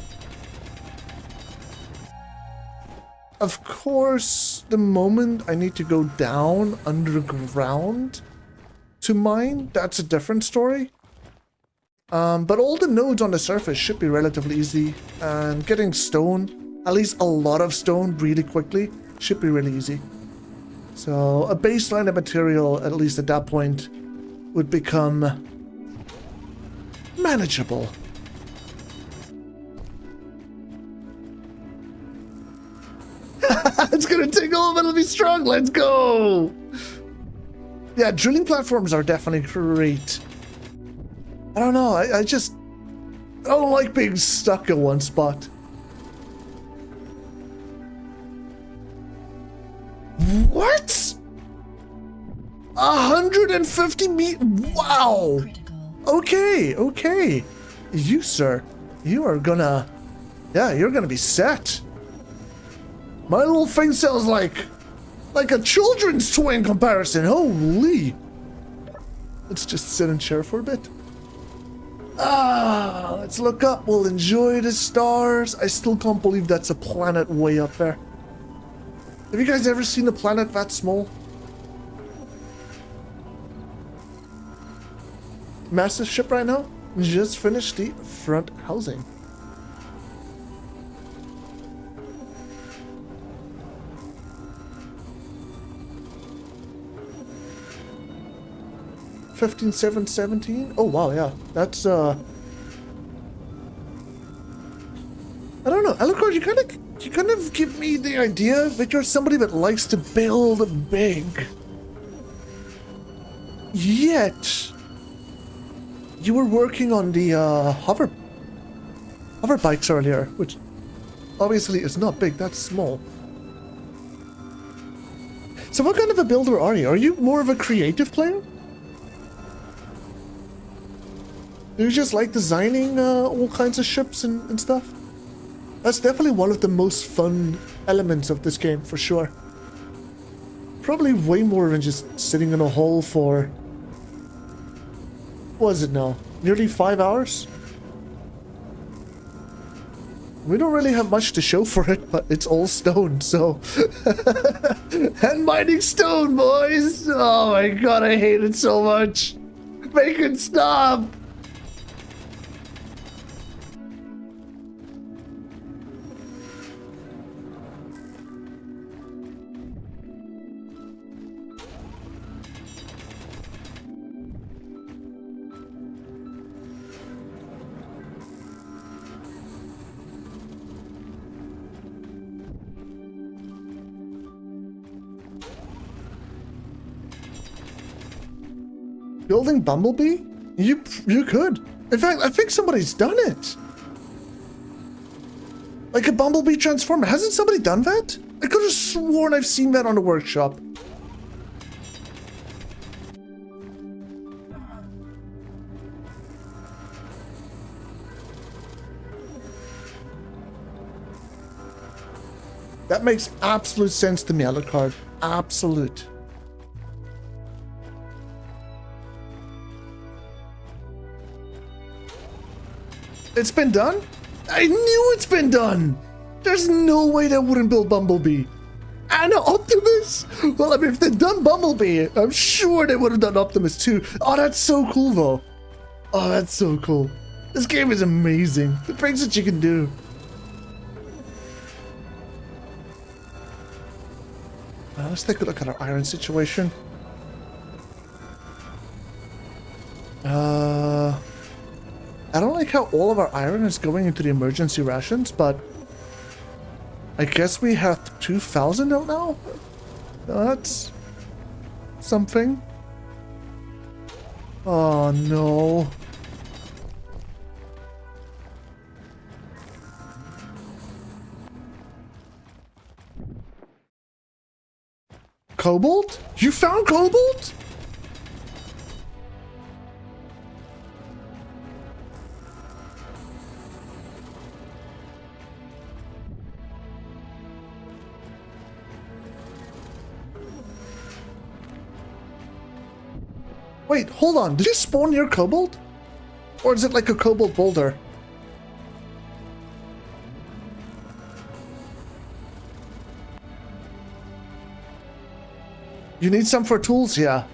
Of course, the moment I need to go down underground to mine, that's a different story. But all the nodes on the surface should be relatively easy, and getting stone, at least a lot of stone really quickly, should be really easy. So a baseline of material, at least at that point, would become manageable. It's gonna take a little bit to be strong. Let's go. Yeah, drilling platforms are definitely great. I don't know. I don't like being stuck in one spot. What? 150 meters. Wow. Okay, okay. You, sir, you are gonna... Yeah, you're gonna be set. My little thing sounds like a children's toy in comparison. Holy. Let's just sit and share for a bit. Ah, let's look up. We'll enjoy the stars. I still can't believe that's a planet way up there. Have you guys ever seen a planet that small? Massive ship right now. Just finished the front housing. $15,717. Oh wow, yeah, that's I don't know, Alucard, you kind of give me the idea that you're somebody that likes to build big. Yet you were working on the hover bikes earlier, which obviously is not big, that's small. So what kind of a builder are you? Are you more of a creative player? Do you just like designing all kinds of ships and stuff? That's definitely one of the most fun elements of this game, for sure. Probably way more than just sitting in a hole for... What is it now? Nearly 5 hours? We don't really have much to show for it, but it's all stone, so... Hand mining stone, boys! Oh my god, I hate it so much! Make it stop! Building Bumblebee? You could. In fact, I think somebody's done it. Like a Bumblebee transformer. Hasn't somebody done that? I could have sworn I've seen that on the workshop. That makes absolute sense to me, Alucard. Absolute. It's been done? I knew it's been done! There's no way they wouldn't build Bumblebee. And Optimus? Well, I mean, if they've done Bumblebee, I'm sure they would have done Optimus too. Oh, that's so cool, though. Oh, that's so cool. This game is amazing. The things that you can do. Let's take a look at our iron situation. I don't like how all of our iron is going into the emergency rations, but I guess we have 2,000 out now? That's something. Oh no. Cobalt? You found cobalt? Wait, hold on. Did you spawn near cobalt? Or is it like a cobalt boulder? You need some for tools? Yeah,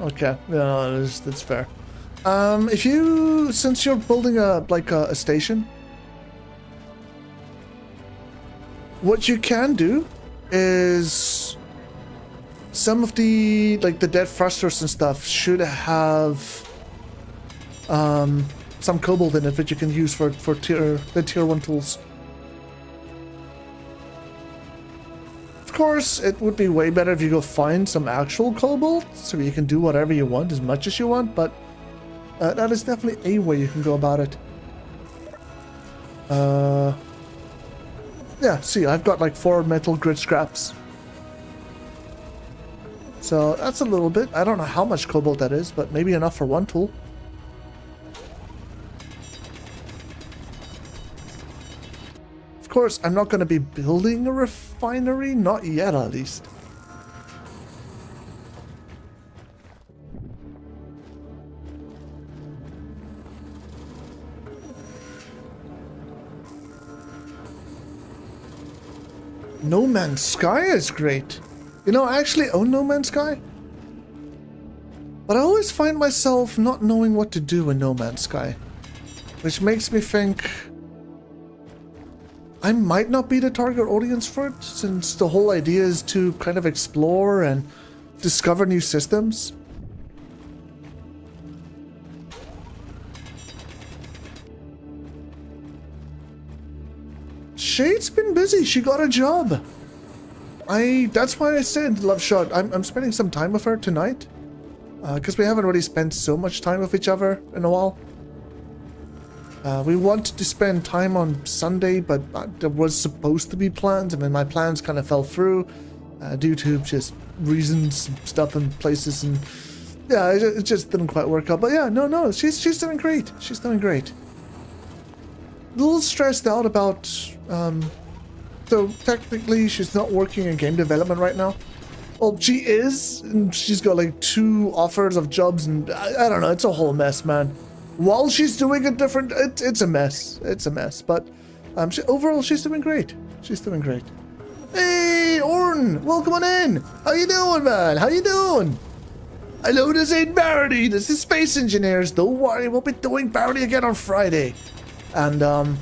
okay. Yeah, that's fair. If you, since you're building a station, what you can do is some of the, the dead thrusters and stuff should have, some cobalt in it that you can use for the tier 1 tools. Of course, it would be way better if you go find some actual cobalt, so you can do whatever you want, as much as you want, but that is definitely a way you can go about it. Yeah, see, I've got like 4 metal grid scraps. So that's a little bit. I don't know how much cobalt that is, but maybe enough for 1 tool. Of course, I'm not going to be building a refinery, not yet at least. No Man's Sky is great. You know, I actually own No Man's Sky. But I always find myself not knowing what to do in No Man's Sky. Which makes me think I might not be the target audience for it, since the whole idea is to kind of explore and discover new systems. Shade's been busy. She got a job. That's why I said, Love Shot, I'm spending some time with her tonight. Because we haven't really spent so much time with each other in a while. We wanted to spend time on Sunday, but there was supposed to be plans, and then my plans kind of fell through due to just reasons, stuff, and places, and yeah, it just didn't quite work out. But yeah, no, she's doing great. She's doing great. A little stressed out about, so technically she's not working in game development right now. Well, she is, and she's got like 2 offers of jobs, and I don't know, it's a whole mess, man. While she's doing a different, it's a mess. It's a mess, but overall she's doing great. She's doing great. Hey, Orn, welcome on in. How you doing, man? How you doing? Hello, this ain't Barony. This is Space Engineers. Don't worry, we'll be doing Barony again on Friday, and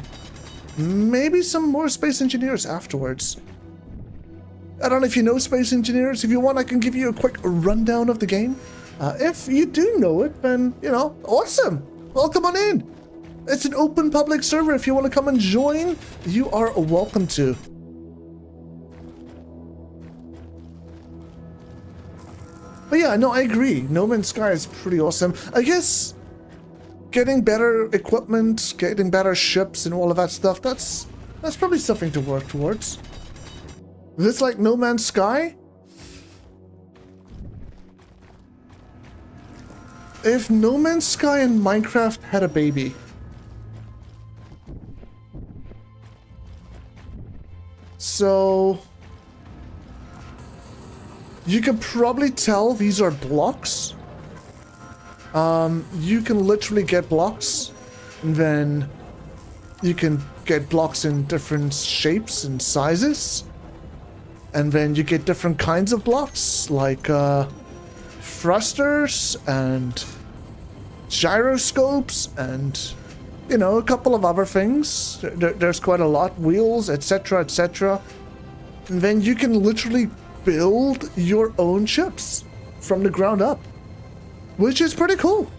maybe some more Space Engineers afterwards. I don't know if you know Space Engineers. If you want, I can give you a quick rundown of the game. If you do know it, then, you know, awesome. Welcome on in. It's an open public server. If you want to come and join, you are welcome to. But yeah, no, I agree. No Man's Sky is pretty awesome. I guess getting better equipment, getting better ships and all of that stuff, that's probably something to work towards. Is this like No Man's Sky? If No Man's Sky and Minecraft had a baby. So you can probably tell these are blocks. You can literally get blocks, and then you can get blocks in different shapes and sizes. And then you get different kinds of blocks, like thrusters and gyroscopes and, you know, a couple of other things. There's quite a lot, wheels, etc, etc. And then you can literally build your own ships from the ground up, which is pretty cool.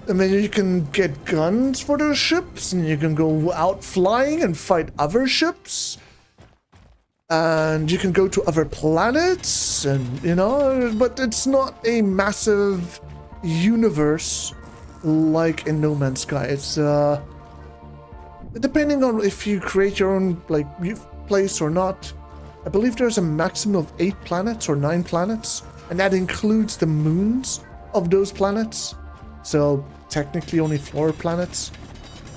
And then you can get guns for those ships, and you can go out flying and fight other ships. And you can go to other planets, and, you know, but it's not a massive universe like in No Man's Sky. It's, depending on if you create your own, like, place or not, I believe there's a maximum of 8 planets or 9 planets, and that includes the moons of those planets. So, technically only 4 planets.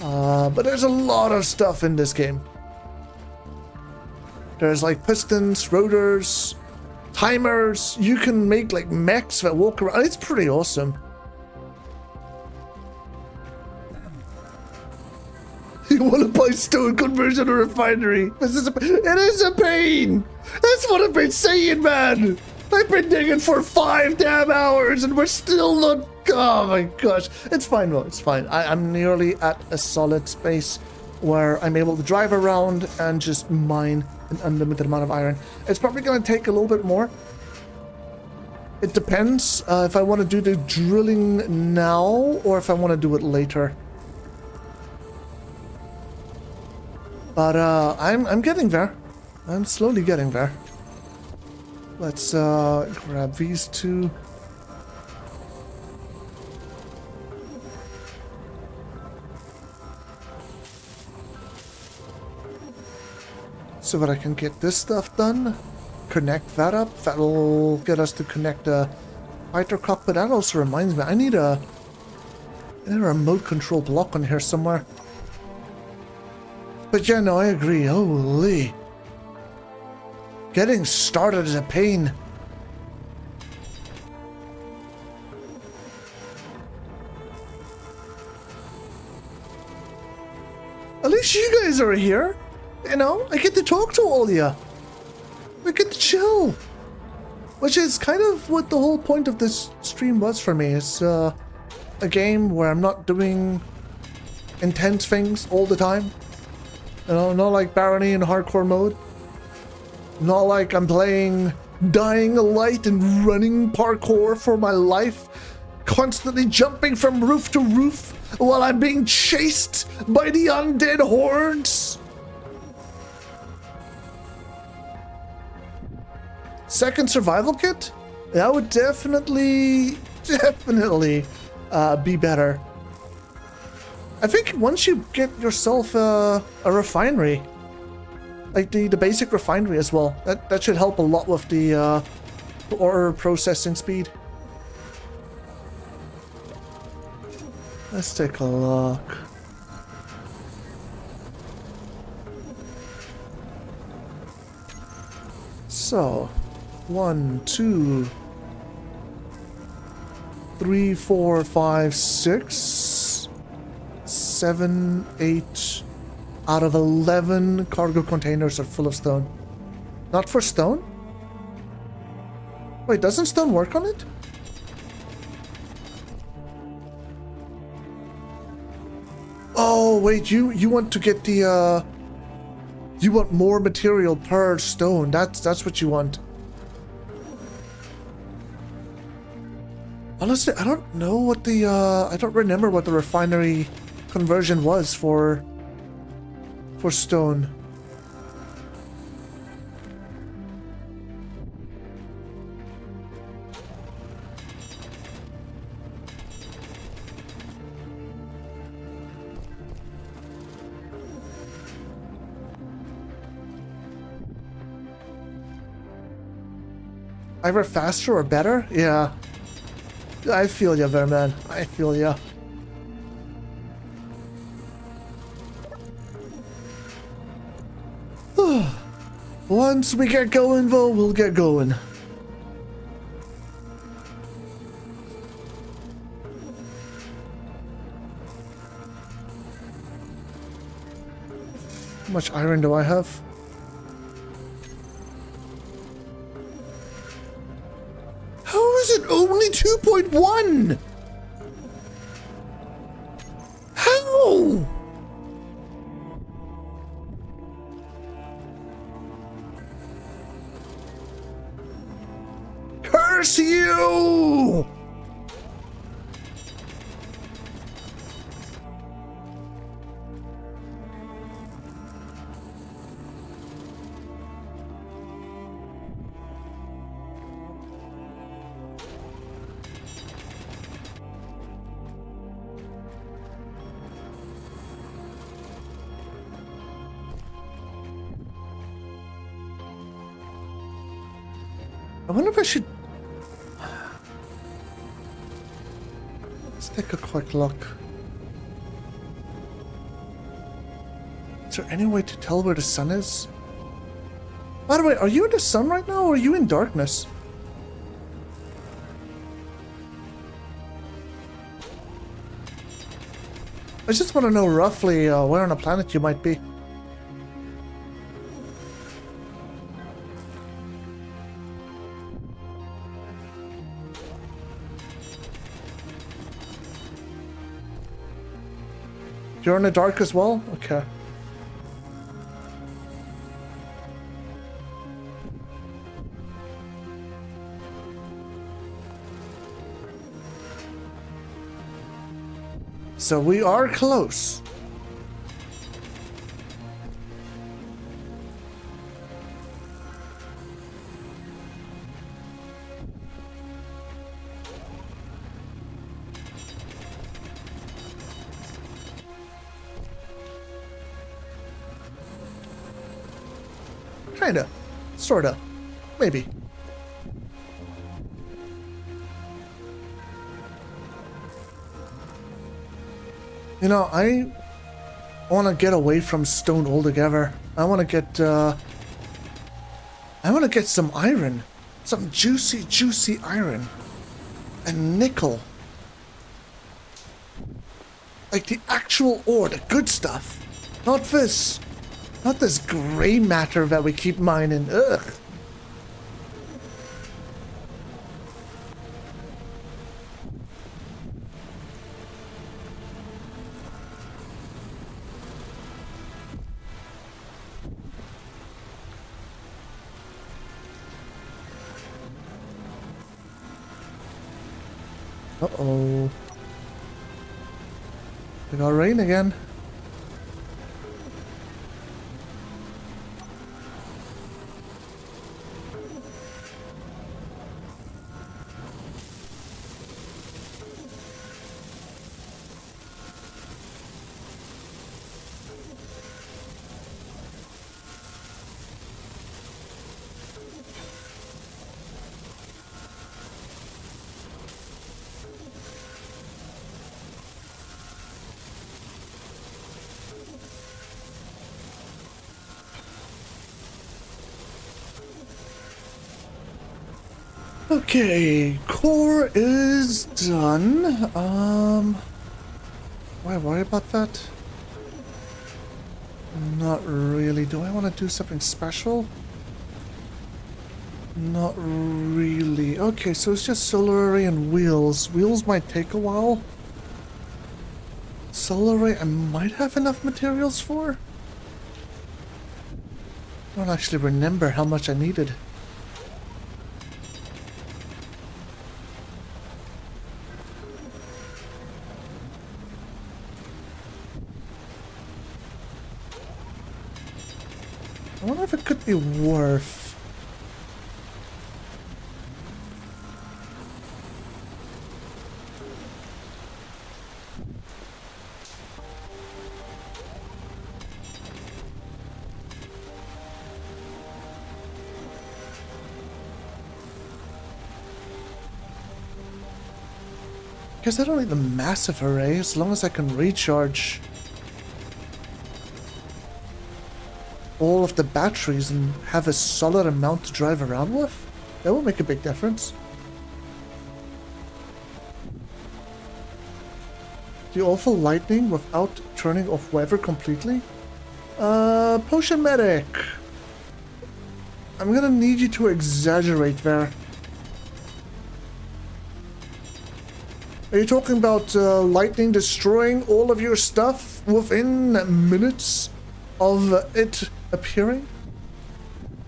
But there's a lot of stuff in this game. There's like pistons, rotors, timers. You can make like mechs that walk around. It's pretty awesome. You want to buy stone conversion or refinery? It is a pain. That's what I've been saying, man. I've been digging for 5 damn hours and we're still not. Oh my gosh. It's fine though. It's fine. I'm nearly at a solid space where I'm able to drive around and just mine an unlimited amount of iron. It's probably going to take a little bit more. It depends if I want to do the drilling now or if I want to do it later. But I'm getting there. I'm slowly getting there. Let's grab these two. So that I can get this stuff done. Connect that up. That'll get us to connect the fighter cockpit. That also reminds me, I need a remote control block on here somewhere. But yeah, no, I agree. Holy. Getting started is a pain. At least you guys are here. You know, I get to talk to all of you. We get to chill. Which is kind of what the whole point of this stream was for me. It's a game where I'm not doing intense things all the time. You know, not like Barony in hardcore mode. Not like I'm playing Dying Light and running parkour for my life. Constantly jumping from roof to roof while I'm being chased by the undead hordes. Second survival kit? That would definitely be better. I think once you get yourself a refinery, like the basic refinery as well, that should help a lot with the ore processing speed. Let's take a look. So, 1, 2, 3, 4, 5, 6, 7, 8 out of 11 cargo containers are full of stone. Not for stone? Wait, doesn't stone work on it? Oh, wait, you want to get the, you want more material per stone. That's what you want. Honestly, I don't know what the, I don't remember what the refinery conversion was for stone. Either faster or better? Yeah. I feel ya there, man. I feel ya. Once we get going, though, we'll get going. How much iron do I have? How is it only 2.1? How? Curse you! I wonder if I should... Let's take a quick look. Is there any way to tell where the sun is? By the way, are you in the sun right now or are you in darkness? I just want to know roughly where on the planet you might be. You're in the dark as well? Okay. So we are close. Kinda. Sorta. Maybe. You know, I want to get away from stone altogether. I want to get some iron. Some juicy iron. And nickel. Like the actual ore, the good stuff. Not this gray matter that we keep mining. Ugh. Uh-oh. We got rain again. Okay, core is done. Why worry about that? Not really. Do I want to do something special? Not really. Okay, so it's just solar array and wheels. Wheels might take a while. Solar array I might have enough materials for. I don't actually remember how much I needed. I wonder if it could be worth. Guess I don't need the massive array as long as I can recharge all of the batteries and have a solid amount to drive around with. That will make a big difference. The awful lightning without turning off weather completely? Potion medic. I'm gonna need you to exaggerate there. Are you talking about lightning destroying all of your stuff within minutes of it appearing?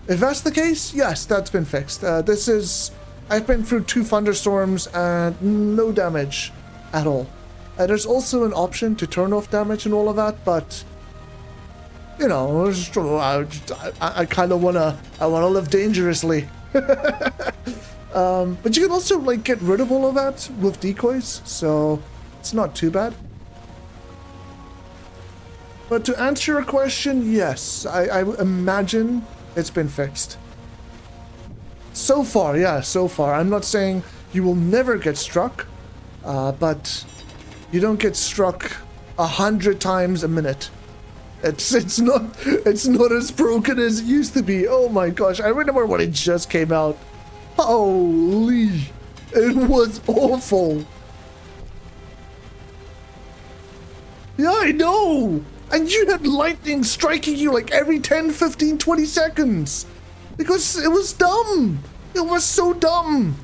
If that's the case, yes, that's been fixed. I've been through 2 thunderstorms and no damage at all. There's also an option to turn off damage and all of that, but you know, I kind of wanna live dangerously. But you can also like get rid of all of that with decoys, so it's not too bad. But to answer your question, yes, I imagine it's been fixed. So far, yeah, so far. I'm not saying you will never get struck, but you don't get struck 100 times a minute. It's not as broken as it used to be. Oh my gosh, I remember when it just came out. Holy, it was awful. Yeah, I know. And you had lightning striking you like every 10, 15, 20 seconds. Because it was dumb. It was so dumb.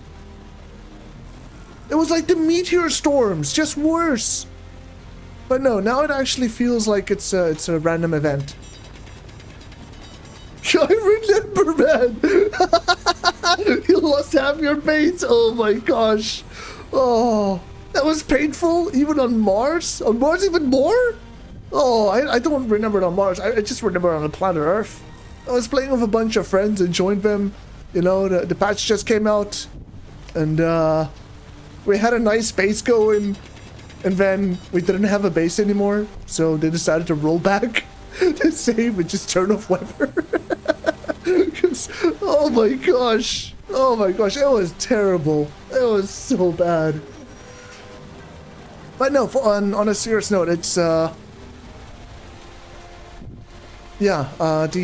It was like the meteor storms, just worse. But no, now it actually feels like it's a random event. I remember, man. You lost half your base. Oh my gosh. Oh, That was painful, even on Mars? On Mars even more? Oh, I don't remember it on Mars. I just remember it on the planet Earth. I was playing with a bunch of friends and joined them. You know, the patch just came out. And we had a nice base going. And then we didn't have a base anymore. So they decided to roll back to save and just turn off weather. Oh my gosh. Oh my gosh, it was terrible. It was so bad. But no, on a serious note, it's the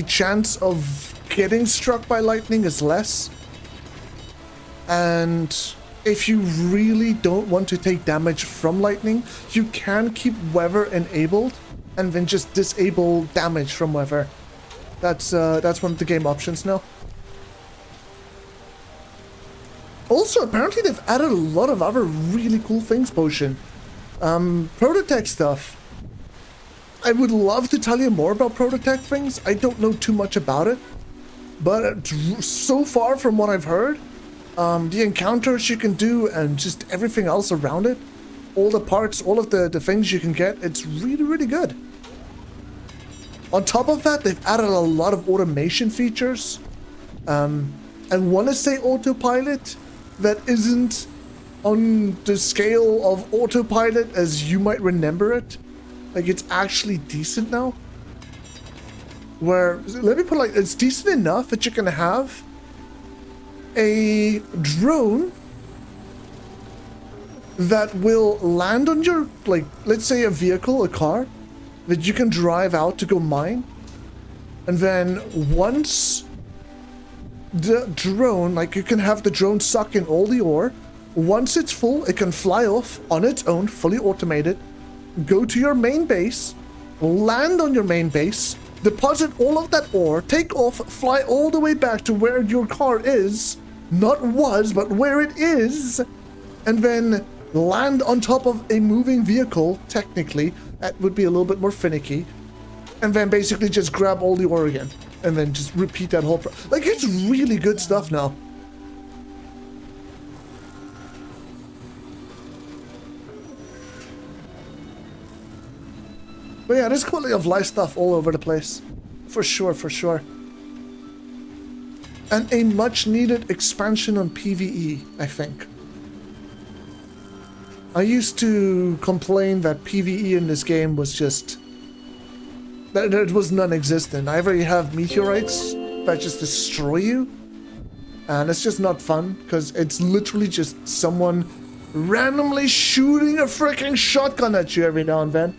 chance of getting struck by lightning is less. And if you really don't want to take damage from lightning, you can keep weather enabled and then just disable damage from weather. That's one of the game options now. Also, apparently they've added a lot of other really cool things, Potion. Prototech stuff. I would love to tell you more about Prototech things. I don't know too much about it. But so far from what I've heard, the encounters you can do and just everything else around it, all the parts, all of the things you can get, it's really, really good. On top of that, they've added a lot of automation features. I want to say autopilot that isn't on the scale of autopilot as you might remember it. Like, it's actually decent now. Where, let me put it like, it's decent enough that you can have a drone that will land on your, like, let's say a vehicle, a car, that you can drive out to go mine. And then once the drone, like, you can have the drone suck in all the ore. Once it's full, it can fly off on its own, fully automated, go to your main base, land on your main base, deposit all of that ore, take off, fly all the way back to where your car is, not was, but where it is, and then land on top of a moving vehicle, technically. That would be a little bit more finicky. And then basically just grab all the ore again. And then just repeat that whole like, it's really good stuff now. But yeah, there's quality of life stuff all over the place. For sure, for sure. And a much needed expansion on PvE, I think. I used to complain that PvE in this game was just... that it was non-existent. Either you have meteorites that just destroy you, and it's just not fun, because it's literally just someone randomly shooting a freaking shotgun at you every now and then.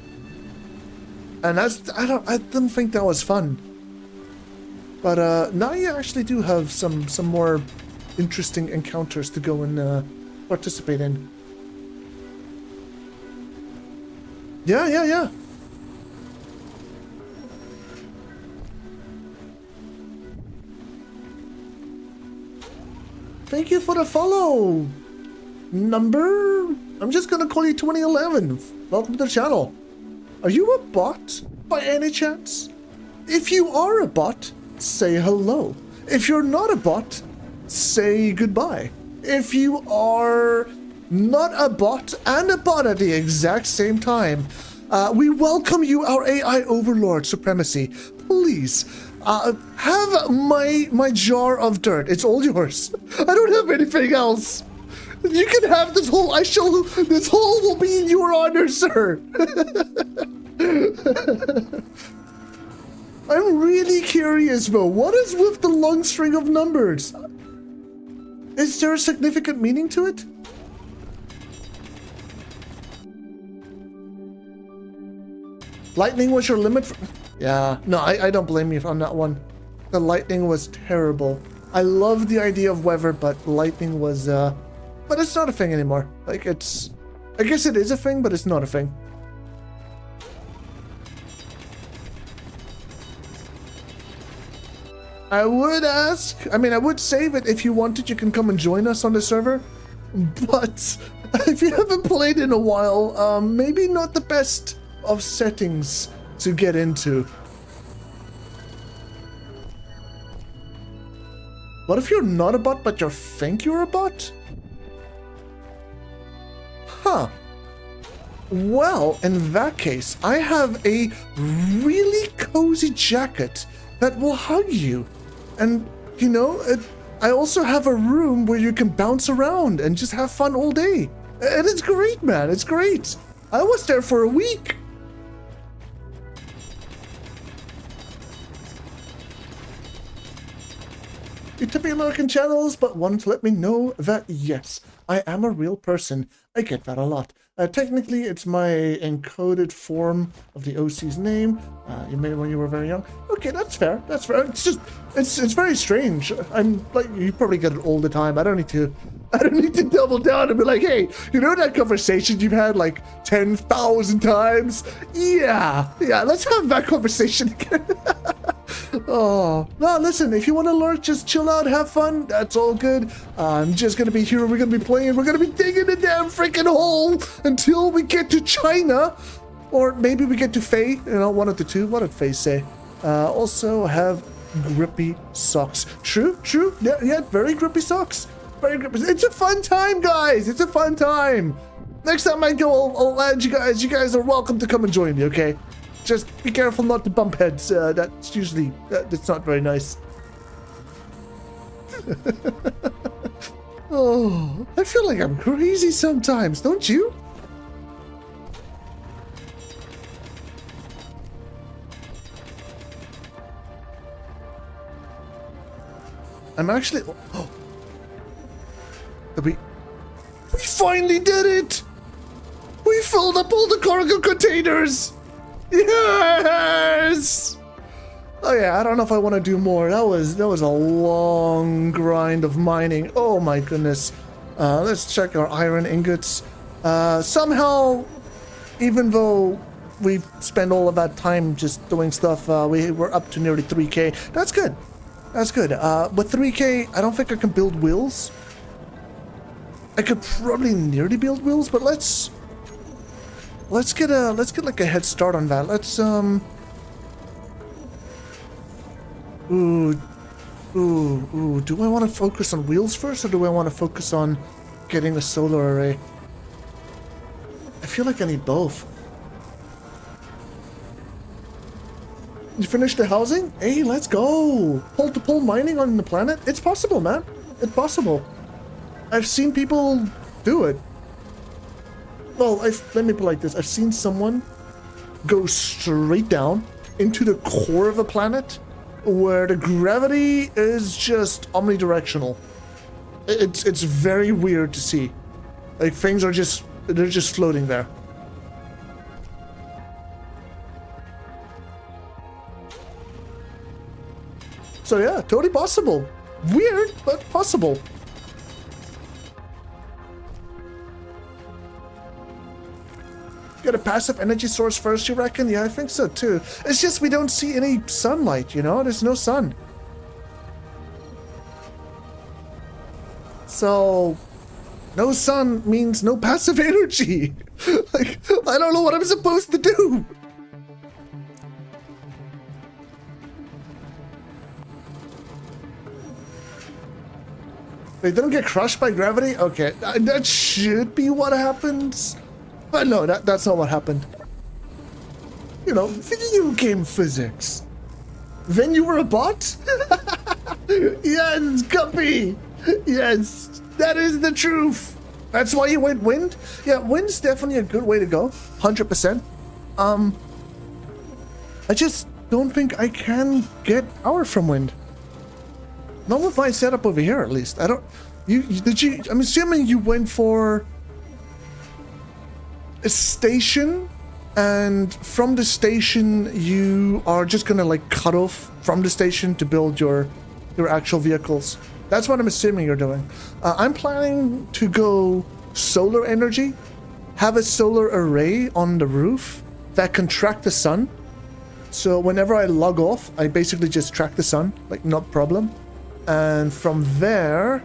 And that's... I didn't think that was fun. But now you actually do have some more interesting encounters to go and participate in. Yeah. Thank you for the follow. Number... I'm just gonna call you 2011. Welcome to the channel. Are you a bot by any chance? If you are a bot, say hello. If you're not a bot, say goodbye. If you are not a bot and a bot at the exact same time, we welcome you, our AI overlord supremacy. Please, have my jar of dirt. It's all yours. I don't have anything else. You can have this whole, this whole will be in your honor, sir. I'm really curious though, what is with the long string of numbers? Is there a significant meaning to it? Lightning was your limit for... Yeah, no, I don't blame you on that one. The lightning was terrible. I love the idea of weather, but lightning was, but it's not a thing anymore. Like, it's... I guess it is a thing, but it's not a thing. I would ask... I mean, I would save it. If you wanted, you can come and join us on the server. But if you haven't played in a while, maybe not the best of settings to get into. What if you're not a bot, but you think you're a bot? Huh. Well, in that case, I have a really cozy jacket that will hug you. And, you know, I also have a room where you can bounce around and just have fun all day. And it's great, man. It's great. I was there for a week. You tip me lurking channels, but wanted to let me know that yes, I am a real person. I get that a lot. Technically, it's my encoded form of the OC's name. You made it when you were very young. Okay, that's fair. That's fair. It's just, it's very strange. I'm like, you probably get it all the time. I don't need to double down and be like, hey, you know that conversation you've had like 10,000 times? Yeah, let's have that conversation again. Oh, no, listen, if you want to lurk, just chill out, have fun. That's all good. I'm just going to be here. We're going to be playing. We're going to be digging a damn freaking hole until we get to China. Or maybe we get to Faye. You know, one of the two. What did Faye say? Also have grippy socks. True. Yeah, very grippy socks. Very grippy. It's a fun time, guys. It's a fun time. Next time I go, I'll add you guys. You guys are welcome to come and join me, okay? Just be careful not to bump heads. That's usually, that's not very nice. Oh, I feel like I'm crazy sometimes, don't you? I'm actually... Oh. We finally did it! We filled up all the cargo containers! Yes! Oh yeah, I don't know if I want to do more. That was a long grind of mining. Oh my goodness. Let's check our iron ingots. Somehow, even though we spent all of that time just doing stuff, we were up to nearly 3k. That's good. That's good. With 3k, I don't think I can build wheels. I could probably nearly build wheels, but let's get like a head start on that. Let's do I want to focus on wheels first, or do I want to focus on getting a solar array? I feel like I need both. You finished the housing? Hey, let's go! Pole-to-pole mining on the planet? It's possible, man. It's possible. I've seen people do it. Well, let me put it like this. I've seen someone go straight down into the core of a planet where the gravity is just omnidirectional. It's very weird to see. Like, things are they're just floating there. So yeah, totally possible. Weird, but possible. Get a passive energy source first, you reckon? Yeah, I think so too. It's just we don't see any sunlight, you know? There's no sun. So, no sun means no passive energy. Like, I don't know what I'm supposed to do. They don't get crushed by gravity? Okay, that should be what happens. But no, that's not what happened. You know, video game physics. Then you were a bot? Yes, Guppy! Yes, that is the truth. That's why you went wind? Yeah, wind's definitely a good way to go. 100%. I just don't think I can get power from wind. Not with my setup over here, at least. I don't... I'm assuming you went for a station, and from the station you are just gonna like cut off from the station to build your actual vehicles. That's what I'm assuming you're doing. I'm planning to go solar energy, have a solar array on the roof that can track the sun. So whenever I log off, I basically just track the sun, like no problem. And from there,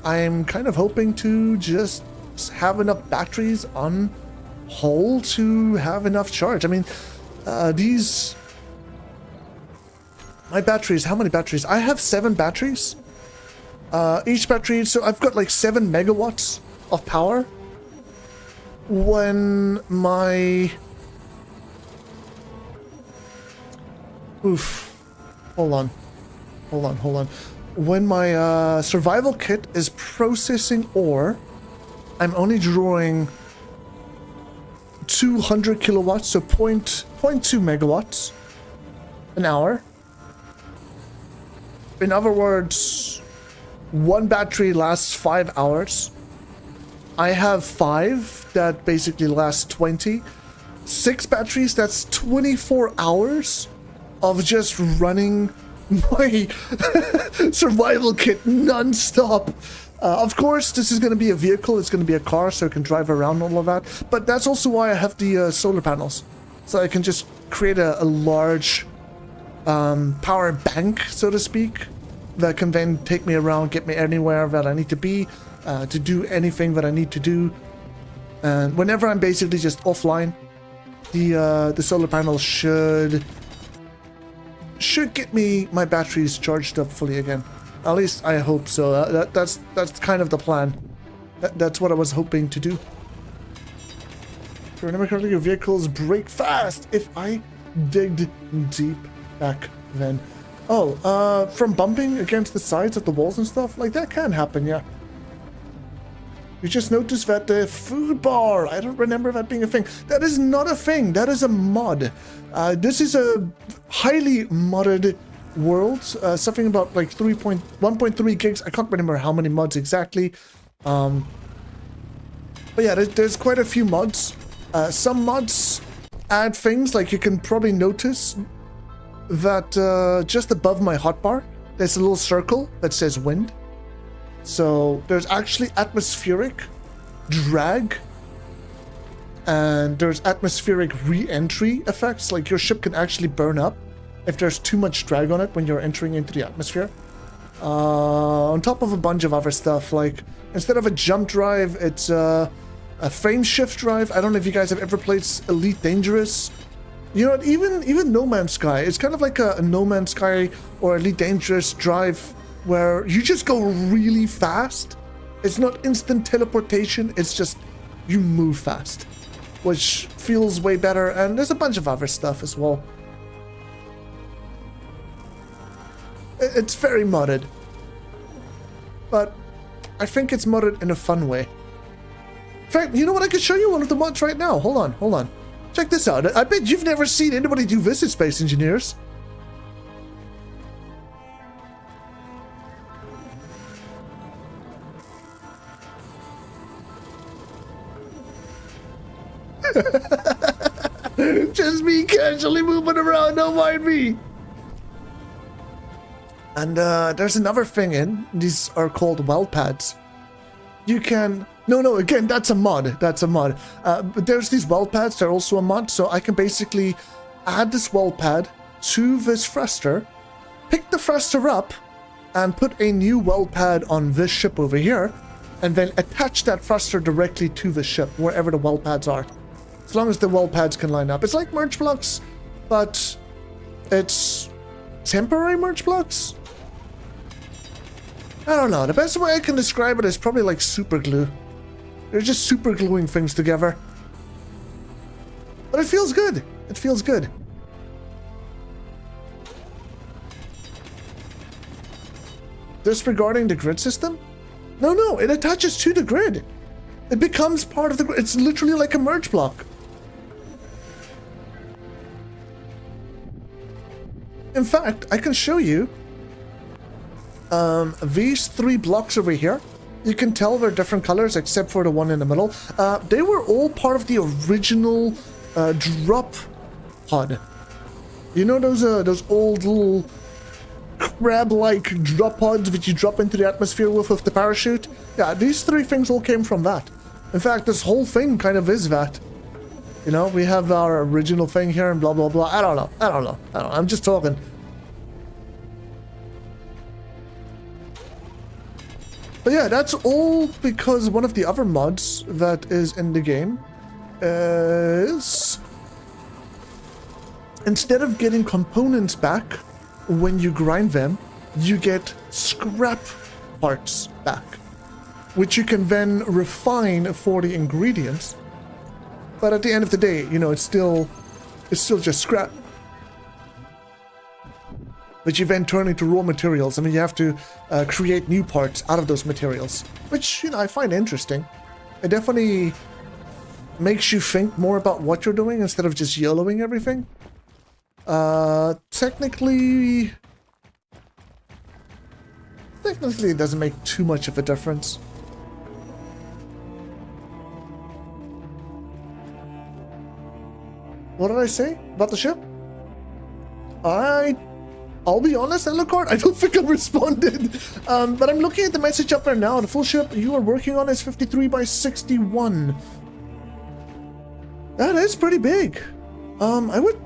I'm kind of hoping to just have enough batteries on hole to have enough charge. I mean, my batteries, how many batteries? I have 7 batteries. Each battery, so I've got like 7 megawatts of power. when my... Oof. Hold on. When my survival kit is processing ore, I'm only drawing 200 kilowatts, so 0.2 megawatts an hour. In other words, one battery lasts 5 hours. I have 5 that basically last 20. 6 batteries, that's 24 hours of just running my survival kit non-stop. Of course, this is going to be a vehicle, it's going to be a car, so I can drive around and all of that. But that's also why I have the solar panels. So I can just create a large power bank, so to speak, that can then take me around, get me anywhere that I need to be, to do anything that I need to do. And whenever I'm basically just offline, the solar panels should get me my batteries charged up fully again. At least I hope so. That's kind of the plan. That's what I was hoping to do. If you remember correctly, your vehicles brake fast if I digged deep back then. Oh, from bumping against the sides of the walls and stuff? Like, that can happen, yeah. You just noticed that the food bar, I don't remember that being a thing. That is not a thing, that is a mod. This is a highly modded world, something about like 1.3 gigs. I can't remember how many mods exactly. But yeah, there's quite a few mods. Some mods add things, like you can probably notice that just above my hotbar, there's a little circle that says wind. So there's actually atmospheric drag, and there's atmospheric re-entry effects, like your ship can actually burn up if there's too much drag on it when you're entering into the atmosphere. On top of a bunch of other stuff, like instead of a jump drive, it's a frame shift drive. I don't know if you guys have ever played Elite Dangerous. You know, even No Man's Sky, it's kind of like a No Man's Sky or Elite Dangerous drive where you just go really fast. It's not instant teleportation, it's just you move fast, which feels way better, and there's a bunch of other stuff as well. It's very modded, but I think it's modded in a fun way. In fact, you know what? I could show you one of the mods right now. Hold on. Check this out. I bet you've never seen anybody do this in Space Engineers. Just me casually moving around, don't mind me. And there's another thing in. These are called weld pads. You can... No, again, that's a mod. But there's these weld pads. They're also a mod. So I can basically add this weld pad to this thruster, pick the thruster up, and put a new weld pad on this ship over here, and then attach that thruster directly to the ship, wherever the weld pads are. As long as the weld pads can line up. It's like merge blocks, but it's temporary merge blocks? I don't know. The best way I can describe it is probably like super glue. They're just super gluing things together. But it feels good. It feels good. Disregarding the grid system? No, it attaches to the grid. It becomes part of the grid. It's literally like a merge block. In fact, I can show you these 3 blocks over here. You can tell they're different colors except for the one in the middle. They were all part of the original drop pod. You know those old little crab-like drop pods that you drop into the atmosphere with the parachute? Yeah, these 3 things all came from that. In fact, this whole thing kind of is that. You know, we have our original thing here and blah, blah, blah. I don't know. I'm just talking. But yeah, that's all because one of the other mods that is in the game is... instead of getting components back when you grind them, you get scrap parts back, which you can then refine for the ingredients But at the end of the day, you know, it's still just scrap. Which you then turn into raw materials, and then you have to create new parts out of those materials. Which, you know, I find interesting. It definitely makes you think more about what you're doing instead of just YOLOing everything. Technically, it doesn't make too much of a difference. What did I say about the ship? I'll be honest, Alucard, I don't think I responded. But I'm looking at the message up there now. The full ship you are working on is 53 by 61. That is pretty big. I would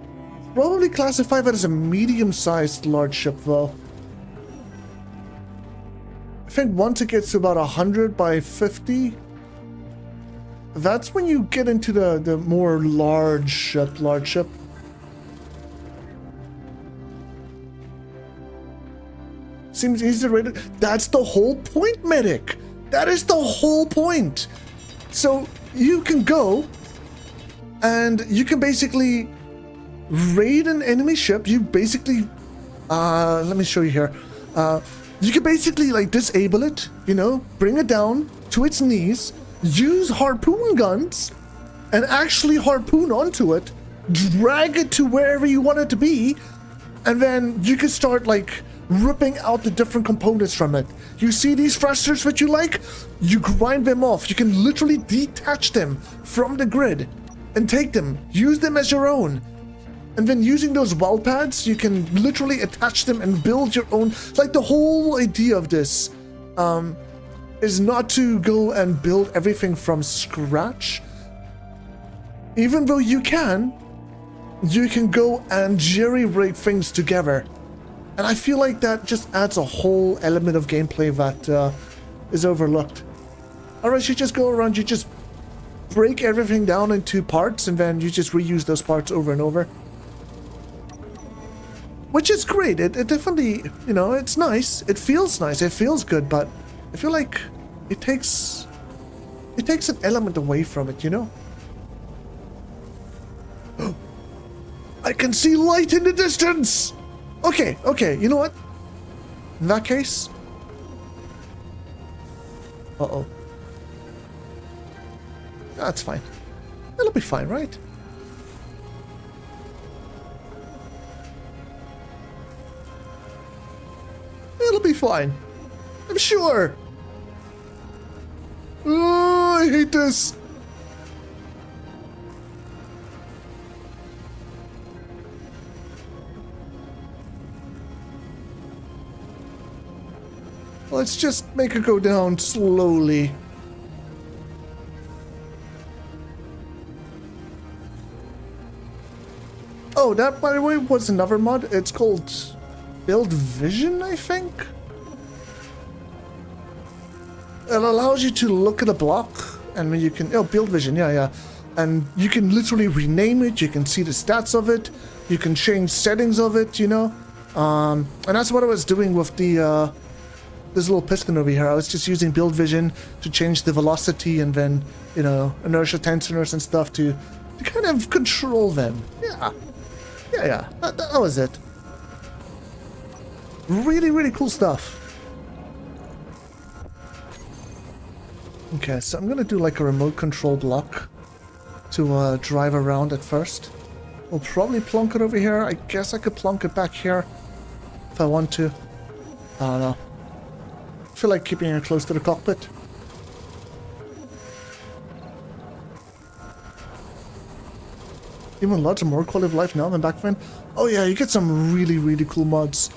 probably classify that as a medium-sized large ship, though. I think once it gets to about 100 by 50, that's when you get into the more large ship. Seems easy to rate it. That's the whole point, Medic. That is the whole point. So you can go and you can basically raid an enemy ship. You basically, let me show you here. You can basically like disable it, you know, bring it down to its knees, use harpoon guns, and actually harpoon onto it, drag it to wherever you want it to be, and then you can start like ripping out the different components from it. You see these thrusters that you like? You grind them off. You can literally detach them from the grid and take them, use them as your own. And then using those weld pads, you can literally attach them and build your own. Like the whole idea of this is not to go and build everything from scratch. Even though you can go and jerry-rig things together. And I feel like that just adds a whole element of gameplay that is overlooked. Otherwise, you just go around, you just break everything down into parts, and then you just reuse those parts over and over. Which is great. It definitely, you know, it's nice. It feels nice. It feels good, but I feel like it takes an element away from it, you know? I can see light in the distance! Okay, you know what? In that case... Uh-oh. That's fine. It'll be fine, right? It'll be fine. I'm sure. Oh, I hate this. Let's just make it go down slowly. Oh, that, by the way, was another mod. It's called Build Vision, I think? It allows you to look at a block, and you can... Oh, Build Vision, yeah. And you can literally rename it, you can see the stats of it, you can change settings of it, you know? And that's what I was doing with the... this little piston over here. I was just using Build Vision to change the velocity and then, you know, inertia tensioners and stuff to kind of control them. Yeah. That was it. Really, really cool stuff. Okay, so I'm gonna do like a remote control block to drive around at first. We'll probably plonk it over here. I guess I could plonk it back here if I want to. I don't know. I feel like keeping it close to the cockpit. Even lots of more quality of life now than back then. Oh yeah, you get some really, really cool mods.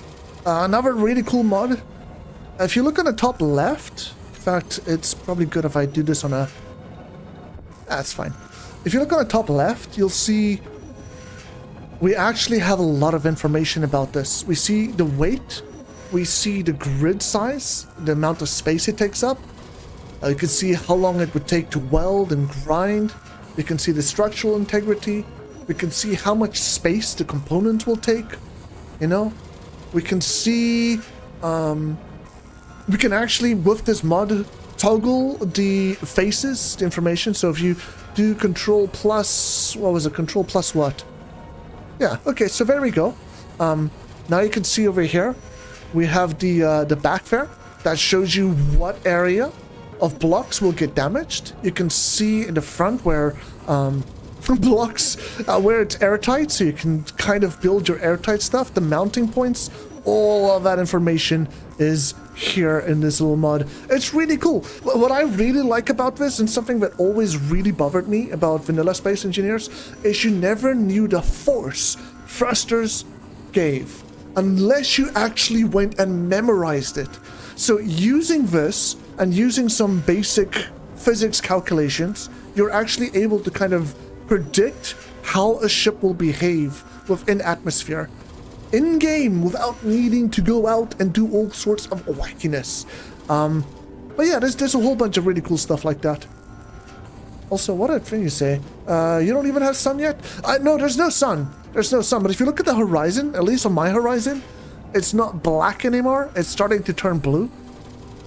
Another really cool mod. If you look on the top left, in fact, it's probably good if I do this on a... That's fine. If you look on the top left, you'll see we actually have a lot of information about this. We see the weight, we see the grid size, the amount of space it takes up. You can see how long it would take to weld and grind. We can see the structural integrity. We can see how much space the components will take, you know? We can see, we can actually, with this mod, toggle the faces, the information. So if you do control plus, what was it? Control plus what? Yeah, okay, so there we go. Now you can see over here, we have the backfire that shows you what area of blocks will get damaged. You can see in the front where blocks, where it's airtight, so you can kind of build your airtight stuff, the mounting points, all of that information is here in this little mod. It's really cool. What I really like about this, and something that always really bothered me about vanilla Space Engineers, is you never knew the force thrusters gave unless you actually went and memorized it. So using this and using some basic physics calculations, you're actually able to kind of predict how a ship will behave within atmosphere in game without needing to go out and do all sorts of wackiness. But yeah, there's a whole bunch of really cool stuff like that. Also, what did Finny say? You don't even have sun yet? No, there's no sun. There's no sun. But if you look at the horizon, at least on my horizon, it's not black anymore. It's starting to turn blue.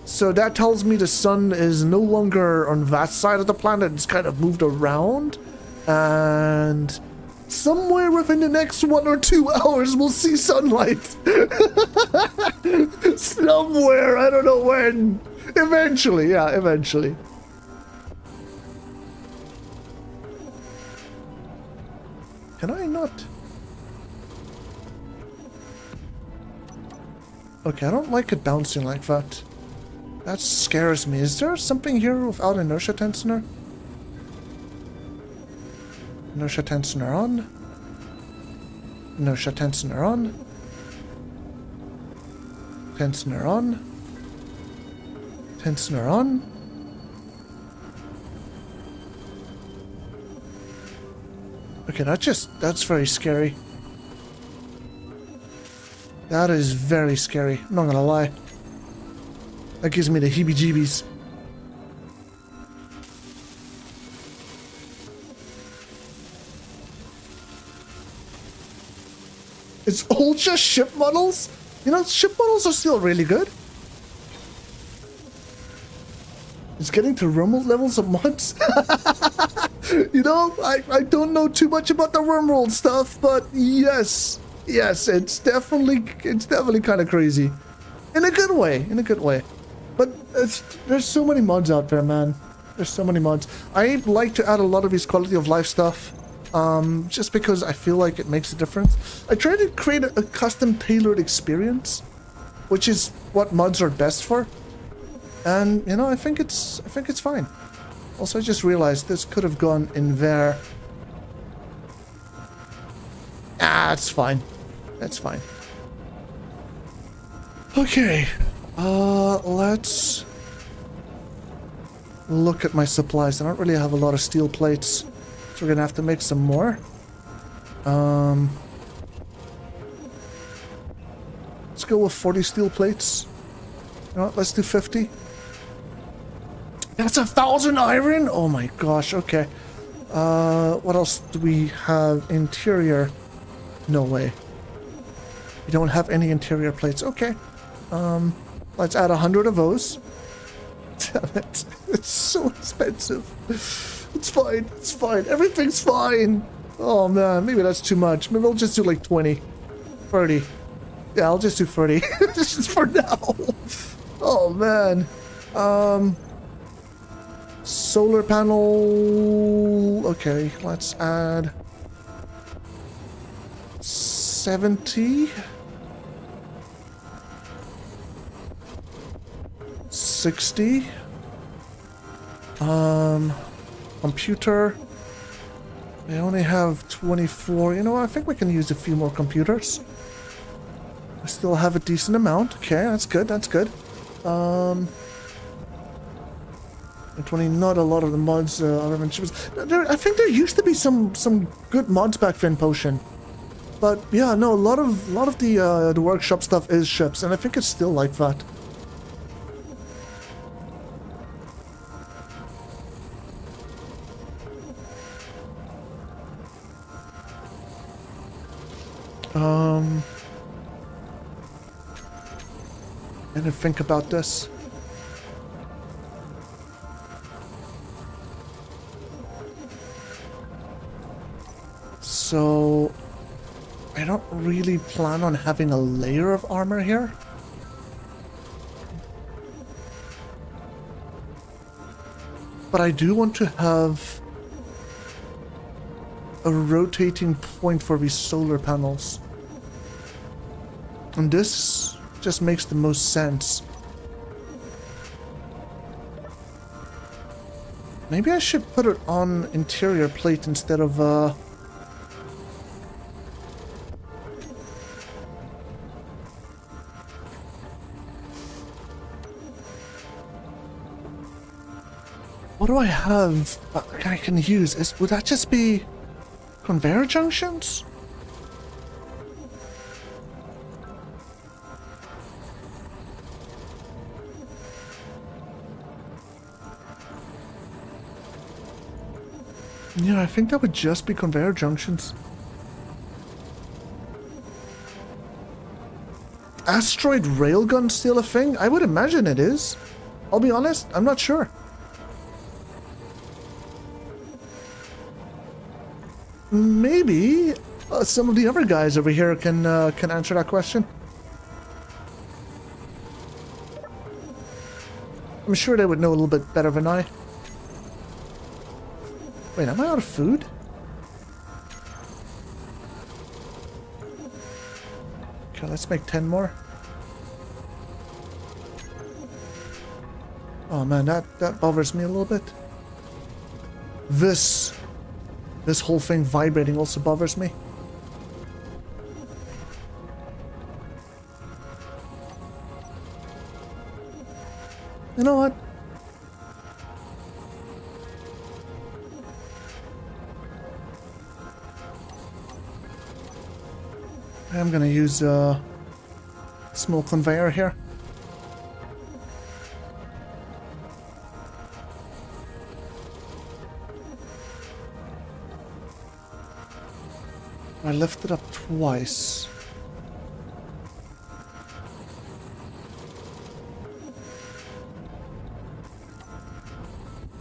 So that tells me the sun is no longer on that side of the planet. It's kind of moved around. And somewhere within the next 1 or 2 hours, we'll see sunlight. Somewhere, I don't know when. Eventually, yeah, eventually. Can I not? Okay, I don't like it bouncing like that. That scares me. Is there something here without inertia tensioner? Inertia tensioner on. Inertia tensioner on. Tensioner on. Tensioner on. Okay, that's very scary. That is very scary. I'm not gonna lie. That gives me the heebie-jeebies. It's all just ship models? You know, ship models are still really good. It's getting to Wormworld levels of mods. You know, I don't know too much about the Wormworld stuff, but yes, it's definitely kind of crazy, in a good way, But there's so many mods out there, man. There's so many mods. I like to add a lot of these quality of life stuff, just because I feel like it makes a difference. I try to create a custom tailored experience, which is what mods are best for. And you know, I think it's fine. Also, I just realized this could have gone in there. Ah, it's fine. That's fine. Okay. Let's look at my supplies. I don't really have a lot of steel plates, so we're gonna have to make some more. Let's go with 40 steel plates. You know what, let's do 50. That's 1,000 iron? Oh my gosh, okay. What else do we have? Interior. No way. We don't have any interior plates. Okay. Let's add 100 of those. Damn it. It's so expensive. It's fine. It's fine. Everything's fine. Oh man, maybe that's too much. Maybe I'll just do like 20. 30. Yeah, I'll just do 30. Just for now. Oh man. Solar panel. Okay, let's add 70. 60. Computer. We only have 24. You know what? I think we can use a few more computers. I still have a decent amount. Okay, that's good. That's good. 20. Not a lot of the mods are in ships. I think there used to be some good mods back then, Potion. But yeah, no, a lot of the workshop stuff is ships, and I think it's still like that. I didn't think about this. So I don't really plan on having a layer of armor here. But I do want to have a rotating point for these solar panels. And this just makes the most sense. Maybe I should put it on interior plate instead of what do I have I can use? Would that just be conveyor junctions? Yeah, I think that would just be conveyor junctions. Asteroid railgun still a thing? I would imagine it is. I'll be honest, I'm not sure. Maybe some of the other guys over here can answer that question. I'm sure they would know a little bit better than I. Wait, am I out of food? Okay, let's make 10 more. Oh man, that bothers me a little bit. This whole thing vibrating also bothers me. You know what? I'm gonna use a small conveyor here. I lift it up twice.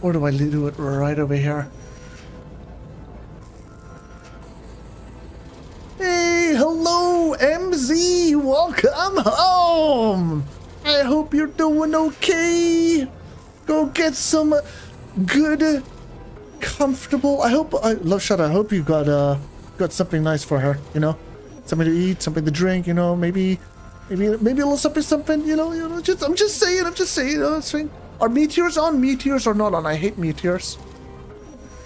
Or do I do it right over here? Hey, hello, MZ! Welcome home! I hope you're doing okay. Go get some good, comfortable. I hope you got something nice for her. You know, something to eat, something to drink. You know, maybe a little something. You know. I'm just saying. You know, this thing. Are meteors on? Meteors are not on. I hate meteors.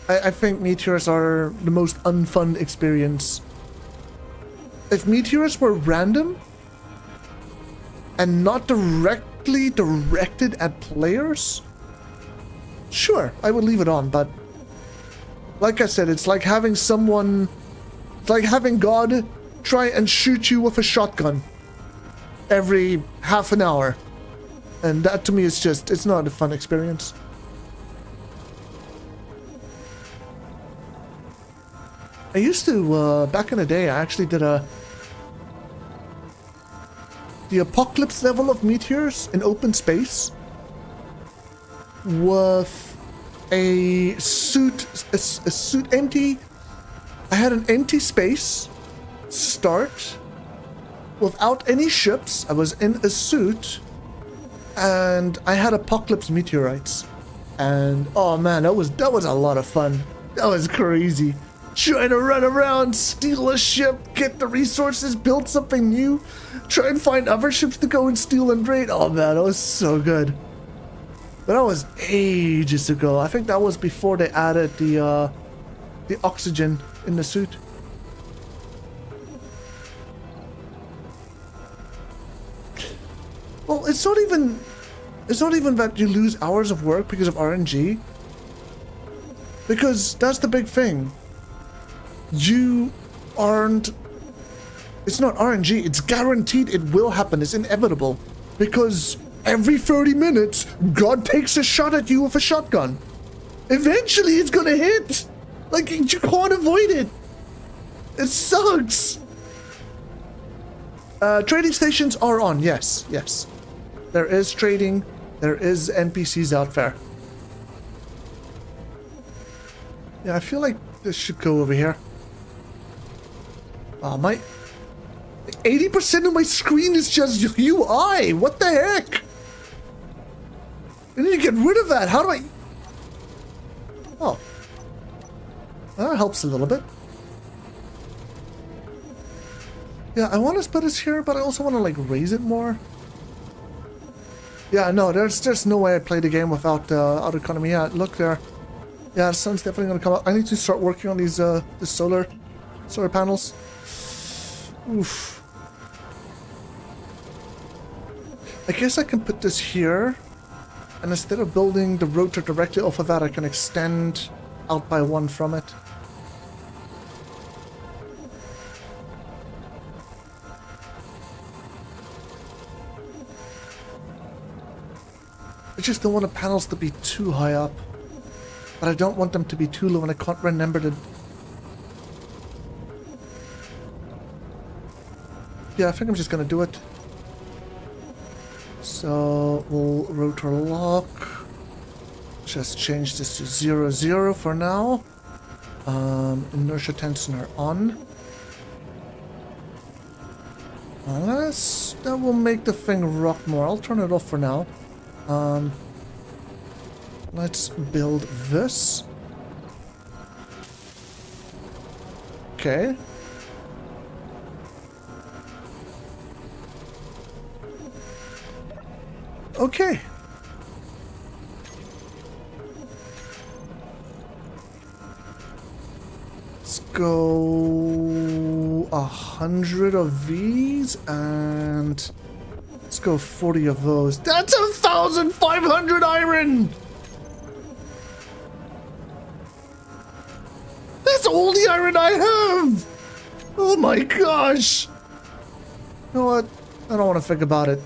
I think meteors are the most unfun experience. If meteors were random and not directly directed at players, sure, I would leave it on, but like I said, it's like having God try and shoot you with a shotgun every half an hour. And that to me is just, it's not a fun experience. I used to, back in the day, I actually did the apocalypse level of meteors in open space with a suit empty. I had an empty space start without any ships. I was in a suit and I had apocalypse meteorites. And oh man, that was a lot of fun. That was crazy. Trying to run around, steal a ship, get the resources, build something new, try and find other ships to go and steal and raid. Oh man, that was so good. But that was ages ago. I think that was before they added the oxygen in the suit. Well, it's not even that you lose hours of work because of RNG. Because that's the big thing. You aren't... It's not RNG, it's guaranteed it will happen, it's inevitable. Because every 30 minutes, God takes a shot at you with a shotgun. Eventually it's gonna hit! Like, you can't avoid it! It sucks! Trading stations are on, yes. There is trading, there is NPCs out there. Yeah, I feel like this should go over here. My 80% of my screen is just UI. What the heck? I need to get rid of that. How do I? Oh, that helps a little bit. Yeah, I want to put this here, but I also want to like raise it more. Yeah, no, there's no way I play the game without auto economy. Yeah, look there. Yeah, the sun's definitely gonna come up. I need to start working on these the solar panels. Oof. I guess I can put this here, and instead of building the rotor directly off of that, I can extend out by one from it. I just don't want the panels to be too high up, but I don't want them to be too low, and I can't remember the... Yeah, I think I'm just gonna do it. So we'll rotor lock. Just change this to 0, 0 for now. Inertia tensioner on. Unless that will make the thing rock more. I'll turn it off for now. Let's build this. Okay. Okay. Let's go 100 of these and let's go 40 of those. That's 1,500 iron! That's all the iron I have! Oh my gosh! You know what? I don't want to think about it.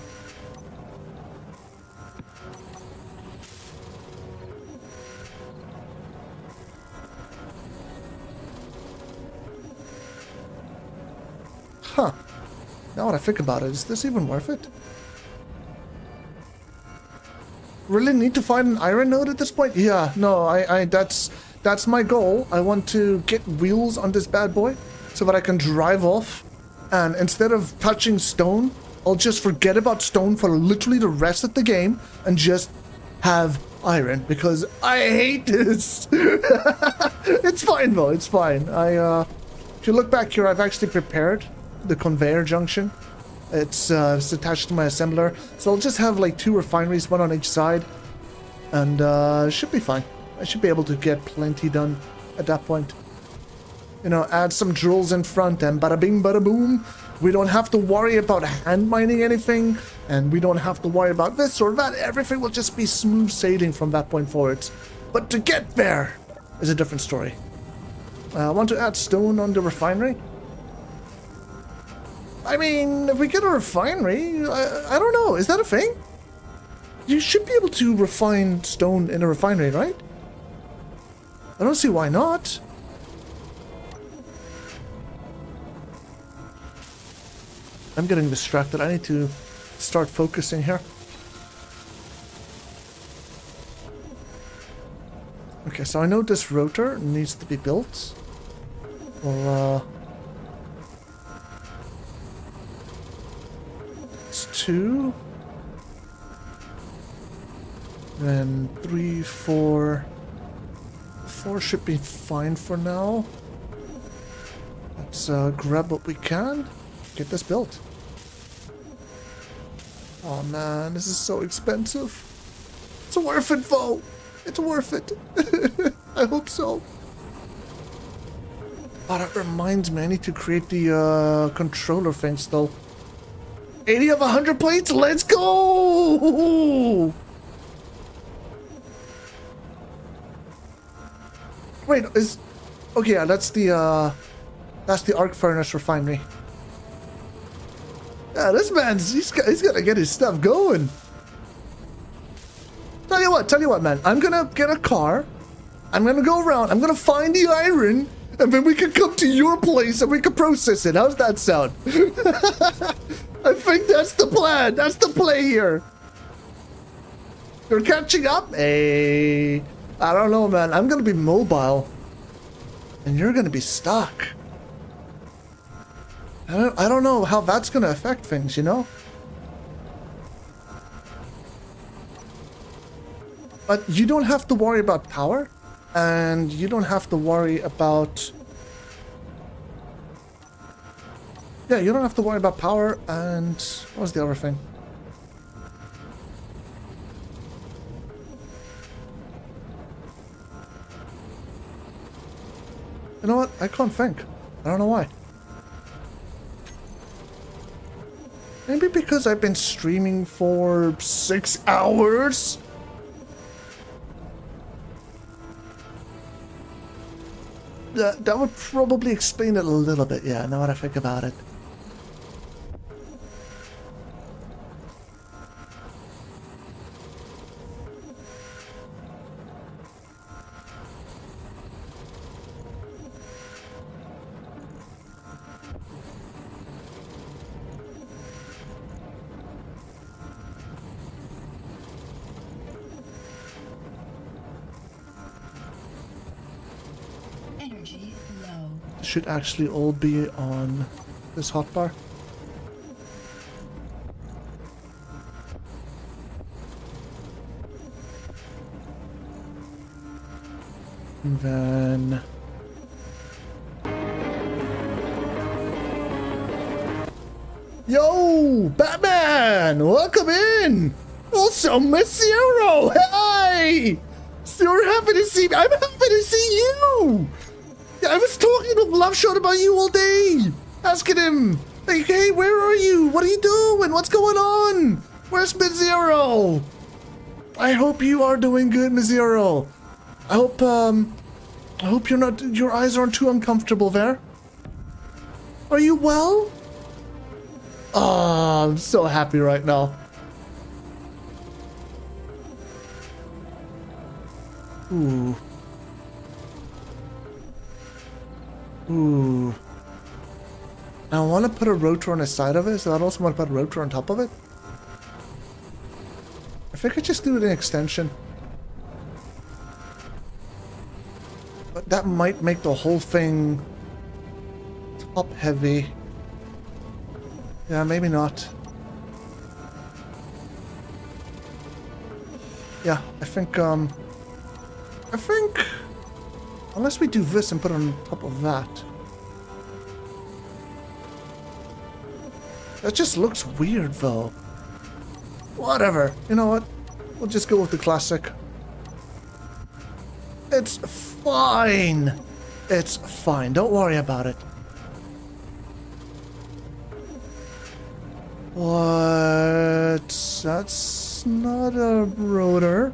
Huh. Now when I think about it, is this even worth it? Really need to find an iron node at this point? Yeah, no, that's my goal. I want to get wheels on this bad boy so that I can drive off, and instead of touching stone, I'll just forget about stone for literally the rest of the game and just have iron, because I hate this. It's fine though, it's fine. If you look back here, I've actually prepared the conveyor junction. It's attached to my assembler, so I'll just have like 2 refineries, one on each side, and should be fine. I should be able to get plenty done at that point. You know, add some drills in front, and bada bing, bada boom. We don't have to worry about hand mining anything, and we don't have to worry about this or that. Everything will just be smooth sailing from that point forward. But to get there is a different story. I want to add stone on the refinery. I mean, if we get a refinery, I don't know. Is that a thing? You should be able to refine stone in a refinery, right? I don't see why not. I'm getting distracted. I need to start focusing here. Okay, so I know this rotor needs to be built. Well, it's 2. Then 3, 4. 4 should be fine for now. Let's grab what we can. Get this built. Oh man, this is so expensive. It's worth it though. It's worth it. I hope so. Oh, that reminds me, I need to create the controller thing still. 80 of 100 plates, let's go! Wait, is... Okay, yeah, that's the arc furnace refinery. Yeah, this man's, he's gotta get his stuff going. Tell you what, man. I'm gonna get a car. I'm gonna go around. I'm gonna find the iron, and then we can come to your place and we can process it. How's that sound? I think that's the plan. That's the play here. You're catching up? Hey, I don't know, man. I'm gonna be mobile, and you're gonna be stuck. I don't know how that's gonna affect things, you know? But you don't have to worry about power, and you don't have to worry about... Yeah, you don't have to worry about power, and... What was the other thing? You know what? I can't think. I don't know why. Maybe because I've been streaming for 6 hours? That would probably explain it a little bit, yeah, now that I think about it. Energy low. Should actually all be on this hotbar. And then... Yo! Batman! Welcome in! Also, Miss Zero! Hey! So you're happy to see me. I'm happy to see you! I was talking with Loveshot about you all day! Asking him, like, hey, where are you? What are you doing? What's going on? Where's Miss Zero? I hope you are doing good, Miss Zero. I hope you're not, your eyes aren't too uncomfortable there. Are you well? Oh, I'm so happy right now. Ooh. Ooh. I want to put a rotor on the side of it, so I also want to put a rotor on top of it. I think I just do an extension. But that might make the whole thing top heavy. Yeah, maybe not. Yeah, I think, unless we do this and put it on top of that. That just looks weird, though. Whatever. You know what? We'll just go with the classic. It's fine. It's fine. Don't worry about it. What? That's not a rotor.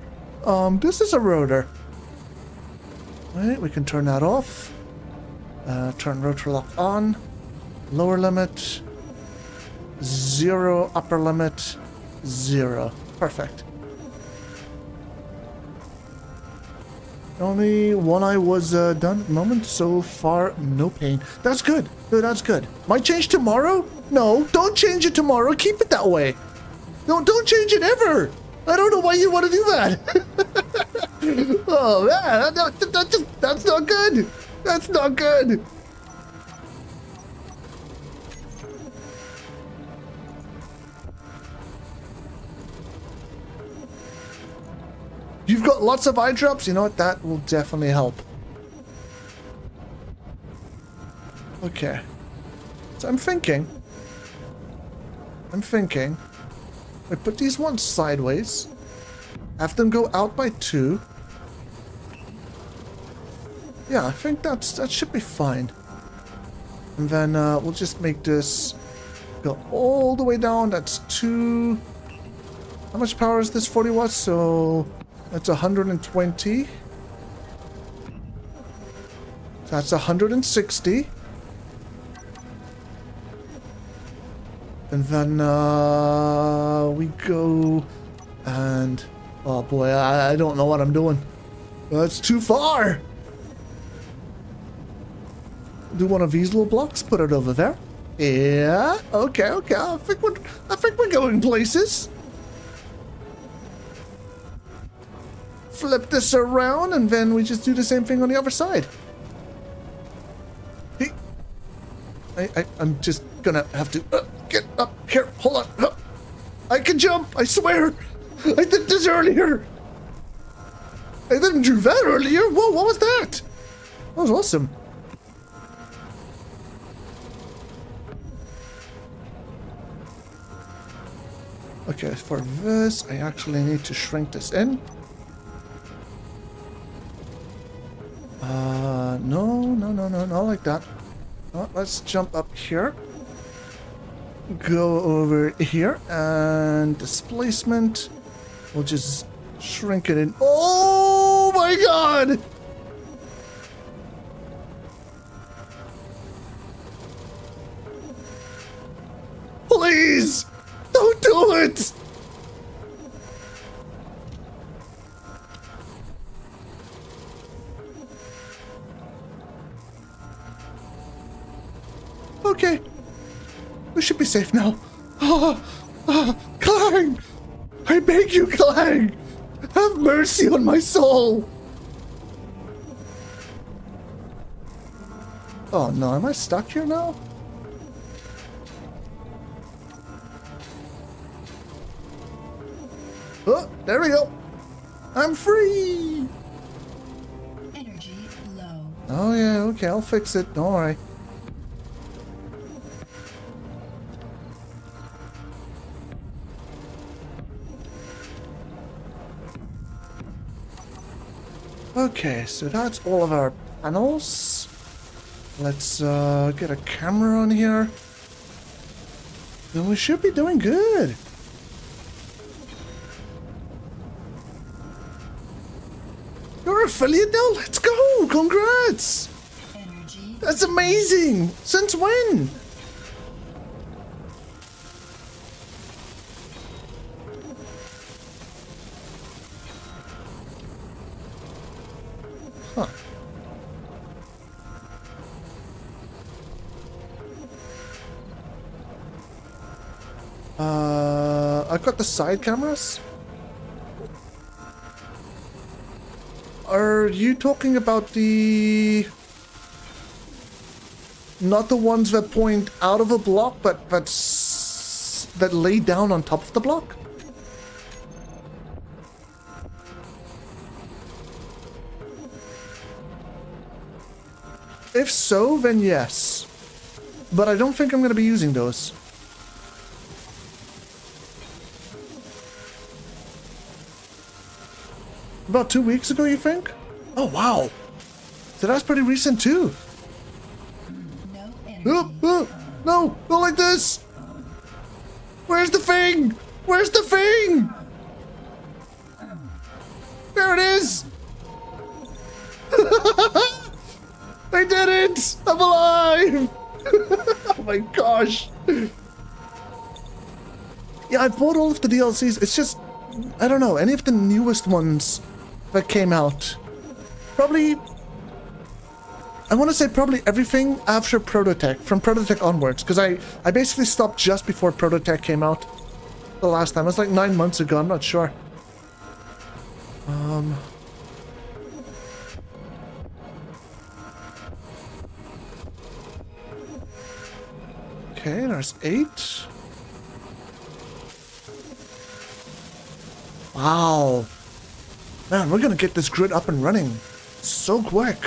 This is a rotor. Right, we can turn that off. Turn rotor lock on. Lower limit. 0. Upper limit. 0. Perfect. Only one eye was done at the moment. So far, no pain. That's good. No, that's good. Might change tomorrow? No, don't change it tomorrow. Keep it that way. No, don't change it ever. I don't know why you want to do that. Oh man, that's not good. That's not good. You've got lots of eye drops. You know what? That will definitely help. Okay. So I'm thinking. I put these ones sideways. Have them go out by 2. Yeah, I think that should be fine. And then we'll just make this go all the way down. That's 2. How much power is this? 40 watts. So that's 120. That's 160. And then we go and... Oh boy, I don't know what I'm doing. That's too far! Do one of these little blocks, put it over there. Yeah, okay. I think we're going places. Flip this around and then we just do the same thing on the other side. I'm just gonna have to get up here. Hold on. I can jump. I swear. I did this earlier. I didn't do that earlier. Whoa, what was that? That was awesome. Okay, for this, I actually need to shrink this in. No, not like that. Let's jump up here. Go over here, and displacement. We'll just shrink it in. Oh my god! Please! Don't do it! Okay. We should be safe now. Clang! I beg you, Clang! Have mercy on my soul! Oh no, am I stuck here now? Oh, there we go. I'm free! Energy low. Oh yeah, okay, I'll fix it. Don't worry. Okay, so that's all of our panels. Let's get a camera on here. Then we should be doing good. You're affiliate now? Let's go! Congrats! Energy. That's amazing! Since when? Huh. I've got the side cameras. Are you talking about the... Not the ones that point out of a block, but that lay down on top of the block? If so, then yes. But I don't think I'm going to be using those. About 2 weeks ago, you think? Oh, wow. So that's pretty recent, too. No energy. No, not like this. Where's the thing? Where's the thing? There it is. I did it. I'm alive. Oh my gosh. Yeah, I bought all of the DLCs. It's just, I don't know, any of the newest ones that came out. Probably, I want to say probably everything after Prototech, from Prototech onwards, because I basically stopped just before Prototech came out the last time. It was like 9 months ago, I'm not sure. Okay, there's 8. Wow. Man, we're gonna get this grid up and running so quick.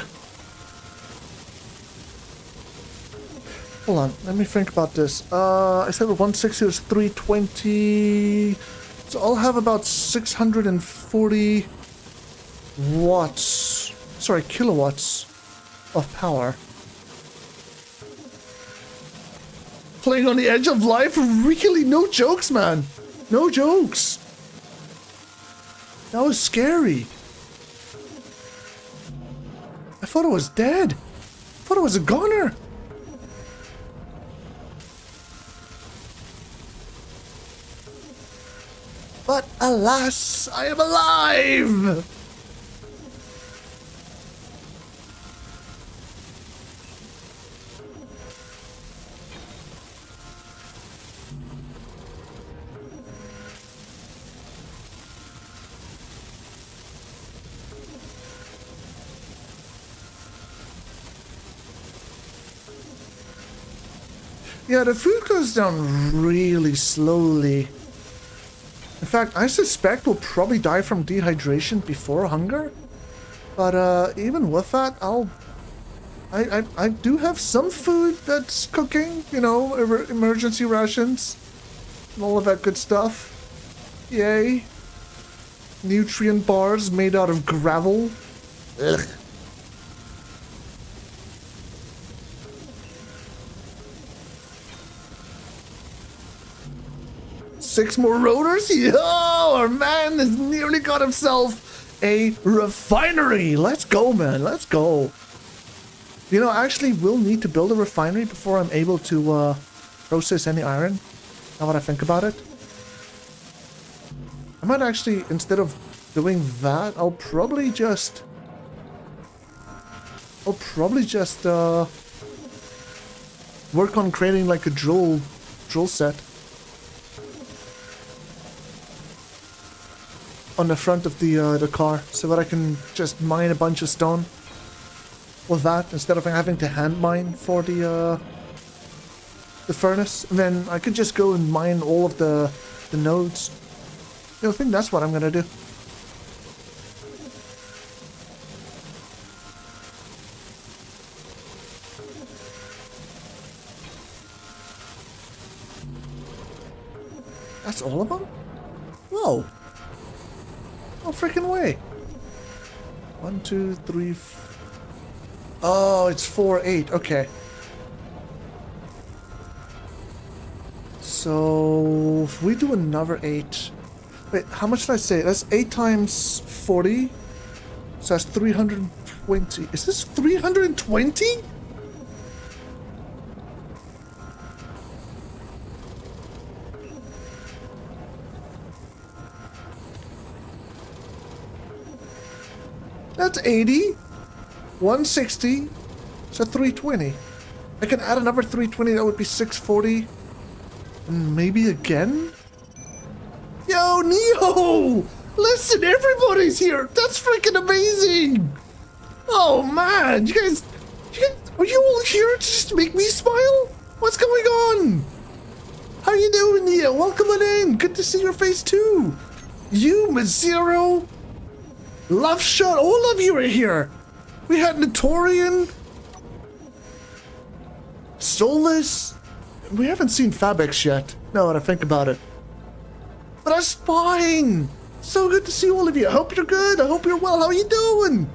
Hold on, let me think about this. I said with 160 was 320. So I'll have about 640 watts. Sorry, kilowatts of power. Playing on the edge of life? Really? No jokes, man. No jokes. That was scary. I thought I was dead. I thought I was a goner. But alas, I am alive! Yeah, the food goes down really slowly. In fact, I suspect we'll probably die from dehydration before hunger. But even with that, I do have some food that's cooking, you know, emergency rations, and all of that good stuff. Yay. Nutrient bars made out of gravel. Ugh. Six more rotors? Yo, our man has nearly got himself a refinery. Let's go, man. Let's go. You know, actually, we'll need to build a refinery before I'm able to process any iron. Now that I think about it. I might actually, instead of doing that, I'll probably just work on creating like a drill set on the front of the car, so that I can just mine a bunch of stone with that instead of having to hand mine for the furnace. And then I could just go and mine all of the nodes. You know, I think that's what I'm gonna do. That's all of them? Whoa. No freaking way. 1, 2, 3. Oh, it's 4, 8. Okay. So if we do another 8. Wait, how much did I say? That's 8 times 40. So that's 320. Is this 320? That's 80. 160. So 320. I can add another 320. That would be 640. And maybe again? Yo, Neo! Listen, everybody's here! That's freaking amazing! Oh man, you guys, are you all here to just make me smile? What's going on? How you doing, Neo? Welcome on in. Good to see your face too. You, Mazero, Love Shot, all of you are here. We had Notorian, Solus. We haven't seen Fabex yet, now that I think about it. But that's fine. So good to see all of you. I hope you're good. I hope you're well. How are you doing?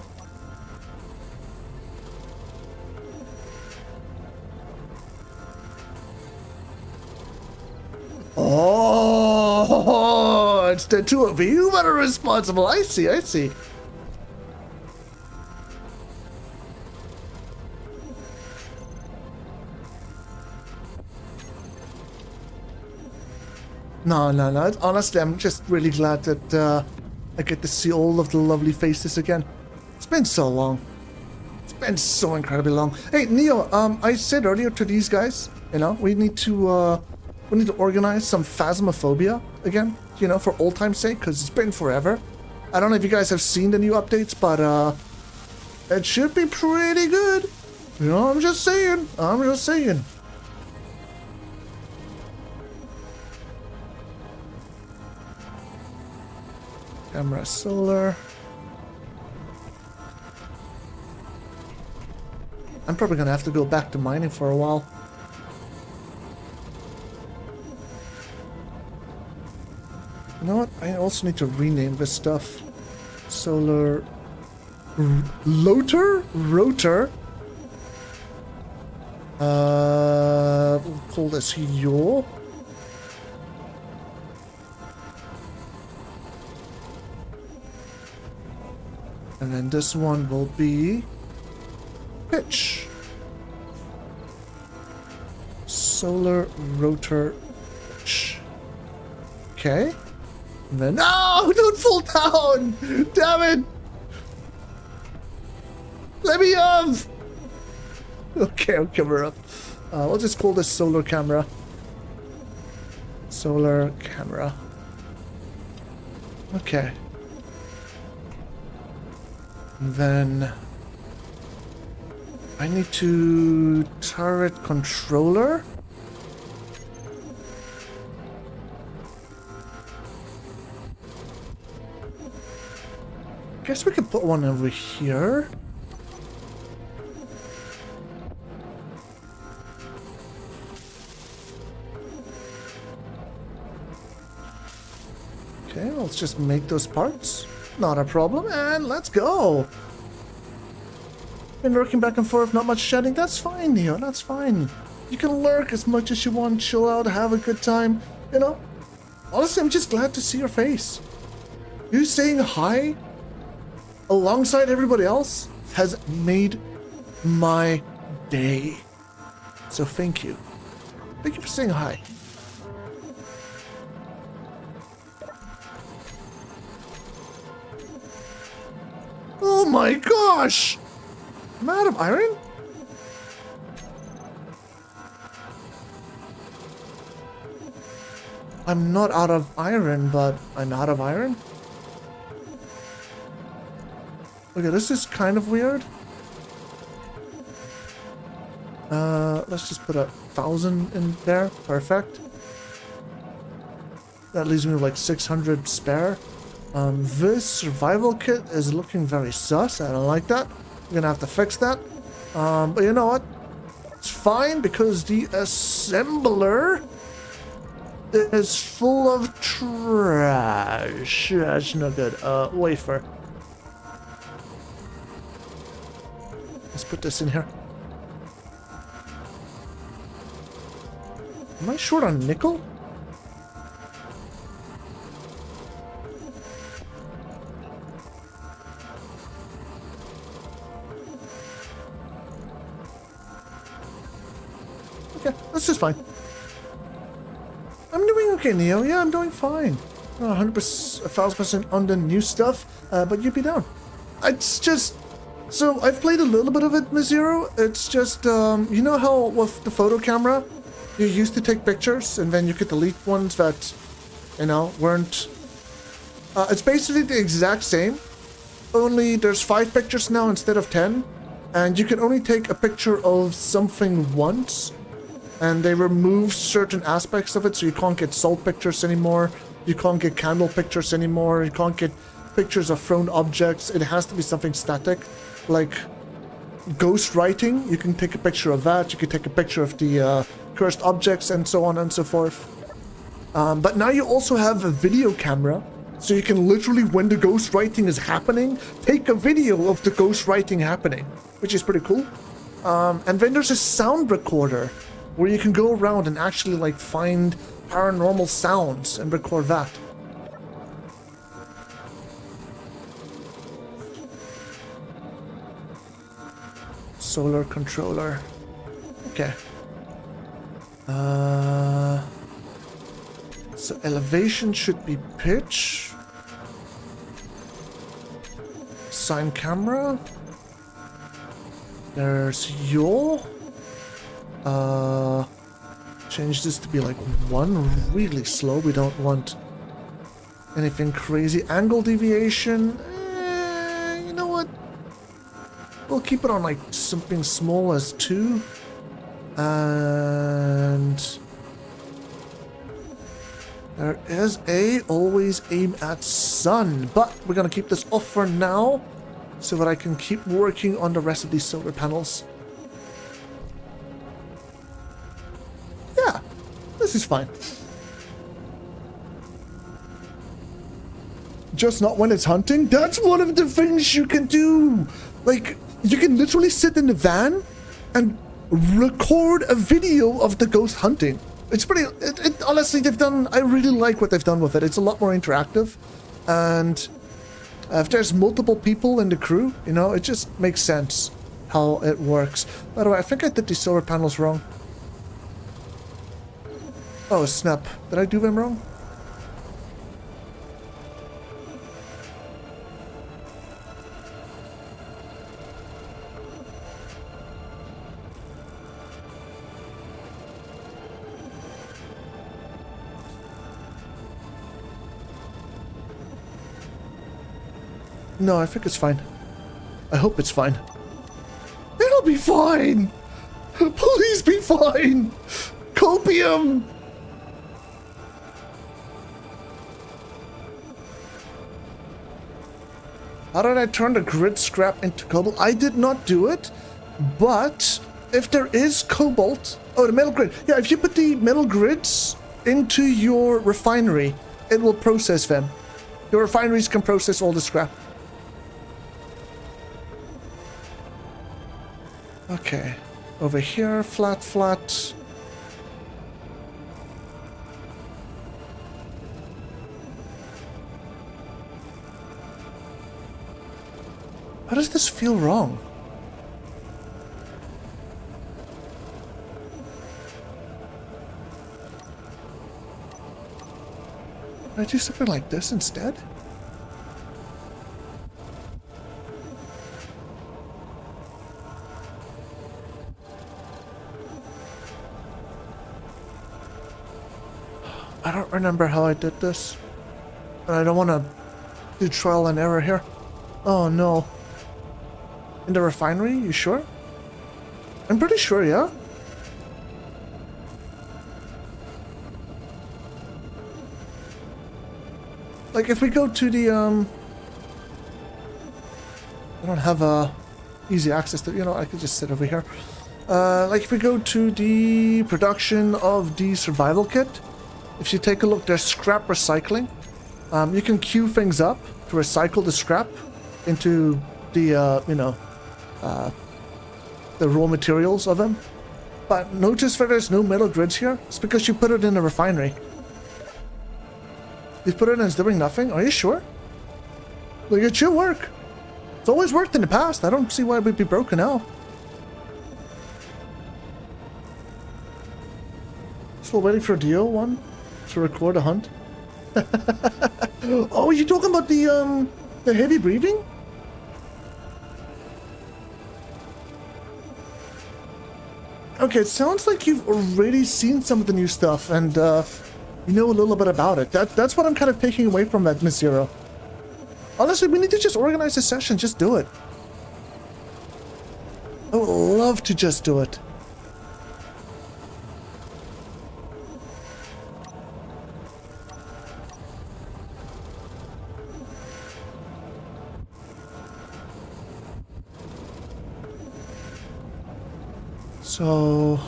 Oh, it's the two of you that are responsible. I see, I see. No. Honestly, I'm just really glad that I get to see all of the lovely faces again. It's been so long. It's been so incredibly long. Hey, Neo, I said earlier to these guys, you know, we need to organize some Phasmophobia again, you know, for old time's sake, because it's been forever. I don't know if you guys have seen the new updates, but it should be pretty good. You know, I'm just saying. Camera solar. I'm probably gonna have to go back to mining for a while. You know what? I also need to rename this stuff. Solar rotor? We'll call this Yo. And then this one will be pitch. Solar rotor pitch. Okay. And then, no, don't fall down! Damn it! Let me up! Okay, I'll cover up. We'll just call this solar camera. Solar camera. Okay. And then I need to turret controller. guess we could put one over here. Okay, let's just make those parts. Not a problem, and let's go. Been lurking back and forth, not much chatting. That's fine, Neo, that's fine. You can lurk as much as you want, chill out, have a good time. You know, honestly, I'm just glad to see your face. You saying hi alongside everybody else has made my day. So thank you. Thank you for saying hi. Oh my gosh! I'm out of iron? I'm not out of iron, but I'm out of iron? Okay, this is kind of weird. Let's just put 1,000 in there. Perfect. That leaves me with like 600 spare. This survival kit is looking very sus. I don't like that. We're gonna have to fix that. But you know what? It's fine because the assembler is full of trash. That's no good. Wafer. Let's put this in here. Am I short on nickel? Okay, that's just fine. I'm doing okay, Neo. Yeah, I'm doing fine. Not 100%, 1,000% on the new stuff, but you'd be down. It's just... So, I've played a little bit of it, Miss Zero. It's just, you know how with the photo camera, you used to take pictures, and then you could delete ones that, you know, weren't... it's basically the exact same, only there's 5 pictures now instead of 10, and you can only take a picture of something once, and they remove certain aspects of it, so you can't get salt pictures anymore, you can't get candle pictures anymore, you can't get pictures of thrown objects. It has to be something static, like ghost writing. You can take a picture of that, you can take a picture of the cursed objects, and so on and so forth. But now you also have a video camera, so you can literally, when the ghost writing is happening, take a video of the ghost writing happening, which is pretty cool. And then there's a sound recorder, where you can go around and actually like find paranormal sounds and record that. Solar controller. Okay. So elevation should be pitch. Sign camera. There's yaw. Change this to be like 1, really slow. We don't want anything crazy. Angle deviation, you know what? We'll keep it on like something small as 2. And there is a always aim at sun, but we're gonna keep this off for now so that I can keep working on the rest of these solar panels. Yeah, this is fine. Just not when it's hunting? That's one of the things you can do! Like, you can literally sit in the van and record a video of the ghost hunting. It's pretty... honestly, I really like what they've done with it. It's a lot more interactive. And if there's multiple people in the crew, you know, it just makes sense how it works. By the way, I think I did these solar panels wrong. Oh, snap. Did I do them wrong? No, I think it's fine. I hope it's fine. It'll be fine! Please be fine! Copium! How did I turn the grid scrap into cobalt? I did not do it, but if there is cobalt... Oh, the metal grid. Yeah, if you put the metal grids into your refinery, it will process them. Your refineries can process all the scrap. Okay. Over here, flat, flat. How does this feel wrong? Can I do something like this instead? I don't remember how I did this. And I don't want to do trial and error here. Oh no. In the refinery? You sure? I'm pretty sure, yeah? Like if we go to the I don't have easy access to, you know, I could just sit over here. Like if we go to the production of the survival kit, if you take a look, there's scrap recycling. You can queue things up to recycle the scrap into the, you know, the raw materials of them. But notice that there's no metal grids here. It's because you put it in a refinery. You put it in and it's doing nothing? Are you sure? Like, it should work. It's always worked in the past. I don't see why it would be broken now. Still waiting for DO1 to record a hunt. Oh, you talking about the heavy breathing? Okay, it sounds like you've already seen some of the new stuff and you know a little bit about it. That's what I'm kind of taking away from that, Miss Zero. Honestly, we need to just organize a session. Just do it. I would love to just do it. So...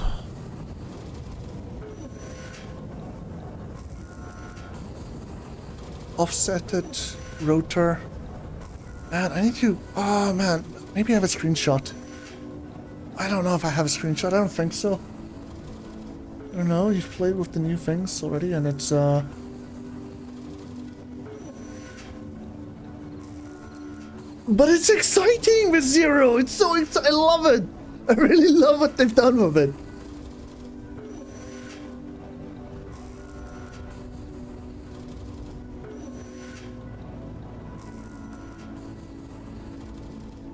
offset it, rotor. Man, I need to... Oh, man. Maybe I have a screenshot. I don't know if I have a screenshot. I don't think so. I don't know. You've played with the new things already, and it's, But it's exciting with Zero! It's so exciting! I love it! I really love what they've done with it.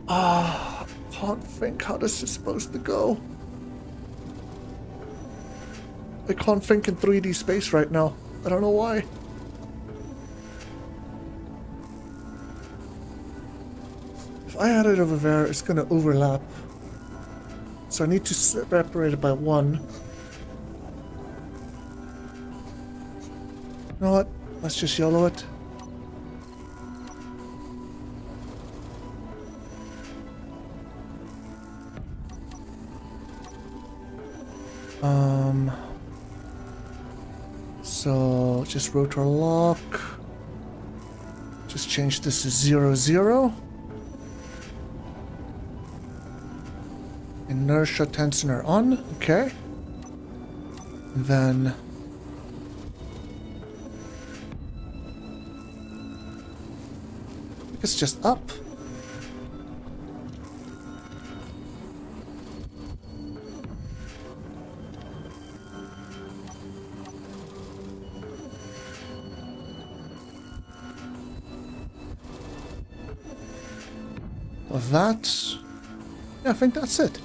I can't think how this is supposed to go. I can't think in 3D space right now. I don't know why. If I had it over there, it's gonna overlap. So I need to separate it by 1. You know what? Let's just yellow it. So just rotor lock. Just change this to 0, 0. Inertia tensioner on, okay. And then I think it's just up. Of that, yeah, I think that's it.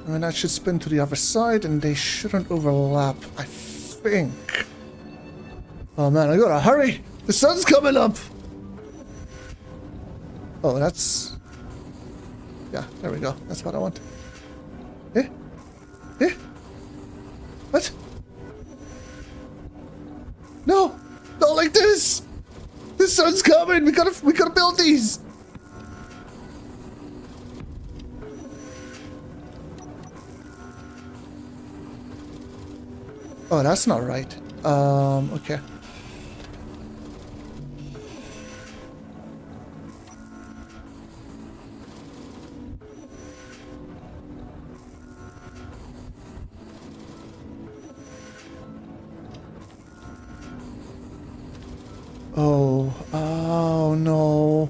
I mean, that should spin to the other side, and they shouldn't overlap, I think. Oh man, I gotta hurry! The sun's coming up! Oh, that's... Yeah, there we go. That's what I want. Eh? Eh? What? No! Not like this! This The sun's coming. We gotta build these. Oh, that's not right. Okay. Oh no.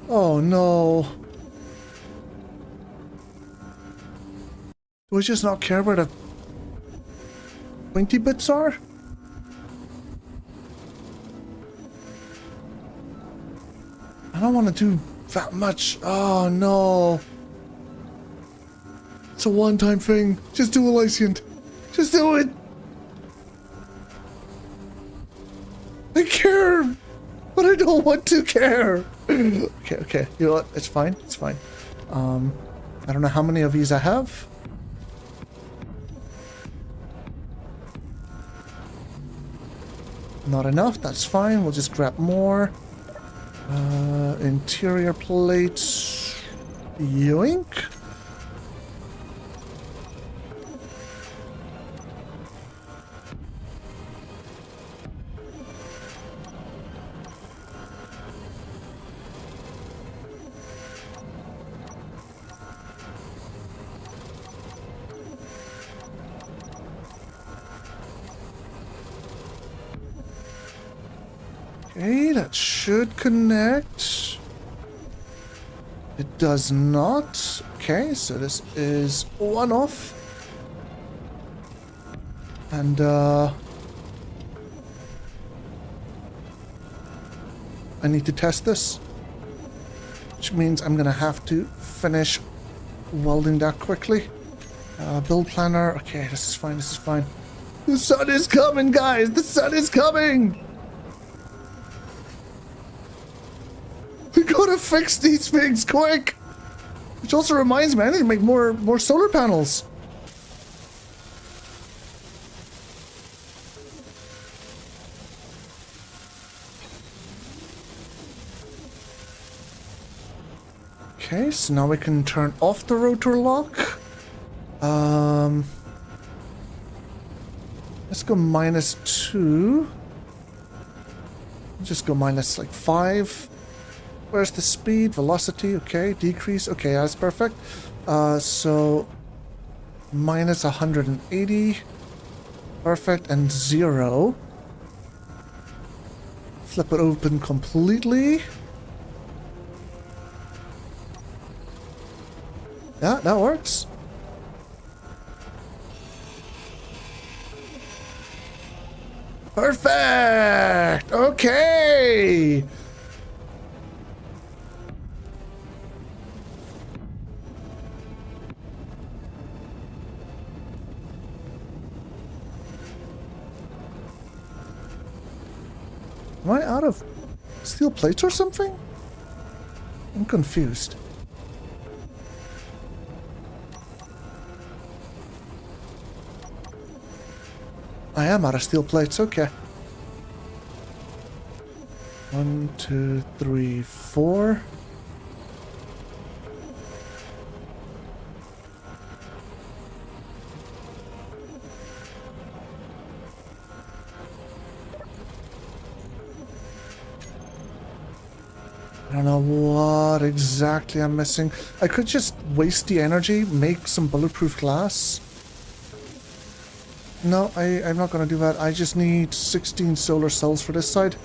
Oh no. Do I just not care where the pointy bits are? I don't want to do that much. Oh no. It's a one-time thing. Just do a Lyciant. Just do it. I care, but I don't want to care. Okay. You know what? It's fine. It's fine. I don't know how many of these I have. Not enough. That's fine. We'll just grab more. Interior plates. Yoink. Okay, that should connect. It does not. Okay, so this is one off. And, I need to test this. Which means I'm gonna have to finish welding that quickly. Build planner. Okay, this is fine, this is fine. The sun is coming, guys! The sun is coming! We gotta fix these things quick! Which also reminds me, I need to make more solar panels. Okay, so now we can turn off the rotor lock. Let's go -2. Just go minus like 5. Where's the speed? Velocity, okay. Decrease, okay, that's perfect. So minus 180. Perfect, and 0. Flip it open completely. Yeah, that works. Perfect! Okay! Am I out of steel plates or something? I'm confused. I am out of steel plates, okay. 1, 2, 3, 4. I don't know what exactly I'm missing. I could just waste the energy, make some bulletproof glass. No, I'm not going to do that. I just need 16 solar cells for this side.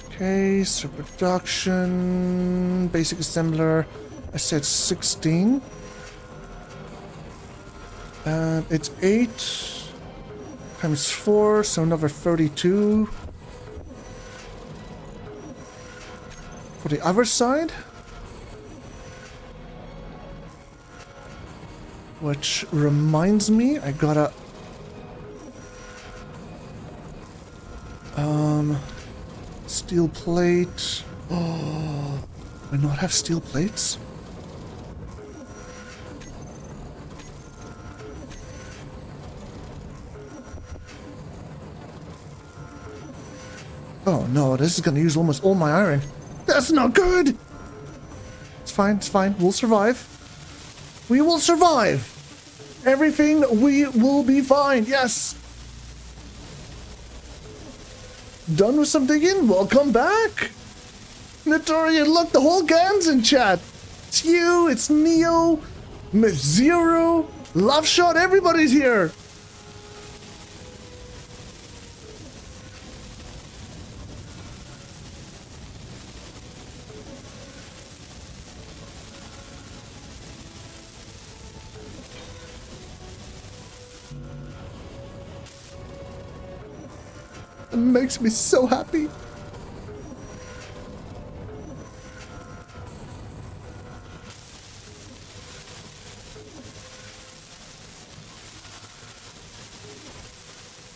Okay, so production, basic assembler. I said 16. And it's 8 times 4, so another 32. For the other side. Which reminds me, I gotta... Steel plate... Oh... Do I not have steel plates? Oh no, this is gonna use almost all my iron. That's not good! It's fine, it's fine. We'll survive. We will survive! Everything, we will be fine, yes! Done with some digging? Welcome back! Notorian, look, the whole gang's in chat! It's you, it's Neo, Miss Zero, Love Shot, everybody's here! It makes me so happy.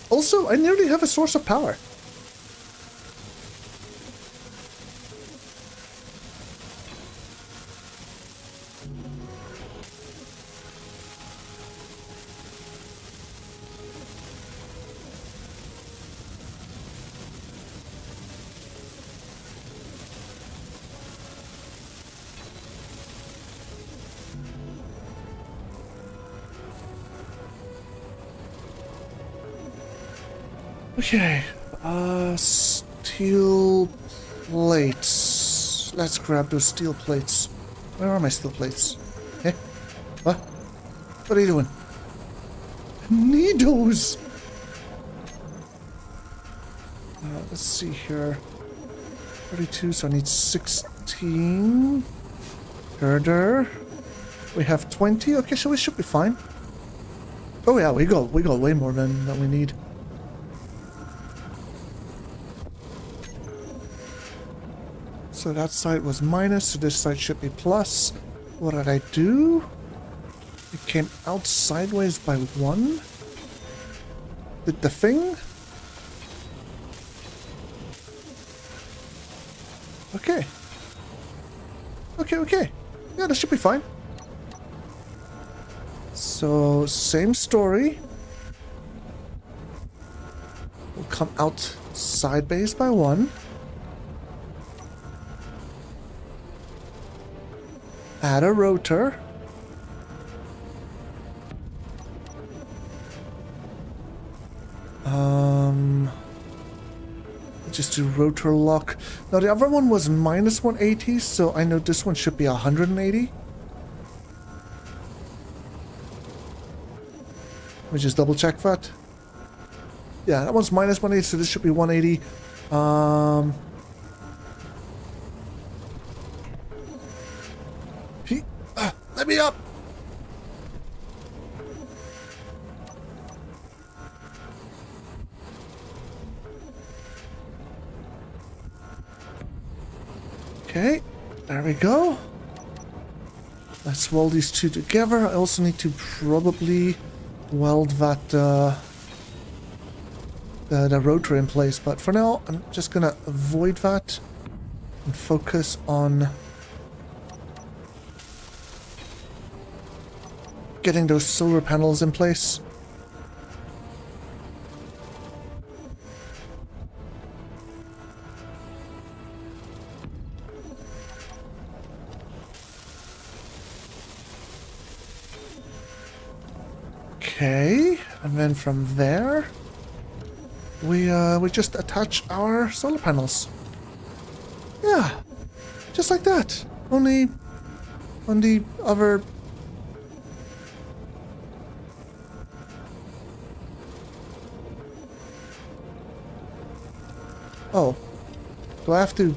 Also, I nearly have a source of power. Okay, steel plates. Let's grab those steel plates. Where are my steel plates? Eh? What? What are you doing? Need those! Let's see here. 32, so I need 16. Girder. We have 20. Okay, so we should be fine. Oh yeah, we got way more than we need. So that side was minus, so this side should be plus. What did I do? It came out sideways by 1. Did the thing? Okay. Okay. Yeah, that should be fine. So, same story. Will come out sideways by 1. Add a rotor. Just do rotor lock. Now the other one was minus 180, so I know this one should be 180. Let me just double check that. Yeah, that one's minus 180, so this should be 180. Let me up! Okay, there we go. Let's weld these two together. I also need to probably weld that the rotor in place, but for now I'm just gonna avoid that and focus on getting those solar panels in place. Okay, and then from there we just attach our solar panels. Yeah, just like that. Only on the other. Oh, do I have to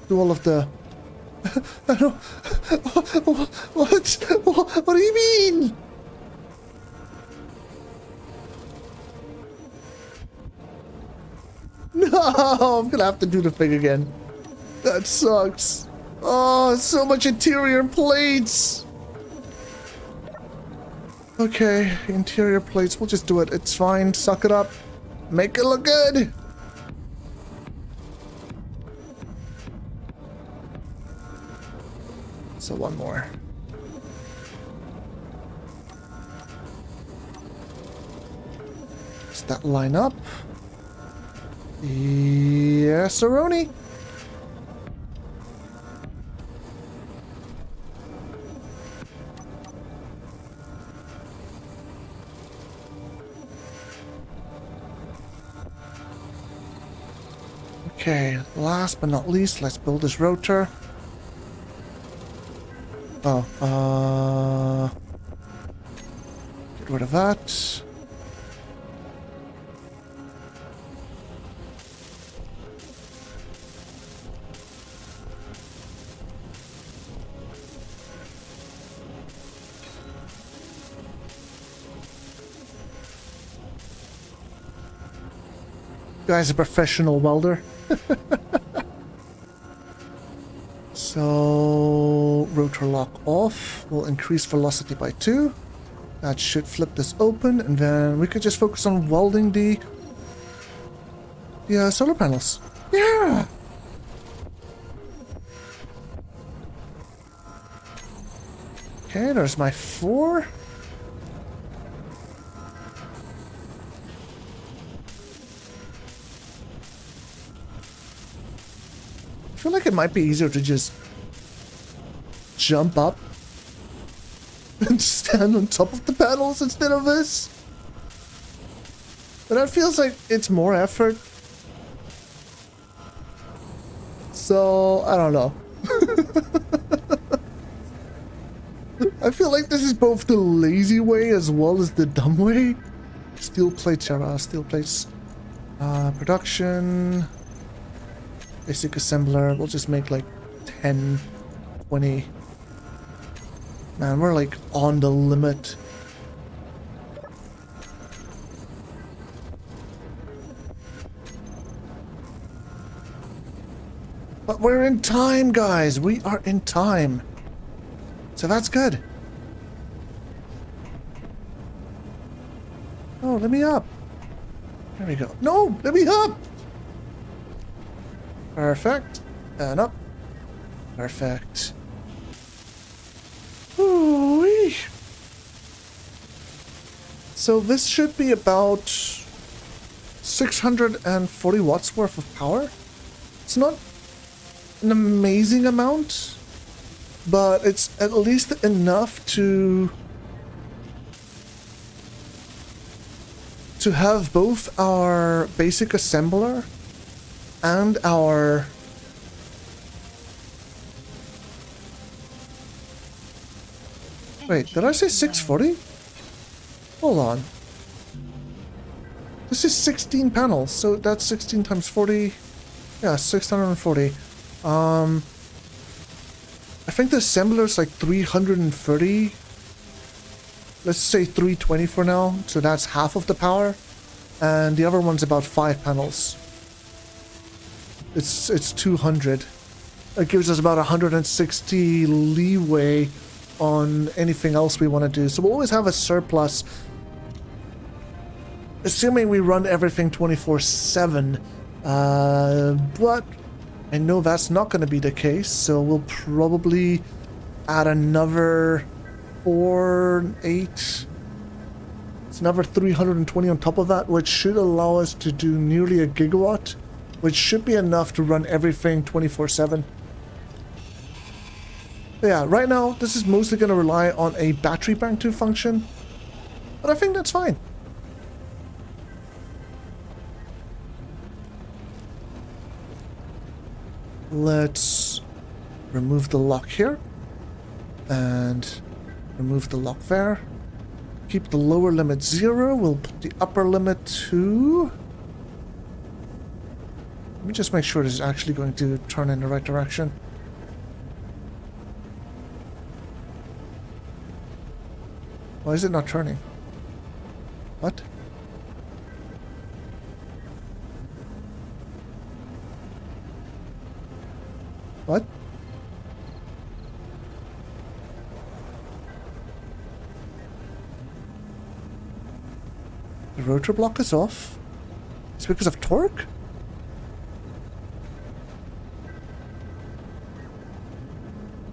do all of the? I don't. What do you mean? No, I'm gonna have to do the thing again. That sucks. Oh, so much interior plates. Okay, interior plates. We'll just do it. It's fine. Suck it up. Make it look good. So one more. Does that line up? Yes, Aroni. Okay, last but not least, let's build this rotor. Oh, get rid of that. Guy's a professional welder. So, rotor lock off. We'll increase velocity by 2. That should flip this open, and then we could just focus on welding the solar panels. Yeah! Okay, there's my 4. I feel like it might be easier to just jump up and stand on top of the panels instead of this. But that feels like it's more effort. So, I don't know. I feel like this is both the lazy way as well as the dumb way. Steel plates, steel plates. Production. Basic assembler. We'll just make like 10, 20. Man, we're like on the limit. But we're in time, guys. We are in time. So that's good. Oh, let me up. There we go. No, let me up. Perfect. And up. Perfect. Ooh-wee. So this should be about 640 watts worth of power. It's not an amazing amount, but it's at least enough to have both our basic assembler and our wait, did I say 640? Hold on. This is 16 panels, so that's 16 times 40. Yeah, 640. I think the assembler is like 330. Let's say 320 for now, so that's half of the power. And the other one's about 5 panels. It's 200. It gives us about 160 leeway on anything else we want to do. So we'll always have a surplus, assuming we run everything 24/7. But I know that's not going to be the case, so we'll probably add another 4, 8. It's another 320 on top of that, which should allow us to do nearly a gigawatt, which should be enough to run everything 24/7. Yeah, right now, this is mostly going to rely on a battery bank to function, but I think that's fine. Let's remove the lock here, and remove the lock there. Keep the lower limit 0, we'll put the upper limit to... Let me just make sure this is actually going to turn in the right direction. Why is it not turning? What? What? The rotor block is off? It's because of torque?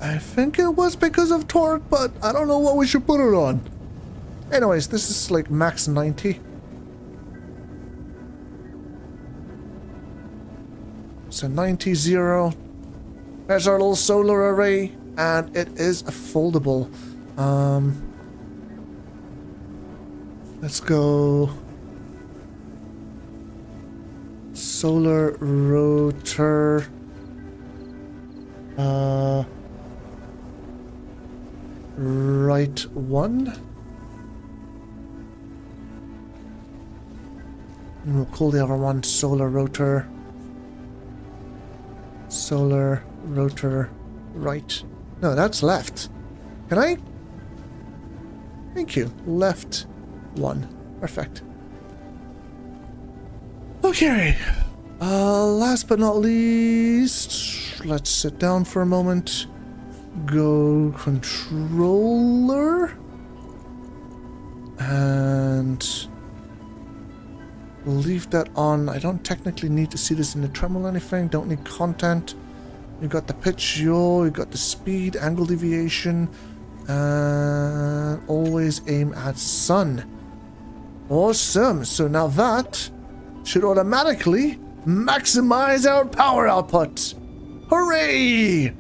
I think it was because of torque, but I don't know what we should put it on. Anyways, this is like max 90. So 90, 0. There's our little solar array, and it is a foldable. Let's go. Solar rotor. Right 1. And we'll call the other one solar rotor. Solar rotor right. No, that's left. Can I? Thank you. Left 1. Perfect. Okay. Last but not least, let's sit down for a moment. Go controller. And leave that on. I don't technically need to see this in the tremble or anything. Don't need content. You got the pitch, yaw, you got the speed, angle deviation, and always aim at sun. Awesome. So now that should automatically maximize our power output. Hooray!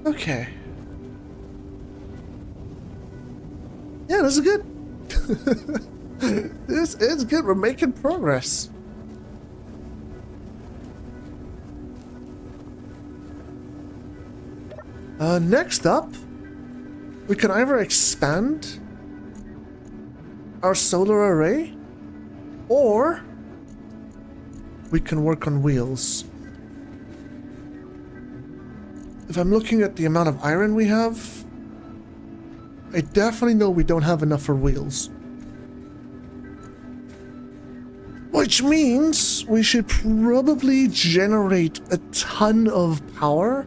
Okay. Yeah, this is good. This is good. We're making progress. Next up, we can either expand our solar array, or we can work on wheels. If I'm looking at the amount of iron we have, I definitely know we don't have enough for wheels. Which means we should probably generate a ton of power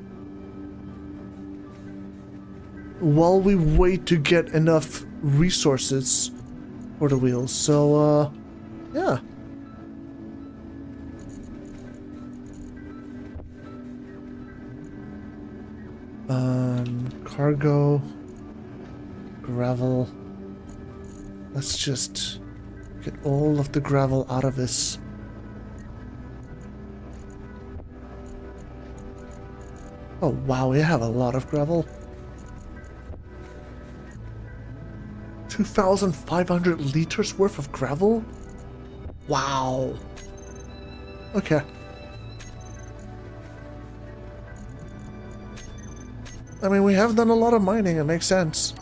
while we wait to get enough resources for the wheels. So, yeah. Cargo, gravel. Let's just get all of the gravel out of this. Oh wow, we have a lot of gravel. 2,500 liters worth of gravel? Wow. Okay. I mean, we have done a lot of mining, it makes sense.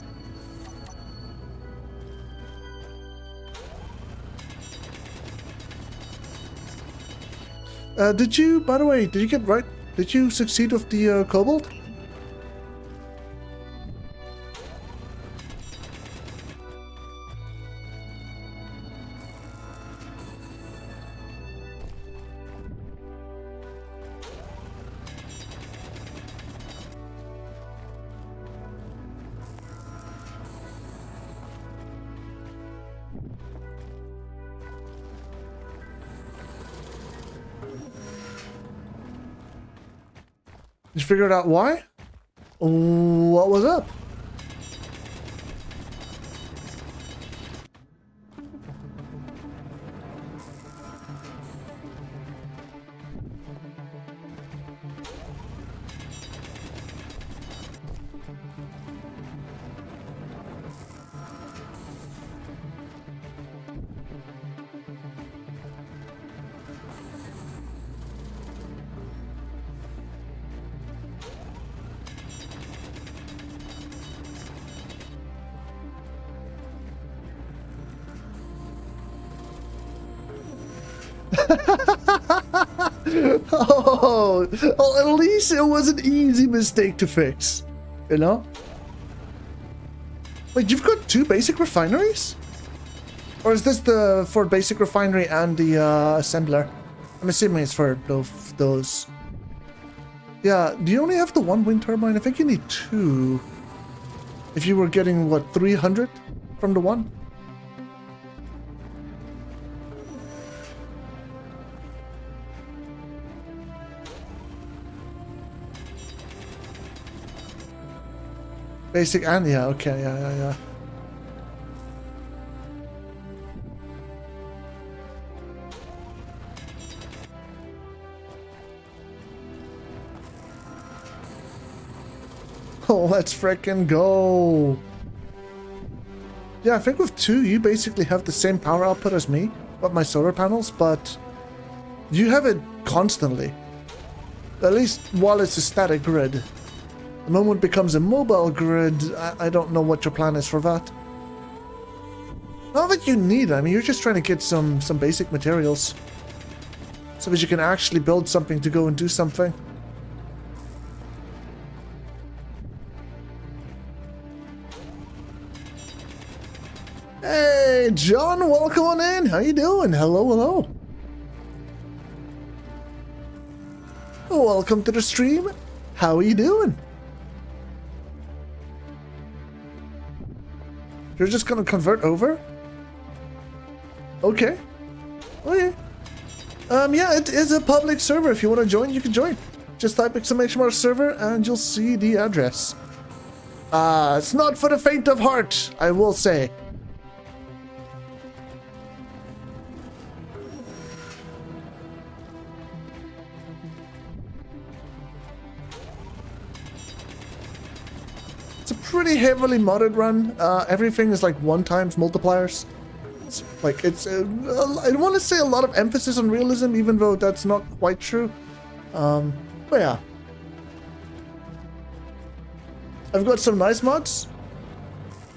Did you, by the way, did you succeed with the cobalt? You figured out why? What was up? Oh, well, at least it was an easy mistake to fix. You know? Wait, you've got 2 basic refineries? Or is this the for basic refinery and the assembler? I'm assuming it's for both those. Yeah, do you only have the 1 wind turbine? I think you need 2. If you were getting, what, 300 from the 1? Basic and, yeah, okay, yeah. Oh, let's frickin' go. Yeah, I think with 2, you basically have the same power output as me, with my solar panels, but you have it constantly. At least while it's a static grid. The moment it becomes a mobile grid, I don't know what your plan is for that. Not that you need, I mean, you're just trying to get some basic materials. So that you can actually build something to go and do something. Hey, John, welcome on in. How you doing? Hello. Welcome to the stream. How are you doing? You're just gonna convert over? Okay. Yeah, it is a public server. If you want to join, you can join. Just type !server and you'll see the address. It's not for the faint of heart, I will say. It's a pretty heavily modded run. Everything is like 1x multipliers. It's like I want to say a lot of emphasis on realism, even though that's not quite true. But yeah, I've got some nice mods.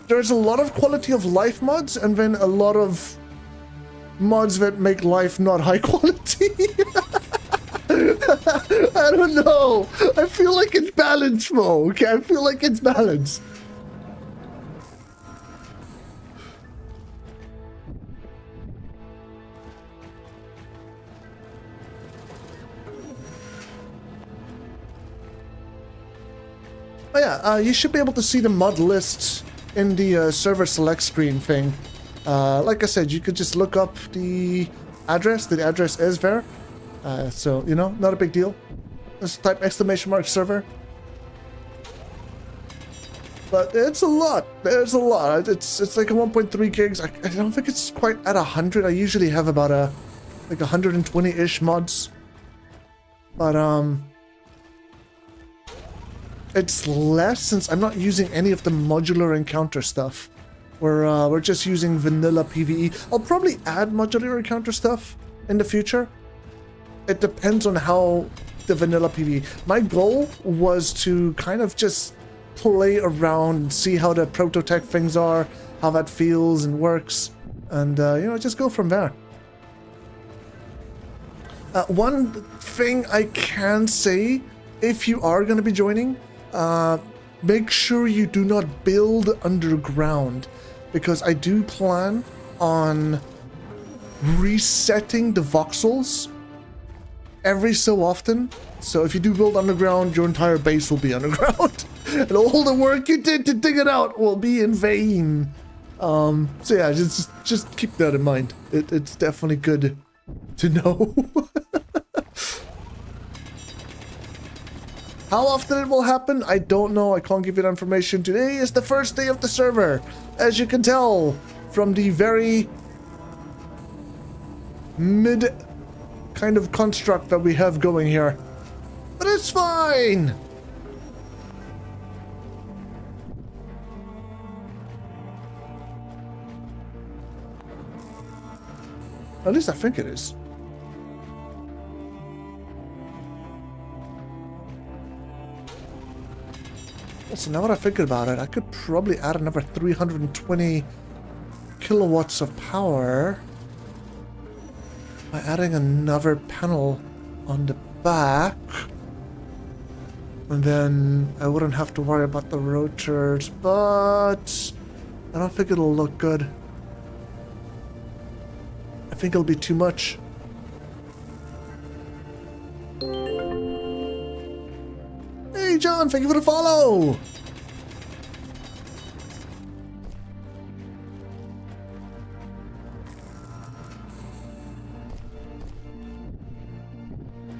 There's a lot of quality of life mods, and then a lot of mods that make life not high quality. I don't know. I feel like it's balanced, Mo. Okay, I feel like it's balanced. Oh yeah, you should be able to see the mod lists in the server select screen thing. Like I said, you could just look up the address. The address is there. So, you know, not a big deal. Just type !server. But it's a lot. There's a lot. It's like a 1.3 gigs. I don't think it's quite at 100. I usually have about like 120-ish mods. But, it's less since I'm not using any of the modular encounter stuff. We're just using vanilla PvE. I'll probably add modular encounter stuff in the future. It depends on how the vanilla PvE. My goal was to kind of just play around and see how the prototech things are, how that feels and works, and you know, just go from there. One thing I can say, if you are going to be joining, make sure you do not build underground, because I do plan on resetting the voxels every so often. So if you do build underground, your entire base will be underground. And all the work you did to dig it out will be in vain. So yeah, just keep that in mind. It's definitely good to know. How often it will happen, I don't know. I can't give you that information. Today is the first day of the server, as you can tell from the very mid kind of construct that we have going here. But it's fine! At least I think it is. Also, now that I think about it, I could probably add another 320 kilowatts of power by adding another panel on the back. And then I wouldn't have to worry about the rotors, but I don't think it'll look good. I think it'll be too much. Hey John, thank you for the follow!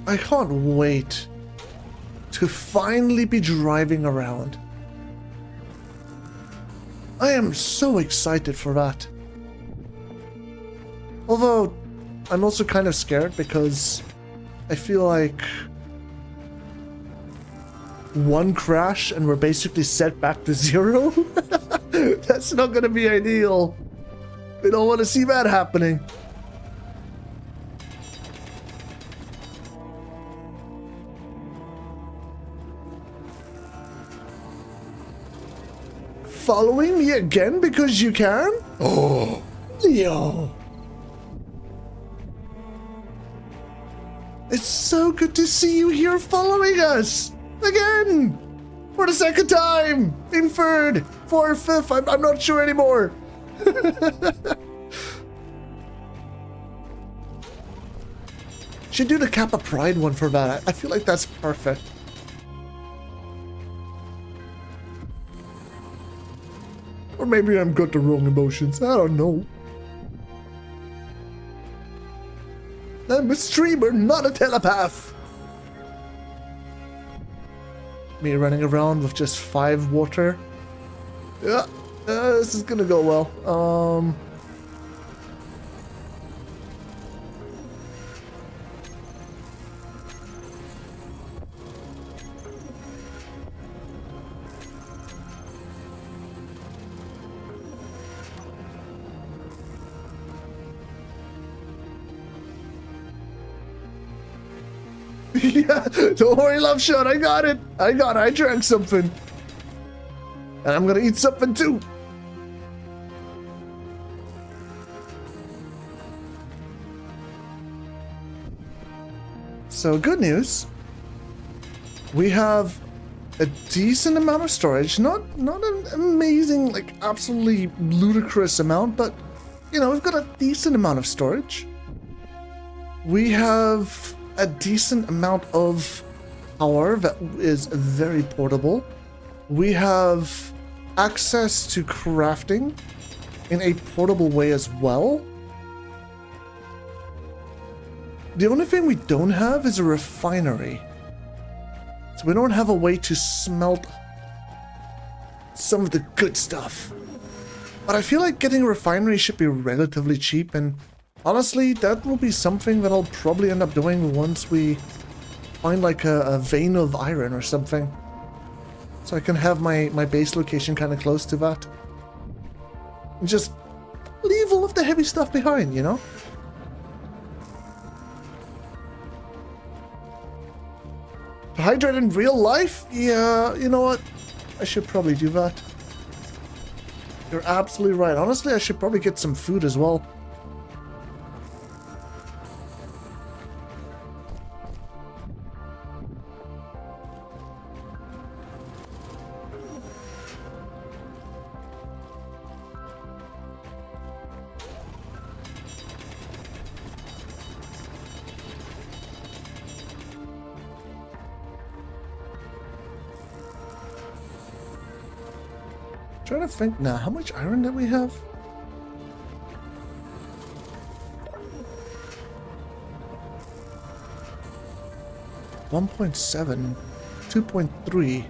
I can't wait to finally be driving around. I am so excited for that. Although, I'm also kind of scared because I feel like one crash and we're basically set back to 0. That's not going to be ideal. We don't want to see that happening. Following me again because you can? Oh, Leo. It's so good to see you here following us again for the second time, in third, fourth, fifth. I'm not sure anymore. Should do the Kappa Pride one for that. I feel like that's perfect. Or maybe I'm got the wrong emotions. I don't know. I'm a streamer, not a telepath. Me running around with just 5 water. Yeah, this is gonna go well. Yeah, don't worry, love shot. I got it. I drank something. And I'm gonna eat something too. So, good news. We have a decent amount of storage. Not an amazing, like, absolutely ludicrous amount, but, you know, we've got a decent amount of storage. We have a decent amount of power that is very portable. We have access to crafting in a portable way as well. The only thing we don't have is a refinery. So we don't have a way to smelt some of the good stuff. But I feel like getting a refinery should be relatively cheap, and honestly, that will be something that I'll probably end up doing once we find like a vein of iron or something. So I can have my base location kind of close to that. And just leave all of the heavy stuff behind, you know? To hydrate in real life? Yeah, you know what? I should probably do that. You're absolutely right. Honestly, I should probably get some food as well. Trying to think now, how much iron do we have? $1.7, 2.3.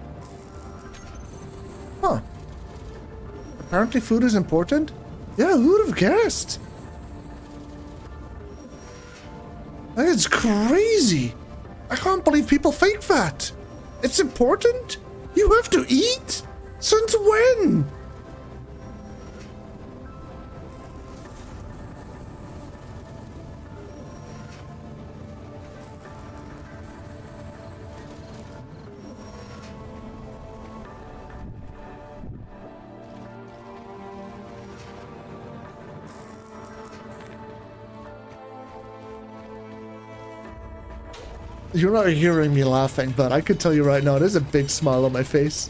Huh. Apparently food is important? Yeah, who would have guessed? That is crazy. I can't believe people fake that. It's important? You have to eat? Since when? You're not hearing me laughing, but I could tell you right now, there's a big smile on my face.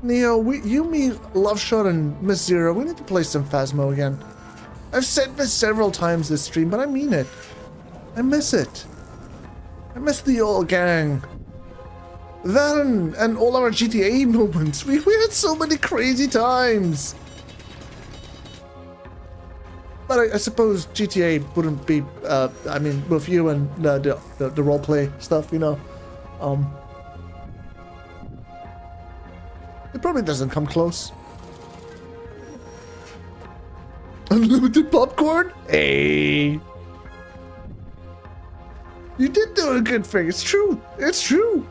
Neo, you, me, Loveshot, and Miss Zero, we need to play some Phasmo again. I've said this several times this stream, but I mean it. I miss it. I miss the old gang. That and all our GTA moments. We had so many crazy times. But I suppose GTA wouldn't be, I mean, with you and the roleplay stuff, you know. It probably doesn't come close. Unlimited popcorn? Hey. You did do a good thing. It's true. It's true.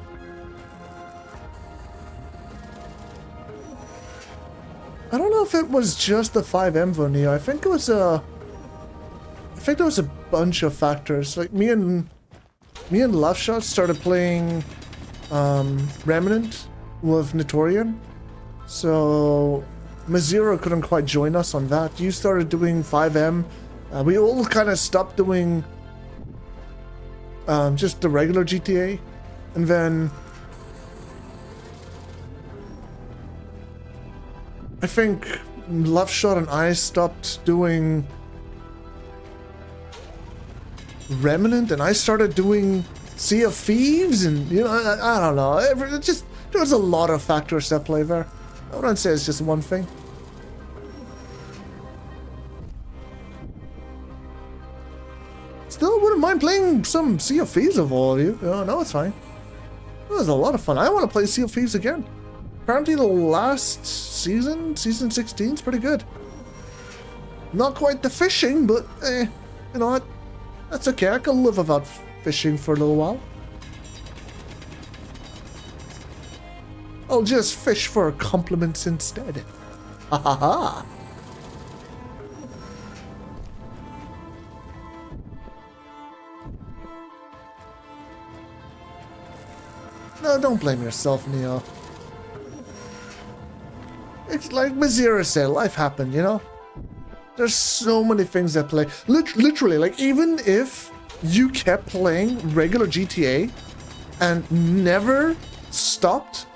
I don't know if it was just the 5M though, Neo. I think it was there was a bunch of factors. Like me and Loveshot started playing Remnant with Notorian. So Mazero couldn't quite join us on that. You started doing 5M. We all kind of stopped doing just the regular GTA. And then I think Loveshot and I stopped doing Remnant, and I started doing Sea of Thieves, and you know, I don't know. It just there was a lot of factors at play there. I wouldn't say it's just one thing. Still wouldn't mind playing some Sea of Thieves with all of you. No, it's fine. It was a lot of fun. I want to play Sea of Thieves again. Apparently the last season, season 16, is pretty good. Not quite the fishing, but you know what? That's okay. I can live without fishing for a little while. I'll just fish for compliments instead. Ha ha ha. No, don't blame yourself, Neo. It's like Mazira said, life happened, you know? There's so many things that play. Literally, like, even if you kept playing regular GTA and never stopped,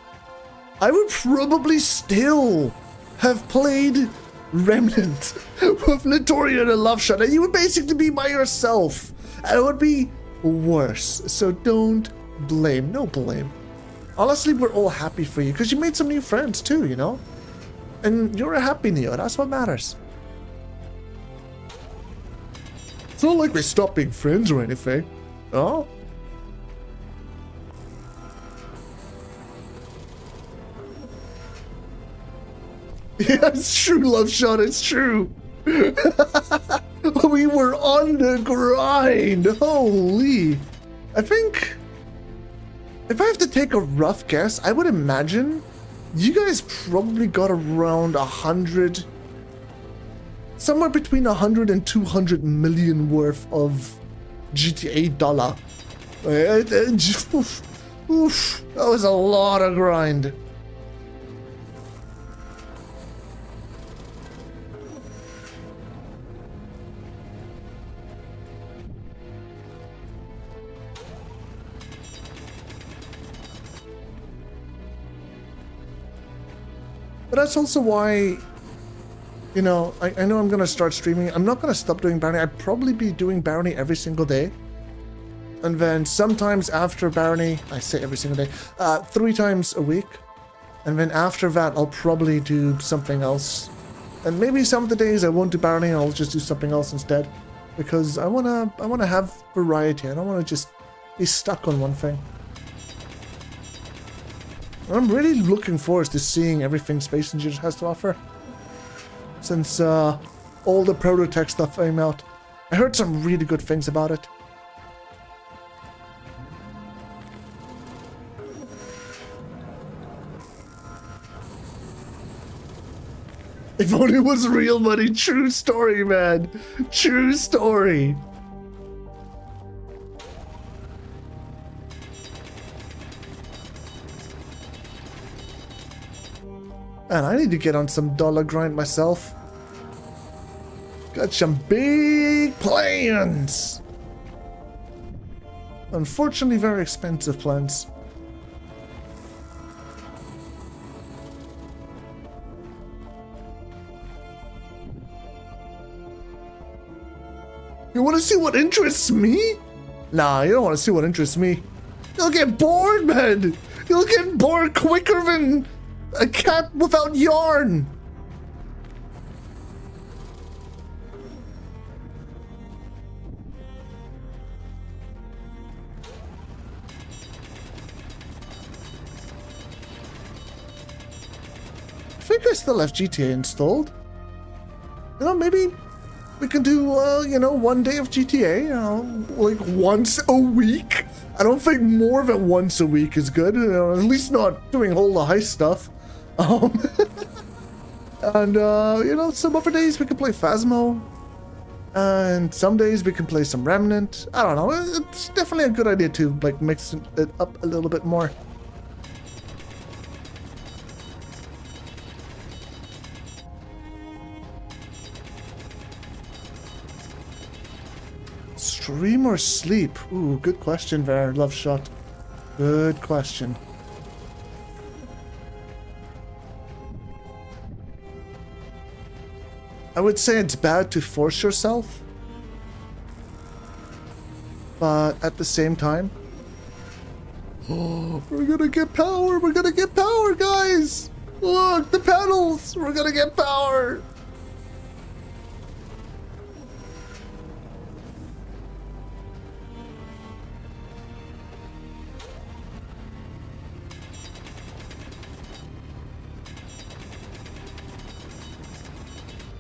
I would probably still have played Remnant with Notorian and Loveshot, and you would basically be by yourself. And it would be worse. So don't blame. No blame. Honestly, we're all happy for you because you made some new friends too, you know? And you're a happy Neo. That's what matters. It's not like we stopped being friends or anything. Oh? Yeah, it's true, Loveshot. It's true. We were on the grind. Holy. I think if I have to take a rough guess, I would imagine you guys probably got around 100, somewhere between 100 and 200 million worth of GTA dollar. Oof, that was a lot of grind. But that's also why, you know, I know I'm going to start streaming. I'm not going to stop doing Barony. I'd probably be doing Barony every single day. And then sometimes after Barony, I say every single day, 3 times a week. And then after that, I'll probably do something else. And maybe some of the days I won't do Barony, I'll just do something else instead. Because I wanna have variety. I don't want to just be stuck on one thing. I'm really looking forward to seeing everything Space Engineers has to offer. Since all the Prototech stuff came out. I heard some really good things about it. If only it was real money. True story, man. True story. And I need to get on some dollar grind myself. Got some big plans. Unfortunately, very expensive plans. You want to see what interests me? Nah, you don't want to see what interests me. You'll get bored, man. You'll get bored quicker than a cat without yarn. I think I still have GTA installed. You know, maybe we can do, you know, one day of GTA, like once a week. I don't think more than once a week is good. At least not doing all the heist stuff. And, you know, some other days we can play Phasmo. And some days we can play some Remnant. I don't know. It's definitely a good idea to, like, mix it up a little bit more. Stream or sleep? Ooh, good question there, Love Shot. Good question. I would say it's bad to force yourself. But at the same time... Oh, we're gonna get power! We're gonna get power, guys! Look, the pedals! We're gonna get power!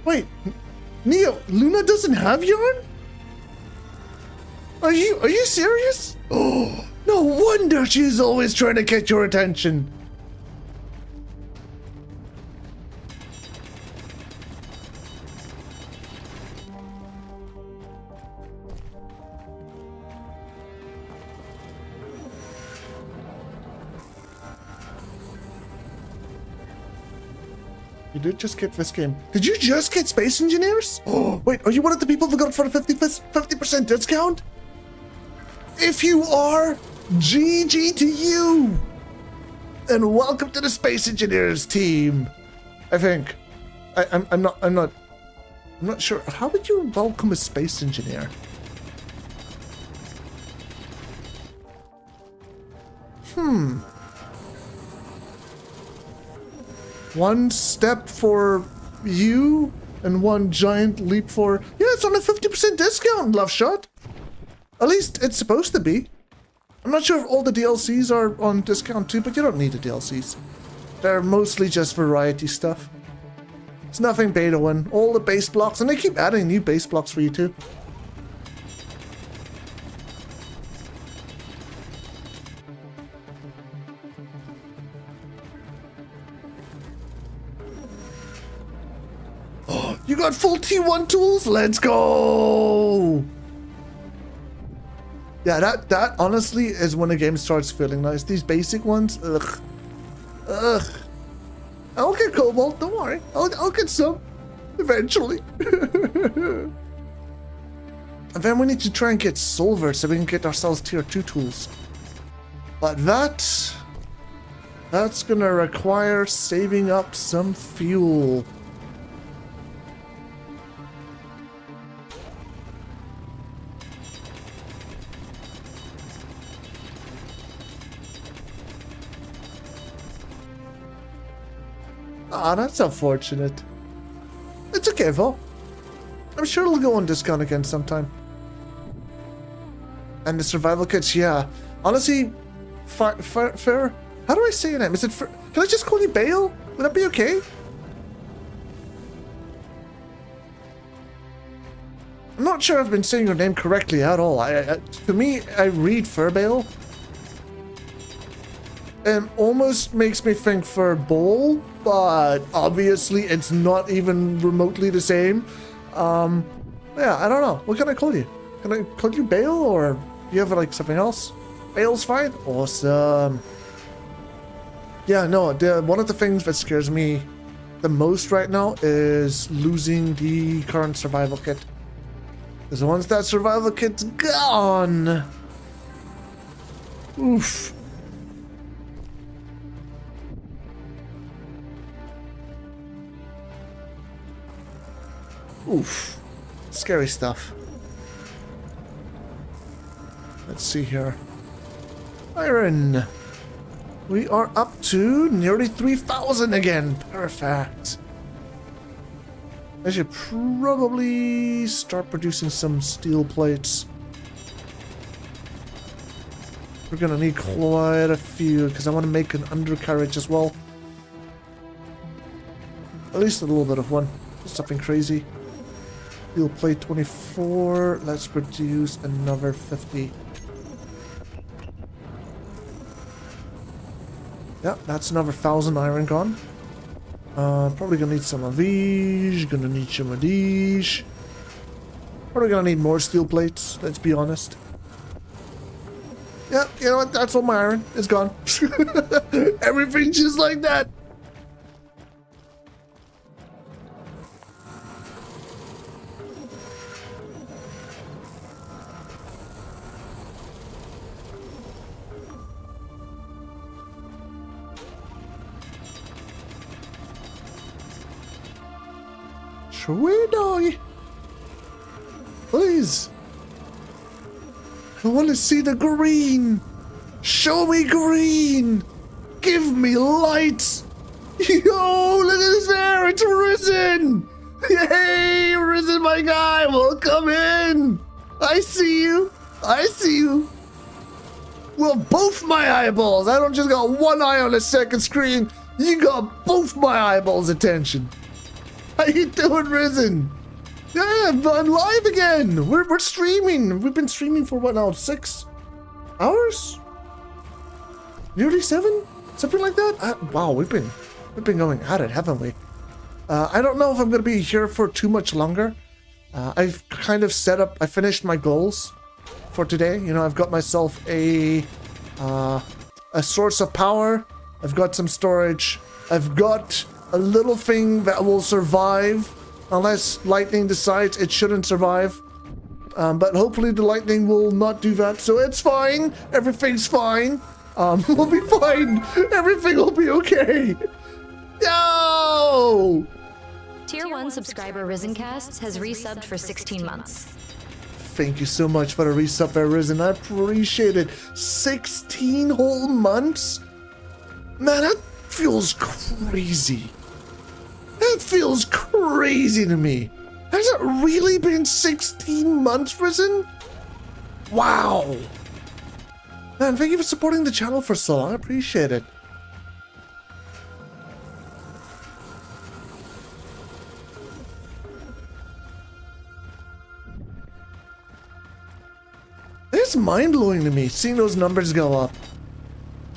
Wait, Neo, Luna doesn't have yarn? Are you serious? Oh, no wonder she's always trying to get your attention. You did just get this game. Did you just get Space Engineers? Oh, wait, are you one of the people that got it for a 50% discount? If you are, GG to you! And welcome to the Space Engineers team. I think. I'm not sure. How would you welcome a Space Engineer? One step for you, and one giant leap for... Yeah, it's on a 50% discount, Love Shot. At least it's supposed to be. I'm not sure if all the DLCs are on discount too, but you don't need the DLCs. They're mostly just variety stuff. It's nothing beta one. All the base blocks, and they keep adding new base blocks for you too. You got full T1 tools? Let's go! Yeah, that honestly is when a game starts feeling nice. These basic ones, ugh. Ugh. I'll get Cobalt, don't worry. I'll get some. Eventually. And then we need to try and get Silver so we can get ourselves tier 2 tools. But that's gonna require saving up some fuel. Ah, that's unfortunate. It's okay, though. I'm sure it'll go on discount again sometime. And the survival kits, yeah. Honestly, Fair. How do I say your name? Is it Fair? Can I just call you Bale? Would that be okay? I'm not sure I've been saying your name correctly at all. To me, I read Furbale. It almost makes me think Furball, but obviously it's not even remotely the same. Yeah, I don't know. What can I call you? Can I call you Bale, or do you have like something else? Bale's fine? Awesome. Yeah, no, one of the things that scares me the most right now is losing the current survival kit. Because once that survival kit's gone... Oof. Oof. Scary stuff. Let's see here. Iron. We are up to nearly 3,000 again. Perfect. I should probably start producing some steel plates. We're gonna need quite a few because I want to make an undercarriage as well. At least a little bit of one. Just something crazy. Steel plate 24. Let's produce another 50. Yeah, that's another 1,000 iron gone. Probably gonna need some of these. Gonna need some of these. Probably gonna need more steel plates, let's be honest. Yeah, you know what? That's all my iron. It's gone. Everything just like that. Sweet dog. Please. I want to see the green. Show me green. Give me light. Yo, look at this there. It's Risen. Hey, Risen, my guy. Welcome in. I see you. I see you. Well, both my eyeballs. I don't just got one eye on the second screen. You got both my eyeballs' attention. How you doing, Risen? Yeah, I'm live again. We're streaming. We've been streaming for what now? 6 hours? Nearly 7? Something like that? Wow, we've been going at it, haven't we? I don't know if I'm gonna be here for too much longer. I've kind of set up. I finished my goals for today. You know, I've got myself a source of power. I've got some storage. I've got a little thing that will survive unless lightning decides it shouldn't survive. But hopefully the lightning will not do that, so it's fine. Everything's fine. We'll be fine. Everything will be okay. Yo! Tier 1 subscriber Risencasts has resubbed for 16 months. Thank you so much for the resub there, Risen. I appreciate it. 16 whole months? Man, that feels crazy. That feels crazy to me. Has it really been 16 months, Risen? Wow. Man, thank you for supporting the channel for so long. I appreciate it. It's mind-blowing to me seeing those numbers go up.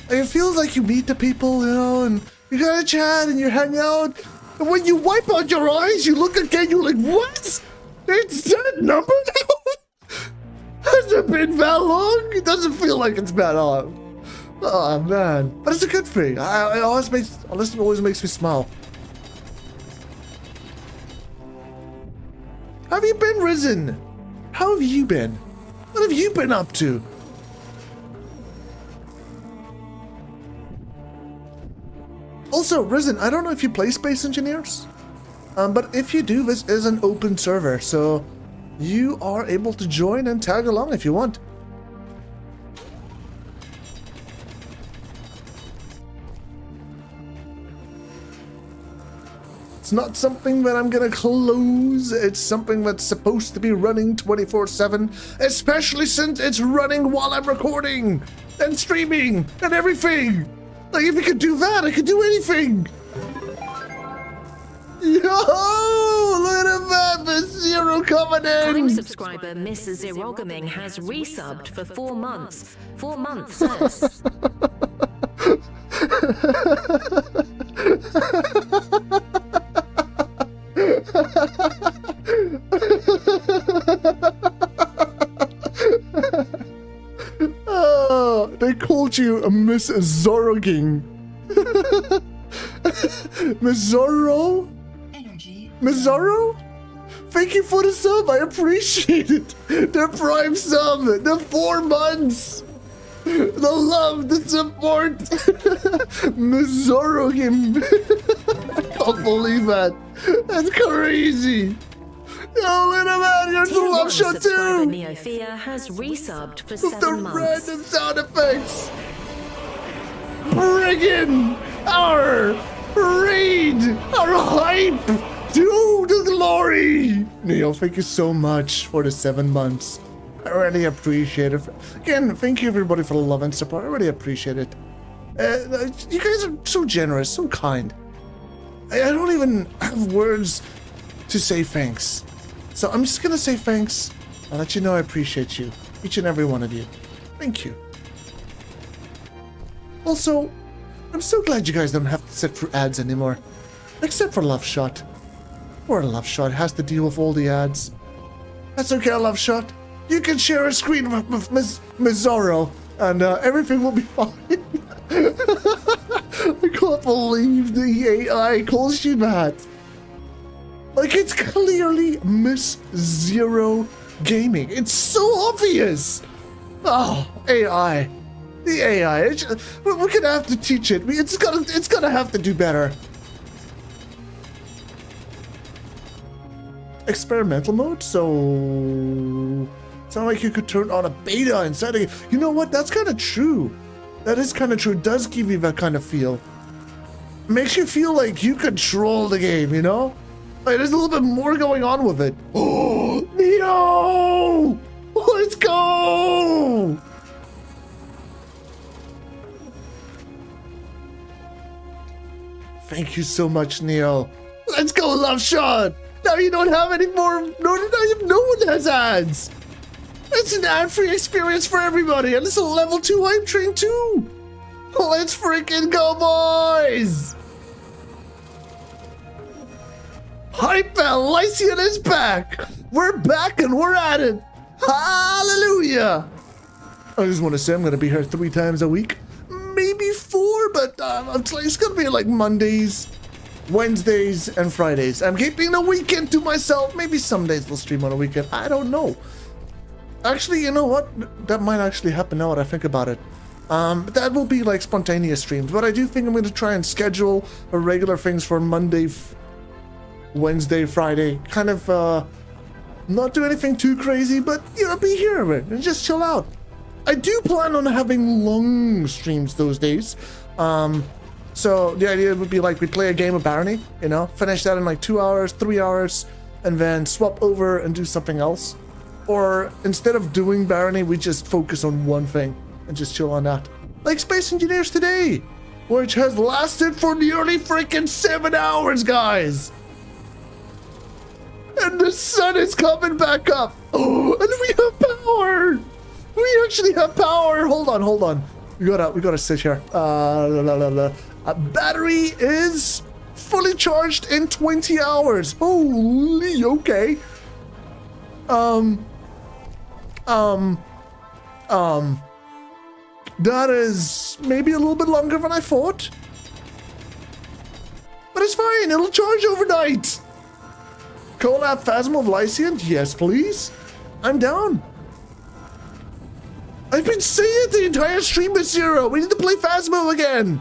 Like, it feels like you meet the people, you know, and you gotta chat and you hang out. And when you wipe out your eyes, you look again, you're like, what? It's that number now? Has it been that long? It doesn't feel like it's that long. Oh, man. But it's a good thing. It always makes me smile. How have you been, Risen? How have you been? What have you been up to? Also, Risen, I don't know if you play Space Engineers, but if you do, this is an open server, so you are able to join and tag along if you want. It's not something that I'm gonna close. It's something that's supposed to be running 24/7, especially since it's running while I'm recording and streaming and everything. Like, if you could do that, I could do anything. Yo, look at that, the Zero coming in. Prime subscriber Miss Zerogaming has resubbed for 4 months. 4 months, sis. They called you a Miss Zoroging. Mazzaro? Energy. Mazzaro? Thank you for the sub. I appreciate it. The prime sub. The 4 months. The love, the support. Mazzaro game. I can't believe that. That's crazy. Yo, little man, you're the love shot subscriber too. Neofia has resubbed for With 7 the months. random sound effects. Bring our raid, our hype to the glory. Neil, thank you so much for the 7 months. I really appreciate it. Again, thank you everybody for the love and support. I really appreciate it. You guys are so generous, so kind. I don't even have words to say thanks. So I'm just gonna say thanks. I'll let you know I appreciate you, each and every one of you. Thank you. Also, I'm so glad you guys don't have to sit through ads anymore. Except for Love Shot. Poor Love Shot has to deal with all the ads. That's okay, Love Shot. You can share a screen with Ms. Zorro, and everything will be fine. I can't believe the AI calls you that. Like, it's clearly Miss Zero Gaming. It's so obvious. Oh, AI. The AI. We're gonna have to teach it. It's gonna have to do better. Experimental mode? So... Sound like you could turn on a beta inside of it. You know what? That's kind of true. That is kind of true. It does give you that kind of feel. Makes you feel like you control the game, you know? Like, there's a little bit more going on with it. Oh, Neo! Let's go! Thank you so much, Neo. Let's go, Love Shot! Now you don't have any more. No one has ads. It's an ad-free experience for everybody, and it's a level 2 hype train too. Let's freaking go, boys! Hypel, Lyciant is back. We're back and we're at it. Hallelujah! I just want to say I'm gonna be here 3 times a week, maybe 4, but it's gonna be like Mondays, Wednesdays, and Fridays. I'm keeping the weekend to myself. Maybe some days we'll stream on a weekend. I don't know. Actually, you know what? That might actually happen now that I think about it. That will be like spontaneous streams, but I do think I'm going to try and schedule a regular things for Monday, Wednesday, Friday. Kind of, not do anything too crazy, but, you know, be here and just chill out. I do plan on having long streams those days. So the idea would be like we play a game of Barony, you know, finish that in like 2 hours, 3 hours, and then swap over and do something else. Or instead of doing Barony, we just focus on one thing and just chill on that. Like Space Engineers today, which has lasted for nearly freaking 7 hours, guys. And the sun is coming back up. Oh, and we have power. We actually have power. Hold on. We gotta sit here. Battery is fully charged in 20 hours. Holy, okay. That is maybe a little bit longer than I thought. But it's fine, it'll charge overnight. Collab Phasma of Lyciant? Yes, please. I'm down. I've been saying it the entire stream with Zero. We need to play Phasmo again.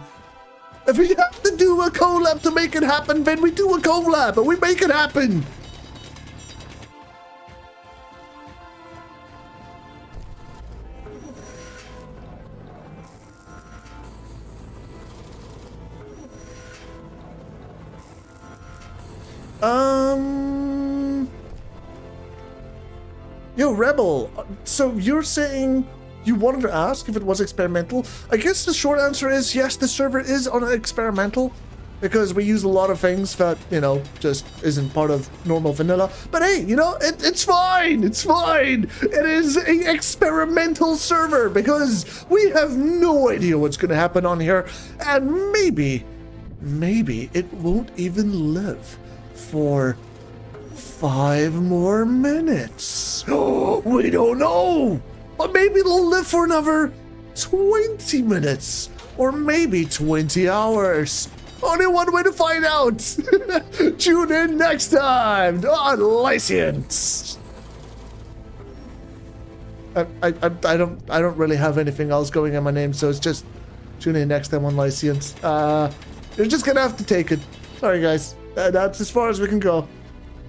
If we have to do a collab to make it happen, then we do a collab and we make it happen. Yo, Rebel, so you're saying you wanted to ask if it was experimental? I guess the short answer is yes, the server is on experimental because we use a lot of things that, you know, just isn't part of normal vanilla. But hey, you know, it's fine. It's fine. It is an experimental server because we have no idea what's going to happen on here. And maybe it won't even live for 5 more minutes. Oh, we don't know. But maybe it'll live for another 20 minutes. Or maybe 20 hours. Only one way to find out. Tune in next time on Lyciant. I don't really have anything else going in my name, so it's just tune in next time on Lyciant. You're just gonna have to take it. Sorry, guys. That's as far as we can go.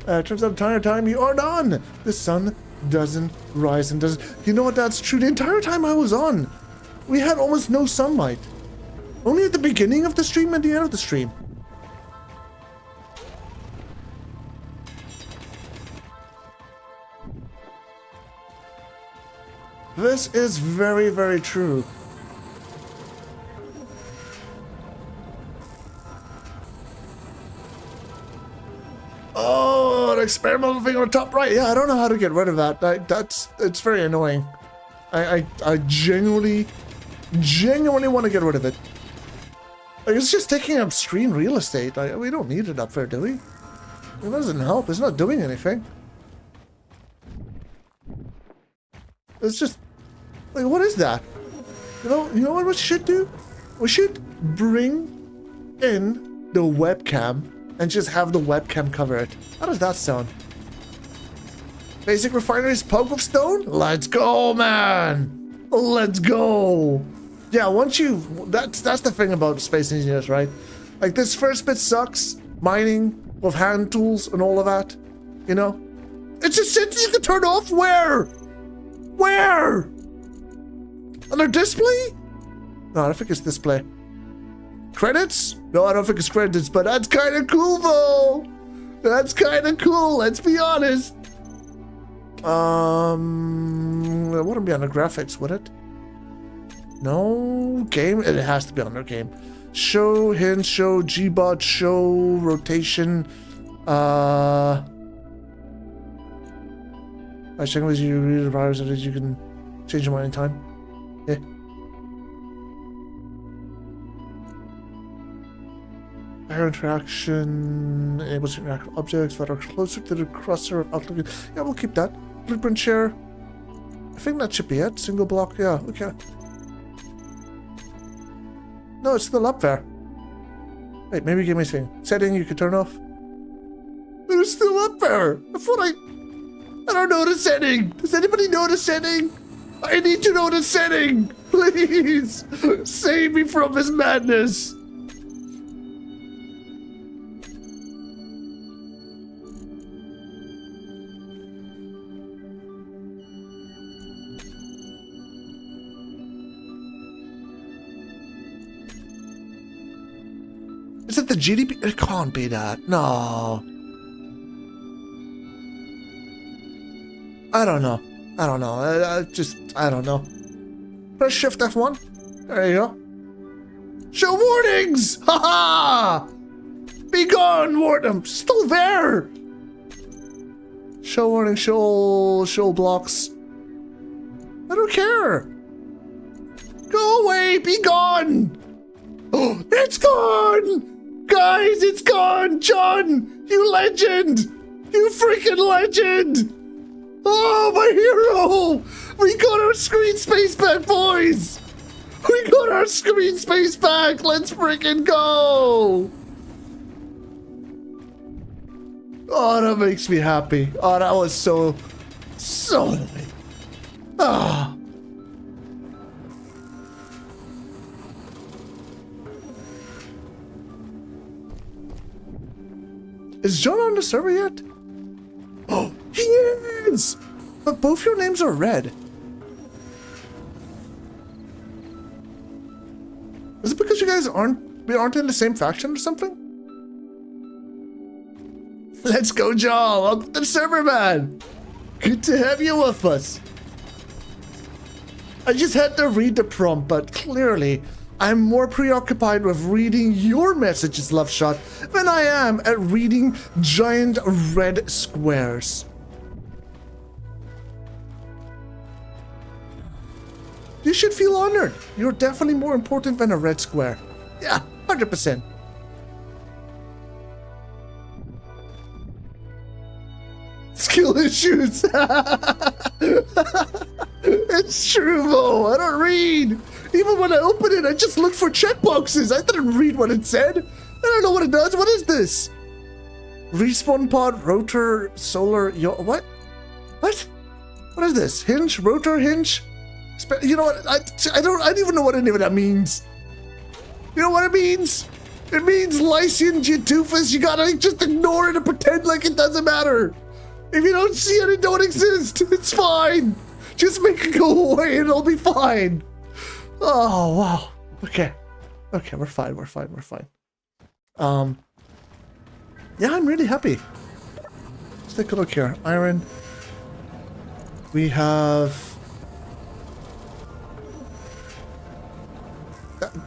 Turns out the entire time you aren't on, the sun doesn't rise and doesn't. You know what? That's true. The entire time I was on, we had almost no sunlight. Only at the beginning of the stream and the end of the stream. This is very, very true. Oh, an experimental thing on the top right. Yeah, I don't know how to get rid of that. It's very annoying. I genuinely want to get rid of it. Like, it's just taking up screen real estate. We don't need it up there, do we? It doesn't help. It's not doing anything. It's just like, what is that? You know what we should do? We should bring in the webcam and just have the webcam cover it. How does that sound? Basic Refinery's Poke of Stone? Let's go, man! Let's go! Yeah, once that's the thing about Space Engineers, right? Like, this first bit sucks. Mining with hand tools and all of that. You know? It's just shit you can turn off. Where? Where? On their display? No, I don't think it's display. Credits? No, I don't think it's credits, but that's kind of cool, though. That's kind of cool, let's be honest. It wouldn't be under graphics, would it? No, game? It has to be under game. Show, hinge, show, Gbot, show, rotation. By checking with you read the virus, that is, you can change your mind in time. Yeah. Air interaction enables to interact with objects that are closer to the crosser of outlook. Yeah, we'll keep that. Blueprint share. I think that should be it. Single block. Yeah, okay. No, it's still up there. Wait, maybe give me a thing. Setting you can turn off. It's still up there. I thought I don't know the setting. Does anybody know the setting? I need to know the setting. Please save me from this madness. Is it the GDP? It can't be that. No. I don't know. I don't know. I don't know. Press Shift F1. There you go. Show warnings! Haha! Be gone, warning. Still there. Show warning. Show blocks. I don't care. Go away. Be gone. Oh, it's gone. Guys, it's gone! John! You legend! You freaking legend! Oh, my hero! We got our screen space back, boys! We got our screen space back! Let's freaking go! Oh, that makes me happy. Oh, that was so annoying. Ah. Is John on the server yet? Oh, he is! But both your names are red. Is it because you guys aren't in the same faction or something? Let's go, John! Welcome to the server, man! Good to have you with us. I just had to read the prompt, but clearly I'm more preoccupied with reading your messages, Loveshot, than I am at reading giant red squares. You should feel honored. You're definitely more important than a red square. Yeah, 100%. Skill issues. It's true, Mo. I don't read. Even when I open it, I just look for checkboxes. I didn't read what it said. I don't know what it does. What is this? Respawn pod, rotor, solar, what? What? What is this? Hinge, rotor, hinge? You know what? I don't even know what any of that means. You know what it means? It means Lyciant, you doofus. You gotta just ignore it and pretend like it doesn't matter. If you don't see it, it don't exist. It's fine. Just make it go away and it'll be fine. Oh, wow. Okay. Okay, we're fine. We're fine. We're fine. Yeah, I'm really happy. Let's take a look here. Iron. We have...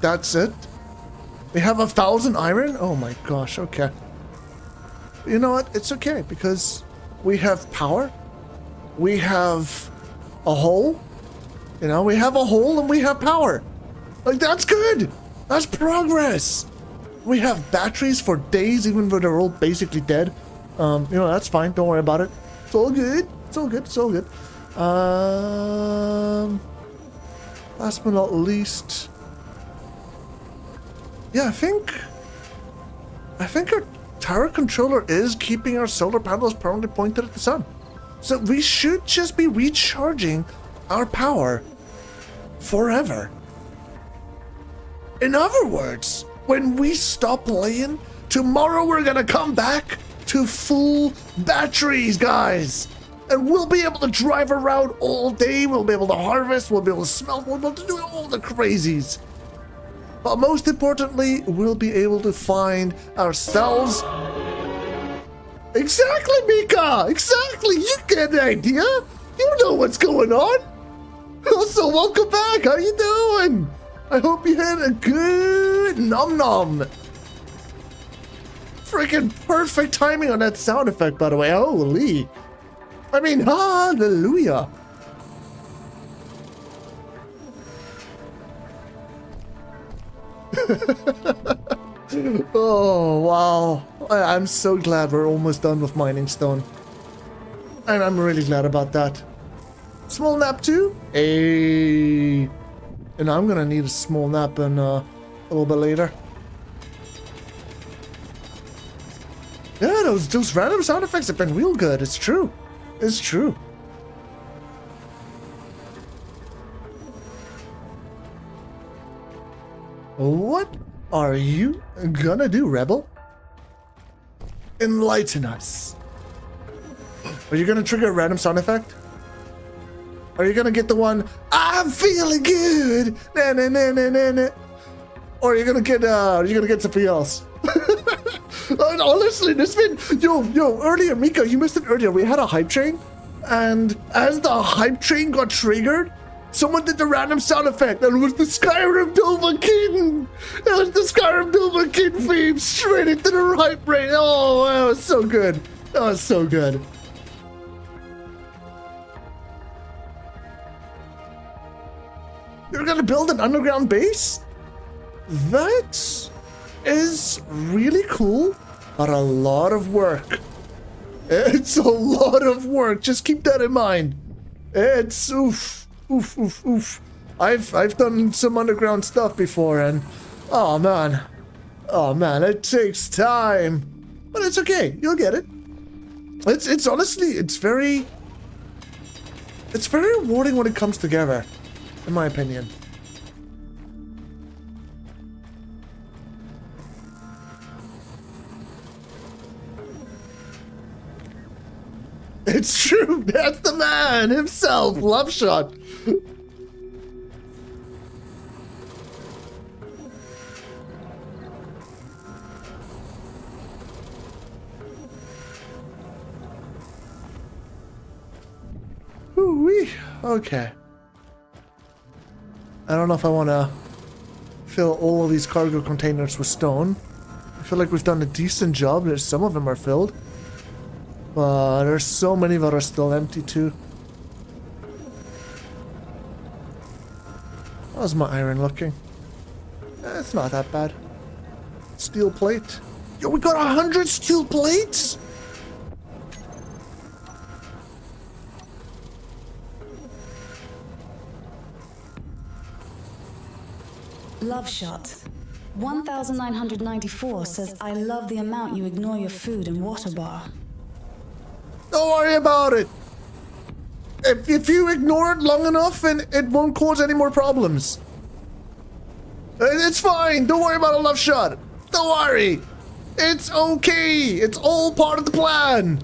That's it. We have 1,000 iron? Oh my gosh, okay. You know what? It's okay because we have power. We have a hole. You know, we have a hole and we have power. Like, that's good. That's progress. We have batteries for days, even though they're all basically dead. You know, that's fine. Don't worry about it. It's all good. It's all good. It's all good. Last but not least... Yeah, I think our tower controller is keeping our solar panels permanently pointed at the sun. So we should just be recharging our power forever. In other words, when we stop playing, tomorrow we're gonna come back to full batteries, guys. And we'll be able to drive around all day, we'll be able to harvest, we'll be able to smelt, we'll be able to do all the crazies. But most importantly, we'll be able to find ourselves... Exactly, Mika! Exactly! You get the idea! You know what's going on! Also, welcome back! How you doing? I hope you had a good nom-nom! Freaking perfect timing on that sound effect, by the way. Holy! I mean, hallelujah! Oh, wow. I'm so glad we're almost done with mining stone. And I'm really glad about that. Small nap too? Hey. And I'm gonna need a small nap a little bit later. Yeah, those random sound effects have been real good. It's true. It's true. What are you gonna do, Rebel? Enlighten us. Are you gonna trigger a random sound effect? Are you gonna get the one, I'm feeling good, na na na na na na? Or are you gonna get something else? Honestly, there's been, earlier, Mika, you missed it earlier. We had a hype train, and as the hype train got triggered, someone did the random sound effect, and it was the Skyrim Dovahkiin! It was the Skyrim Dovahkiin theme straight into the hype train. Oh, that was so good. That was so good. You're gonna build an underground base? That is really cool, but a lot of work. It's a lot of work. Just keep that in mind. It's oof. Oof, oof, oof. I've done some underground stuff before, and oh man, it takes time, but it's okay. You'll get it. It's honestly, it's very rewarding when it comes together, in my opinion. It's true. That's the man himself. Love shot. Ooh-wee. Okay. I don't know if I want to fill all of these cargo containers with stone. I feel like we've done a decent job. There's some of them are filled. But there's so many that are still empty too. How's my iron looking? It's not that bad. Steel plate. Yo, we got 100 steel plates? Love shot. 1994 says, I love the amount you ignore your food and water bar. Don't worry about it. If you ignore it long enough, and it won't cause any more problems. It's fine. Don't worry about a love shot. Don't worry. It's okay. It's all part of the plan.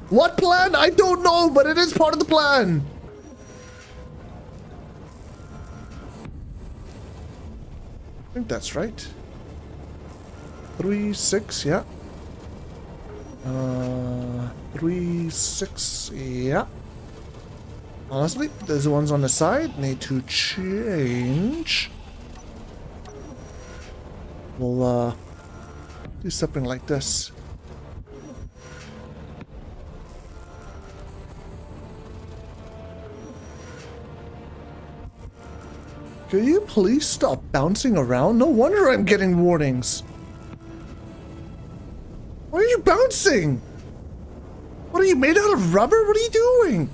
What plan? I don't know, but it is part of the plan. I think that's right. 3, 6, yeah. 3, 6, yeah. Honestly, those ones on the side need to change. We'll do something like this. Can you please stop bouncing around? No wonder I'm getting warnings. Why are you bouncing? What are you, made out of rubber? What are you doing?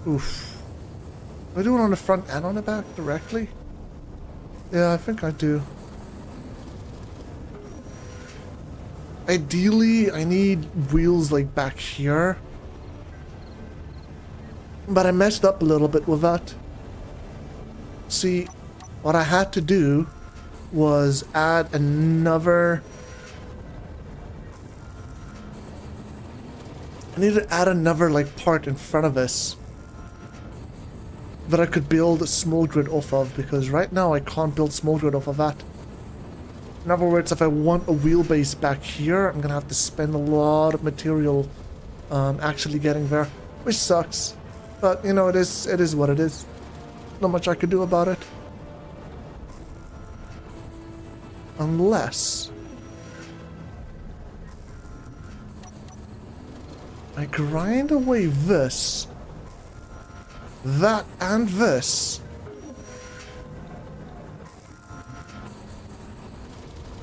Oof. Do I do it on the front and on the back directly? Yeah, I think I do. Ideally, I need wheels like back here. But I messed up a little bit with that. See, what I had to do was add another... I need to add another like part in front of this that I could build a small grid off of, because right now I can't build small grid off of that. In other words, if I want a wheelbase back here, I'm gonna have to spend a lot of material actually getting there, which sucks. But you know, it is what it is. Not much I could do about it. Unless I grind away this, that, and this,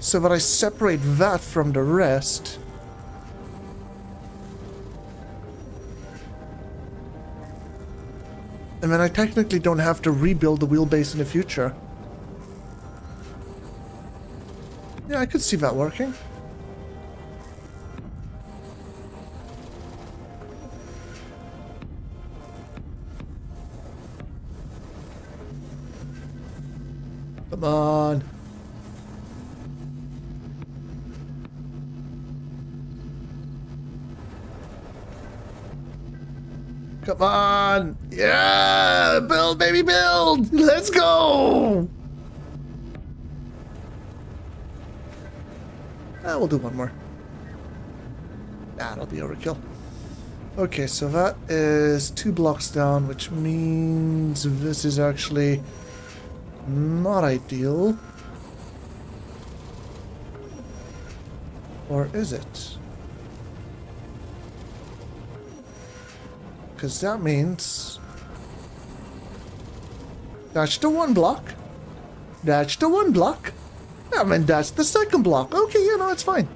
so that I separate that from the rest. And then I technically don't have to rebuild the wheelbase in the future. Yeah, I could see that working. Come on. Come on. Yeah, build, baby, build. Let's go. We'll do one more. That'll be overkill. Okay, so that is 2 blocks down, which means this is actually not ideal. Or is it? Because that means that's the 1 block. That's the 1 block. I mean, that's the 2nd block. Okay, you know, it's fine.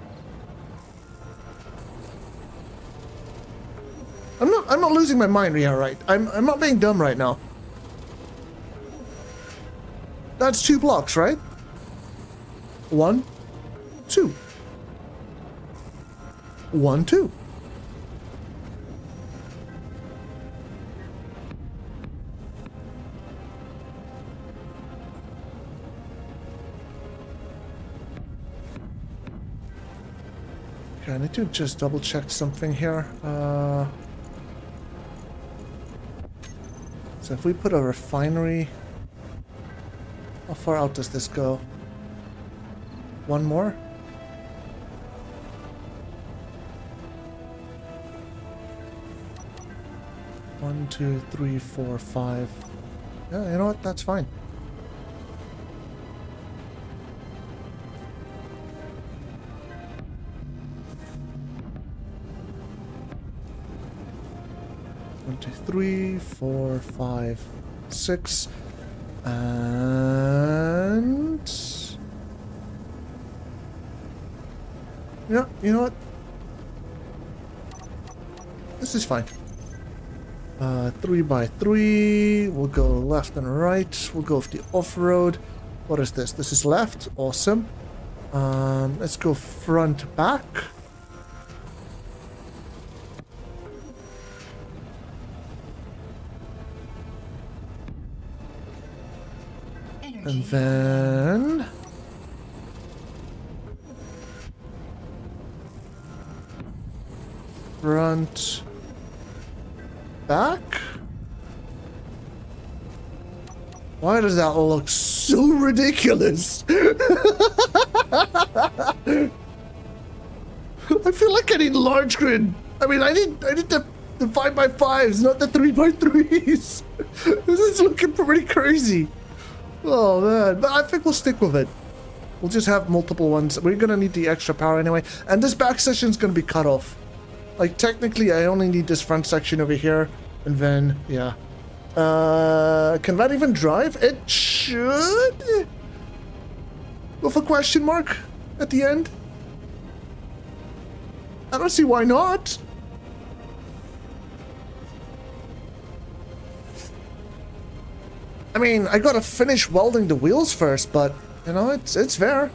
I'm not losing my mind here, right? I'm not being dumb right now. That's 2 blocks, right? 1, 2. 1, 2. Okay, I need to just double check something here. So if we put a refinery, how far out does this go? 1 more? One, 2, 3, 4, 5. Yeah, you know what? That's fine. One, 2, 3, 4, 5, 6, and yeah, you know what? This is fine. 3x3. We'll go left and right. We'll go with the off-road. What is this? This is left. Awesome. Let's go front back. And then front back. Why does that look so ridiculous? I feel like I need large grid. I mean, I need the 5x5s, not the 3x3s. This is looking pretty crazy. Oh man, but I think we'll stick with it. We'll just have multiple ones. We're gonna need the extra power anyway. And this back section's gonna be cut off. Like, technically, I only need this front section over here. And then, yeah. Can that even drive? It should? With a question mark at the end? I don't see why not. I mean, I gotta finish welding the wheels first, but, you know, it's there.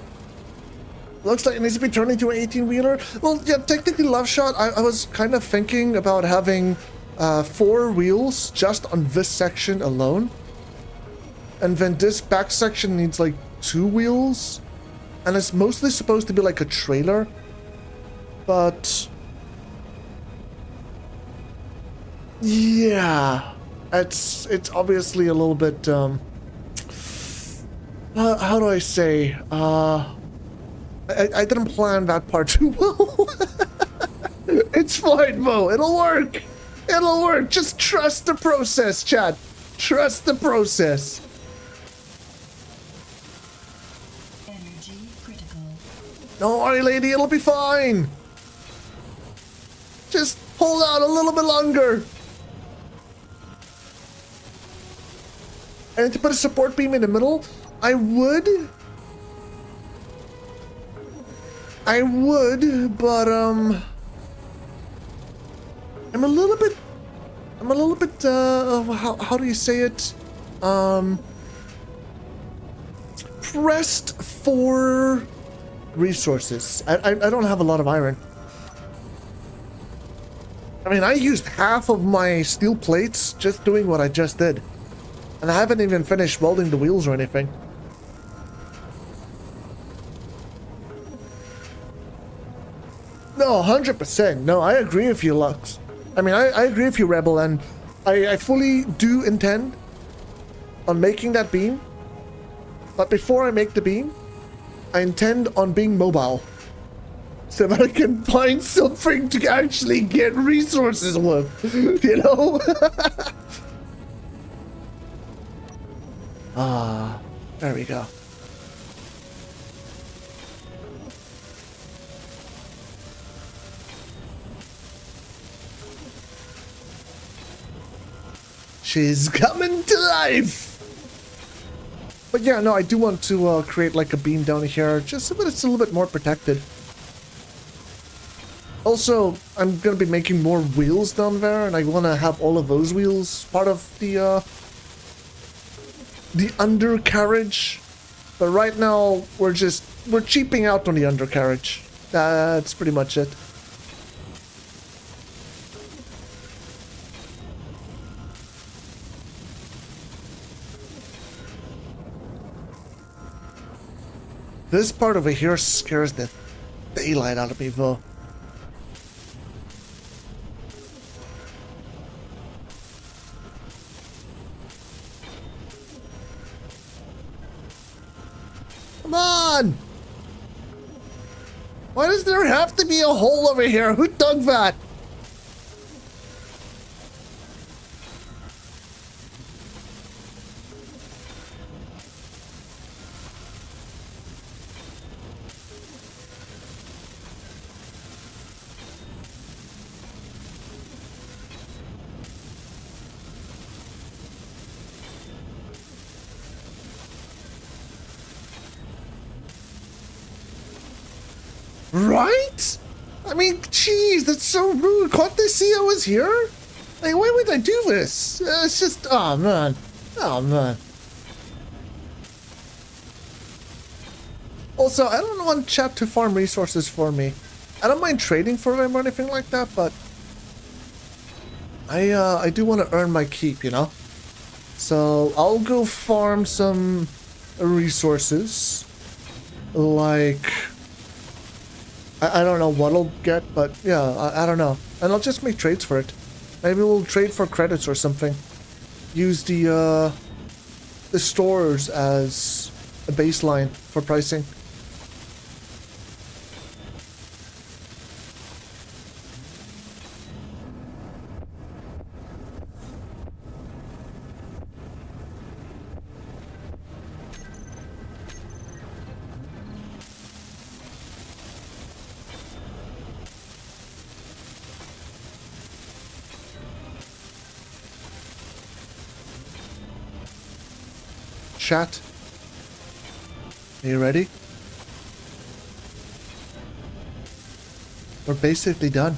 Looks like it needs to be turned into an 18-wheeler. Well, yeah, technically, Love Shot, I was kind of thinking about having 4 wheels just on this section alone. And then this back section needs, like, 2 wheels. And it's mostly supposed to be like a trailer. But... yeah... It's obviously a little bit, how do I say, I didn't plan that part too well. It's fine, Mo, it'll work, just trust the process, chat, trust the process. Energy critical. Don't worry, lady, it'll be fine. Just hold out a little bit longer. And to put a support beam in the middle, I would, but I'm a little bit, how do you say it? Pressed for resources. I don't have a lot of iron. I mean, I used half of my steel plates just doing what I just did. And I haven't even finished welding the wheels or anything. No, 100%. No, I agree with you, Lux. I mean, I agree with you, Rebel, and I fully do intend on making that beam. But before I make the beam, I intend on being mobile. So that I can find something to actually get resources with, you know? Ah, there we go. She's coming to life! But yeah, no, I do want to create like a beam down here, just so that it's a little bit more protected. Also, I'm gonna be making more wheels down there, and I want to have all of those wheels part of the undercarriage. But right now, we're cheaping out on the undercarriage. That's pretty much it. This part over here scares the daylight out of me, though. Come on! Why does there have to be a hole over here? Who dug that? Right? I mean, jeez, that's so rude. Can't they see I was here? Like, why would I do this? It's just, oh man. Oh man. Also, I don't want chat to farm resources for me. I don't mind trading for them or anything like that, but I do want to earn my keep, you know? So I'll go farm some resources. Like, I don't know what I'll get, but yeah, I don't know. And I'll just make trades for it. Maybe we'll trade for credits or something. Use the stores as a baseline for pricing. Chat, are you ready? We're basically done.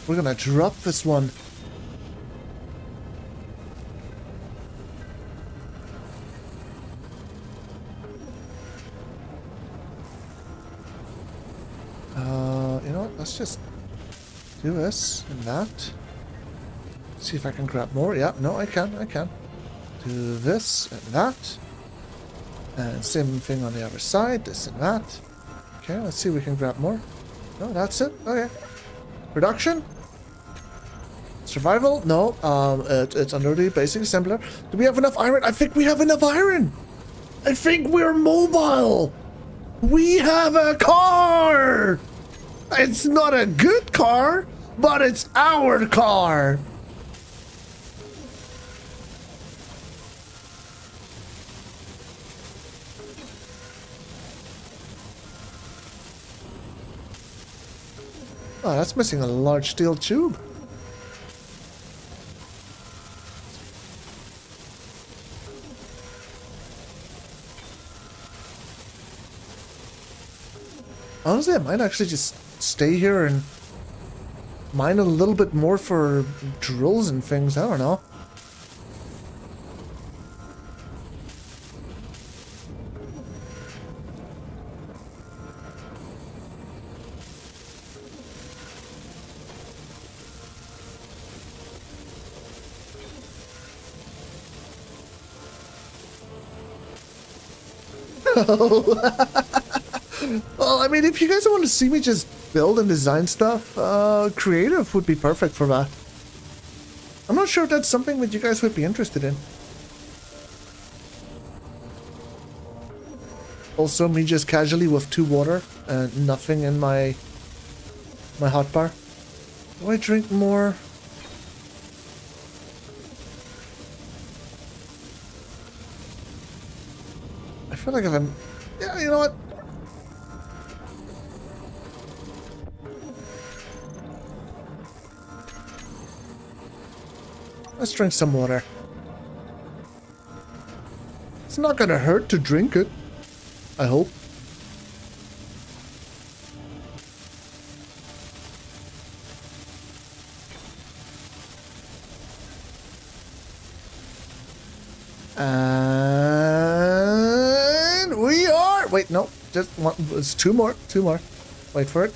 We're gonna drop this one. You know what? Let's just do this and that. See if I can grab more. Yeah, no, I can. Do this and that. And same thing on the other side. This and that. Okay, let's see if we can grab more. No, that's it. Okay. Production? Survival? No. It's under the basic assembler. Do we have enough iron? I think we have enough iron. I think we're mobile. We have a car. It's not a good car, but it's our car. Oh, that's missing a large steel tube. Honestly, I might actually just stay here and mine a little bit more for drills and things. I don't know. Well, I mean, if you guys want to see me just build and design stuff, creative would be perfect for that. I'm not sure if that's something that you guys would be interested in. Also, me just casually with 2 water and nothing in my hotbar. Do I drink more? I feel like if I'm... Yeah, you know what? Let's drink some water. It's not gonna hurt to drink it. I hope. And we are... Wait, no. Just one. It's 2 more. 2 more. Wait for it.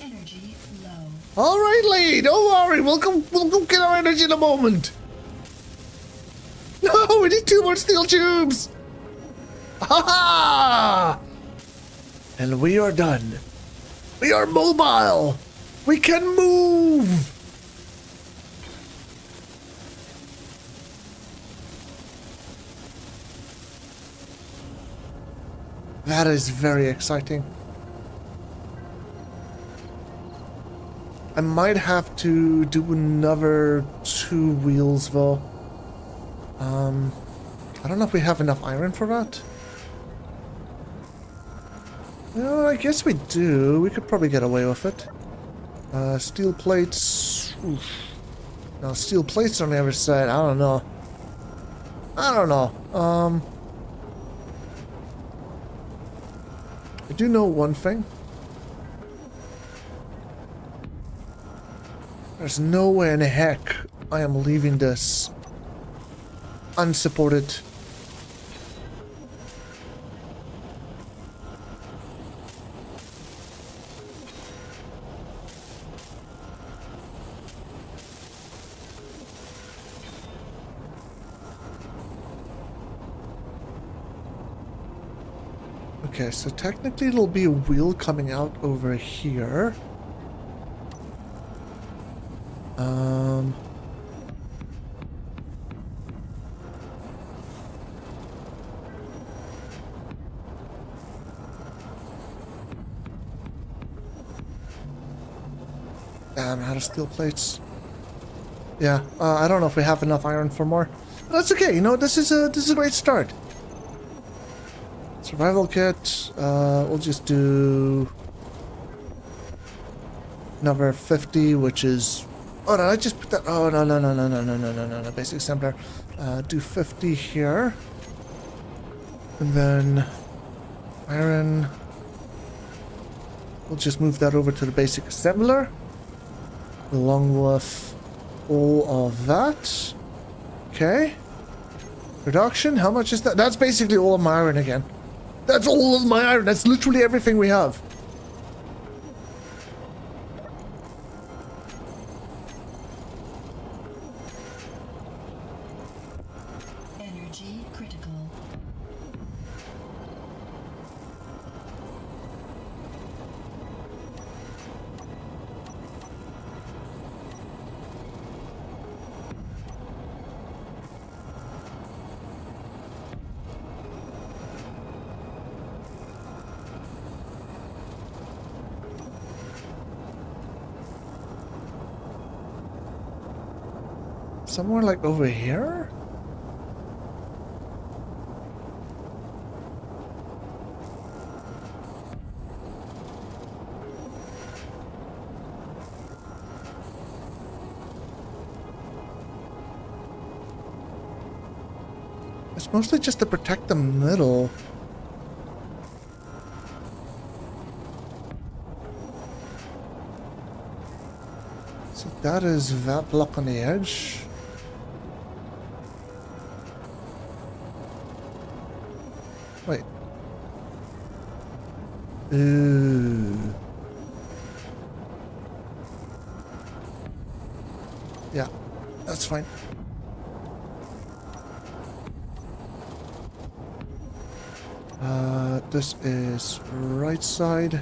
Energy low. All right, lady. Don't worry. We'll go get our energy in a moment. No, we need 2 more steel tubes. Ha ha! And we are done. We are mobile. We can move. That is very exciting. I might have to do another 2 wheels though. I don't know if we have enough iron for that. Well, I guess we do. We could probably get away with it. Steel plates. Oof. No, steel plates on the other side. I don't know. I don't know. I do know one thing. There's no way in heck I am leaving this unsupported. Okay, so technically it'll be a wheel coming out over here. Damn, out of steel plates. Yeah, I don't know if we have enough iron for more. But that's okay, you know, this is a great start. Survival kit, we'll just do number 50, which is, oh, did I just put that? Oh, no, basic assembler. Do 50 here. And then iron. We'll just move that over to the basic assembler, along with all of that. Okay. Production, how much is that? That's basically all of my iron again. That's all of my iron. That's literally everything we have. Energy critical. Somewhere like over here? It's mostly just to protect the middle. So that is that block on the edge. Wait. Ooh. Yeah, that's fine. This is right side,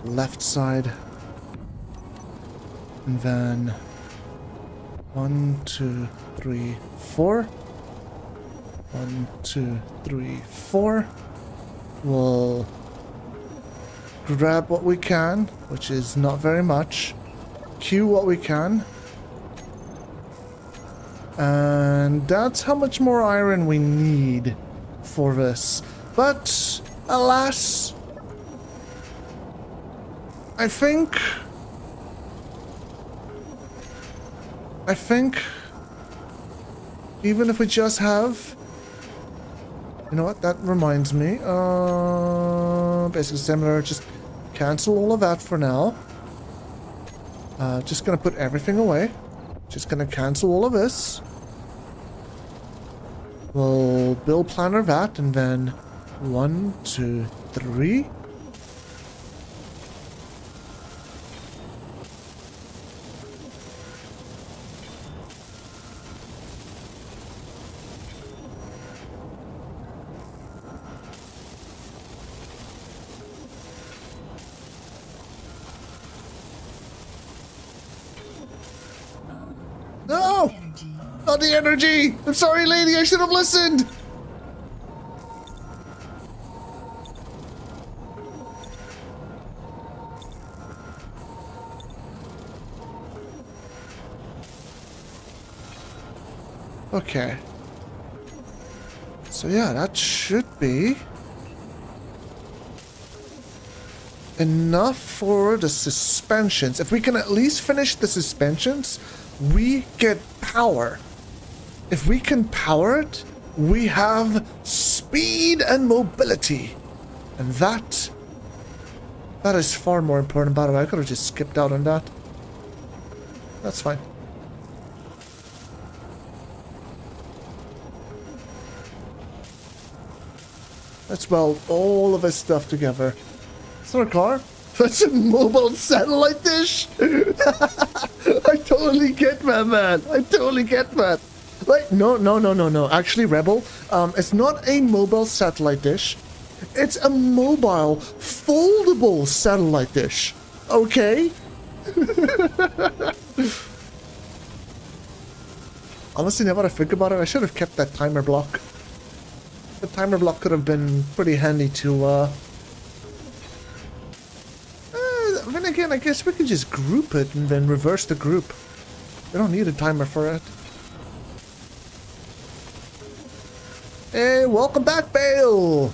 left side, and then 1, 2, 3, 4. 1, 2, 3, 4. We'll grab what we can, which is not very much. Queue what we can. And that's how much more iron we need for this. But, alas, I think even if we just have, you know what, that reminds me, basically similar, just cancel all of that for now. Just gonna put everything away. Just gonna cancel all of this. We'll build planner that, and then 1, 2, 3. No! Not the energy! I'm sorry, lady, I should have listened! Okay. So yeah, that should be enough for the suspensions. If we can at least finish the suspensions, we get power. If we can power it, we have speed and mobility. And that That is far more important, by the way. I could have just skipped out on that. That's fine. Let's weld all of his stuff together. It's not a car. That's a mobile satellite dish. I totally get that, man. I totally get that. Like, no. Actually, Rebel, it's not a mobile satellite dish. It's a mobile, foldable satellite dish. Okay? Honestly, now that I think about it, I should have kept that timer block. The timer block could have been pretty handy to, then again, I guess we could just group it and then reverse the group. We don't need a timer for it. Hey, welcome back, Bale!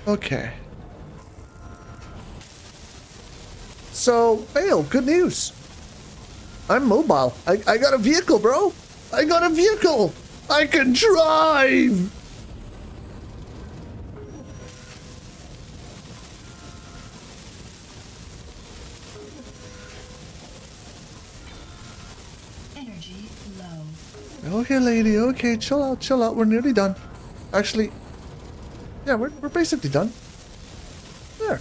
Okay. So, Bale, good news. I'm mobile. I got a vehicle, bro. I got a vehicle. I can drive. Energy low. Okay, lady. Okay, chill out, chill out. We're nearly done. Actually, yeah, we're basically done. There.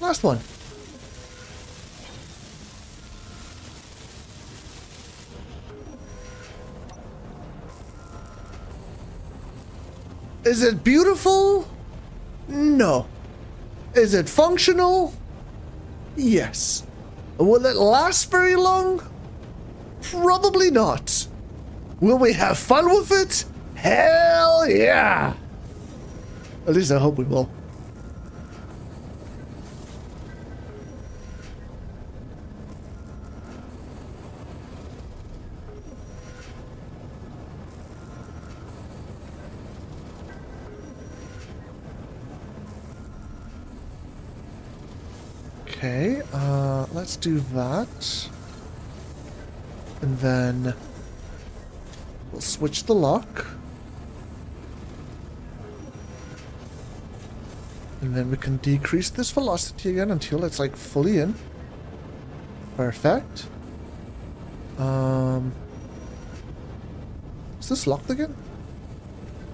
Last one. Is it beautiful? No. Is it functional? Yes. Will it last very long? Probably not. Will we have fun with it? Hell yeah! At least I hope we will. Okay, let's do that. And then we'll switch the lock. And then we can decrease this velocity again until it's like fully in. Perfect. Is this locked again?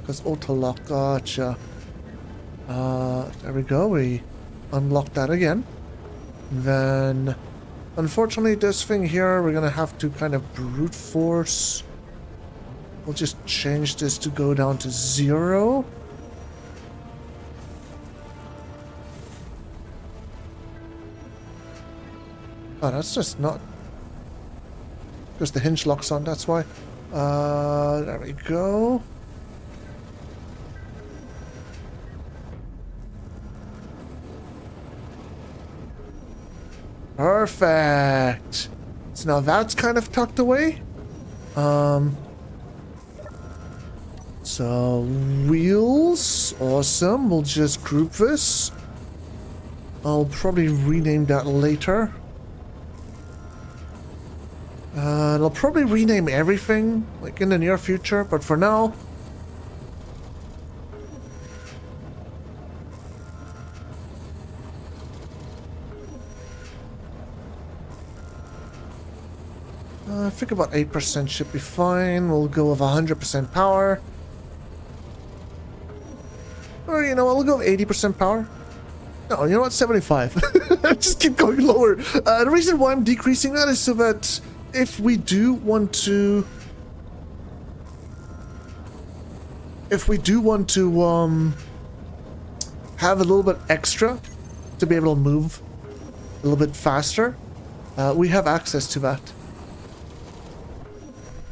Because auto lock, gotcha. There we go, we unlock that again. Then, unfortunately, this thing here, we're gonna have to kind of brute force. We'll just change this to go down to 0. Oh, that's just not... Because the hinge locks on, that's why. There we go. Perfect. So now that's kind of tucked away. So wheels, awesome. We'll just group this. I'll probably rename that later. And I'll probably rename everything like in the near future, but for now, I think about 8% should be fine. We'll go with 100% power. Or, you know, we'll go with 80% power. No, you know what? 75. Just keep going lower. The reason why I'm decreasing that is so that if we do want to... have a little bit extra to be able to move a little bit faster, we have access to that.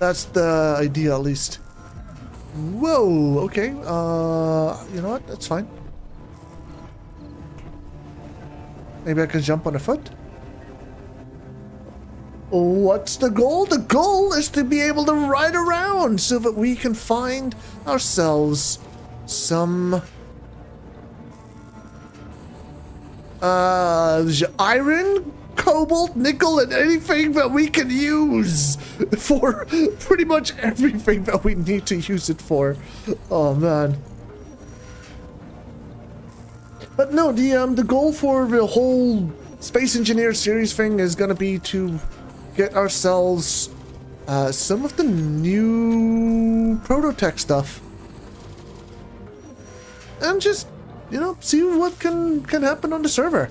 That's the idea, at least. Whoa, okay. You know what? That's fine. Maybe I can jump on a foot? What's the goal? The goal is to be able to ride around so that we can find ourselves some... iron cobalt, nickel, and anything that we can use for pretty much everything that we need to use it for. Oh man. But no, the goal for the whole Space Engineer series thing is gonna be to get ourselves some of the new prototech stuff. And just, you know, see what can happen on the server.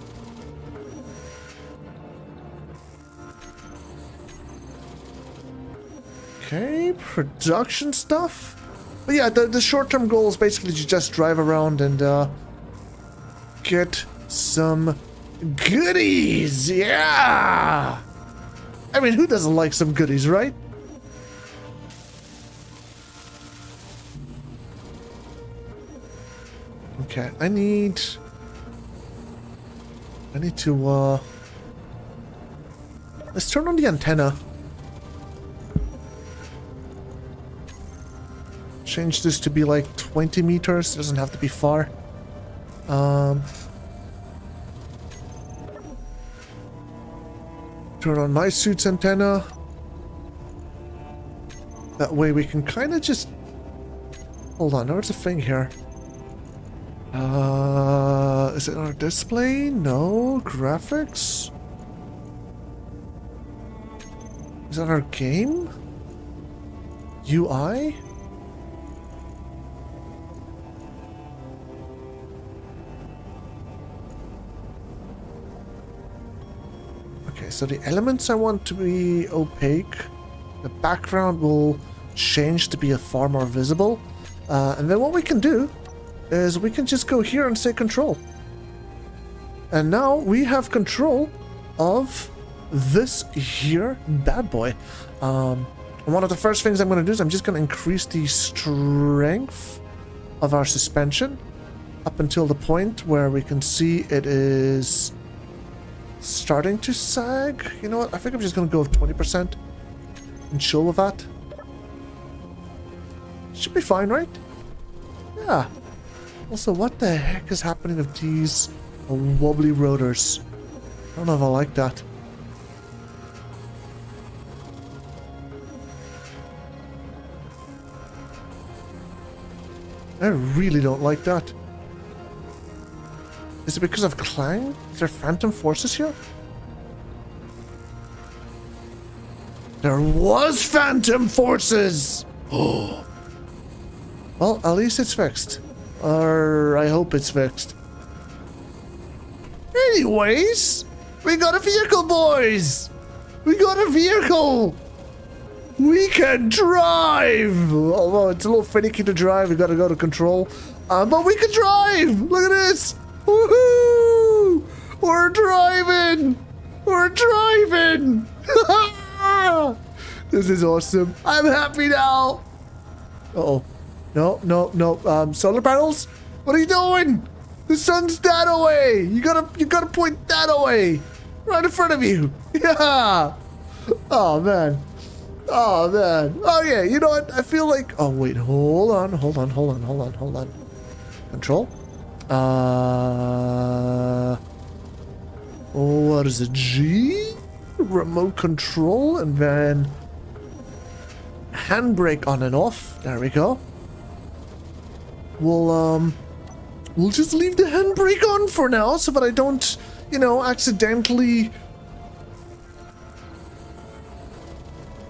Okay, production stuff. But yeah, the short-term goal is basically to just drive around and get some goodies. Yeah! I mean, who doesn't like some goodies, right? Okay, I need to let's turn on the antenna. Change this to be like 20 meters. Doesn't have to be far. Turn on my suit's antenna. That way we can kind of just... Hold on, there's a thing here. Is it on our display? No. Graphics? Is that our game? UI? Okay, so the elements I want to be opaque. The background will change to be far more visible. And then what we can do is we can just go here and say control. And now we have control of this here bad boy. One of the first things I'm going to do is I'm just going to increase the strength of our suspension up until the point where we can see it is starting to sag. You know what? I think I'm just going to go with 20% and chill with that. Should be fine, right? Yeah. Also, what the heck is happening with these wobbly rotors? I don't know if I like that. I really don't like that. Is it because of Clang? Is there phantom forces here? There was phantom forces! Oh. Well, at least it's fixed. Or I hope it's fixed. Anyways, we got a vehicle, boys! We got a vehicle! We can drive! Although it's a little finicky to drive, we gotta go to control. But we can drive! Look at this! Woohoo! We're driving! We're driving! This is awesome. I'm happy now! Uh-oh. No. Solar panels? What are you doing? The sun's that away! You gotta point that away! Right in front of you! Yeah! Oh, man. Oh, man. Oh, yeah, you know what? I feel like... Oh, wait, hold on. Control? What is it? G? Remote control, and then... handbrake on and off. There we go. We'll just leave the handbrake on for now so that I don't, you know, accidentally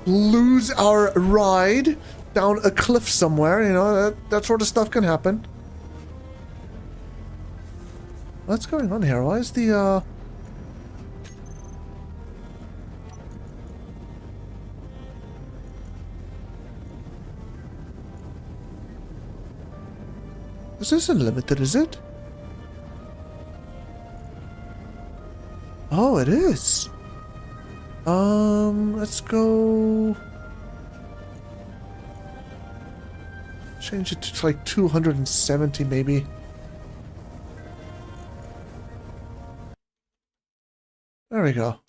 lose our ride down a cliff somewhere. You know, that sort of stuff can happen. What's going on here? Why is the, This isn't limited, is it? Oh, it is. Let's go... change it to like 270 maybe. There we go.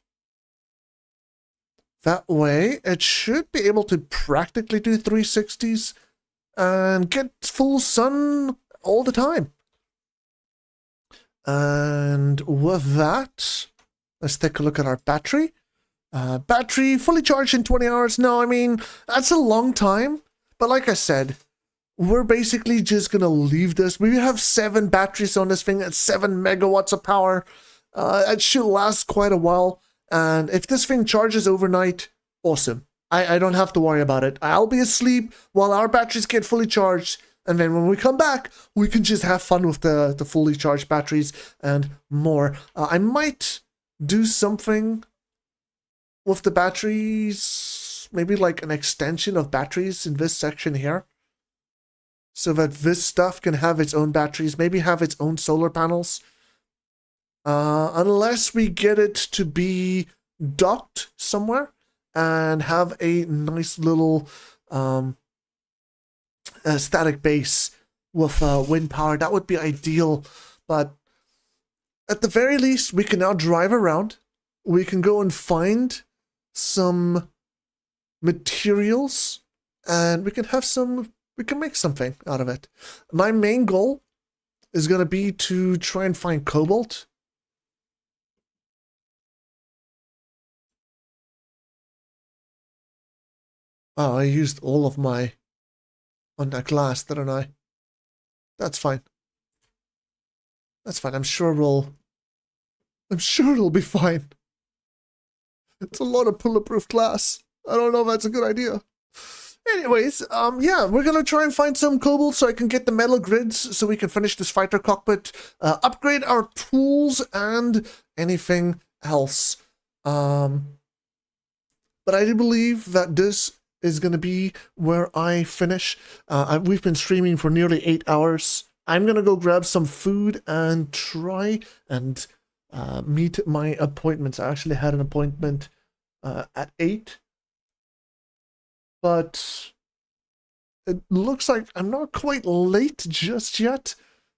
That way, it should be able to practically do 360s and get full sun all the time. And with that, Let's take a look at our battery. Battery fully charged in 20 hours. No, I mean, that's a long time. But like I said, we're basically just going to leave this. We have 7 batteries on this thing at 7 megawatts of power. It should last quite a while. And if this thing charges overnight, awesome. I don't have to worry about it. I'll be asleep while our batteries get fully charged. And then when we come back, we can just have fun with the fully charged batteries and more. I might do something with the batteries, maybe like an extension of batteries in this section here, so that this stuff can have its own batteries, maybe have its own solar panels. Unless we get it to be docked somewhere and have a nice little static base with wind power, that would be ideal. But at the very least, we can now drive around. We can go and find some materials, and we can make something out of it. My main goal is going to be to try and find cobalt. Oh, I used all of my on that glass, didn't I? That's fine. That's fine. I'm sure it'll be fine. It's a lot of bulletproof glass. I don't know if that's a good idea. Anyways, yeah, we're gonna try and find some cobalt so I can get the metal grids so we can finish this fighter cockpit, upgrade our tools and anything else. But I do believe that this is gonna be where I finish. We've been streaming for nearly 8 hours. I'm gonna go grab some food and try and meet my appointments. I actually had an appointment at 8, but it looks like I'm not quite late just yet.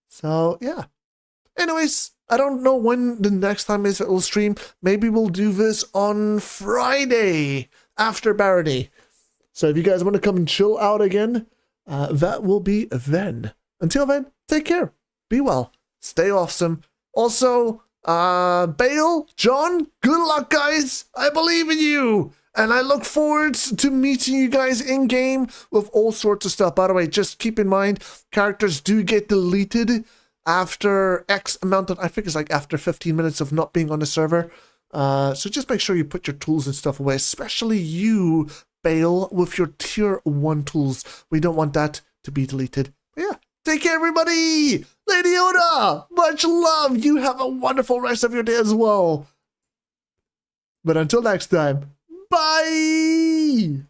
So yeah. Anyways, I don't know when the next time is we'll stream. Maybe we'll do this on Friday after Barony. So if you guys want to come and chill out again, that will be then. Until then, take care, be well, stay awesome. Also, Bale, John, good luck, guys. I believe in you. And I look forward to meeting you guys in-game with all sorts of stuff. By the way, just keep in mind, characters do get deleted after X amount of, I think it's like after 15 minutes of not being on the server. So just make sure you put your tools and stuff away, especially you, Bale, with your tier 1 tools. We don't want that to be deleted. But yeah, take care, everybody. Lady Yoda, much love. You have a wonderful rest of your day as well. But until next time, bye!